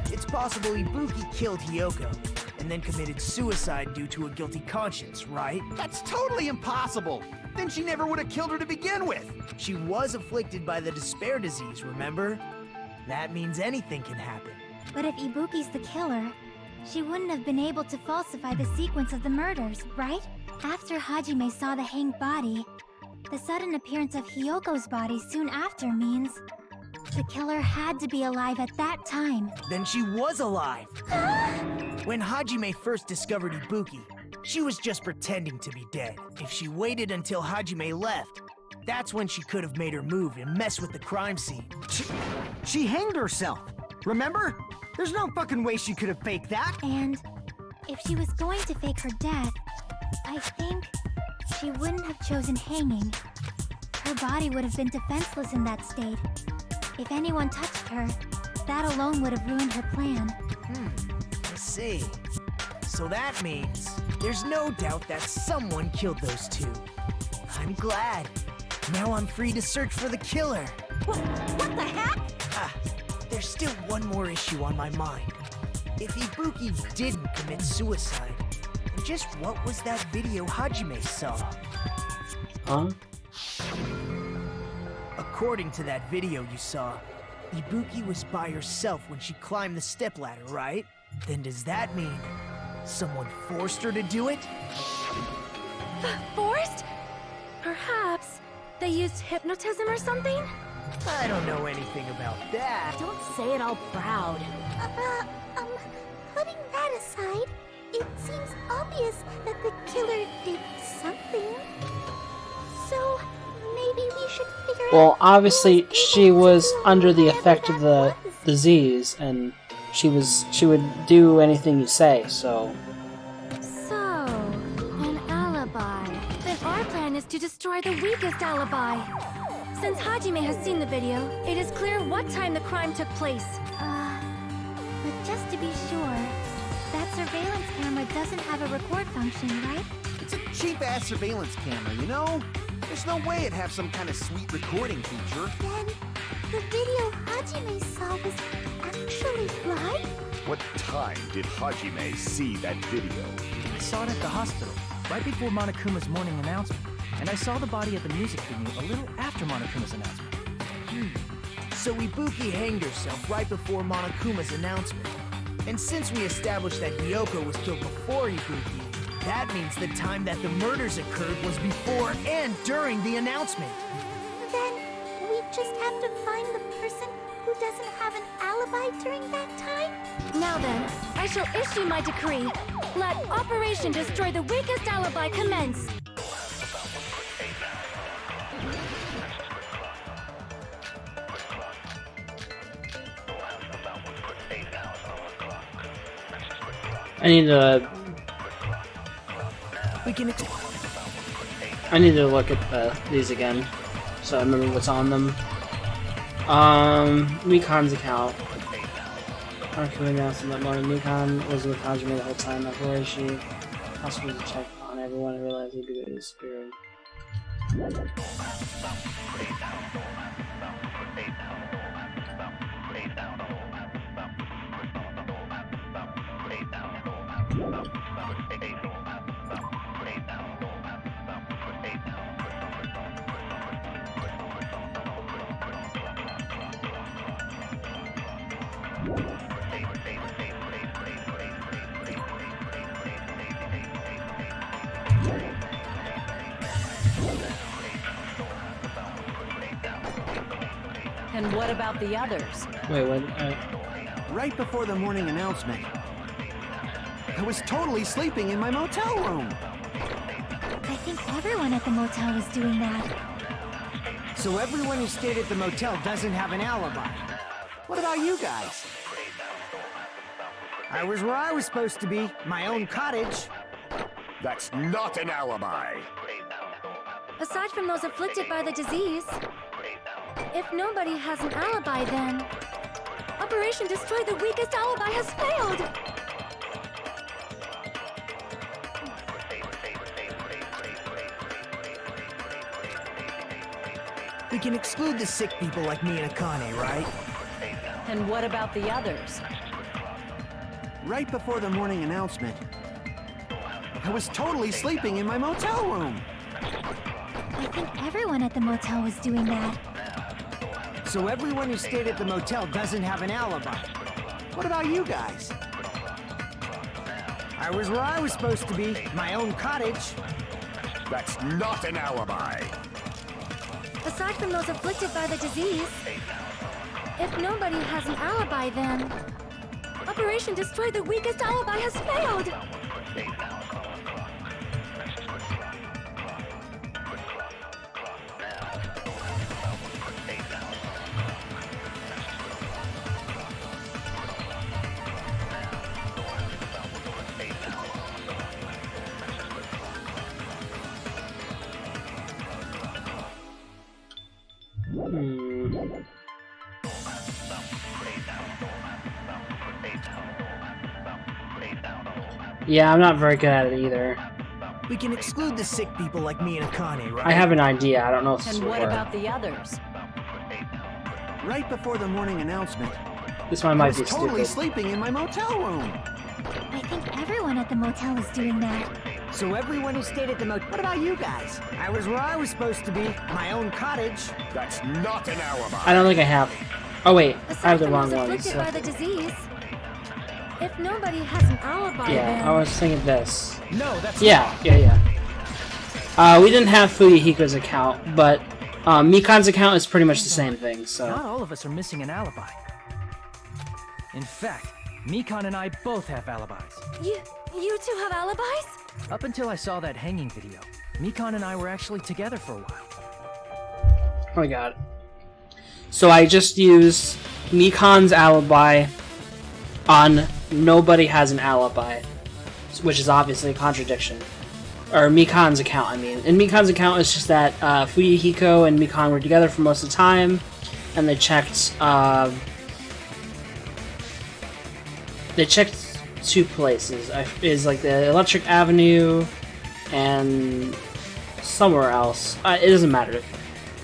it's possible Ibuki killed Hyoko, and then committed suicide due to a guilty conscience, right? That's totally impossible! Then she never would have killed her to begin with! She was afflicted by the despair disease, remember? That means anything can happen. But if Ibuki's the killer, she wouldn't have been able to falsify the sequence of the murders, right? After Hajime saw the hanged body, the sudden appearance of Hiyoko's body soon after means the killer had to be alive at that time. Then she was alive! When Hajime first discovered Ibuki, she was just pretending to be dead. If she waited until Hajime left, that's when she could have made her move and mess with the crime scene. She hanged herself, remember? There's no fucking way she could have faked that. And if she was going to fake her death, I think she wouldn't have chosen hanging. Her body would have been defenseless in that state. If anyone touched her, that alone would have ruined her plan. I see. So that means there's no doubt that someone killed those two. I'm glad. Now I'm free to search for the killer. What the heck? There's still one more issue on my mind. If Ibuki didn't commit suicide, then just what was that video Hajime saw? Huh? According to that video you saw, Ibuki was by herself when she climbed the stepladder, right? Then does that mean someone forced her to do it? Forced? Perhaps they used hypnotism or something? I don't know anything about that. Don't say it all proud. Putting that aside, it seems obvious that the killer did something. So, maybe we should figure out... Well, obviously she was under the effect of the disease, and she would do anything you say, so... So, an alibi. Then our plan is to destroy the weakest alibi. Since Hajime has seen the video, it is clear what time the crime took place. But just to be sure, that surveillance camera doesn't have a record function, right? It's a cheap-ass surveillance camera, you know? There's no way it'd have some kind of sweet recording feature. Then, the video Hajime saw was actually live? What time did Hajime see that video? I saw it at the hospital, right before Monokuma's morning announcement. And I saw the body at the music venue a little after Monokuma's announcement. So Ibuki hanged herself right before Monokuma's announcement. And since we established that Hiyoko was killed before Ibuki, that means the time that the murders occurred was before and during the announcement. Then, we just have to find the person who doesn't have an alibi during that time? Now then, I shall issue my decree. Let Operation Destroy the Weakest Alibi commence. I need to... I need to look at these again, so I remember what's on them. Mikan's account. Monokuma announced that Mikan was with Hajime the whole time. Before she also was to check on everyone and realized he'd be his spirit. And what about the others? Wait, what? Right before the morning announcement, I was totally sleeping in my motel room. I think everyone at the motel was doing that. So everyone who stayed at the motel doesn't have an alibi. What about you guys? I was where I was supposed to be, my own cottage. That's not an alibi. Aside from those afflicted by the disease, if nobody has an alibi, then Operation Destroy the Weakest Alibi has failed! We can exclude the sick people like me and Akane, right? And what about the others? Right before the morning announcement, I was totally sleeping in my motel room. I think everyone at the motel was doing that. So everyone who stayed at the motel doesn't have an alibi. What about you guys? I was where I was supposed to be, my own cottage. That's not an alibi. Aside from those afflicted by the disease, if nobody has an alibi, then Operation Destroy the Weakest Alibi has failed. Yeah, I'm not very good at it either. We can exclude the sick people like me and Akane, right? I have an idea. I don't know if this And will what work. about the others? Right before the morning announcement, This one I might was be totally stupid. sleeping in my motel room. I think everyone at the motel is doing that. So everyone who stayed at the motel. What about you guys? I was where I was supposed to be, my own cottage. That's not an alibi. I don't think I have. Oh wait, I Aside have the from wrong those one. afflicted So. by the disease, if nobody has an alibi, Yeah, then I was thinking this. No, that's Yeah. We didn't have Fuyuhiko's account, but Mikan's account is pretty much the same thing. Not So all of us are missing an alibi. In fact, Mikan and I both have alibis. you two have alibis? Up until I saw that hanging video, Mikan and I were actually together for a while. oh my god. So I just used Mikan's alibi on nobody has an alibi, which is obviously a contradiction. Or Mikan's account, I mean. And Mikan's account is just that Fuyuhiko and Mikan were together for most of the time, and they checked two places. Is like the Electric Avenue and somewhere else. It doesn't matter.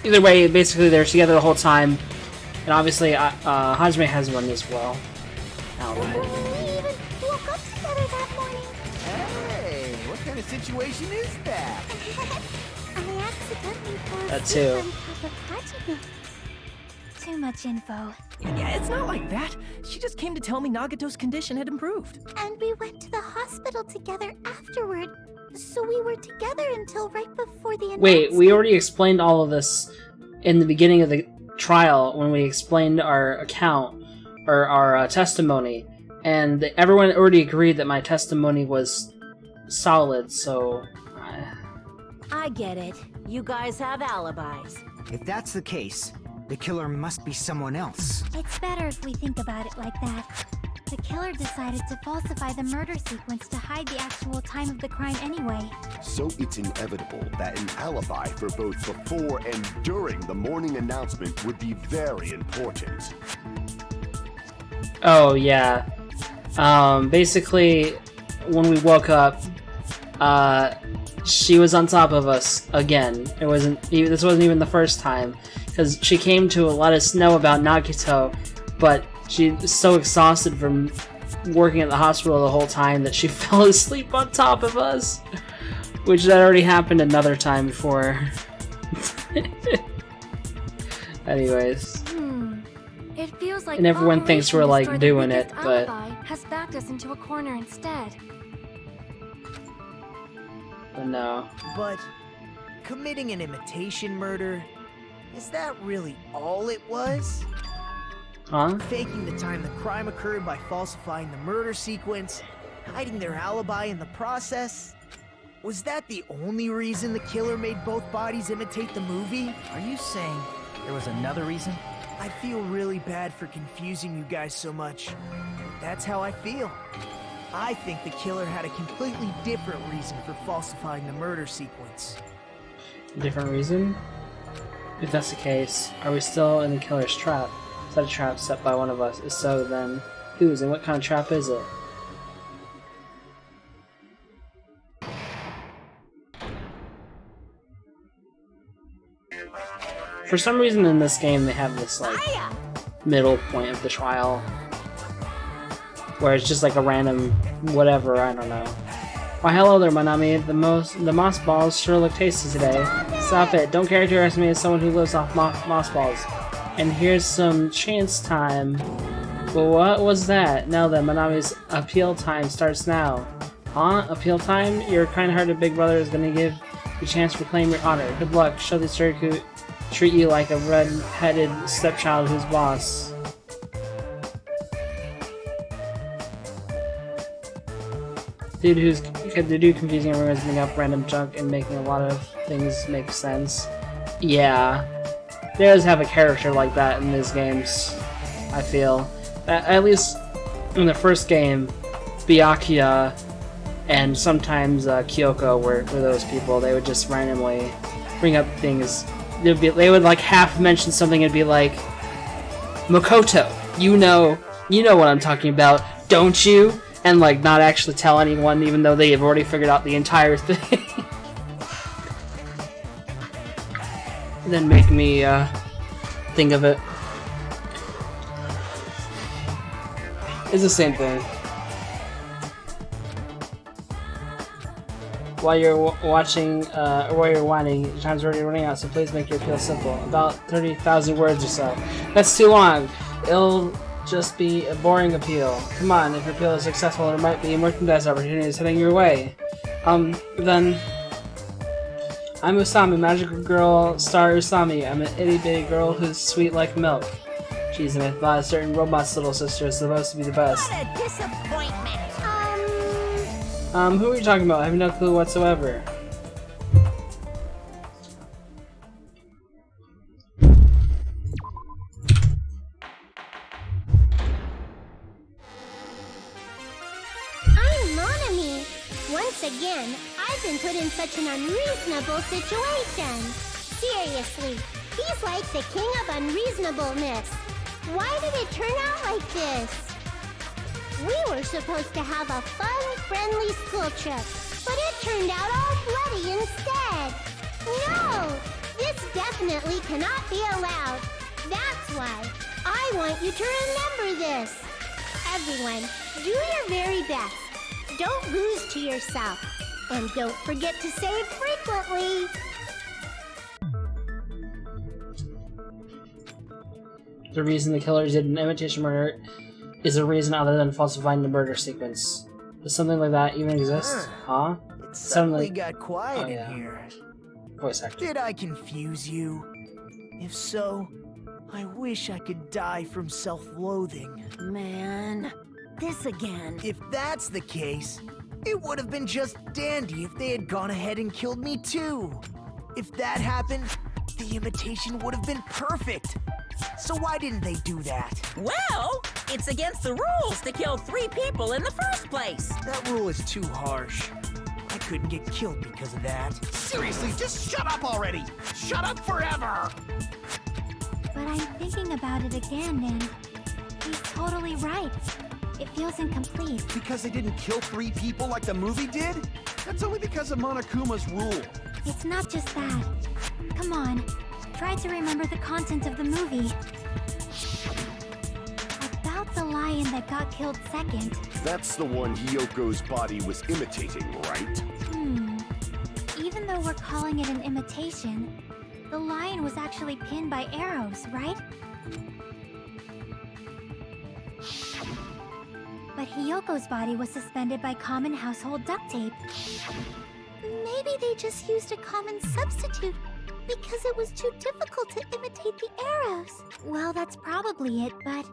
Either way, basically they're together the whole time, and obviously Hajime has one as well. Alibi. We even woke up together that morning. Hey, what kind of situation is that? I accidentally forced That too. you on top of Hajime. Too much info. Yeah, it's not like that. She just came to tell me Nagato's condition had improved. And we went to the hospital together afterward. So we were together until right before the announcement. Wait, we already explained all of this in the beginning of the trial when we explained our account, or our testimony, and everyone already agreed that my testimony was solid, so... I get it. You guys have alibis. If that's the case, the killer must be someone else. It's better if we think about it like that. The killer decided to falsify the murder sequence to hide the actual time of the crime anyway. So it's inevitable that an alibi for both before and during the morning announcement would be very important. Oh, yeah. Basically, when we woke up, she was on top of us again. This wasn't even the first time, because she came to let us know about Nagito, but she was so exhausted from working at the hospital the whole time that she fell asleep on top of us, which had already happened another time before. It Anyways. feels like And everyone thinks we're, like, Operation doing Destroy the it, Weakest but- Alibi has backed us into a corner instead. But no. But committing an imitation murder, is that really all it was? Huh? Faking the time the crime occurred by falsifying the murder sequence, hiding their alibi in the process? Was that the only reason the killer made both bodies imitate the movie? Are you saying there was another reason? I feel really bad for confusing you guys so much. But that's how I feel. I think the killer had a completely different reason for falsifying the murder sequence. Different reason? If that's the case, are we still in the killer's trap? Is that a trap set by one of us? If so, then whose and what kind of trap is it? For some reason in this game they have this like middle point of the trial where it's just like a random whatever, I don't know. Why hello there, Manami. The moss balls sure look tasty today. Stop it. Don't characterize me as someone who lives off moss balls. And here's some chance time. Well, what was that? Now then, Manami's appeal time starts now. Huh? Appeal time? Your kind-hearted big brother is gonna give you a chance to reclaim your honor. Good luck. Show these jerk who treat you like a red-headed stepchild who's boss. The dude confusing everyone, making up random junk and making a lot of things make sense. Yeah. They always have a character like that in these games, I feel. At least in the first game, Byakuya and sometimes Kyoko were those people. They would just randomly bring up things. They would like half mention something and be like, Makoto, you know what I'm talking about, don't you? And like not actually tell anyone, even though they have already figured out the entire thing. And then make me think of it. It's the same thing. While you're watching, or while you're whining, your time's already running out, so please make your appeal simple. About 30,000 words or so. That's too long. It'll just be a boring appeal. Come on, if your appeal is successful, there might be merchandise opportunities heading your way. Then... I'm Usami, magical girl, star Usami. I'm an itty-bitty girl who's sweet like milk. Jeez, and I thought a certain robot's little sister is supposed to be the best. What a disappointment! Who are you talking about? I have no clue whatsoever. I'm Monami. Once again, I've been put in such an unreasonable situation. Seriously, he's like the king of unreasonableness. Why did it turn out like this? We were supposed to have a fun, friendly school trip, but it turned out all bloody instead. No! This definitely cannot be allowed. That's why I want you to remember this. Everyone, do your very best. Don't lose to yourself. And don't forget to save frequently. The reason the killers did an imitation murder is a reason other than falsifying the murder sequence. Does something like that even exist? Huh? It suddenly got quiet Oh, yeah. in here. Voice actor. Did I confuse you? If so, I wish I could die from self-loathing. Man, this again. If that's the case, it would have been just dandy if they had gone ahead and killed me too. If that happened, the imitation would have been perfect. So why didn't they do that? Well, it's against the rules to kill 3 people in the first place. That rule is too harsh. I couldn't get killed because of that. Seriously, just shut up already! Shut up forever! But I'm thinking about it again, and he's totally right. It feels incomplete. Because they didn't kill 3 people like the movie did? That's only because of Monokuma's rule. It's not just that. Come on, try to remember the content of the movie. About the lion that got killed second. That's the one Hyoko's body was imitating, right? Even though we're calling it an imitation, the lion was actually pinned by arrows, right? But Hyoko's body was suspended by common household duct tape. Maybe they just used a common substitute because it was too difficult to imitate the arrows. Well, that's probably it, but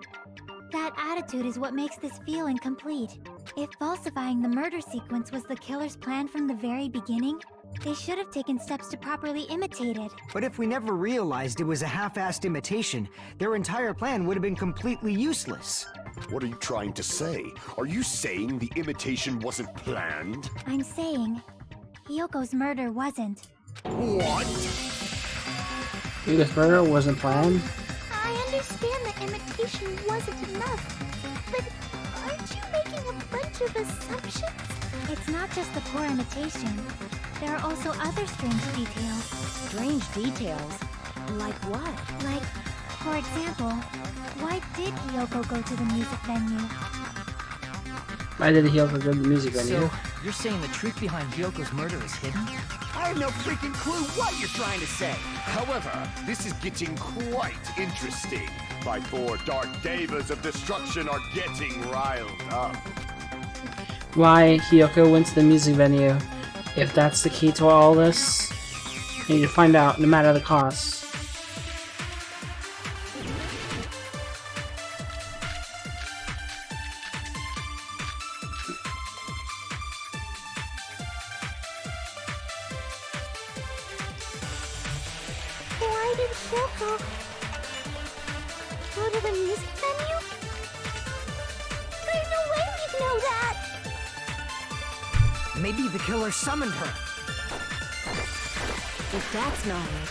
that attitude is what makes this feel incomplete. If falsifying the murder sequence was the killer's plan from the very beginning, they should have taken steps to properly imitate it. But if we never realized it was a half-assed imitation, their entire plan would have been completely useless. What are you trying to say? Are you saying the imitation wasn't planned? I'm saying, Hyoko's murder wasn't. What? This murder wasn't planned? I understand that imitation wasn't enough, but aren't you making a bunch of assumptions? It's not just the poor imitation. There are also other strange details. Strange details? Like what? Like, for example, why did Hyoko go to the music venue? Why did Hyoko go to the music venue? So, you're saying the truth behind Hyoko's murder is hidden? I I have no freaking clue what you're trying to say. However, this is getting quite interesting. My 4 Dark Devas of Destruction are getting riled up. Why Hiyoko went to the music venue. If that's the key to all this, I need to find out, no matter the cost. Why did Shoko go to the music venue? There's no way we'd know that! Maybe the killer summoned her. If that's not it,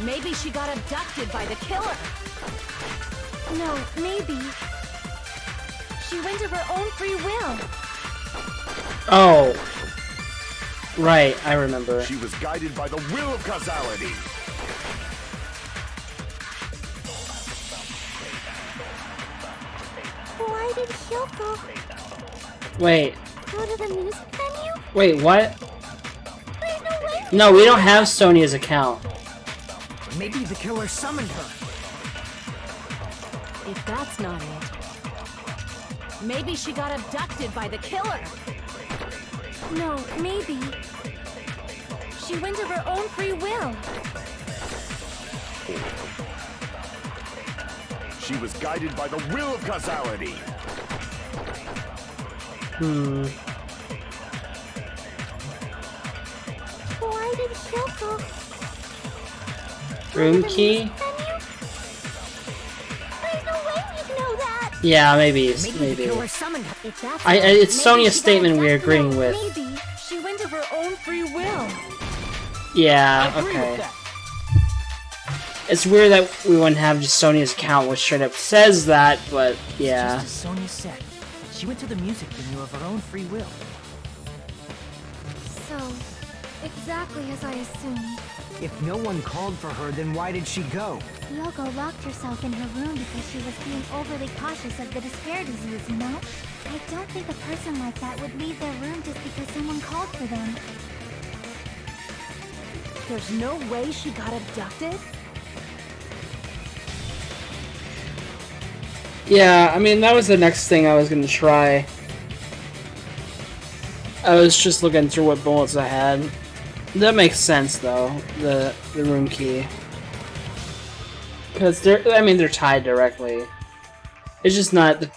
maybe she got abducted by the killer. No, maybe. She went of her own free will. Oh. Right, I remember. She was guided by the will of causality. Why did Shoko Wait. go to the music venue? Wait, what? There's no way. No, we don't have Sonia's account. Maybe the killer summoned her. If that's not it, maybe she got abducted by the killer. No, maybe. She went of her own free will. She was guided by the will of causality. Why did Shoko Room key? There's no way we'd know that! Yeah, maybe. Maybe the killer summoned her. If that's It's maybe Sonia's she got statement we're abducted. agreeing No, with. Maybe she went of her own free will. Yeah, I agree with okay. that. It's weird that we wouldn't have just Sonia's account, which straight up says that, but yeah. Just as Sonia said, she went to the music venue of her own free will. So, exactly as I assumed. If no one called for her, then why did she go? Yoko locked herself in her room because she was being overly cautious of the despair disease, you know? I don't think a person like that would leave their room just because someone called for them. There's no way she got abducted? Yeah, I mean, that was the next thing I was gonna try. I was just looking through what bullets I had. That makes sense, though, the room key. Because they're tied directly. It's just not the...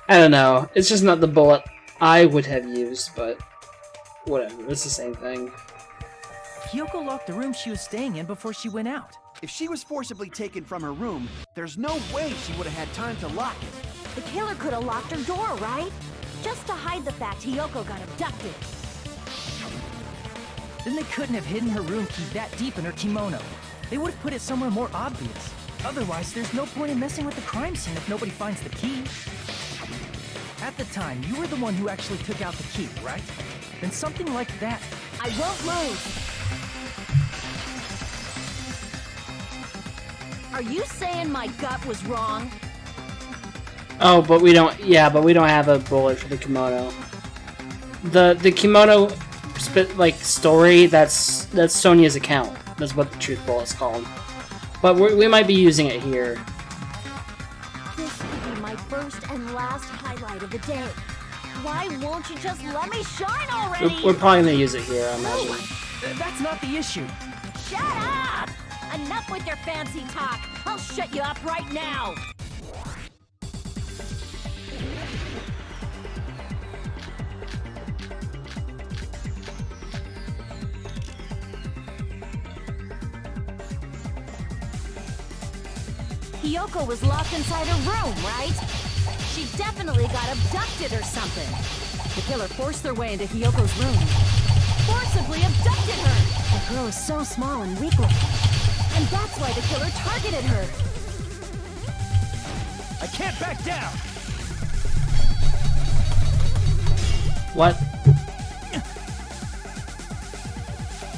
I don't know. It's just not the bullet I would have used, but... whatever, it's the same thing. Hiyoko locked the room she was staying in before she went out. If she was forcibly taken from her room, there's no way she would have had time to lock it. The killer could have locked her door, right? Just to hide the fact Hiyoko got abducted. Then they couldn't have hidden her room key that deep in her kimono. They would have put it somewhere more obvious. Otherwise, there's no point in messing with the crime scene if nobody finds the key. At the time, you were the one who actually took out the key, right? Then something like that. I won't lose. Are you saying my gut was wrong? Oh, but we don't... yeah, but we don't have a bullet for the kimono. The kimono... story, that's Sonia's account. That's what the truth bullet's called. But we might be using it here. This could be my first and last highlight of the day. Why won't you just let me shine already? We're probably gonna use it here, I imagine. That's not the issue. Shut up! Enough with your fancy talk. I'll shut you up right now. Hiyoko was locked inside her room, right? She definitely got abducted or something. The killer forced their way into Hiyoko's room. Forcibly abducted her! The girl is so small and weak-looking. And that's why the killer targeted her. I can't back down! What?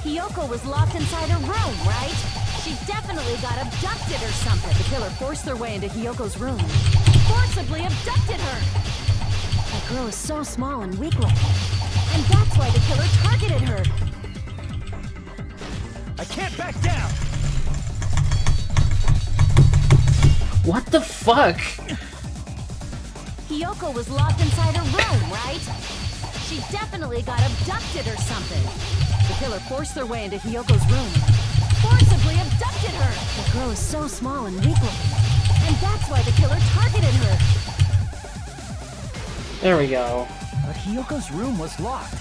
Hiyoko was locked inside her room, right? She definitely got abducted or something. The killer forced their way into Hiyoko's room. Forcibly abducted her! That girl is so small and weak-looking. And that's why the killer targeted her. I can't back down! What the fuck? Hiyoko was locked inside her room, right? She definitely got abducted or something. The killer forced their way into Hiyoko's room. Forcibly abducted her! The girl is so small and weak-looking. And that's why the killer targeted her. There we go. But Hiyoko's room was locked.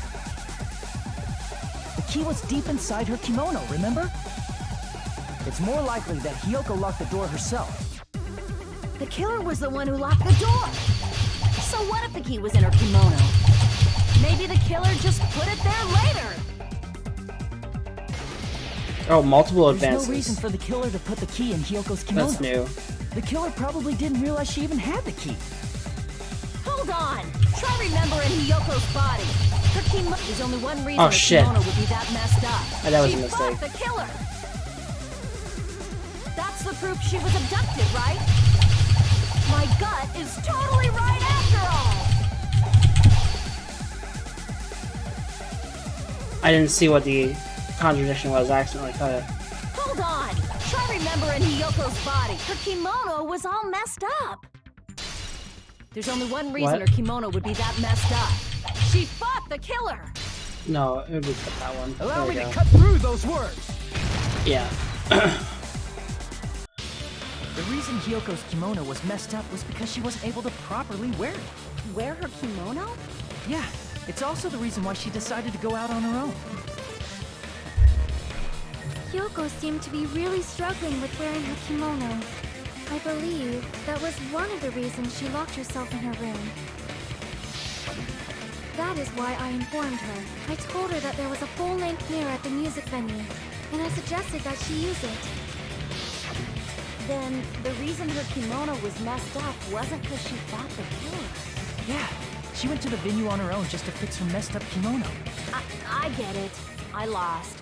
The key was deep inside her kimono, remember? It's more likely that Hiyoko locked the door herself. The killer was the one who locked the door. So what if the key was in her kimono? Maybe the killer just put it there later. Oh, multiple There's advances. no reason for the killer to put the key in Hiyoko's kimono. That's new. The killer probably didn't realize she even had the key. Hold on. Try remembering Hiyoko's body. Her kimono. There's only one reason Oh, her shit. kimono would be that messed up. That was she a mistake. fought the killer. That's the proof she was abducted, right? My gut is totally right after all. I didn't see what the contradiction was. I accidentally cut it. Hold on. Try remembering Hiyoko's body. Her kimono was all messed up. There's only one reason What? her kimono would be that messed up. She fought the killer. No, it would cut that one. Allow There me we to go. cut through those words! Yeah. The reason Hiyoko's kimono was messed up was because she wasn't able to properly wear it. Wear her kimono? Yeah, it's also the reason why she decided to go out on her own. Hiyoko seemed to be really struggling with wearing her kimono. I believe that was one of the reasons she locked herself in her room. That is why I informed her. I told her that there was a full-length mirror at the music venue, and I suggested that she use it. Then the reason her kimono was messed up wasn't because she fought the killer. Yeah, she went to the venue on her own just to fix her messed up kimono. I get it. I lost.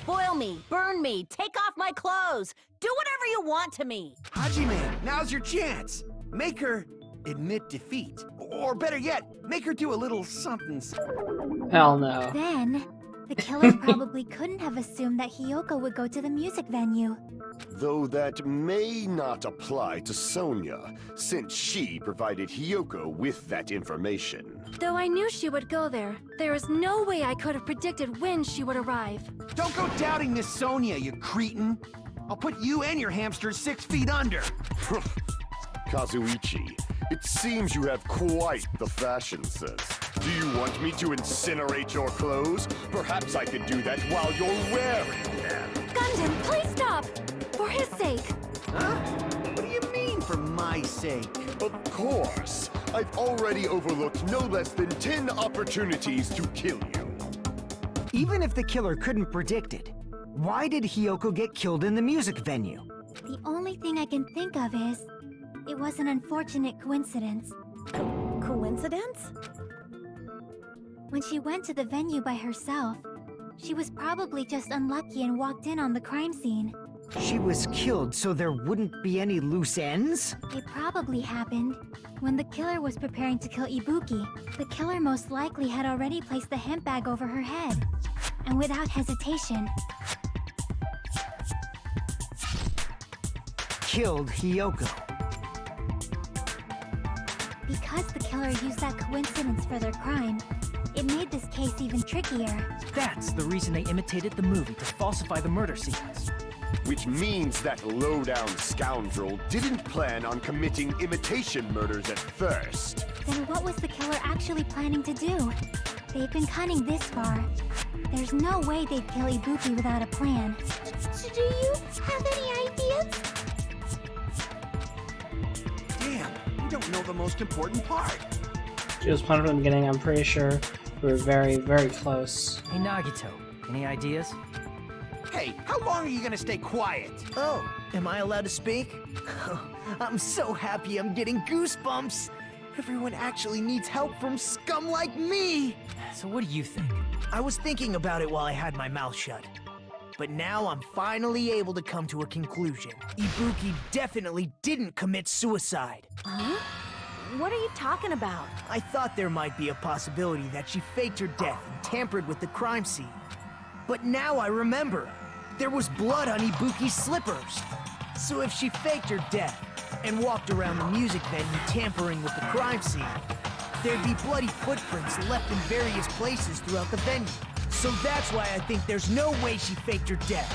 Boil me, burn me, take off my clothes. Do whatever you want to me. Hajime, now's your chance. Make her admit defeat. Or better yet, make her do a little something. Hell no. Then, the killer probably couldn't have assumed that Hiyoko would go to the music venue. Though that may not apply to Sonia, since she provided Hiyoko with that information. Though I knew she would go there, there is no way I could have predicted when she would arrive. Don't go doubting Miss Sonia, you cretin. I'll put you and your hamsters 6 feet under. Kazuichi, it seems you have quite the fashion sense. Do you want me to incinerate your clothes? Perhaps I could do that while you're wearing them. Gundam, please stop! For his sake! Huh? What do you mean, for my sake? Of course. I've already overlooked no less than 10 opportunities to kill you. Even if the killer couldn't predict it, why did Hiyoko get killed in the music venue? The only thing I can think of is, it was an unfortunate coincidence. Coincidence? When she went to the venue by herself, she was probably just unlucky and walked in on the crime scene. She was killed so there wouldn't be any loose ends? It probably happened when the killer was preparing to kill Ibuki. The killer most likely had already placed the hemp bag over her head. And without hesitation, killed Hiyoko. Because the killer used that coincidence for their crime, it made this case even trickier. That's the reason they imitated the movie to falsify the murder sequence. Which means that low-down scoundrel didn't plan on committing imitation murders at first. Then what was the killer actually planning to do? They've been cunning this far. There's no way they'd kill Ibuki without a plan. Do you have any ideas? Damn, you don't know the most important part. She was planned from the beginning. I'm pretty sure we were very, very close. Hey Nagito, any ideas? Hey, how long are you gonna stay quiet? Oh, am I allowed to speak? I'm so happy I'm getting goosebumps. Everyone actually needs help from scum like me. So what do you think? I was thinking about it while I had my mouth shut. But now I'm finally able to come to a conclusion. Ibuki definitely didn't commit suicide. Huh? What are you talking about? I thought there might be a possibility that she faked her death and tampered with the crime scene. But now I remember. There was blood on Ibuki's slippers. So if she faked her death and walked around the music venue tampering with the crime scene, there'd be bloody footprints left in various places throughout the venue. So that's why I think there's no way she faked her death.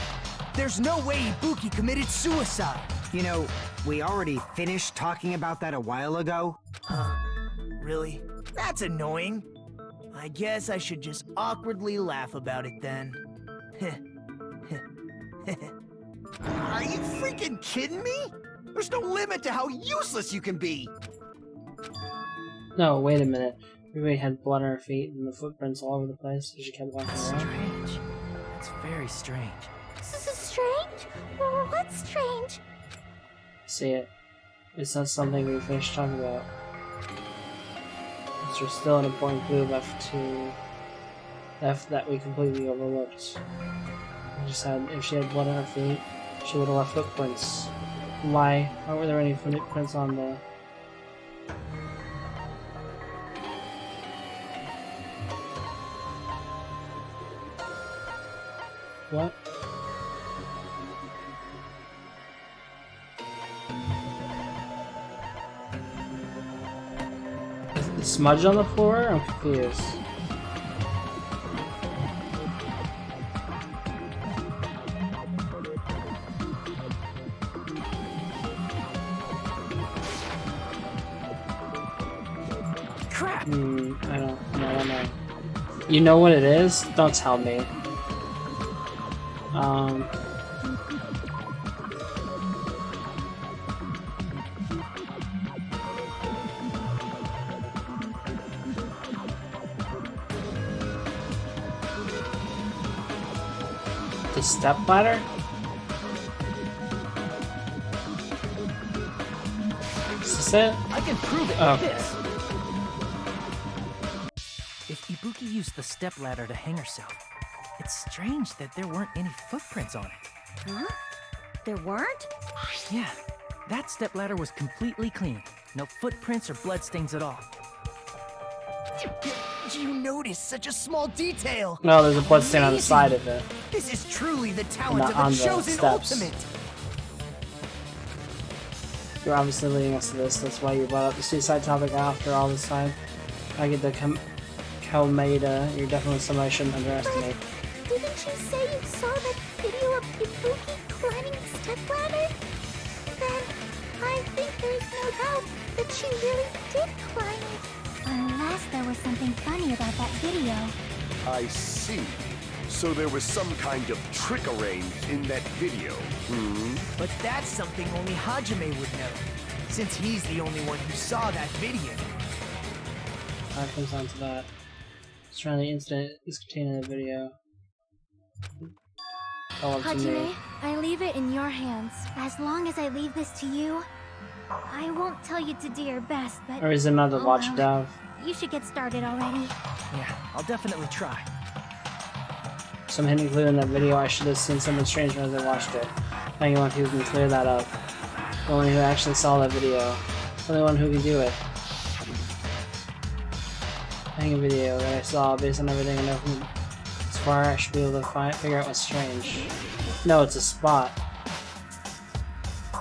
There's no way Ibuki committed suicide. You know, we already finished talking about that a while ago. Huh? Really? That's annoying. I guess I should just awkwardly laugh about it then. Are you freaking kidding me? There's no limit to how useless you can be. No, wait a minute. Everybody had blood on her feet and the footprints all over the place, so she kept walking around. Strange. That's very strange. This is strange? What's strange? See it. It's not something we finished talking about. There's still an important clue left that we completely overlooked. If she had blood on her feet, she would have left footprints. Why? Why were there any footprints on the... What? Is the smudge on the floor? I'm confused. Crap! I don't know. You know what it is? Don't tell me. The stepladder? Is this it? I can prove it with this. If Ibuki used the stepladder to hang herself, it's strange that there weren't any footprints on it. Huh? There weren't? Yeah, that stepladder was completely clean. No footprints or bloodstains at all. You noticed such a small detail. No, there's a bloodstain on the side of it. This is truly the talent Not on of a the chosen steps. ultimate. You're obviously leading us to this. That's why you brought up the suicide topic after all this time. I get the Kalmeda. You're definitely somebody I shouldn't underestimate. Didn't you say you saw that video of Ibuki climbing the stepladder? Then I think there's no doubt that she really did climb it. Unless there was something funny about that video. I see. So there was some kind of trick arranged in that video, But that's something only Hajime would know, since he's the only one who saw that video. That comes down to that. Surrounding the incident is contained in the video. All up to me. Hajime, I leave it in your hands. As long as I leave this to you, I won't tell you to do your best, but... Or is it another watchdog? You should get started already. Yeah, I'll definitely try. Some hidden clue in that video. I should have seen something strange when I watched it. Anyone who can clear that up. The one who actually saw that video. The only one who can do it. Hanging video that I saw based on everything I know from as far I should be able to figure out what's strange. No, it's a spot.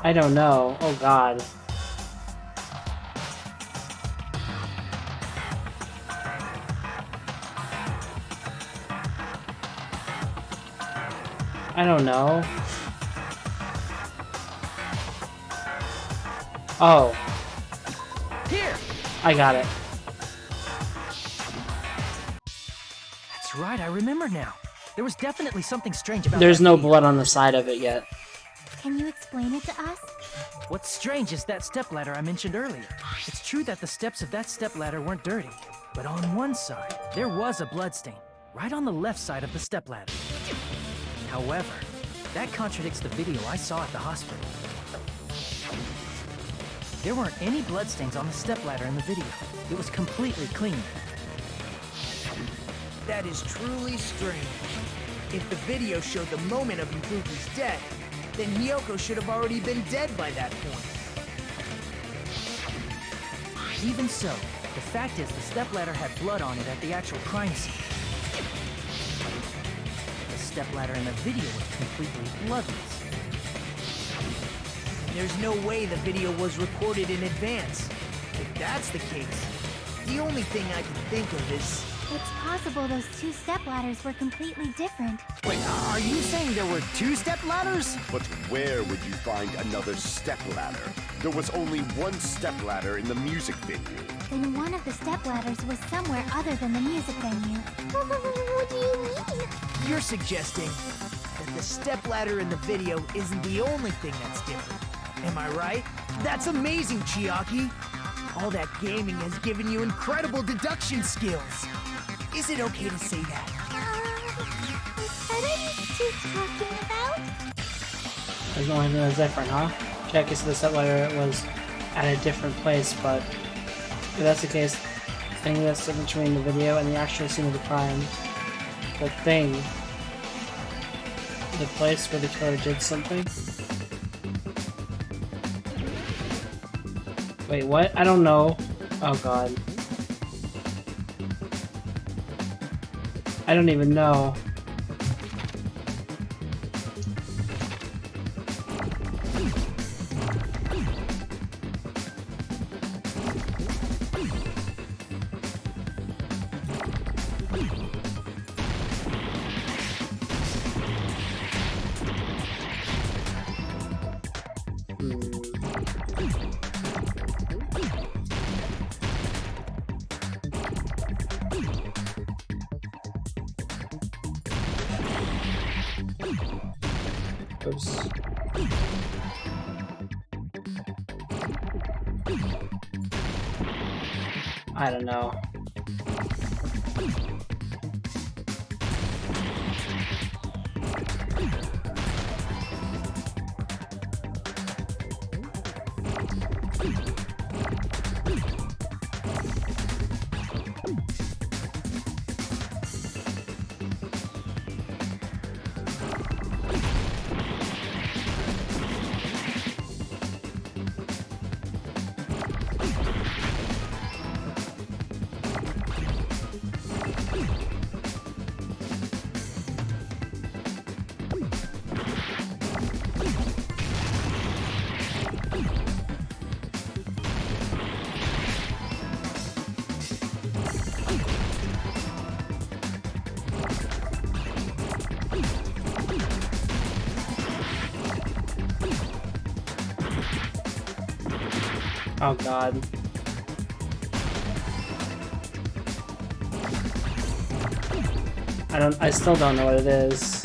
I don't know. Oh god. I don't know. Oh. Here! I got it. That's right, I remember now. There was definitely something strange about There's that no video. blood on the side of it yet. Can you explain it to us? What's strange is that stepladder I mentioned earlier. It's true that the steps of that stepladder weren't dirty, but on one side, there was a bloodstain, right on the left side of the stepladder. However, that contradicts the video I saw at the hospital. There weren't any bloodstains on the stepladder in the video. It was completely clean. That is truly strange. If the video showed the moment of Ibuki's death, then Hiyoko should have already been dead by that point. Even so, the fact is the stepladder had blood on it at the actual crime scene. The stepladder in the video was completely bloodless. There's no way the video was recorded in advance. If that's the case, the only thing I can think of is... It's possible those two stepladders were completely different. Wait, are you saying there were two stepladders? But where would you find another stepladder? There was only one stepladder in the music venue. Then one of the stepladders was somewhere other than the music venue. What do you mean? You're suggesting that the stepladder in the video isn't the only thing that's different. Am I right? That's amazing, Chiaki! All that gaming has given you incredible deduction skills. Is it okay to say that? What are you two talking about? There's the only thing that's different, huh? Check is the stepladder was at a different place, but if that's the case, the thing that's different between the video and the actual scene of the crime, the thing, the place where the killer did something. Wait, what? I don't know. Oh god. I don't even know. Oops. I don't know. Oh god. I still don't know what it is.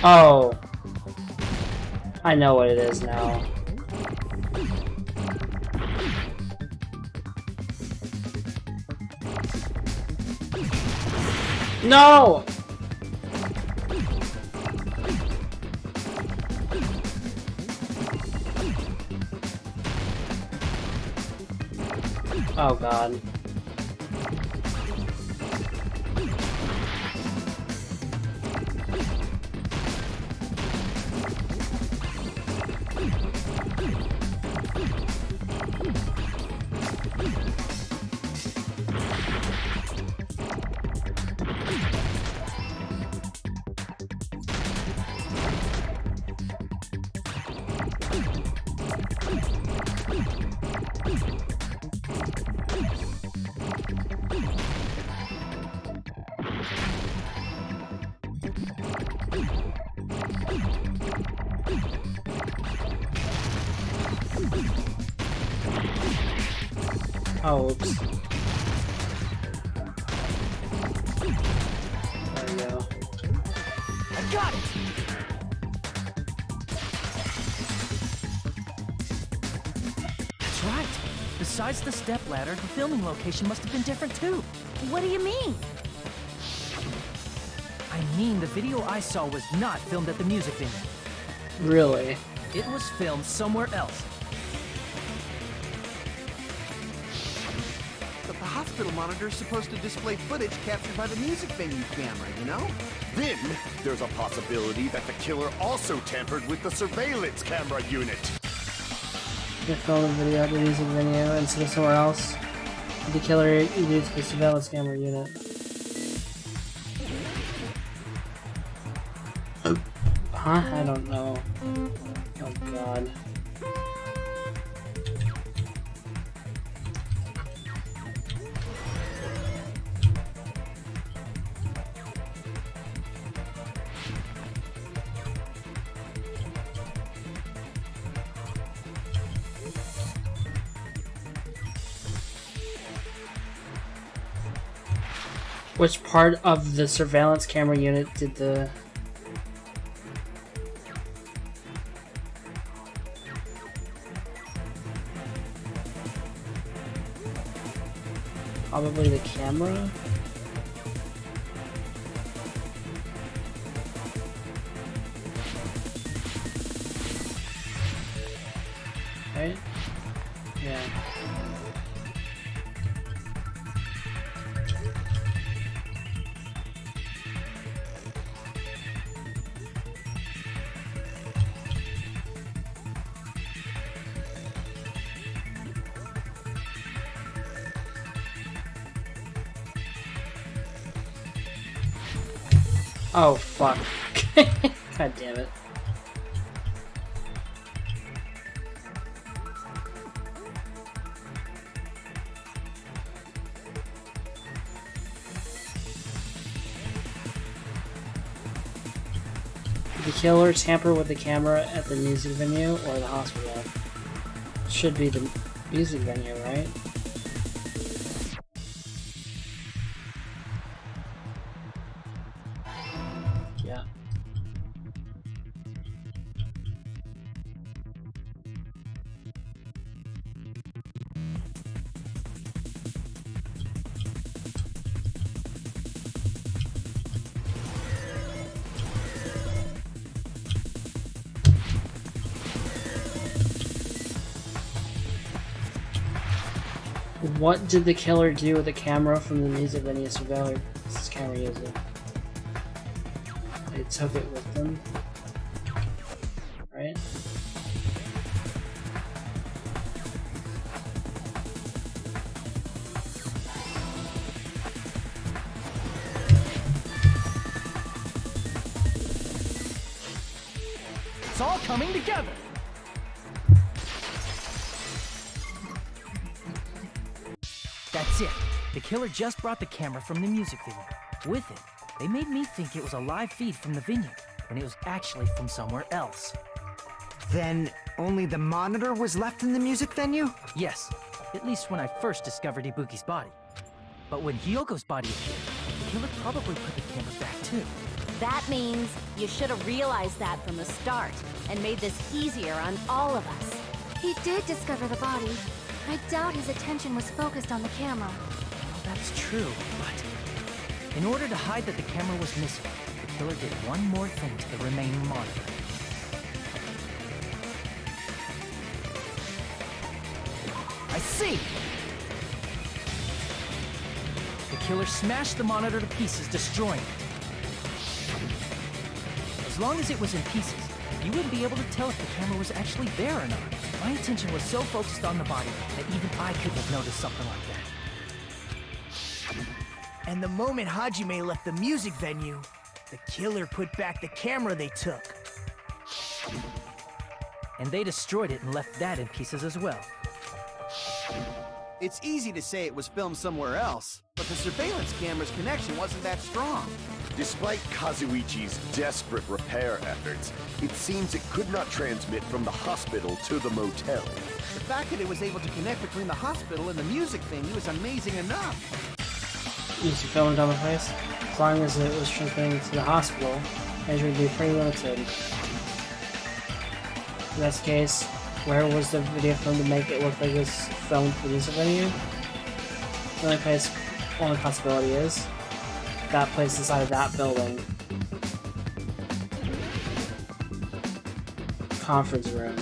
Oh. I know what it is now. No! Oh god. Oh, oops. There we go. I got it! That's right. Besides the stepladder, the filming location must have been different too. What do you mean? I mean, the video I saw was not filmed at the music venue. Really? It was filmed somewhere else. The hospital monitor is supposed to display footage captured by the music venue camera, you know? Then, there's a possibility that the killer also tampered with the surveillance camera unit. You film the video at the music venue instead of somewhere else. The killer used the surveillance camera unit. Huh? I don't know. Oh god. Which part of the surveillance camera unit did the... Probably the camera? Right? Yeah. Oh, fuck. God damn it. Did the killer tamper with the camera at the music venue or the hospital? Should be the music venue, right? Yeah. What did the killer do with the camera from the music venue surveillance camera user? They took it with them, right? It's all coming together. That's it. The killer just brought the camera from the music venue. With it, they made me think it was a live feed from the venue, when it was actually from somewhere else. Then only the monitor was left in the music venue? Yes, at least when I first discovered Ibuki's body. But when Hyoko's body appeared, the killer probably put the camera back too. That means you should have realized that from the start and made this easier on all of us. He did discover the body. I doubt his attention was focused on the camera. Well, that's true, but in order to hide that the camera was missing, the killer did one more thing to the remaining monitor. I see! The killer smashed the monitor to pieces, destroying it. As long as it was in pieces, you wouldn't be able to tell if the camera was actually there or not. My attention was so focused on the body that even I couldn't have noticed something like that. And the moment Hajime left the music venue, the killer put back the camera they took. And they destroyed it and left that in pieces as well. It's easy to say it was filmed somewhere else, but the surveillance camera's connection wasn't that strong. Despite Kazuichi's desperate repair efforts, it seems it could not transmit from the hospital to the motel. The fact that it was able to connect between the hospital and the music venue is amazing enough. Used to film in double face. As long as it was transmitting to the hospital, measure would be pretty limited. In this case, where was the video filmed to make it look like it was filmed for the music venue? The only possibility is that place inside of that building. Conference room.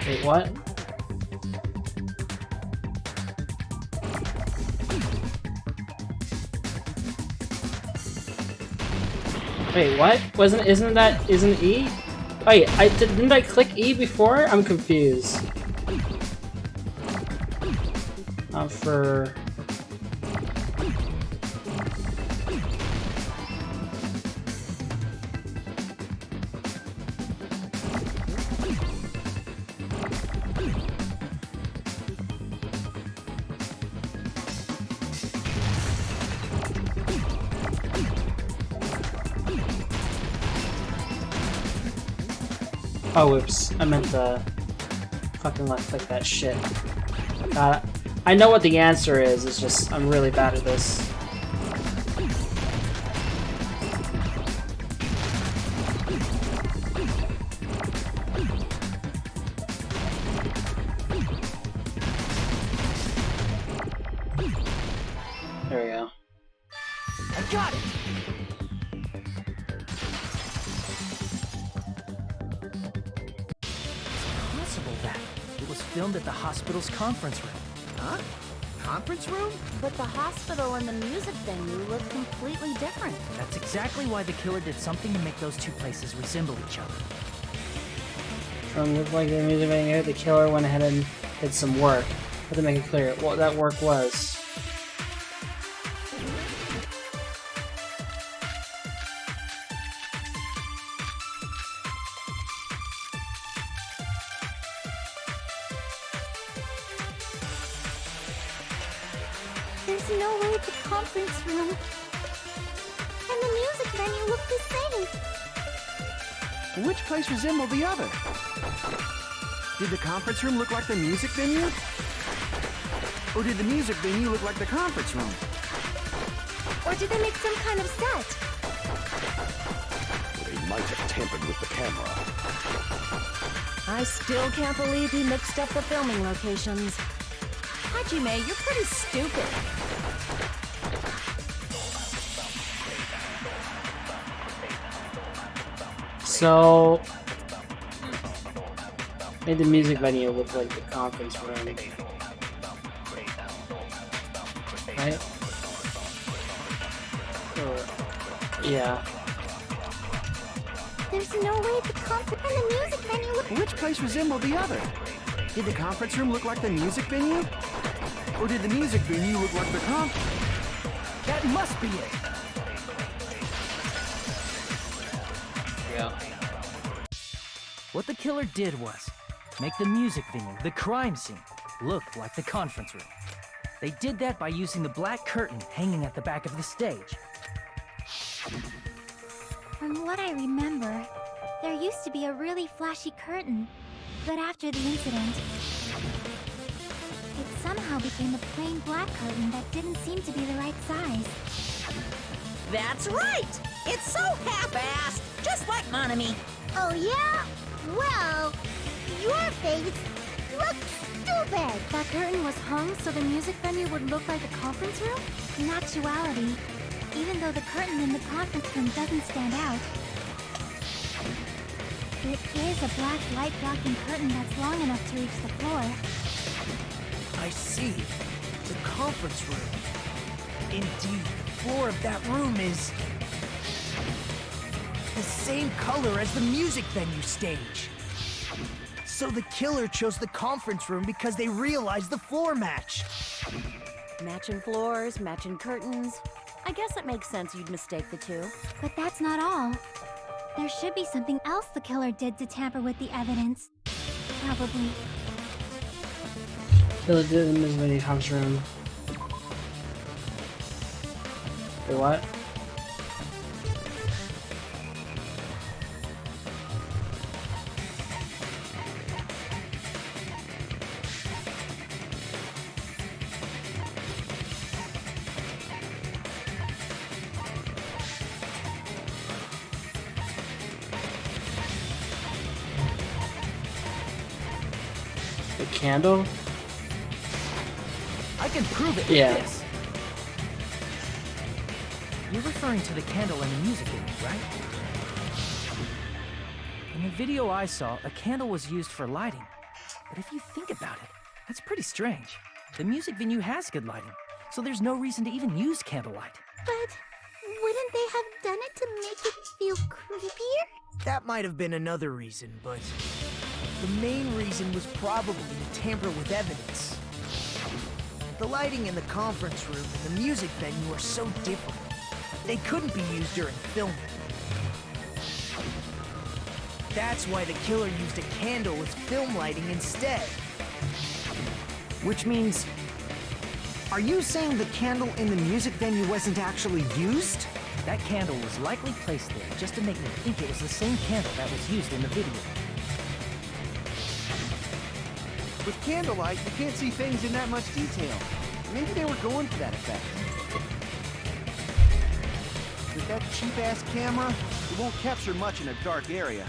Wait, what? Wait, what? Isn't E? Wait, didn't I click E before? I'm confused. For... Oh, whoops. I meant to fucking left click that shit. I know what the answer is, it's just I'm really bad at this. There we go. I got it! Filmed at the hospital's conference room. Huh? Conference room? But the hospital and the music venue look completely different. That's exactly why the killer did something to make those two places resemble each other. From looked like the music venue, the killer went ahead and did some work. But to make it clear what that work was. There's no way the conference room and the music venue look the same. Which place resembled the other? Did the conference room look like the music venue? Or did the music venue look like the conference room? Or did they make some kind of set? They might have tampered with the camera. I still can't believe he mixed up the filming locations. Hajime, you're pretty stupid. So... made the music venue look like the conference room. Right? Yeah. There's no way the conference and the music venue look... Which place resembled the other? Did the conference room look like the music venue? Or did the music venue look like the That must be it! Yeah. What the killer did was make the music venue, the crime scene, look like the conference room. They did that by using the black curtain hanging at the back of the stage. From what I remember, there used to be a really flashy curtain. But after the incident, it somehow became a plain black curtain that didn't seem to be the right size. That's right! It's so half-assed, just like Monokuma. Oh yeah? Well, your face looks stupid! That curtain was hung so the music venue would look like a conference room? In actuality, even though the curtain in the conference room doesn't stand out, it is a black light-blocking curtain that's long enough to reach the floor. I see. The conference room. Indeed, the floor of that room is... the same color as the music venue stage. So the killer chose the conference room because they realized the floor match. Matching floors, matching curtains. I guess it makes sense you'd mistake the two. But that's not all. There should be something else the killer did to tamper with the evidence. Probably. Killer did in the music venue conference room. Wait, what? The candle? I can prove it Yeah. with this. You're referring to the candle in the music video, right? In the video I saw, a candle was used for lighting. But if you think about it, that's pretty strange. The music venue has good lighting, so there's no reason to even use candlelight. But wouldn't they have done it to make it feel creepier? That might have been another reason, but the main reason was probably to tamper with evidence. The lighting in the conference room and the music venue are so different. They couldn't be used during filming. That's why the killer used a candle as film lighting instead. Which means... Are you saying the candle in the music venue wasn't actually used? That candle was likely placed there just to make me think it was the same candle that was used in the video. With candlelight, you can't see things in that much detail. Maybe they were going for that effect. With that cheap-ass camera, it won't capture much in a dark area.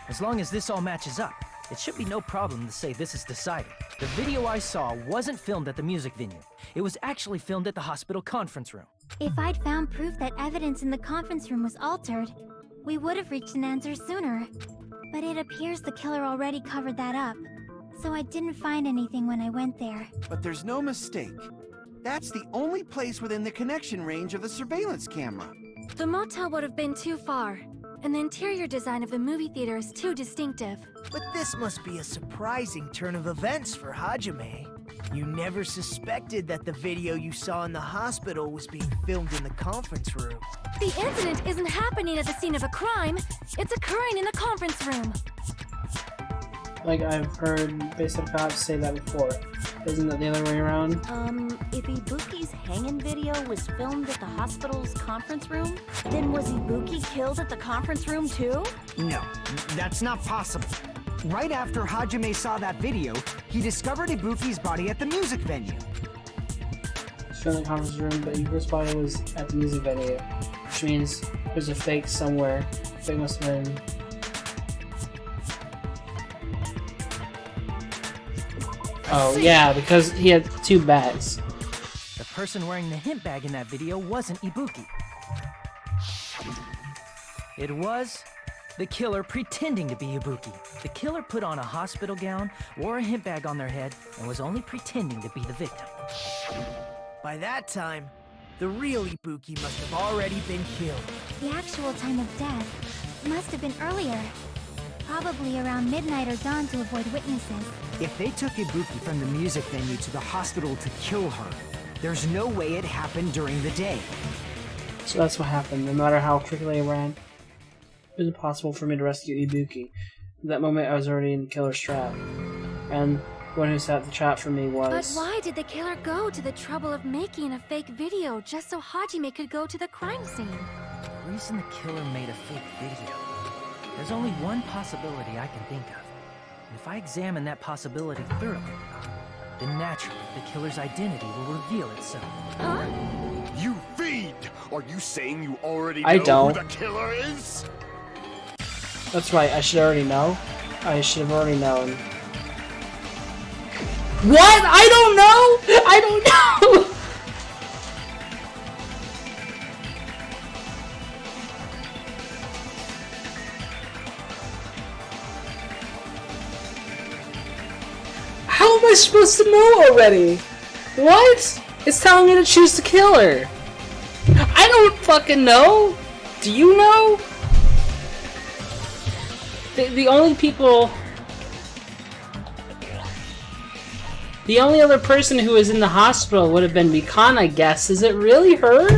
As long as this all matches up, it should be no problem to say this is decided. The video I saw wasn't filmed at the music venue. It was actually filmed at the hospital conference room. If I'd found proof that evidence in the conference room was altered, we would have reached an answer sooner. But it appears the killer already covered that up, so I didn't find anything when I went there. But there's no mistake. That's the only place within the connection range of the surveillance camera. The motel would have been too far, and the interior design of the movie theater is too distinctive. But this must be a surprising turn of events for Hajime. You never suspected that the video you saw in the hospital was being filmed in the conference room. The incident isn't happening at the scene of a crime, it's occurring in the conference room. Like, I've heard Basic Cops say that before. Isn't that the other way around? If Ibuki's hanging video was filmed at the hospital's conference room, then was Ibuki killed at the conference room too? No, that's not possible. Right after Hajime saw that video, he discovered Ibuki's body at the music venue. It's in the conference room, but Yuko's body was at the music venue, which means there's a fake somewhere. Fake must have been... Oh, yeah, because he had two bags. The person wearing the hint bag in that video wasn't Ibuki. It was the killer pretending to be Ibuki. The killer put on a hospital gown, wore a hint bag on their head, and was only pretending to be the victim. By that time, the real Ibuki must have already been killed. The actual time of death must have been earlier. Probably around midnight or dawn to avoid witnesses. If they took Ibuki from the music venue to the hospital to kill her, there's no way it happened during the day. So that's what happened. No matter how quickly I ran, it was impossible for me to rescue Ibuki. At that moment, I was already in the killer's trap. And the one who set the trap for me was... But why did the killer go to the trouble of making a fake video just so Hajime could go to the crime scene? The reason the killer made a fake video... There's only one possibility I can think of. If I examine that possibility thoroughly, then naturally the killer's identity will reveal itself. Huh? You fiend! Are you saying you already I know don't. who the killer is? That's right, I should already know. I should have already known. What? I don't know! I don't know! How am I supposed to know already? What? It's telling me to choose the killer. I don't fucking know. Do you know? The only people... The only other person who was in the hospital would have been Mikan, I guess. Is it really her?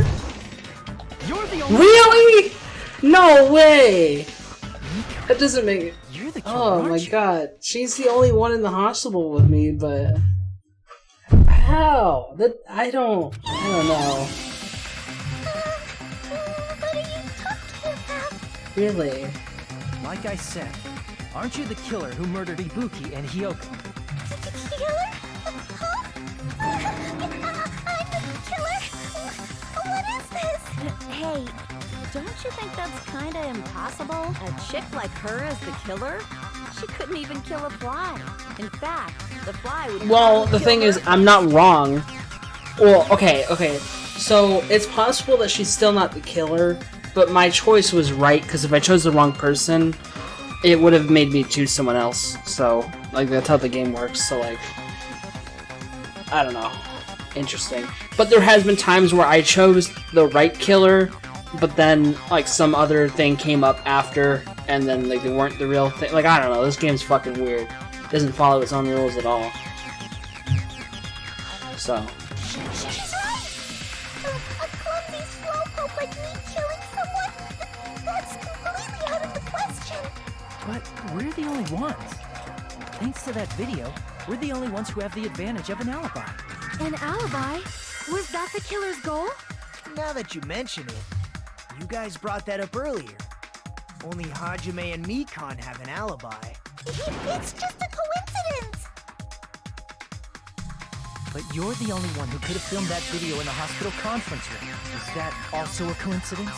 You're the only Really? No way! That doesn't make it... You're the killer, Oh my aren't you? god. She's the only one in the hospital with me, but... How? That... I don't know. What are you talking about? Really? Like I said, aren't you the killer who murdered Ibuki and Hyoko? Killer? Huh? I'm the killer? What is this? Hey, don't you think that's kinda impossible? A chick like her as the killer? She couldn't even kill a fly. In fact, the fly would Well, probably the kill thing her. is, I'm not wrong. Well, okay. So, it's possible that she's still not the killer, but my choice was right, because if I chose the wrong person, it would have made me choose someone else. So, like, that's how the game works. So, like, I don't know. Interesting. But there has been times where I chose the right killer, but then, like, some other thing came up after, and then, like, they weren't the real thing. Like, I don't know. This game's fucking weird. It doesn't follow its own rules at all. So. She's right! A clumsy slowpoke like me killing someone? That's completely out of the question! But we're the only ones. Thanks to that video, we're the only ones who have the advantage of an alibi. An alibi? Was that the killer's goal? Now that you mention it, you guys brought that up earlier. Only Hajime and Mikan have an alibi. It's just a coincidence! But you're the only one who could have filmed that video in the hospital conference room. Is that also a coincidence?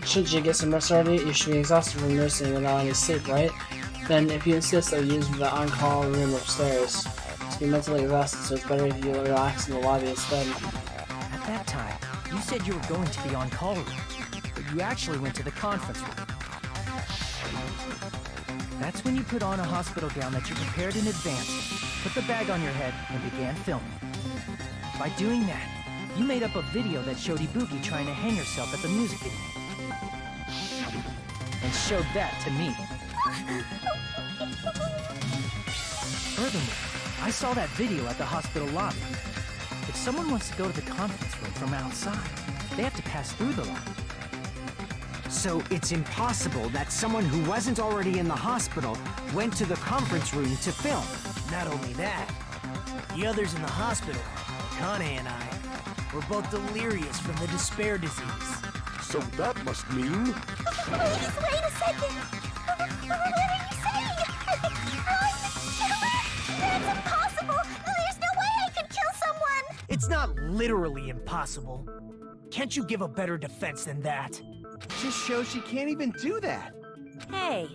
Should you get some rest already? You should be exhausted from nursing without any sleep, right? Then, if you insist, I'll use the on-call room upstairs. To be mentally exhausted, so it's better if you relax in the lobby instead. At that time, you said you were going to the on-call room, but you actually went to the conference room. That's when you put on a hospital gown that you prepared in advance, put the bag on your head, and began filming. By doing that, you made up a video that showed Ibuki trying to hang herself at the music video. And showed that to me. Furthermore, I saw that video at the hospital lobby. If someone wants to go to the conference room from outside, they have to pass through the lobby. So it's impossible that someone who wasn't already in the hospital went to the conference room to film. Not only that, the others in the hospital, Kane and I, were both delirious from the despair disease. So that must mean... Please, wait a second! What are you saying? I'm the killer? That's impossible! There's no way I could kill someone! It's not literally impossible. Can't you give a better defense than that? Just shows she can't even do that. Hey,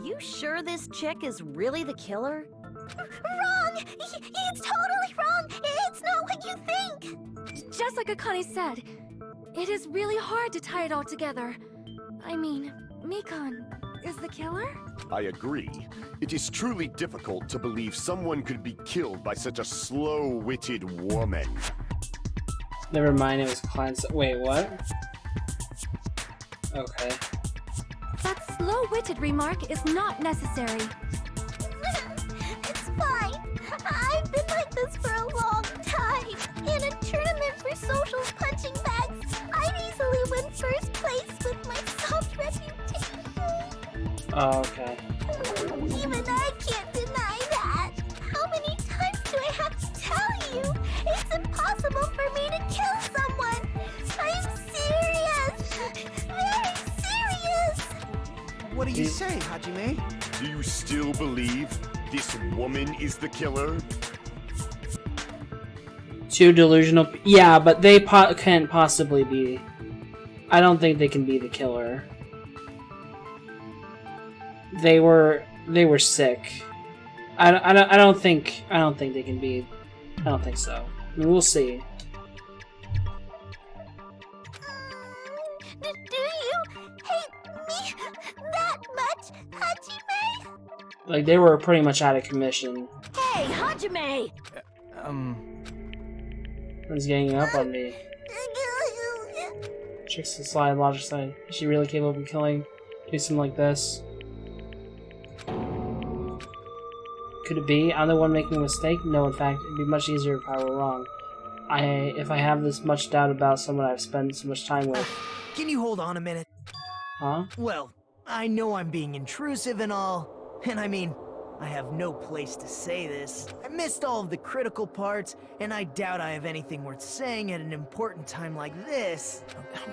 you sure this chick is really the killer? Wrong! It's totally wrong! It's not what you think! Just like Akane said, it is really hard to tie it all together. I mean, Mikan is the killer? I agree. It is truly difficult to believe someone could be killed by such a slow-witted woman. Never mind, it was Klein's. Wait, what? Okay. That slow-witted remark is not necessary. It's fine. I've been like this for a long time. In a tournament for socials punching bags, I'd easily win first place with my soft reputation. Oh, okay. Even I can't deny that. How many times do I have to tell you? It's impossible for me to kill someone. I'm serious. Very serious. What do you say, Hajime? Do you still believe this woman is the killer? Two delusional. Yeah, but they can't possibly be. I don't think they can be the killer. They were sick. I don't think they can be. I don't think so. I mean, we'll see. Do you hate me that much, Hajime? Like, they were pretty much out of commission. Hey, Hajime! Who's ganging up on me? Chicks to slide, logic side. Is she really capable of killing? Do something like this? Could it be? I'm the one making a mistake? No, in fact, it'd be much easier if I were wrong. If I have this much doubt about someone I've spent so much time with. Can you hold on a minute? Huh? Well, I know I'm being intrusive and all, and I mean, I have no place to say this. I missed all of the critical parts, and I doubt I have anything worth saying at an important time like this.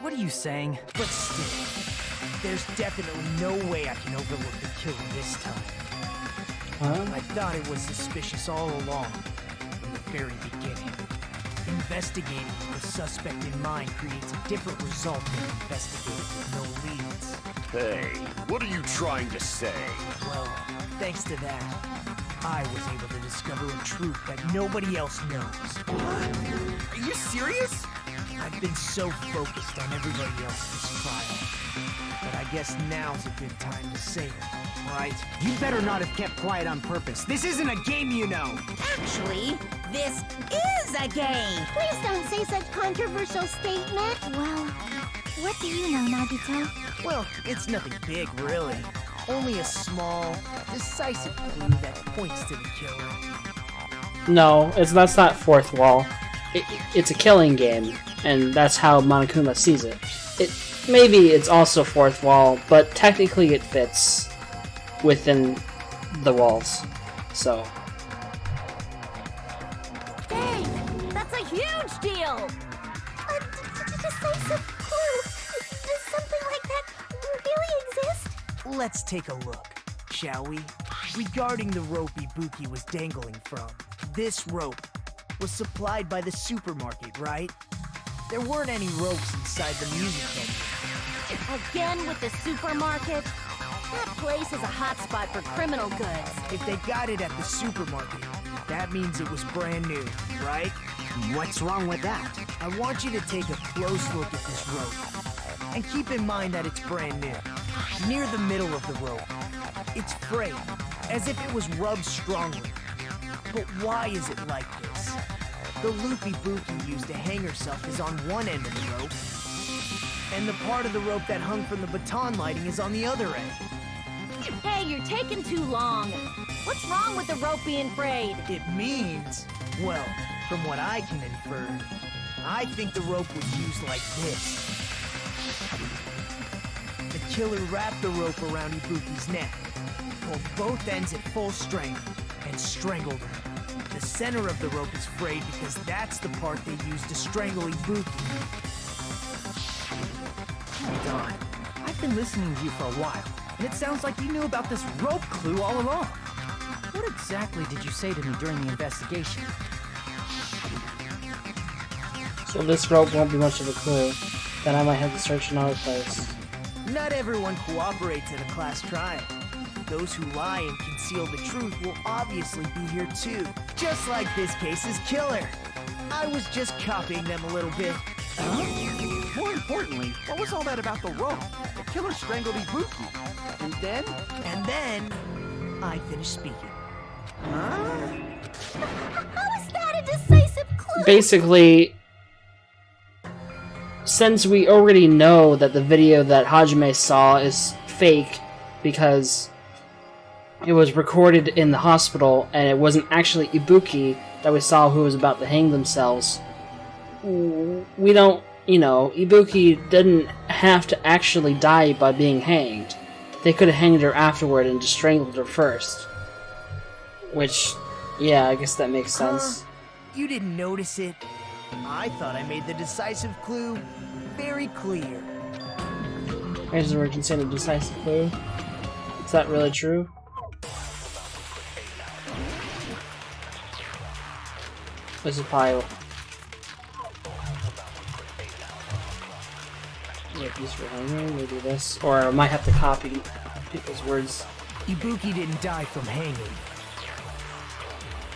What are you saying? But still, there's definitely no way I can overlook the killer this time. Huh? I thought it was suspicious all along, from the very beginning. Investigating with the suspect in mind creates a different result than investigating with no leads. Hey, what are you trying to say? Well, thanks to that, I was able to discover a truth that nobody else knows. Are you serious? I've been so focused on everybody else's trial. But I guess now's a good time to sing, right? You better not have kept quiet on purpose. This isn't a game, you know. Actually, this is a game. Please don't say such controversial statement. Well, what do you know, Nagito? Well, it's nothing big, really. Only a small, decisive clue that points to the killer. No, that's not fourth wall. It's a killing game, and that's how Monokuma sees it. Maybe it's also fourth wall, but technically it fits within the walls. So. Dang, that's a huge deal. A decisive clue. Does something like that really exist? Let's take a look, shall we? Regarding the rope Ibuki was dangling from, this rope was supplied by the supermarket, right? There weren't any ropes inside the music venue. Again with the supermarket? That place is a hotspot for criminal goods. If they got it at the supermarket, that means it was brand new, right? What's wrong with that? I want you to take a close look at this rope. And keep in mind that it's brand new. Near the middle of the rope, it's frayed, as if it was rubbed strongly. But why is it like this? The loop Ibuki used to hang herself is on one end of the rope, and the part of the rope that hung from the baton lighting is on the other end. Hey, you're taking too long. What's wrong with the rope being frayed? It means, well, from what I can infer, I think the rope was used like this. The killer wrapped the rope around Ibuki's neck, pulled both ends at full strength, and strangled her. The center of the rope is frayed because that's the part they used to strangle Ibuki. Hold on. I've been listening to you for a while, and it sounds like you knew about this rope clue all along. What exactly did you say to me during the investigation? So this rope won't be much of a clue. Then I might have to search another place. Not everyone cooperates at a class trial. Those who lie and conceal the truth will obviously be here too. Just like this case's killer. I was just copying them a little bit. More importantly, what was all that about the rope? The killer strangled Ibuki. And then? And then, I finished speaking. Huh? How is that a decisive clue? Basically, since we already know that the video that Hajime saw is fake because it was recorded in the hospital and it wasn't actually Ibuki that we saw who was about to hang themselves, we don't, Ibuki didn't have to actually die by being hanged. They could have hanged her afterward and just strangled her first. Which, yeah, I guess that makes sense. You didn't notice it? I thought I made the decisive clue very clear. Here's where we can say the decisive clue. Is that really true? There's a pile. Maybe these for hanging, maybe this. Or I might have to copy people's words. Ibuki didn't die from hanging.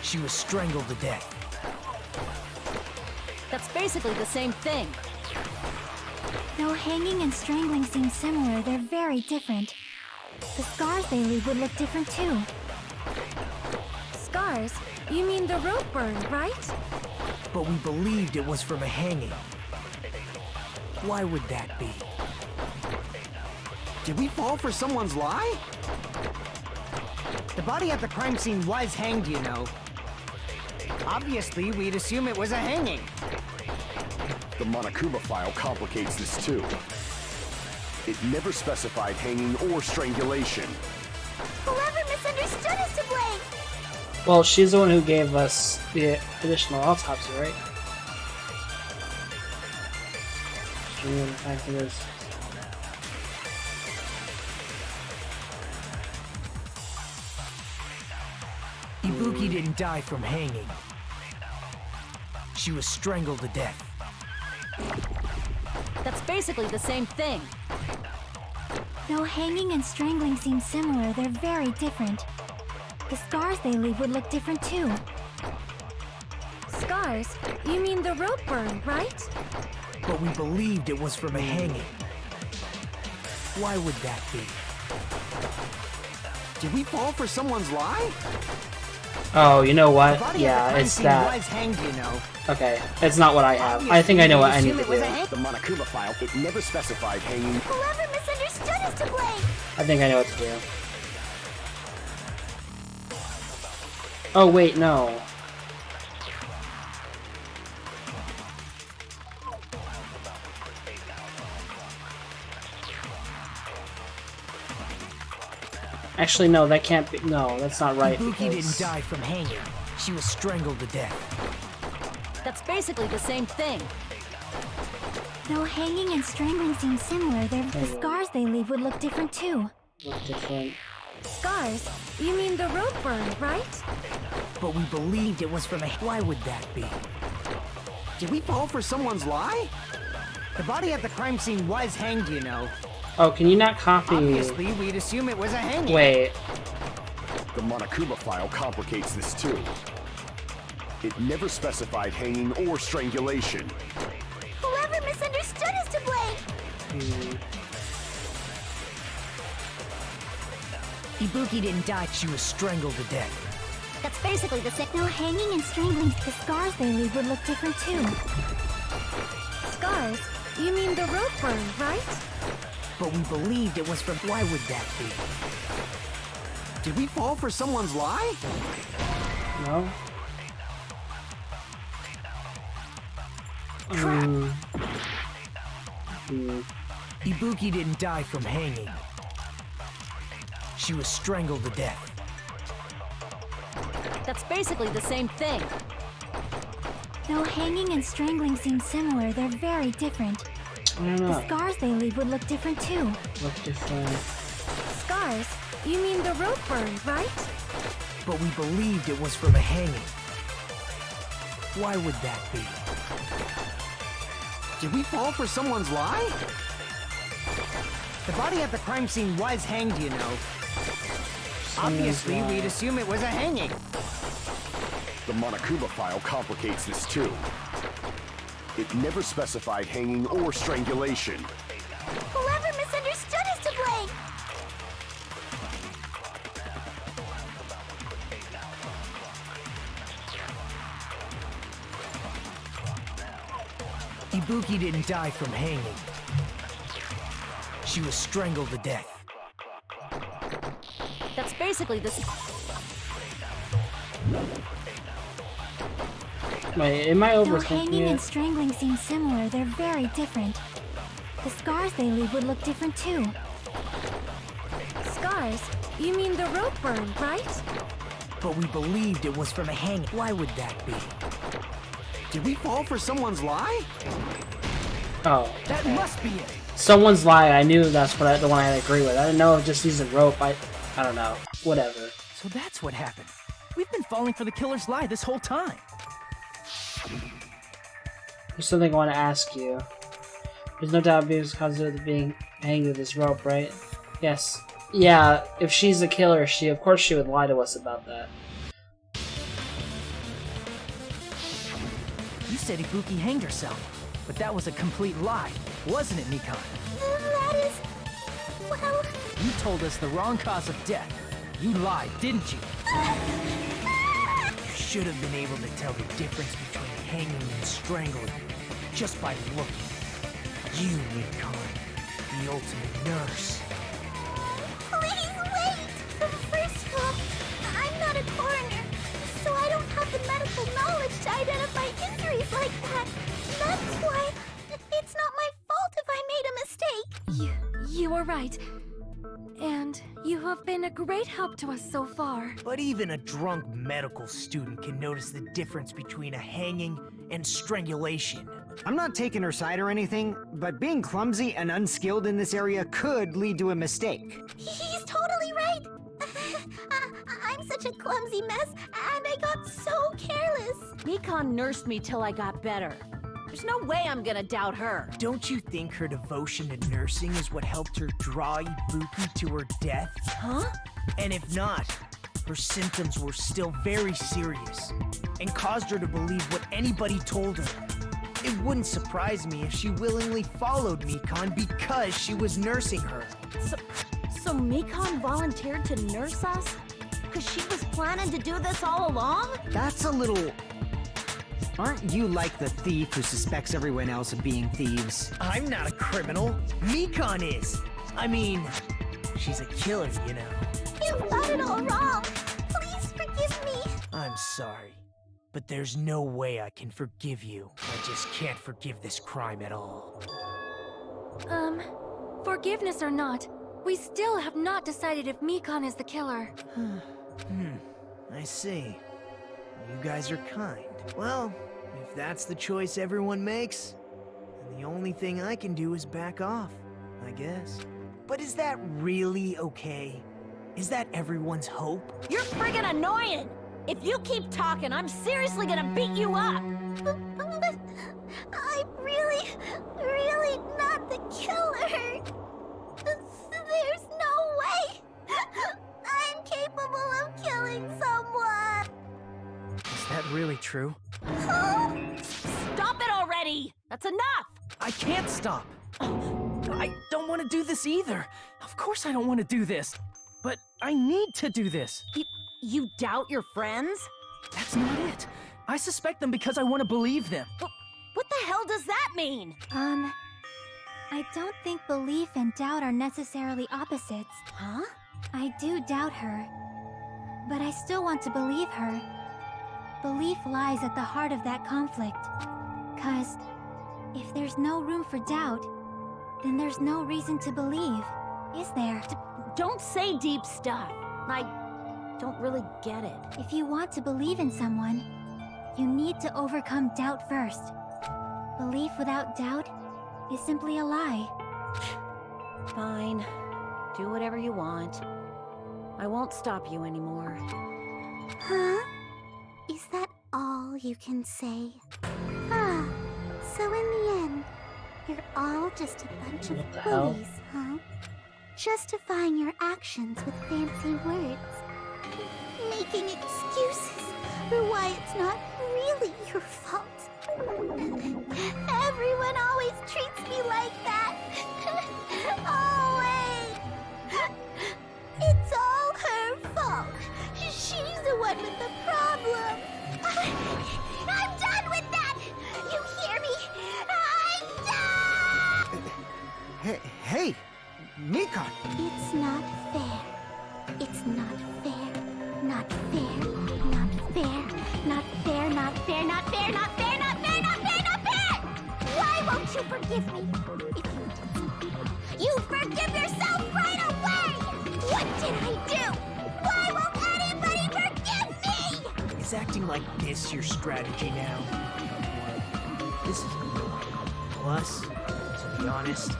She was strangled to death. That's basically the same thing. Though hanging and strangling seem similar, they're very different. The scars they leave would look different too. Scars? You mean the rope burn, right? But we believed it was from a hanging. Why would that be? Did we fall for someone's lie? The body at the crime scene was hanged, you know. Obviously, we'd assume it was a hanging. The Monokuma file complicates this too. It never specified hanging or strangulation. Whoever misunderstood is to blame. Well, she's the one who gave us the additional autopsy, right? The fact is, Ibuki didn't die from hanging. She was strangled to death. That's basically the same thing. Though hanging and strangling seem similar, they're very different. The scars they leave would look different too. Scars? You mean the rope burn, right? But we believed it was from a hanging. Why would that be? Did we fall for someone's lie? Oh, you know what? The body at the Yeah, crime it's scene that. was hanged, you know. Okay, it's not what I have. I think I know what I need to do. The Monokuma file, it never specified hanging. Whoever misunderstood is to blame. I think I know what to do. Oh, wait, no. Actually, no, that can't be. No, that's not right. Ibuki because- didn't die from hanging. She was strangled to death. That's basically the same thing. Though hanging and strangling seem similar, the scars they leave would look different too. Look different. Scars? You mean the rope burn, right? But we believed it was from a... Why would that be? Did we fall for someone's lie? The body at the crime scene was hanged, you know. Oh, can you not copy? Obviously, we'd assume it was a hanging. Wait. The Monokuma file complicates this too. It never specified hanging or strangulation. Whoever misunderstood is to blame. Ibuki didn't die. She was strangled to death. That's basically the same. Though hanging and strangling, the scars they leave would look different too. Scars? You mean the rope burn, right? But we believed it was from... Why would that be? Did we fall for someone's lie? No. Ibuki didn't die from hanging. She was strangled to death. That's basically the same thing. Though hanging and strangling seem similar, they're very different. I don't know. The scars they leave would look different too. Look different. Scars? You mean the rope burn, right? But we believed it was from a hanging. Why would that be? Did we fall for someone's lie? The body at the crime scene was hanged, you know. Obviously, we'd assume it was a hanging. The Monokuma file complicates this too. It never specified hanging or strangulation. Whoever misunderstood is to blame. Ibuki didn't die from hanging. She was strangled to death. That's basically the... Wait, am I Though overthinking hanging and it? strangling seem similar, they're very different. The scars they leave would look different too. Scars? You mean the rope burn, right? But we believed it was from a hanging. Why would that be? Did we fall for someone's lie? Oh. That must be it. Someone's lie. I knew that's what the one I agree with. I didn't know it just using rope. I don't know. Whatever. So that's what happened. We've been falling for the killer's lie this whole time. There's something I want to ask you. There's no doubt because of being hanged with this rope, right? Yes. Yeah, if she's the killer, of course she would lie to us about that. You said Ibuki hanged herself, but that was a complete lie, wasn't it, Mikan? That is... well... You told us the wrong cause of death. You lied, didn't you? You should have been able to tell the difference between hanging and strangling just by looking. You, Mikan, the ultimate nurse. Please wait! First of all, I'm not a coroner, so I don't have the medical knowledge to identify injuries like that. That's why it's not my fault if I made a mistake. You are right. And you have been a great help to us so far. But even a drunk medical student can notice the difference between a hanging and strangulation. I'm not taking her side or anything, but being clumsy and unskilled in this area could lead to a mistake. He's totally right. I'm such a clumsy mess, and I got so careless. Mikan nursed me till I got better. There's no way I'm gonna doubt her. Don't you think her devotion to nursing is what helped her draw Ibuki to her death? Huh? And if not, her symptoms were still very serious and caused her to believe what anybody told her. It wouldn't surprise me if she willingly followed Mikan because she was nursing her. So Mikan volunteered to nurse us? Because she was planning to do this all along? That's a little... Aren't you like the thief who suspects everyone else of being thieves? I'm not a criminal. Mikan is. I mean, she's a killer, you know. You got it all wrong. Please forgive me. I'm sorry, but there's no way I can forgive you. I just can't forgive this crime at all. Forgiveness or not, we still have not decided if Mikan is the killer. I see. You guys are kind. Well, if that's the choice everyone makes, then the only thing I can do is back off, I guess. But is that really okay? Is that everyone's hope? You're friggin' annoying! If you keep talking, I'm seriously gonna beat you up! But I'm really not the killer. There's no way I'm capable of killing someone. Is that really true? Stop it already! That's enough! I can't stop. I don't want to do this either. Of course I don't want to do this. But I need to do this. You doubt your friends? That's not it. I suspect them because I want to believe them. What the hell does that mean? I don't think belief and doubt are necessarily opposites. Huh? I do doubt her, but I still want to believe her. Belief lies at the heart of that conflict. 'Cause if there's no room for doubt, then there's no reason to believe, is there? Don't say deep stuff. I don't really get it. If you want to believe in someone, you need to overcome doubt first. Belief without doubt is simply a lie. Fine. Do whatever you want. I won't stop you anymore. Huh? Is that all you can say? Ah, so in the end, you're all just a bunch of hell? bullies, huh? Justifying your actions with fancy words. Making excuses for why it's not really your fault. Everyone always treats me like that. Always. It's all her fault. She's the one with the problem. I'm done with that. You hear me? I'm done. Hey, Mikan. It's not fair. It's not fair. Not fair. Not fair. Not fair. Not fair. Not fair. Not fair. Not fair. Not fair. Not fair. Why won't you forgive me? If you did something, you forgive yourself right away. What did I do? Why won't anybody forgive me? Is acting like this your strategy now? This is annoying. Plus, to be honest,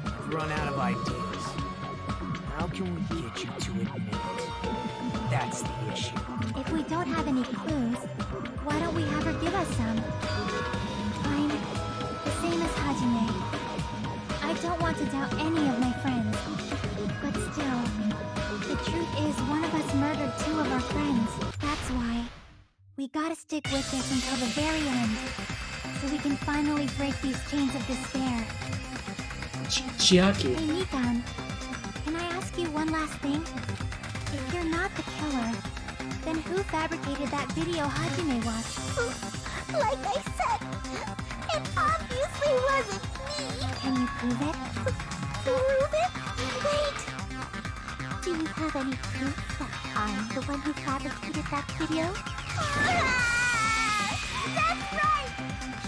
I've run out of ideas. How can we get you to admit it? That's the issue. If we don't have any clues, why don't we have her give us some? Fine. The same as Hajime. I don't want to doubt any of my friends. But still, the truth is one of us murdered two of our friends. That's why we gotta stick with this until the very end, so we can finally break these chains of despair. Chiaki. Hey, Mikan, can I ask you one last thing? If you're not the killer, then who fabricated that video Hajime watched? Like I said, it obviously wasn't me. Can you prove it? Prove it? Wait. Do you have any proof that I'm the one who fabricated that video? That's right!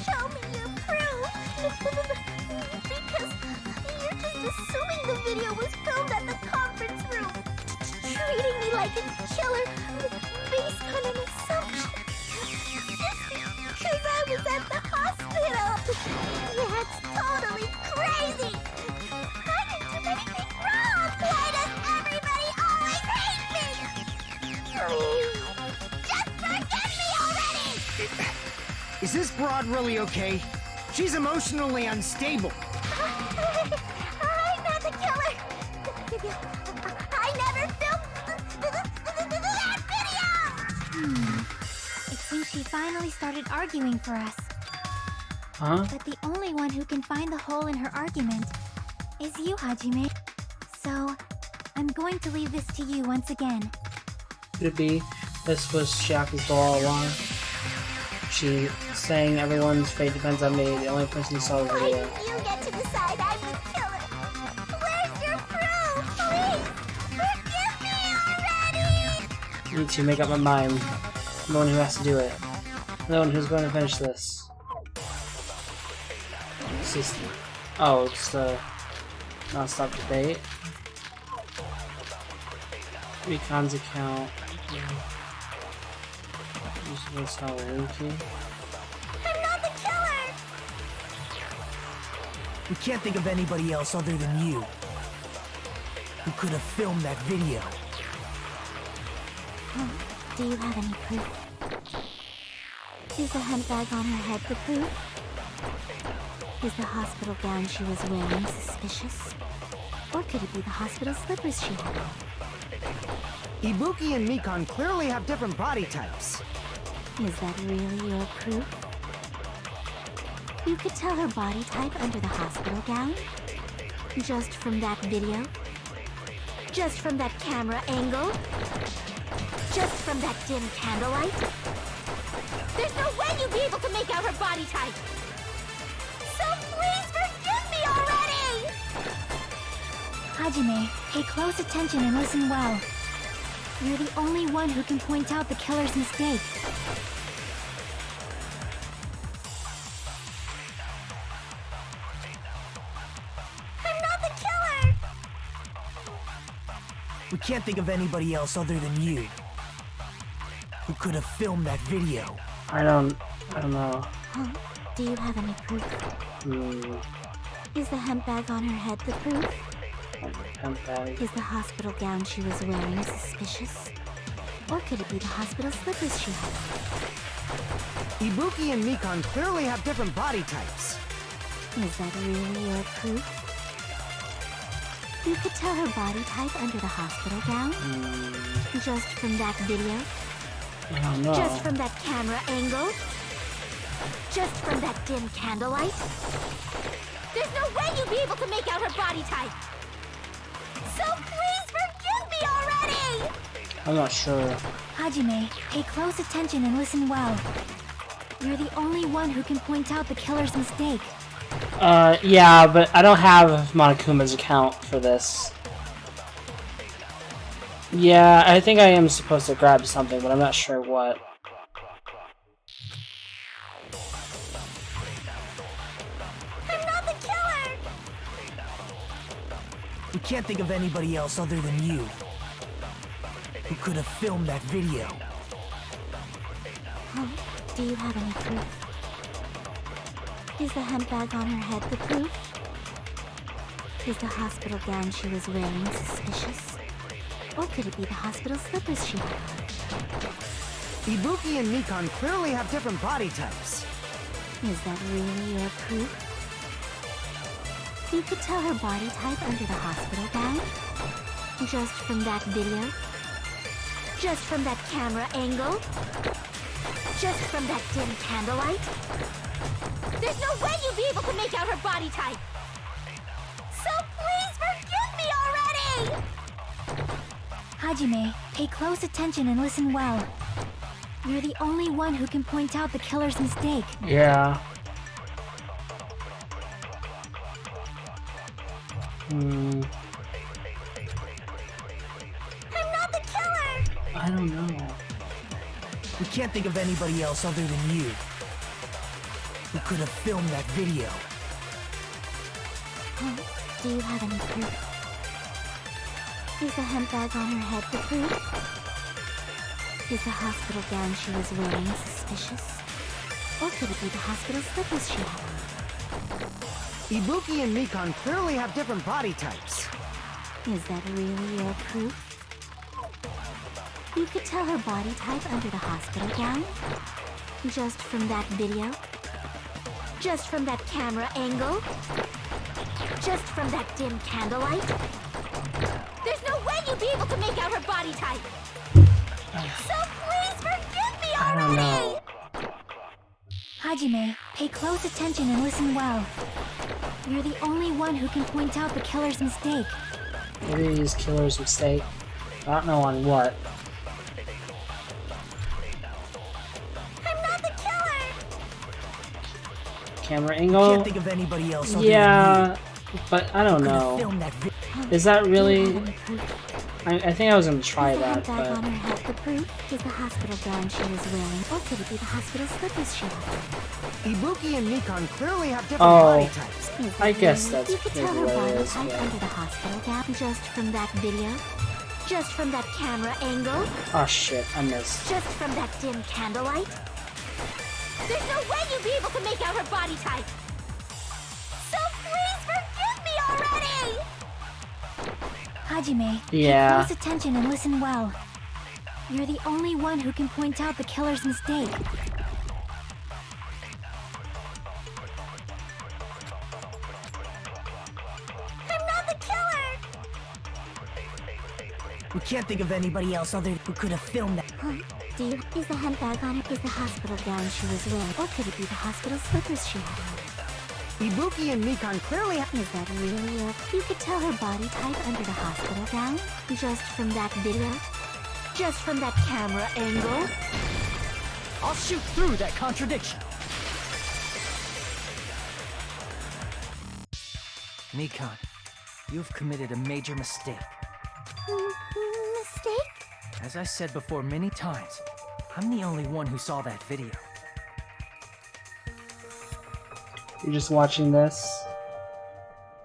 Show me your proof! Because you're just assuming the video was filmed at the conference room. Treating me like a killer based on an assumption. Just because I was at the hospital. That's totally crazy! I didn't do anything wrong! Why does everybody always hate me? Just forgive me already! Is this broad really okay? She's emotionally unstable. I'm not the killer! I never filmed that video! It seems she finally started arguing for us. Huh? But the only one who can find the hole in her argument is you, Hajime. So, I'm going to leave this to you once again. Could it be this was Chiaki's goal all along? She saying everyone's fate depends on me, the only person who saw the video. You get to decide I'm the killer. Where's your proof? Please, forgive me already! I need to make up my mind. I'm the one who has to do it. I'm the one who's going to finish this. Oh, it's the non-stop debate. Recon's account. This how Luffy. I'm not the killer! We can't think of anybody else other than you who could have filmed that video. Do you have any proof? Is the handbag on her head the proof? Is the hospital gown she was wearing suspicious? Or could it be the hospital slippers she had on? Ibuki and Mikan clearly have different body types. Is that really your proof? You could tell her body type under the hospital gown? Just from that video? Just from that camera angle? Just from that dim candlelight? There's no way you'd be able to make out her body type! So please forgive me already! Hajime, pay close attention and listen well. You're the only one who can point out the killer's mistake. I'm not the killer! We can't think of anybody else other than you who could have filmed that video. I don't know. Huh? Do you have any proof? Is the hemp bag on her head the proof? Hemp bag. Is the hospital gown she was wearing suspicious? Or could it be the hospital slippers she had? Ibuki and Mikan clearly have different body types. Is that really your proof? You could tell her body type under the hospital gown? Just from that video? I don't know. Just from that camera angle? Just from that dim candlelight? There's no way you'd be able to make out her body type! So please forgive me already! I'm not sure. Hajime, pay close attention and listen well. You're the only one who can point out the killer's mistake. Yeah, but I don't have Monokuma's account for this. Yeah, I think I am supposed to grab something, but I'm not sure what. I'm not the killer! We can't think of anybody else other than you who could have filmed that video. Huh? Do you have any proof? Is the hemp bag on her head the proof? Is the hospital gown she was wearing suspicious? Or could it be the hospital slippers she had on? Ibuki and Mikan clearly have different body types. Is that really your proof? You could tell her body type under the hospital gown? Just from that video? Just from that camera angle? Just from that dim candlelight? There's no way you'd be able to make out her body type! So please forgive me already! Hajime, pay close attention and listen well. You're the only one who can point out the killer's mistake. Yeah. I'm not the killer! I don't know. We can't think of anybody else other than you who could have filmed that video. Huh? Do you have any proof? Is the hemp bag on her head the proof? Is the hospital gown she was wearing suspicious? Or could it be the hospital slippers she had on? Ibuki and Mikan clearly have different body types. Is that really your proof? You could tell her body type under the hospital gown? Just from that video? Just from that camera angle? Just from that dim candlelight? There's no way you'd be able to make out her body type! So please forgive me already! I don't know. Hajime, pay close attention and listen well. You're the only one who can point out the killer's mistake. What is killer's mistake? I don't know on what. I'm not the killer! Camera angle? Can't think of anybody else. Yeah, but I don't know. Is that really? I think I was gonna try that, Does the handbag but on her head the proof? Is the hospital gown she was wearing? Or could it be the hospital slippers she wore? Ibuki and Nikon clearly have different Oh, body types. I guess that's You could maybe tell her what it body is. type Yeah. under the hospital gown just from that video. Just from that camera angle. Oh shit, I missed. Just from that dim candlelight. There's no way you'd be able to make out her body type. So please forgive me already! Hajime, Yeah. pay close attention and listen well. You're the only one who can point out the killer's mistake. I'm not the killer! We can't think of anybody else other who could have filmed that. Huh? Is the handbag on it? Is the hospital gown she was wearing? Or could it be the hospital slippers she had on? Ibuki and Nikon clearly have. Is that really it? You could tell her body type under the hospital gown? Just from that video? Just from that camera angle? I'll shoot through that contradiction. Nikon, you've committed a major mistake. Mistake? As I said before many times, I'm the only one who saw that video. You're just watching this?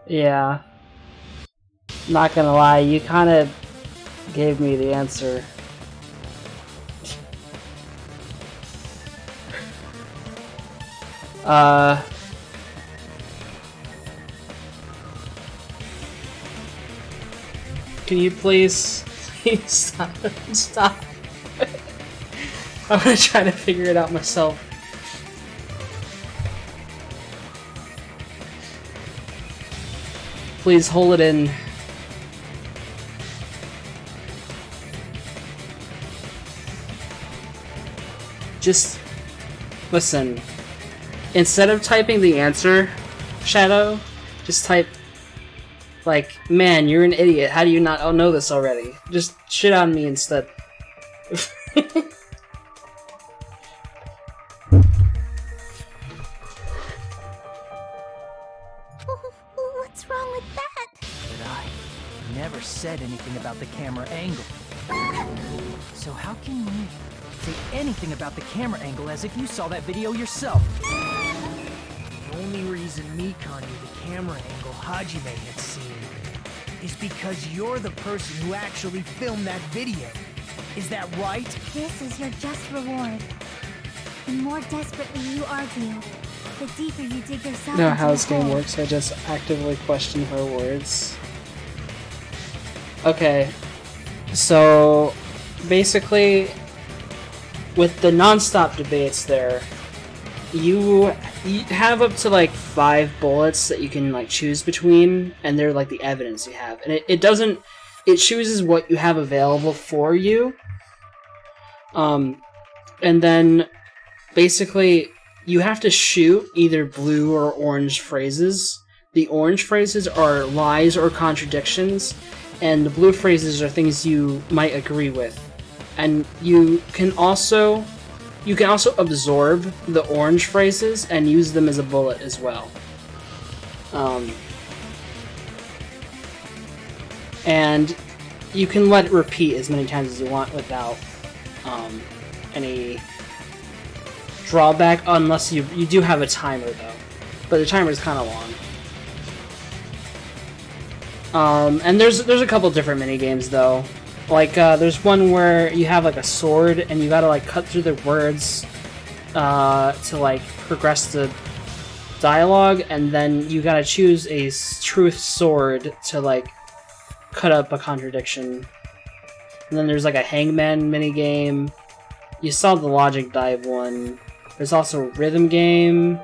Yeah. Not gonna lie, you kind of gave me the answer. Can you please stop? Stop. I'm gonna try to figure it out myself. Please hold it in. Just listen. Instead of typing the answer, Shadow, just type like, man, you're an idiot. How do you not know this already? Just shit on me instead. What's wrong with that? But I never said anything about the camera angle. So how can you say anything about the camera angle as if you saw that video yourself? The only reason Nikon knew the camera angle Hajime had seen is because you're the person who actually filmed that video. Is that right? This is your just reward. The more desperately you argue, the deeper you dig yourself You know into how the this game hole. works, I just actively question her words. Okay, so basically, with the non-stop debates there, you have up to like 5 bullets that you can like choose between, and they're like the evidence you have, and it chooses what you have available for you. And then basically you have to shoot either blue or orange phrases. The orange phrases are lies or contradictions, and the blue phrases are things you might agree with. And you can also absorb the orange phrases and use them as a bullet as well. And you can let it repeat as many times as you want without any drawback, unless you do have a timer though. But the timer is kind of long. And there's a couple different mini games though. Like there's one where you have like a sword and you gotta like cut through the words to like progress the dialogue, and then you gotta choose a truth sword to like cut up a contradiction. And then there's like a hangman mini game. You saw the logic dive one. There's also a rhythm game,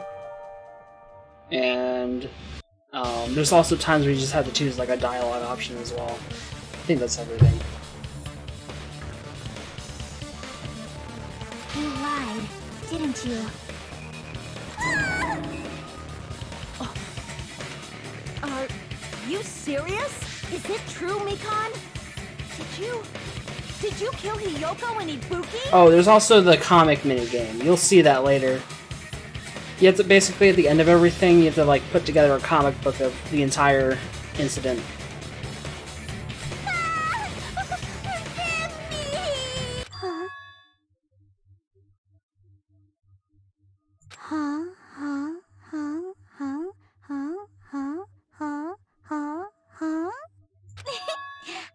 and there's also times where you just have to choose like a dialogue option as well. I think that's everything. You lied, didn't you? you serious? Is it true, Mikan? Did you kill Hiyoko and Ibuki? Oh, there's also the comic minigame. You'll see that later. You have to basically, at the end of everything, you have to like put together a comic book of the entire incident.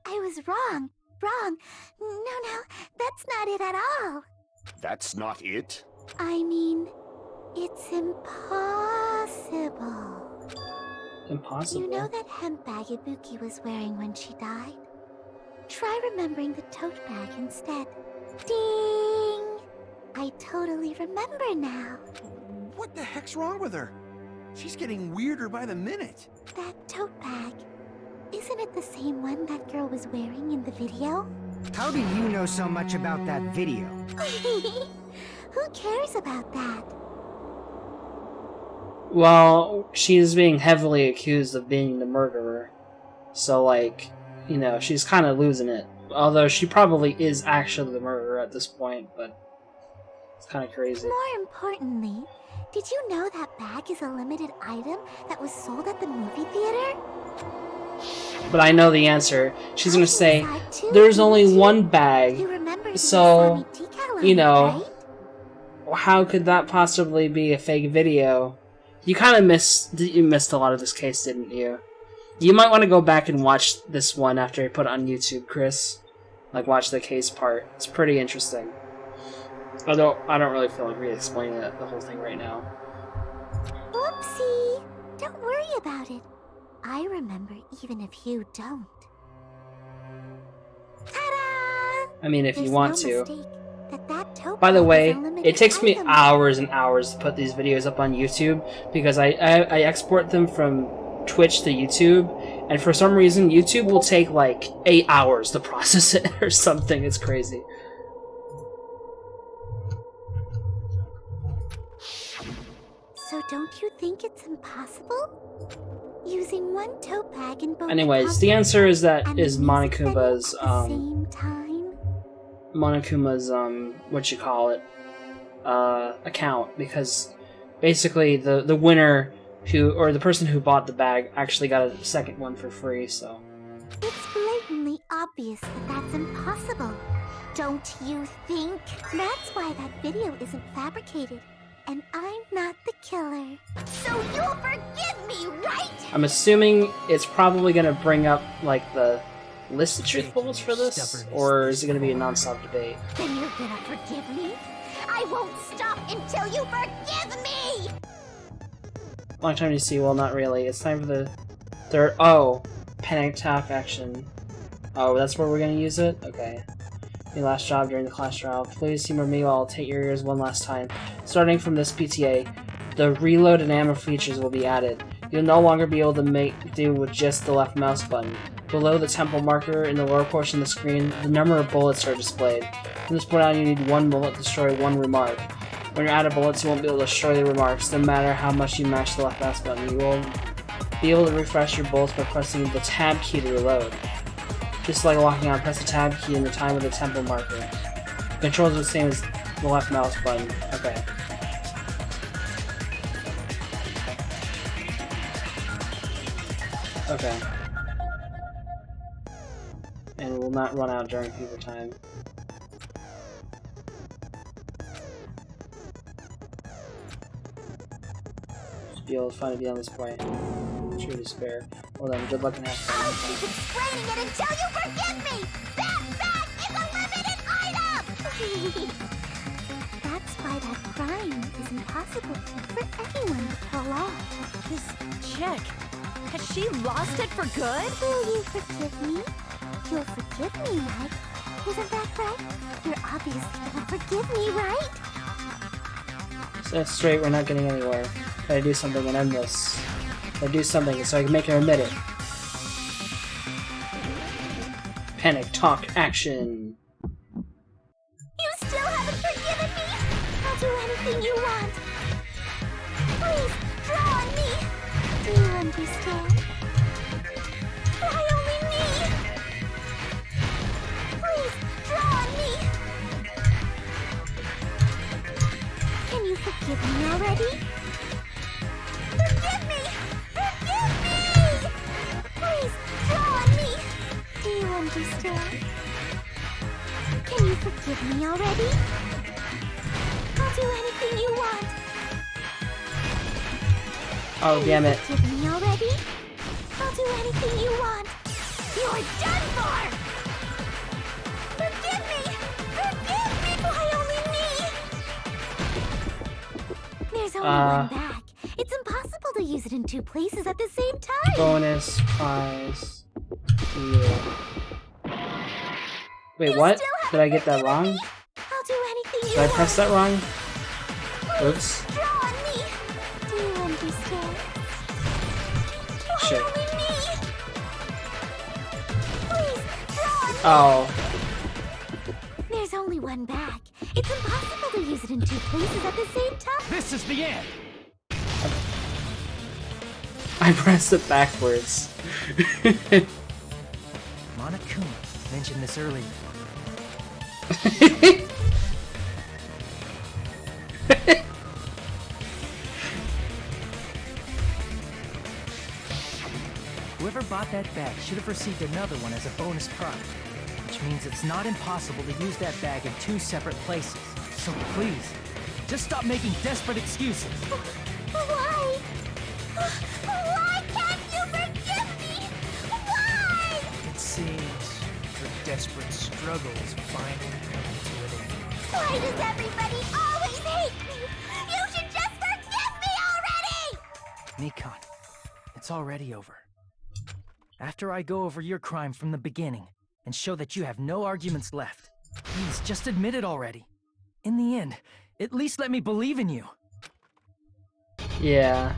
I was wrong. No, that's not it at all. That's not it? I mean, it's impossible. Impossible? You know that hemp bag Ibuki was wearing when she died? Try remembering the tote bag instead. Ding! I totally remember now. What the heck's wrong with her? She's getting weirder by the minute. That tote bag. Isn't it the same one that girl was wearing in the video? How do you know so much about that video? Who cares about that? Well, she's being heavily accused of being the murderer. So, like, you know, she's kind of losing it. Although she probably is actually the murderer at this point, but it's kind of crazy. More importantly, did you know that bag is a limited item that was sold at the movie theater? But I know the answer. She's gonna say, there's only one bag, so, you know, how could that possibly be a fake video? You kind of missed a lot of this case, didn't you? You might want to go back and watch this one after I put it on YouTube, Chris. Like, watch the case part. It's pretty interesting. Although, I don't really feel like re-explaining the whole thing right now. Whoopsie! Don't worry about it. I remember even if you don't. Ta-da! I mean, if you want to. That tote By the bag way, is a limited it takes me item. hours and hours to put these videos up on YouTube because I export them from Twitch to YouTube, and for some reason YouTube will take like 8 hours to process it or something. It's crazy. So don't you think it's impossible? Using one tote bag in both Anyways, the answer is that is Monokuma's same time. Monokuma's account, because basically the winner the person who bought the bag actually got a second one for free, so. It's blatantly obvious that that's impossible. Don't you think? That's why that video isn't fabricated. And I'm not the killer. So you'll forgive me, right? I'm assuming it's probably gonna bring up like the list of truth bullets for this, or is it gonna be a non-stop debate? Then you're gonna forgive me? I won't stop until you forgive me! Long time to see. Well, not really. It's time for the third. Oh, panic attack action. Oh, that's where we're gonna use it? Okay. Your last job during the class trial. Please humor me while I'll take your ears one last time. Starting from this PTA, the reload and ammo features will be added. You'll no longer be able to make do with just the left mouse button. Below the temple marker in the lower portion of the screen, the number of bullets are displayed. From this point on, you need one bullet to destroy one remark. When you're out of bullets, you won't be able to destroy the remarks, no matter how much you mash the left mouse button. You will be able to refresh your bullets by pressing the tab key to reload. Just like locking on, press the tab key in the time of the temple marker. The controls are the same as the left mouse button. Okay. Okay. And it will not run out during fever time. Just be able to find it beyond this point. True despair. Well then, good luck and have fun. I'll keep explaining it until you forgive me! That bag is a limited item! That's why that crime is impossible for anyone to pull off. This chick, has she lost it for good? Will you forgive me? You'll forgive me, right? Isn't that right? You're obviously gonna forgive me, right? Set straight, we're not getting anywhere. Gotta do something and end this. Gotta do something so I can make her admit it. Panic, talk, action. You still haven't forgiven me? I'll do anything you want. Please, draw on me. Do you understand? forgive me already? Forgive me! Forgive me! Please, draw on me! Do you understand? Can you forgive me already? I'll do anything you want. Oh, damn it. Forgive me already? I'll do anything you want. You're done for! Forgive me! Forgive me! Why only me? There's only one bag. It's impossible to use it in two places at the same time. Bonus prize. Yeah. Wait, what? Did I get that wrong? I'll do anything you Did I press that wrong? Oops. Draw on me. Do you understand? Why Shit. only me? Please, draw on me. Oh. There's only one bag. It's impossible to use it in two places at the same time. This is the end. I pressed it backwards. Monokuma mentioned this earlier. Whoever bought that bag should have received another one as a bonus prize, which means it's not impossible to use that bag in two separate places. So please, just stop making desperate excuses. Why? Why can't you forgive me? Why? It seems her desperate struggles finally coming to an end. Why does everybody always hate me? You should just forgive me already! Nikon, it's already over. After I go over your crime from the beginning and show that you have no arguments left, please just admit it already. In the end, at least let me believe in you. Yeah.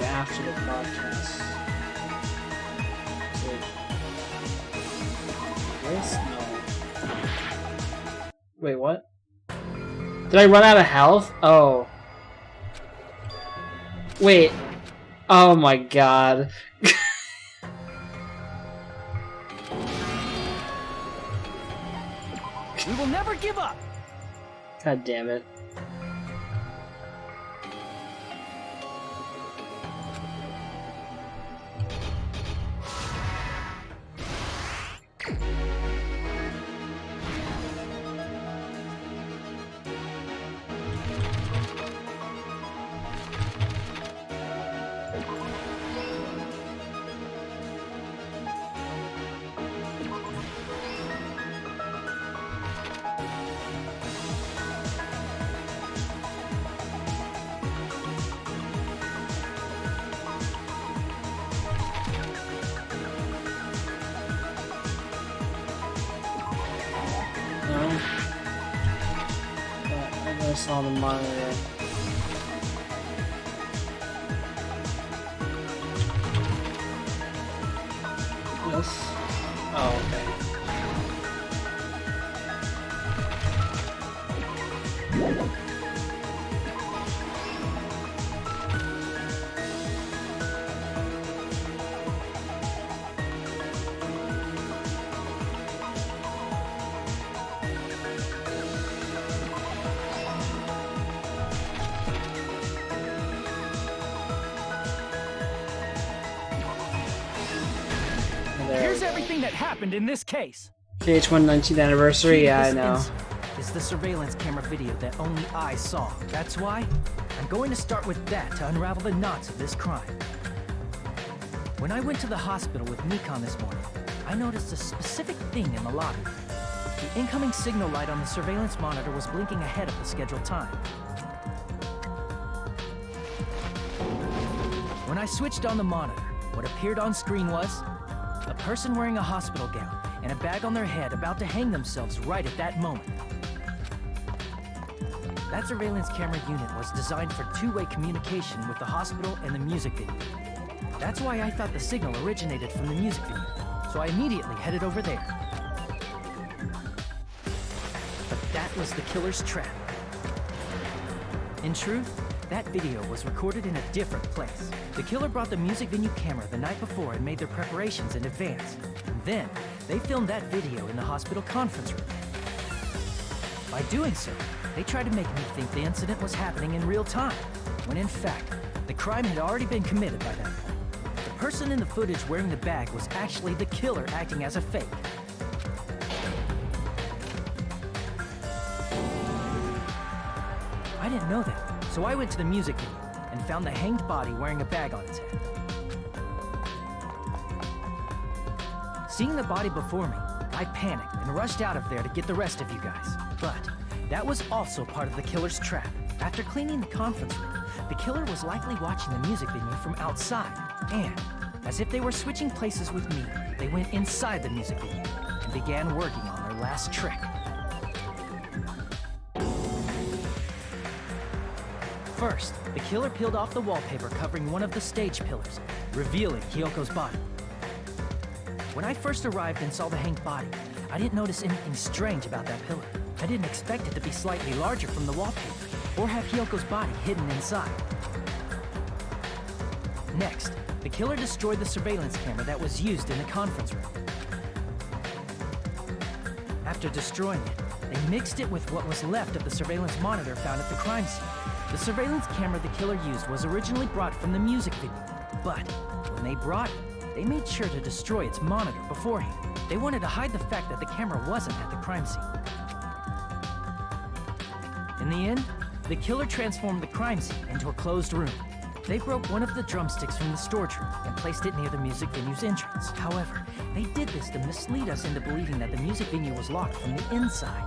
After the podcast. this? No. Wait, what? Did I run out of health? Oh. Wait. Oh my god. We will never give up! God damn it. On the monitor. Yes. Oh, okay. Here's everything that happened in this case. KH1 19th anniversary, yeah, I know. Is the surveillance camera video that only I saw. That's why I'm going to start with that to unravel the knots of this crime. When I went to the hospital with Nikon this morning, I noticed a specific thing in the lobby. The incoming signal light on the surveillance monitor was blinking ahead of the scheduled time. When I switched on the monitor, what appeared on screen was a person wearing a hospital gown and a bag on their head about to hang themselves right at that moment. That surveillance camera unit was designed for two-way communication with the hospital and the music video. That's why I thought the signal originated from the music video, so I immediately headed over there. But that was the killer's trap. In truth, that video was recorded in a different place. The killer brought the music venue camera the night before and made their preparations in advance. And then, they filmed that video in the hospital conference room. By doing so, they tried to make me think the incident was happening in real time, when in fact, the crime had already been committed by that point. The person in the footage wearing the bag was actually the killer acting as a fake. I didn't know that. So I went to the music venue and found the hanged body wearing a bag on its head. Seeing the body before me, I panicked and rushed out of there to get the rest of you guys. But that was also part of the killer's trap. After cleaning the conference room, the killer was likely watching the music venue from outside. And, as if they were switching places with me, they went inside the music venue and began working on their last trick. First, the killer peeled off the wallpaper covering one of the stage pillars, revealing Hiyoko's body. When I first arrived and saw the hanged body, I didn't notice anything strange about that pillar. I didn't expect it to be slightly larger from the wallpaper, or have Hiyoko's body hidden inside. Next, the killer destroyed the surveillance camera that was used in the conference room. After destroying it, they mixed it with what was left of the surveillance monitor found at the crime scene. The surveillance camera the killer used was originally brought from the music video, but when they brought it, they made sure to destroy its monitor beforehand. They wanted to hide the fact that the camera wasn't at the crime scene. In the end, the killer transformed the crime scene into a closed room. They broke one of the drumsticks from the storage room and placed it near the music venue's entrance. However, they did this to mislead us into believing that the music venue was locked from the inside.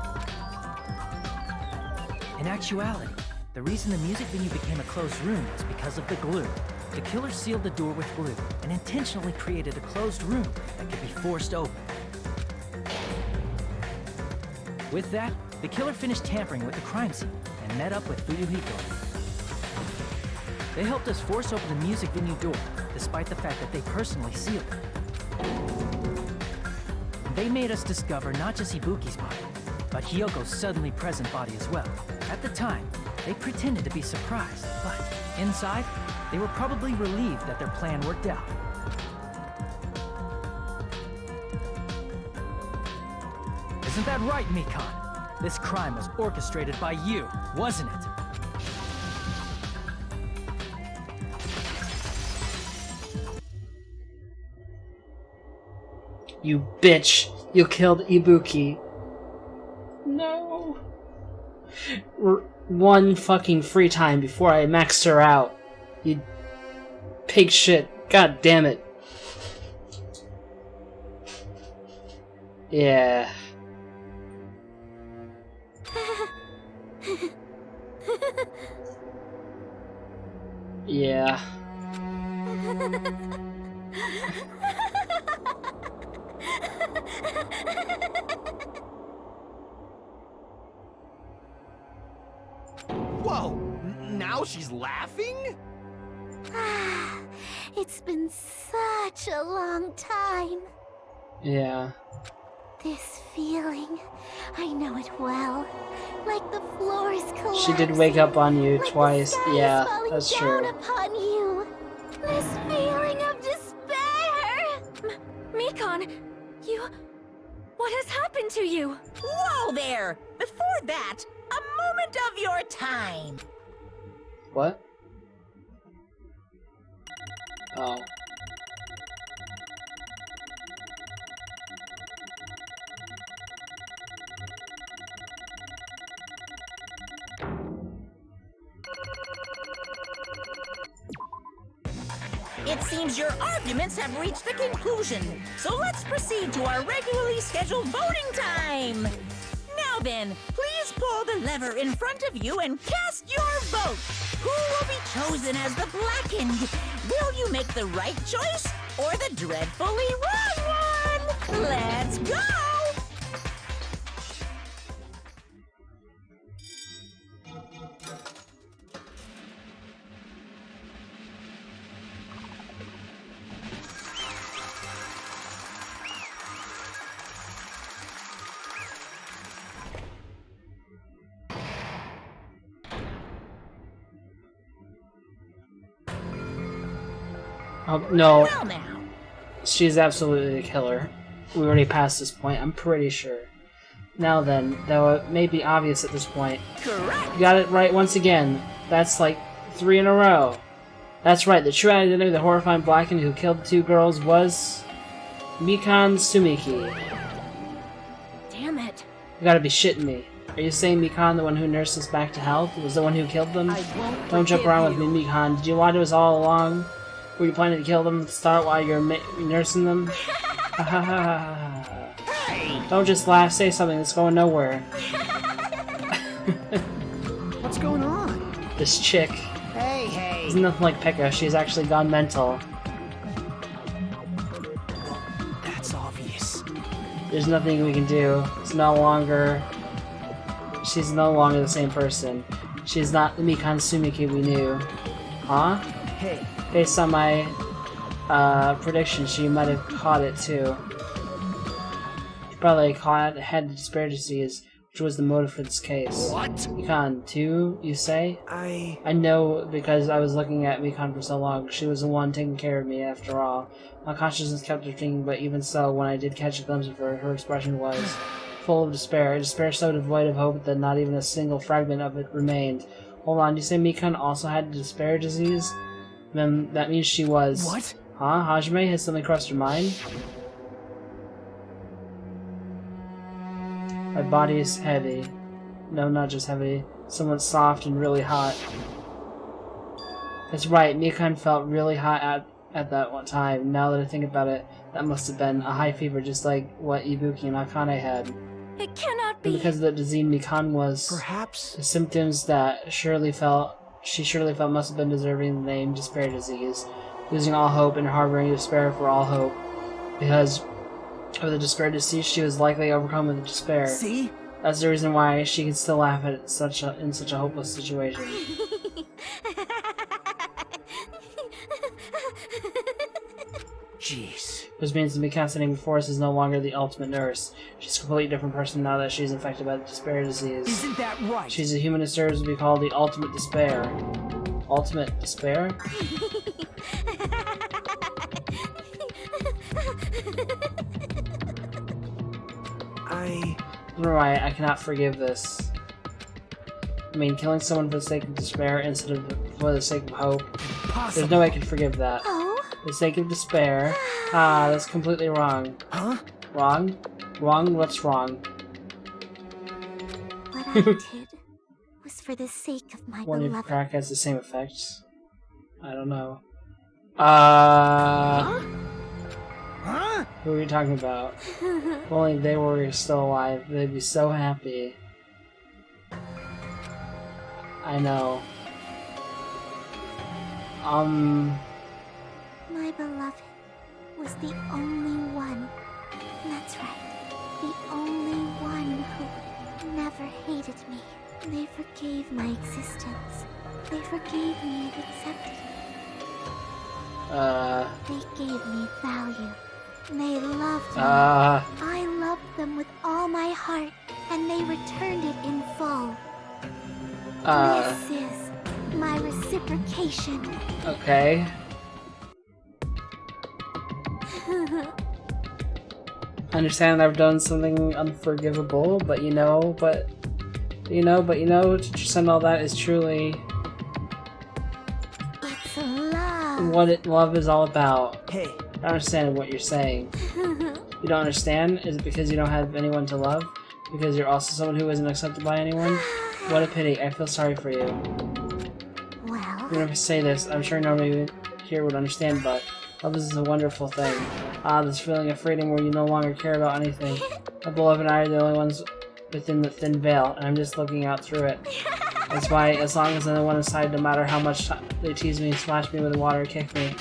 In actuality, the reason the music venue became a closed room was because of the glue. The killer sealed the door with glue and intentionally created a closed room that could be forced open. With that, the killer finished tampering with the crime scene and met up with Fuyuhiko. They helped us force open the music venue door, despite the fact that they personally sealed it. They made us discover not just Ibuki's body, but Hyoko's suddenly present body as well. At the time, they pretended to be surprised, but inside, they were probably relieved that their plan worked out. Isn't that right, Mikan? This crime was orchestrated by you, wasn't it? You bitch! You killed Ibuki. No. One fucking free time before I maxed her out. You pig shit. God damn it. Yeah. Yeah. Whoa! Now she's laughing? It's been such a long time. Yeah. This feeling, I know it well. Like the floor is collapsing. She did wake up on you like twice. The sky Yeah, is falling that's down true. upon you. This feeling of despair. Mikan, you... What has happened to you? Whoa there! Before that, a moment of your time. What? Oh. It seems your arguments have reached a conclusion, so let's proceed to our regularly scheduled voting time. Now then, please pull the lever in front of you and cast your vote. Who will be chosen as the blackened? Will you make the right choice or the dreadfully wrong one? Let's go! No. Well now. She's absolutely the killer. We already passed this point, I'm pretty sure. Now then, though it may be obvious at this point. Correct. You got it right once again. That's like 3 in a row. That's right, the true identity of the horrifying blackened who killed the 2 girls was... Mikan Sumiki. Damn it. You gotta be shitting me. Are you saying Mikan, the one who nursed us back to health, was the one who killed them? Don't jump around with me, Mikan. Did you lie to us all along? Were you planning to kill them at the start while you're nursing them? Don't just laugh, say something that's going nowhere. What's going on? This chick Hey. is nothing like Pekka, she's actually gone mental. That's obvious. There's nothing we can do. It's no longer... She's no longer the same person. She's not the Mikan Sumiki we knew. Huh? Hey. Based on my prediction, she might have caught it too. She probably had the despair disease, which was the motive for this case. What? Mikan, too, you say? I know because I was looking at Mikan for so long. She was the one taking care of me, after all. My consciousness kept drifting, but even so, when I did catch a glimpse of her, her expression was full of despair. A despair so devoid of hope that not even a single fragment of it remained. Hold on, you say Mikan also had the despair disease? Then that means she was... What? Huh? Hajime? Has something crossed your mind? My body is heavy. No, not just heavy. Somewhat soft and really hot. That's right, Mikan felt really hot at that one time. Now that I think about it, that must have been a high fever just like what Ibuki and Akane had. It cannot be. And because of the disease Mikan was... Perhaps... The symptoms that she surely felt must have been deserving the name despair disease. Losing all hope and harboring despair for all hope. Because of the despair disease, she was likely overcome with despair. See? That's the reason why she can still laugh at in such a hopeless situation. Jeez. which means the Mikan sitting before us is no longer the ultimate nurse. She's a completely different person now that she's infected by the despair disease. Isn't that right? She's a human that deserves to be called the ultimate despair. Ultimate despair? Right, I cannot forgive this. I mean, killing someone for the sake of despair instead of for the sake of hope. Impossible. There's no way I can forgive that. Oh? For the sake of despair. Ah, that's completely wrong. Huh? Wrong? Wrong? What's wrong? What I did was for the sake of my One of beloved. crack has the same effects. I don't know. Huh? Who are you talking about? If only they were still alive, they'd be so happy. I know. My beloved was the only one. That's right. The only one who never hated me. They forgave my existence. They forgave me and accepted me. They gave me value. They loved me. I loved them with all my heart, and they returned it in full. This is my reciprocation. Okay. I understand I've done something unforgivable, but to send all that is truly It's love. what love is all about. Hey. I don't understand what you're saying. You don't understand? Is it because you don't have anyone to love? Because you're also someone who isn't accepted by anyone? What a pity. I feel sorry for you. Well, Even if I say this, I'm sure nobody here would understand, but love is a wonderful thing. This feeling of freedom where you no longer care about anything. My beloved and I are the only ones within the thin veil, and I'm just looking out through it. That's why, as long as I'm the one inside, no matter how much they tease me, splash me with water, kick me,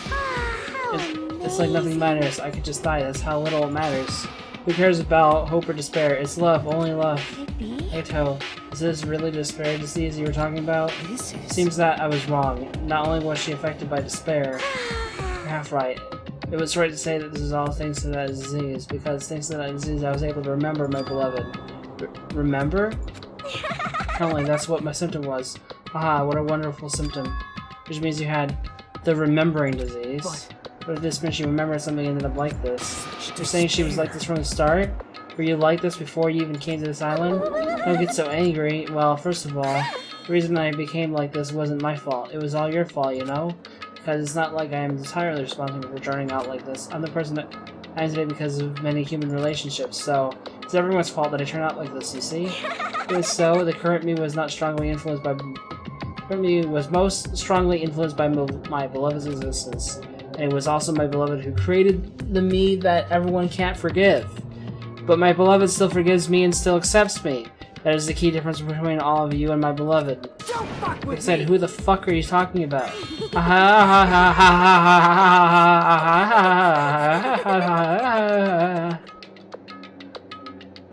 it's like nothing matters. I could just die. That's how little it matters. Who cares about hope or despair? It's love, only love. Ato, is this really the despair disease you were talking about? Seems that I was wrong. Not only was she affected by despair, you're half right. It was right to say that this is all thanks to that disease, because thanks to that disease I was able to remember my beloved. Remember? Apparently that's what my symptom was. Aha, what a wonderful symptom. Which means you had the remembering disease. What if this meant she remembered something and ended up like this? You're saying she was like this from the start? Were you like this before you even came to this island? Don't get so angry. Well, first of all, the reason I became like this wasn't my fault. It was all your fault, you know? Because it's not like I am entirely responsible for turning out like this. I'm the person that I am today because of many human relationships, so it's everyone's fault that I turned out like this, you see? It was so, the current me was not strongly influenced by... current me was most strongly influenced by my beloved's existence. And it was also my beloved who created the me that everyone can't forgive. But my beloved still forgives me and still accepts me. That is the key difference between all of you and my beloved. Don't fuck with I said, me. who the fuck are you talking about?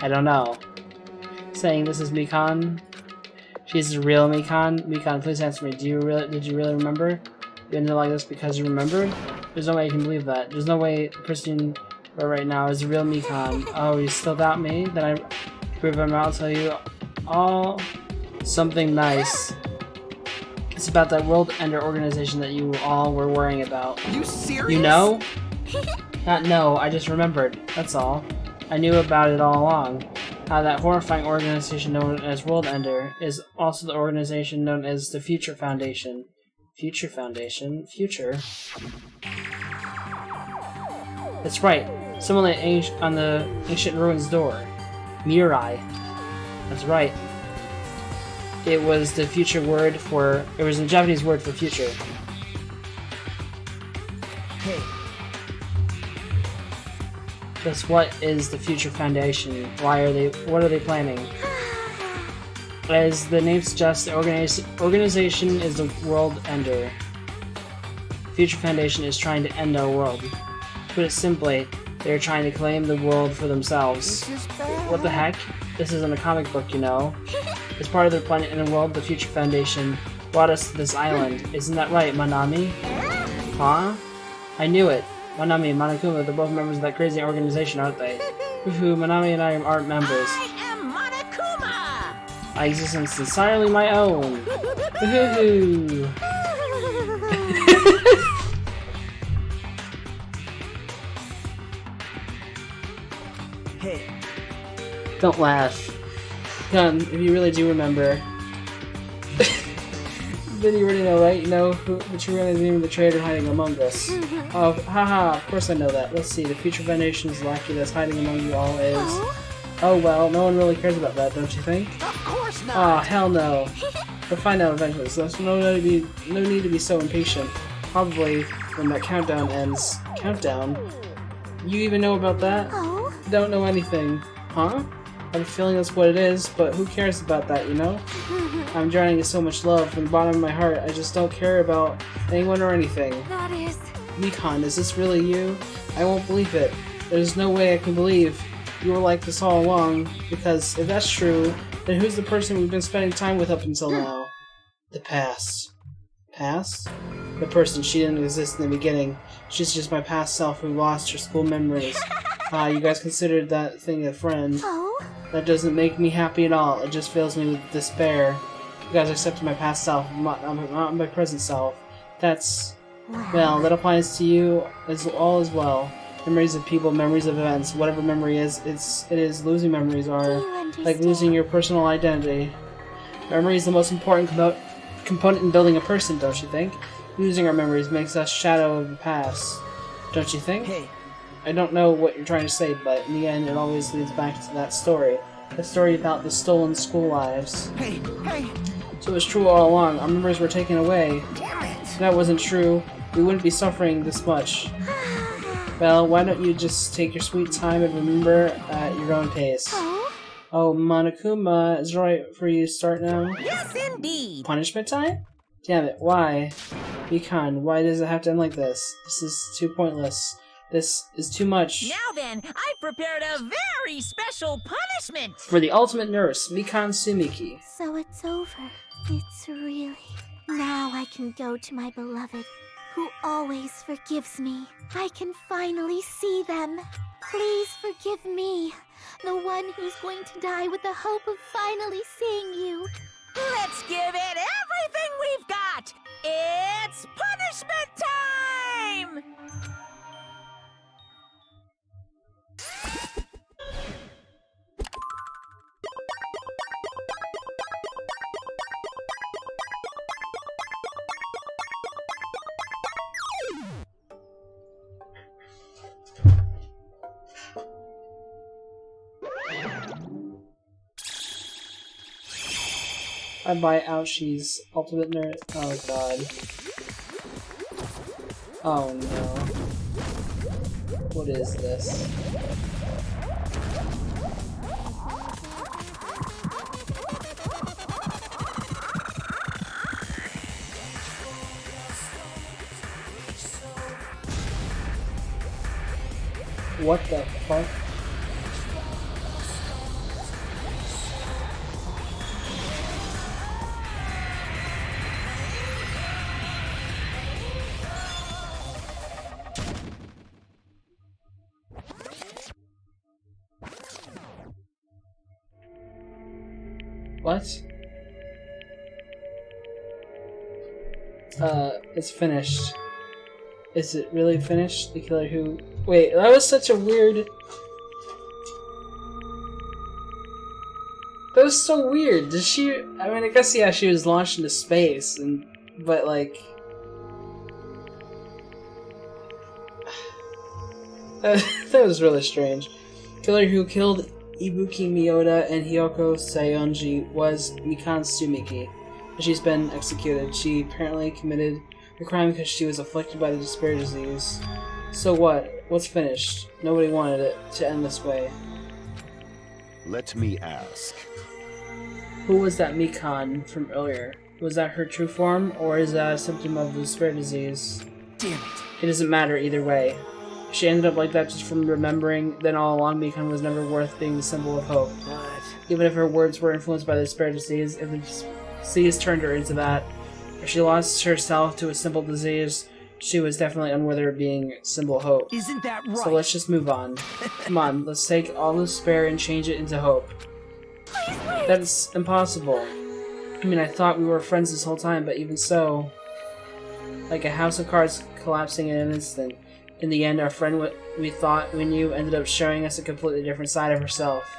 I don't know. Saying this is Mikan. She's the real Mikan. Mikan, please answer me. Did you really remember? You ended like this because you remembered? There's no way you can believe that. There's no way the person right now is the real Mikan. Oh, you still doubt me? Then I prove him. I'll tell you all something nice. It's about that World Ender organization that you all were worrying about. Are you serious? You know? Not no, I just remembered. That's all. I knew about it all along. That horrifying organization known as World Ender is also the organization known as the Future Foundation. Future Foundation? Future? That's right. Someone on the ancient ruins door. Mirai. That's right. It was the future word for... It was the Japanese word for future. Hey. That's what is the Future Foundation. What are they planning? As the name suggests, the organization is the World Ender. Future Foundation is trying to end our world. To put it simply, they are trying to claim the world for themselves. What the heck? This isn't a comic book, you know. As part of their planet in the world, the Future Foundation brought us to this island. Isn't that right, Manami? Huh? I knew it. Manami and Monokuma, they're both members of that crazy organization, aren't they? Woohoo, Manami and I aren't members. I am Monokuma! My existence is entirely my own. Woohoo! Hey. Don't laugh. Gun, if you really do remember. Then you already know, right? You know that you're really the traitor hiding among us. Oh, haha, of course I know that. Let's see, the future of our nation's lackey that's hiding among you all is... Oh well, no one really cares about that, don't you think? Of course not! Aw, hell no. We'll find out eventually, so there's no need to be so impatient. Probably when that countdown ends. Countdown? You even know about that? Don't know anything. Huh? I have a feeling that's what it is, but who cares about that, you know? I'm drowning in so much love from the bottom of my heart. I just don't care about anyone or anything. That is... Mikon, is this really you? I won't believe it. There's no way I can believe you were like this all along, because if that's true, then who's the person we've been spending time with up until now? The past. Past? The person, she didn't exist in the beginning. She's just my past self who lost her school memories. You guys considered that thing a friend. That doesn't make me happy at all. It just fills me with despair. You guys accepted my past self, not my present self. That's... Well, that applies to you as well. Memories of people, memories of events, whatever memory is, it is. Losing memories are like losing your personal identity. Memory is the most important component in building a person, don't you think? Losing our memories makes us shadow of the past. Don't you think? Hey. I don't know what you're trying to say, but in the end, it always leads back to that story. The story about the stolen school lives. Hey! So it was true all along. Our memories were taken away. Damn it! If that wasn't true, we wouldn't be suffering this much. Well, why don't you just take your sweet time and remember at your own pace. Oh, Monokuma, is it alright for you to start now? Yes, indeed! Punishment time? Damn it, why? Mikon, why does it have to end like this? This is too pointless. This is too much. Now then, I've prepared a very special punishment! For the ultimate nurse, Mikon Sumiki. So it's over. It's really... Now I can go to my beloved, who always forgives me. I can finally see them. Please forgive me, the one who's going to die with the hope of finally seeing you. Let's give it everything we've got! It's punishment time! I buy Ouchie's ultimate nerd. Oh god. Oh no. What is this? What the fuck? What? It's finished. Is it really finished? The killer who... Wait, that was such a weird... That was so weird. Did she... I mean, I guess, yeah, she was launched into space, and... But, like... that was really strange. Killer who killed Ibuki Miyoda and Hiyoko Sayonji was Mikon Sumiki. She's been executed. She apparently committed the crime because she was afflicted by the despair disease. So what? What's finished? Nobody wanted it to end this way. Let me ask. Who was that Mikon from earlier? Was that her true form, or is that a symptom of the despair disease? Damn it. It doesn't matter either way. If she ended up like that just from remembering, then all along Mikon was never worth being the symbol of hope. But... Even if her words were influenced by the despair disease, if the disease turned her into that, if she lost herself to a simple disease, she was definitely unworthy of being Symbol Hope. Isn't that right? So let's just move on. Come on, let's take all the despair and change it into hope. Please wait. That's impossible. I mean, I thought we were friends this whole time, but even so... Like a house of cards collapsing in an instant. In the end, our friend we thought we knew ended up showing us a completely different side of herself.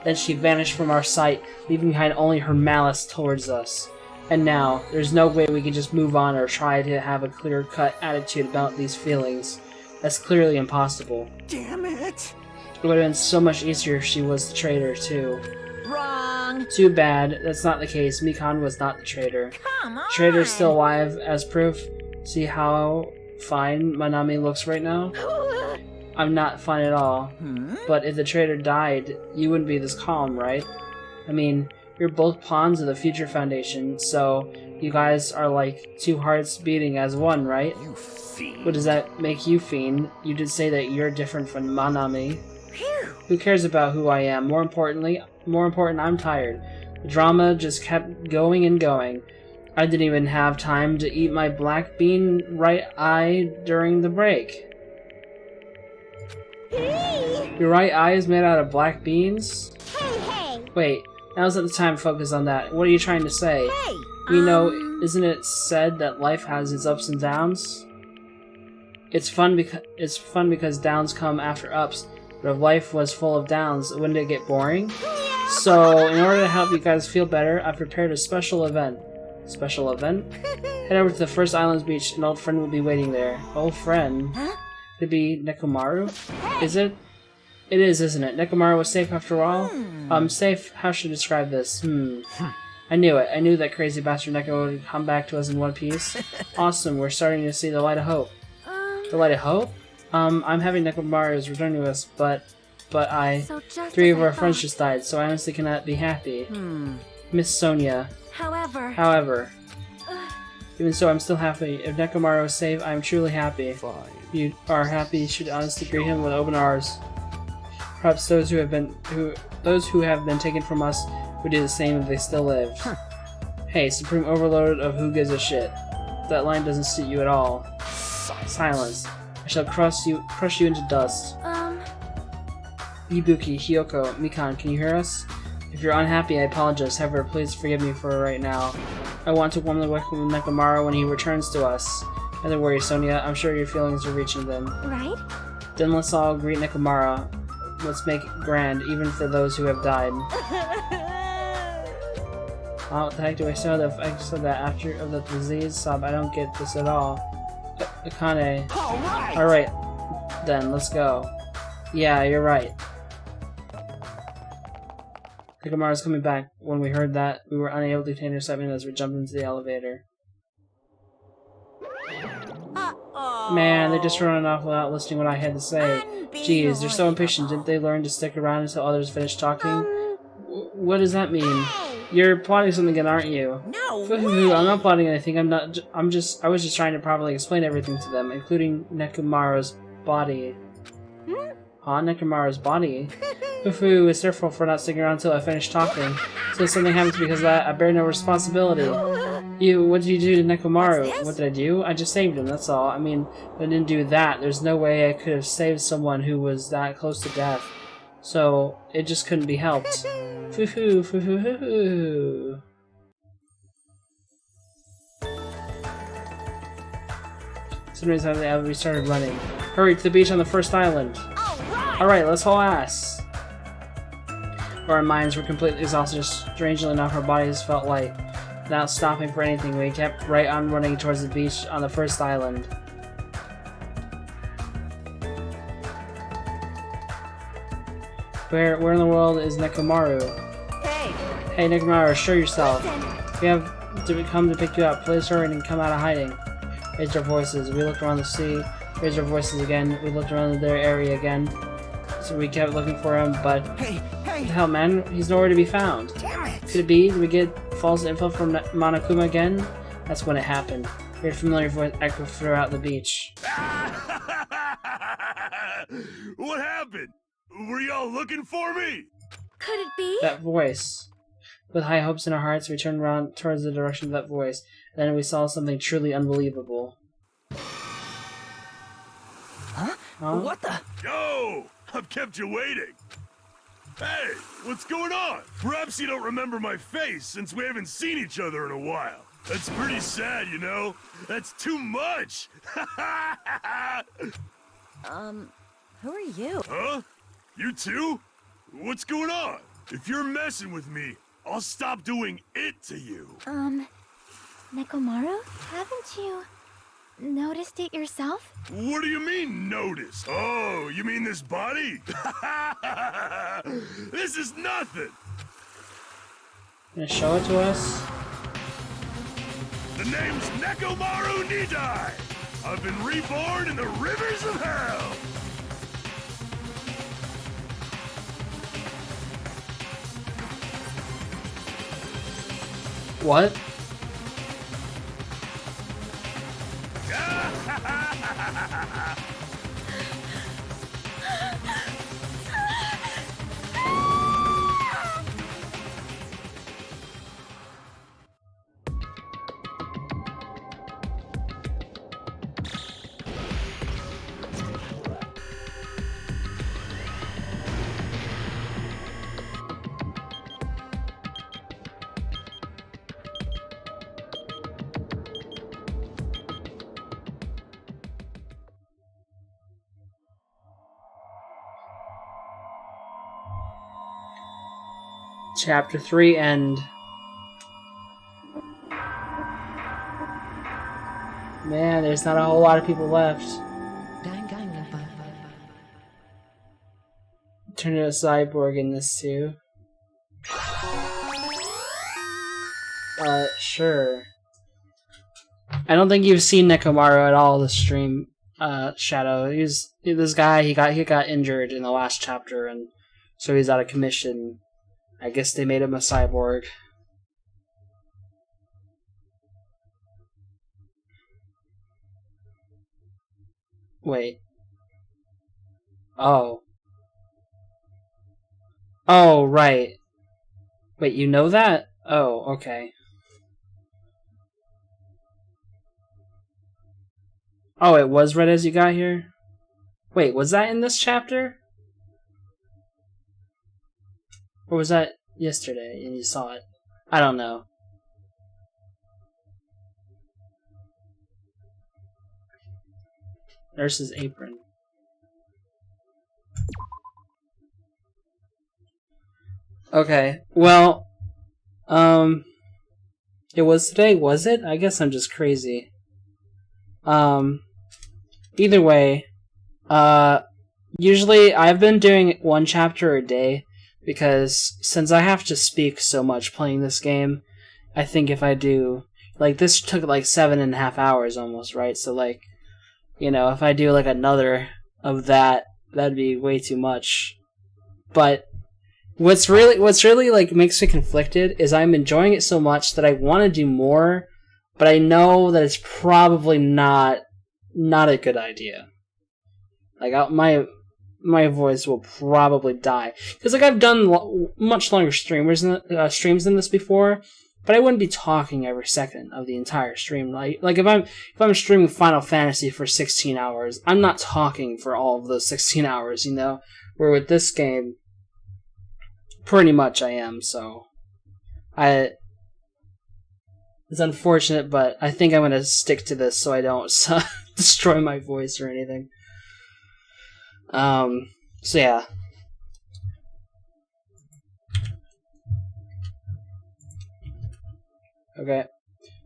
Then she vanished from our sight, leaving behind only her malice towards us. And now, there's no way we can just move on or try to have a clear-cut attitude about these feelings. That's clearly impossible. Damn it! It would have been so much easier if she was the traitor, too. Wrong. Too bad, that's not the case. Mikan was not the traitor. Come on. The traitor's still alive, as proof. See how fine Manami looks right now? I'm not fine at all. But if the traitor died, you wouldn't be this calm, right? I mean, you're both pawns of the Future Foundation, so you guys are like two hearts beating as one, right? You fiend. What does that make you, fiend? You did say that you're different from Manami. Who cares about who I am? More important, I'm tired. The drama just kept going and going. I didn't even have time to eat my black bean right eye during the break. Hey! Your right eye is made out of black beans? Hey! Wait, now's not the time to focus on that. What are you trying to say? Hey! You know, isn't it said that life has its ups and downs? It's fun because downs come after ups. But if life was full of downs, wouldn't it get boring? So, in order to help you guys feel better, I've prepared a special event. Special event? Head over to the first island's beach. An old friend will be waiting there. Old friend? Could it be Nekomaru? Is it? It is, isn't it? Nekomaru was safe after all? Safe? How should I describe this? I knew it. I knew that crazy bastard Neko would come back to us in one piece. Awesome, we're starting to see the light of hope. The light of hope? I'm having Nekomaru's return to us, but So just three as of I our friends thought. just died, so I honestly cannot be happy. Miss Sonia. However, Even so, I'm still happy. If Nekomaru is safe, I am truly happy. Fine. You are happy, you should honestly greet him with open arms. Perhaps those who have been taken from us would do the same if they still lived. Hey, Supreme Overload of who gives a shit. That line doesn't suit you at all. Silence. I shall crush you into dust. Ibuki, Hiyoko, Mikan, can you hear us? If you're unhappy, I apologize. However, please forgive me for right now. I want to warmly welcome Nekomaru when he returns to us. Don't worry, Sonia. I'm sure your feelings are reaching them. right? Then let's all greet Nekomaru. Let's make it grand, even for those who have died. What the heck do I say that after of the disease? Sob, I don't get this at all. Akane. Alright, then, let's go. Yeah, you're right. Nekomaru's coming back. When we heard that, we were unable to contain our excitement as we jumped into the elevator. Man, they just running off without listening what I had to say. Jeez, they're so impatient. Didn't they learn to stick around until others finish talking? What does that mean? You're plotting something again, aren't you? No I'm not plotting anything. I was just trying to properly explain everything to them, including Nekomaru's body. Huh? Nekomaru's body? Fufu, it's their fault for not sticking around until I finish talking. So if something happens because of that, I bear no responsibility. What did you do to Nekomaru? What did I do? I just saved him, that's all. I mean, if I didn't do that, there's no way I could have saved someone who was that close to death. So, it just couldn't be helped. Fufu, fufu, fufu. Somebody's out of the alley, we started running. Hurry to the beach on the first island. Alright, let's haul ass. Our minds were completely exhausted. Strangely enough, our bodies felt light. Without stopping for anything, we kept right on running towards the beach on the first island. Where in the world is Nekomaru? Hey Nekomaru, show yourself. We have come to pick you up. Please hurry and come out of hiding. Raised our voices. We looked around the sea. Raised our voices again. We looked around their area again. So we kept looking for him, but... What the hell, man? He's nowhere to be found. Damn it! Could it be? Did we get false info from Monokuma again? That's when it happened. We heard a familiar voice echo throughout the beach. What happened? Were y'all looking for me? Could it be? That voice. With high hopes in our hearts, we turned around towards the direction of that voice. And then we saw something truly unbelievable. Huh? What the? Yo! I've kept you waiting. Hey, what's going on? Perhaps you don't remember my face since we haven't seen each other in a while. That's pretty sad, you know? That's too much! Who are you? Huh? You too? What's going on? If you're messing with me, I'll stop doing it to you. Nekomaru? Haven't you noticed it yourself? What do you mean, noticed? Oh, you mean this body? This is nothing! Gonna show it to us? The name's Nekomaru Nidai! I've been reborn in the rivers of hell! What? Chapter 3 end. Man, there's not a whole lot of people left. Turn into a cyborg in this too. Sure. I don't think you've seen Nekomaru at all this stream, Shadow. This guy, he got injured in the last chapter, and so he's out of commission. I guess they made him a cyborg. Wait. Oh. Oh, right. Wait, you know that? Oh, okay. Oh, it was right as you got here? Wait, was that in this chapter? Or was that yesterday and you saw it? I don't know. Nurse's apron. Okay, well, it was today, was it? I guess I'm just crazy. Either way, usually I've been doing one chapter a day, because since I have to speak so much playing this game, I think if I do, like, this took like 7.5 hours almost, right? So, like, you know, if I do like another of that, that'd be way too much. But what's really like makes me conflicted is I'm enjoying it so much that I want to do more, but I know that it's probably not a good idea. Like, my voice will probably die, because like I've done much longer streams than this before, but I wouldn't be talking every second of the entire stream. Like if I'm streaming Final Fantasy for 16 hours, I'm not talking for all of those 16 hours, you know. Where with this game, pretty much I am. So it's unfortunate, but I think I'm gonna stick to this so I don't destroy my voice or anything. So yeah. Okay.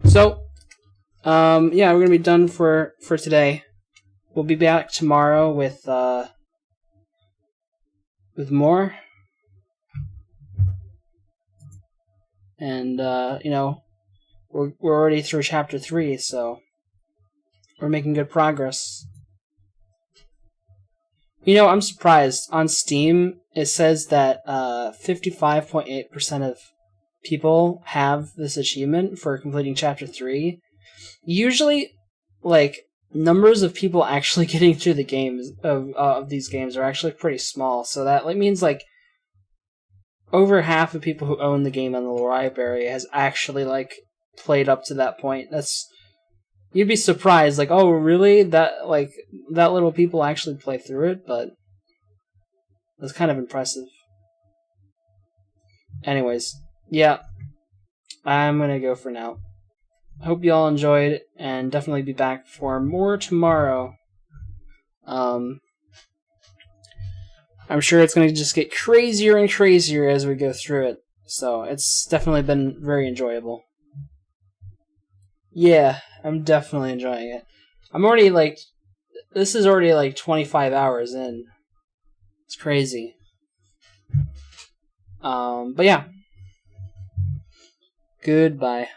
So, yeah, we're gonna be done for today. We'll be back tomorrow with more. And, you know, we're already through chapter 3, so we're making good progress. You know, I'm surprised. On Steam, it says that 55.8% of people have this achievement for completing Chapter 3. Usually, like, numbers of people actually getting through the games of these games are actually pretty small. So that means, like, over half of people who own the game on the library has actually, like, played up to that point. That's you'd be surprised, like, oh, really? That little people actually play through it, but it's kind of impressive. Anyways, yeah, I'm gonna go for now. I hope you all enjoyed, and definitely be back for more tomorrow. I'm sure it's gonna just get crazier and crazier as we go through it, so it's definitely been very enjoyable. Yeah, I'm definitely enjoying it. I'm already, like, this is already, like, 25 hours in. It's crazy. But yeah. Goodbye.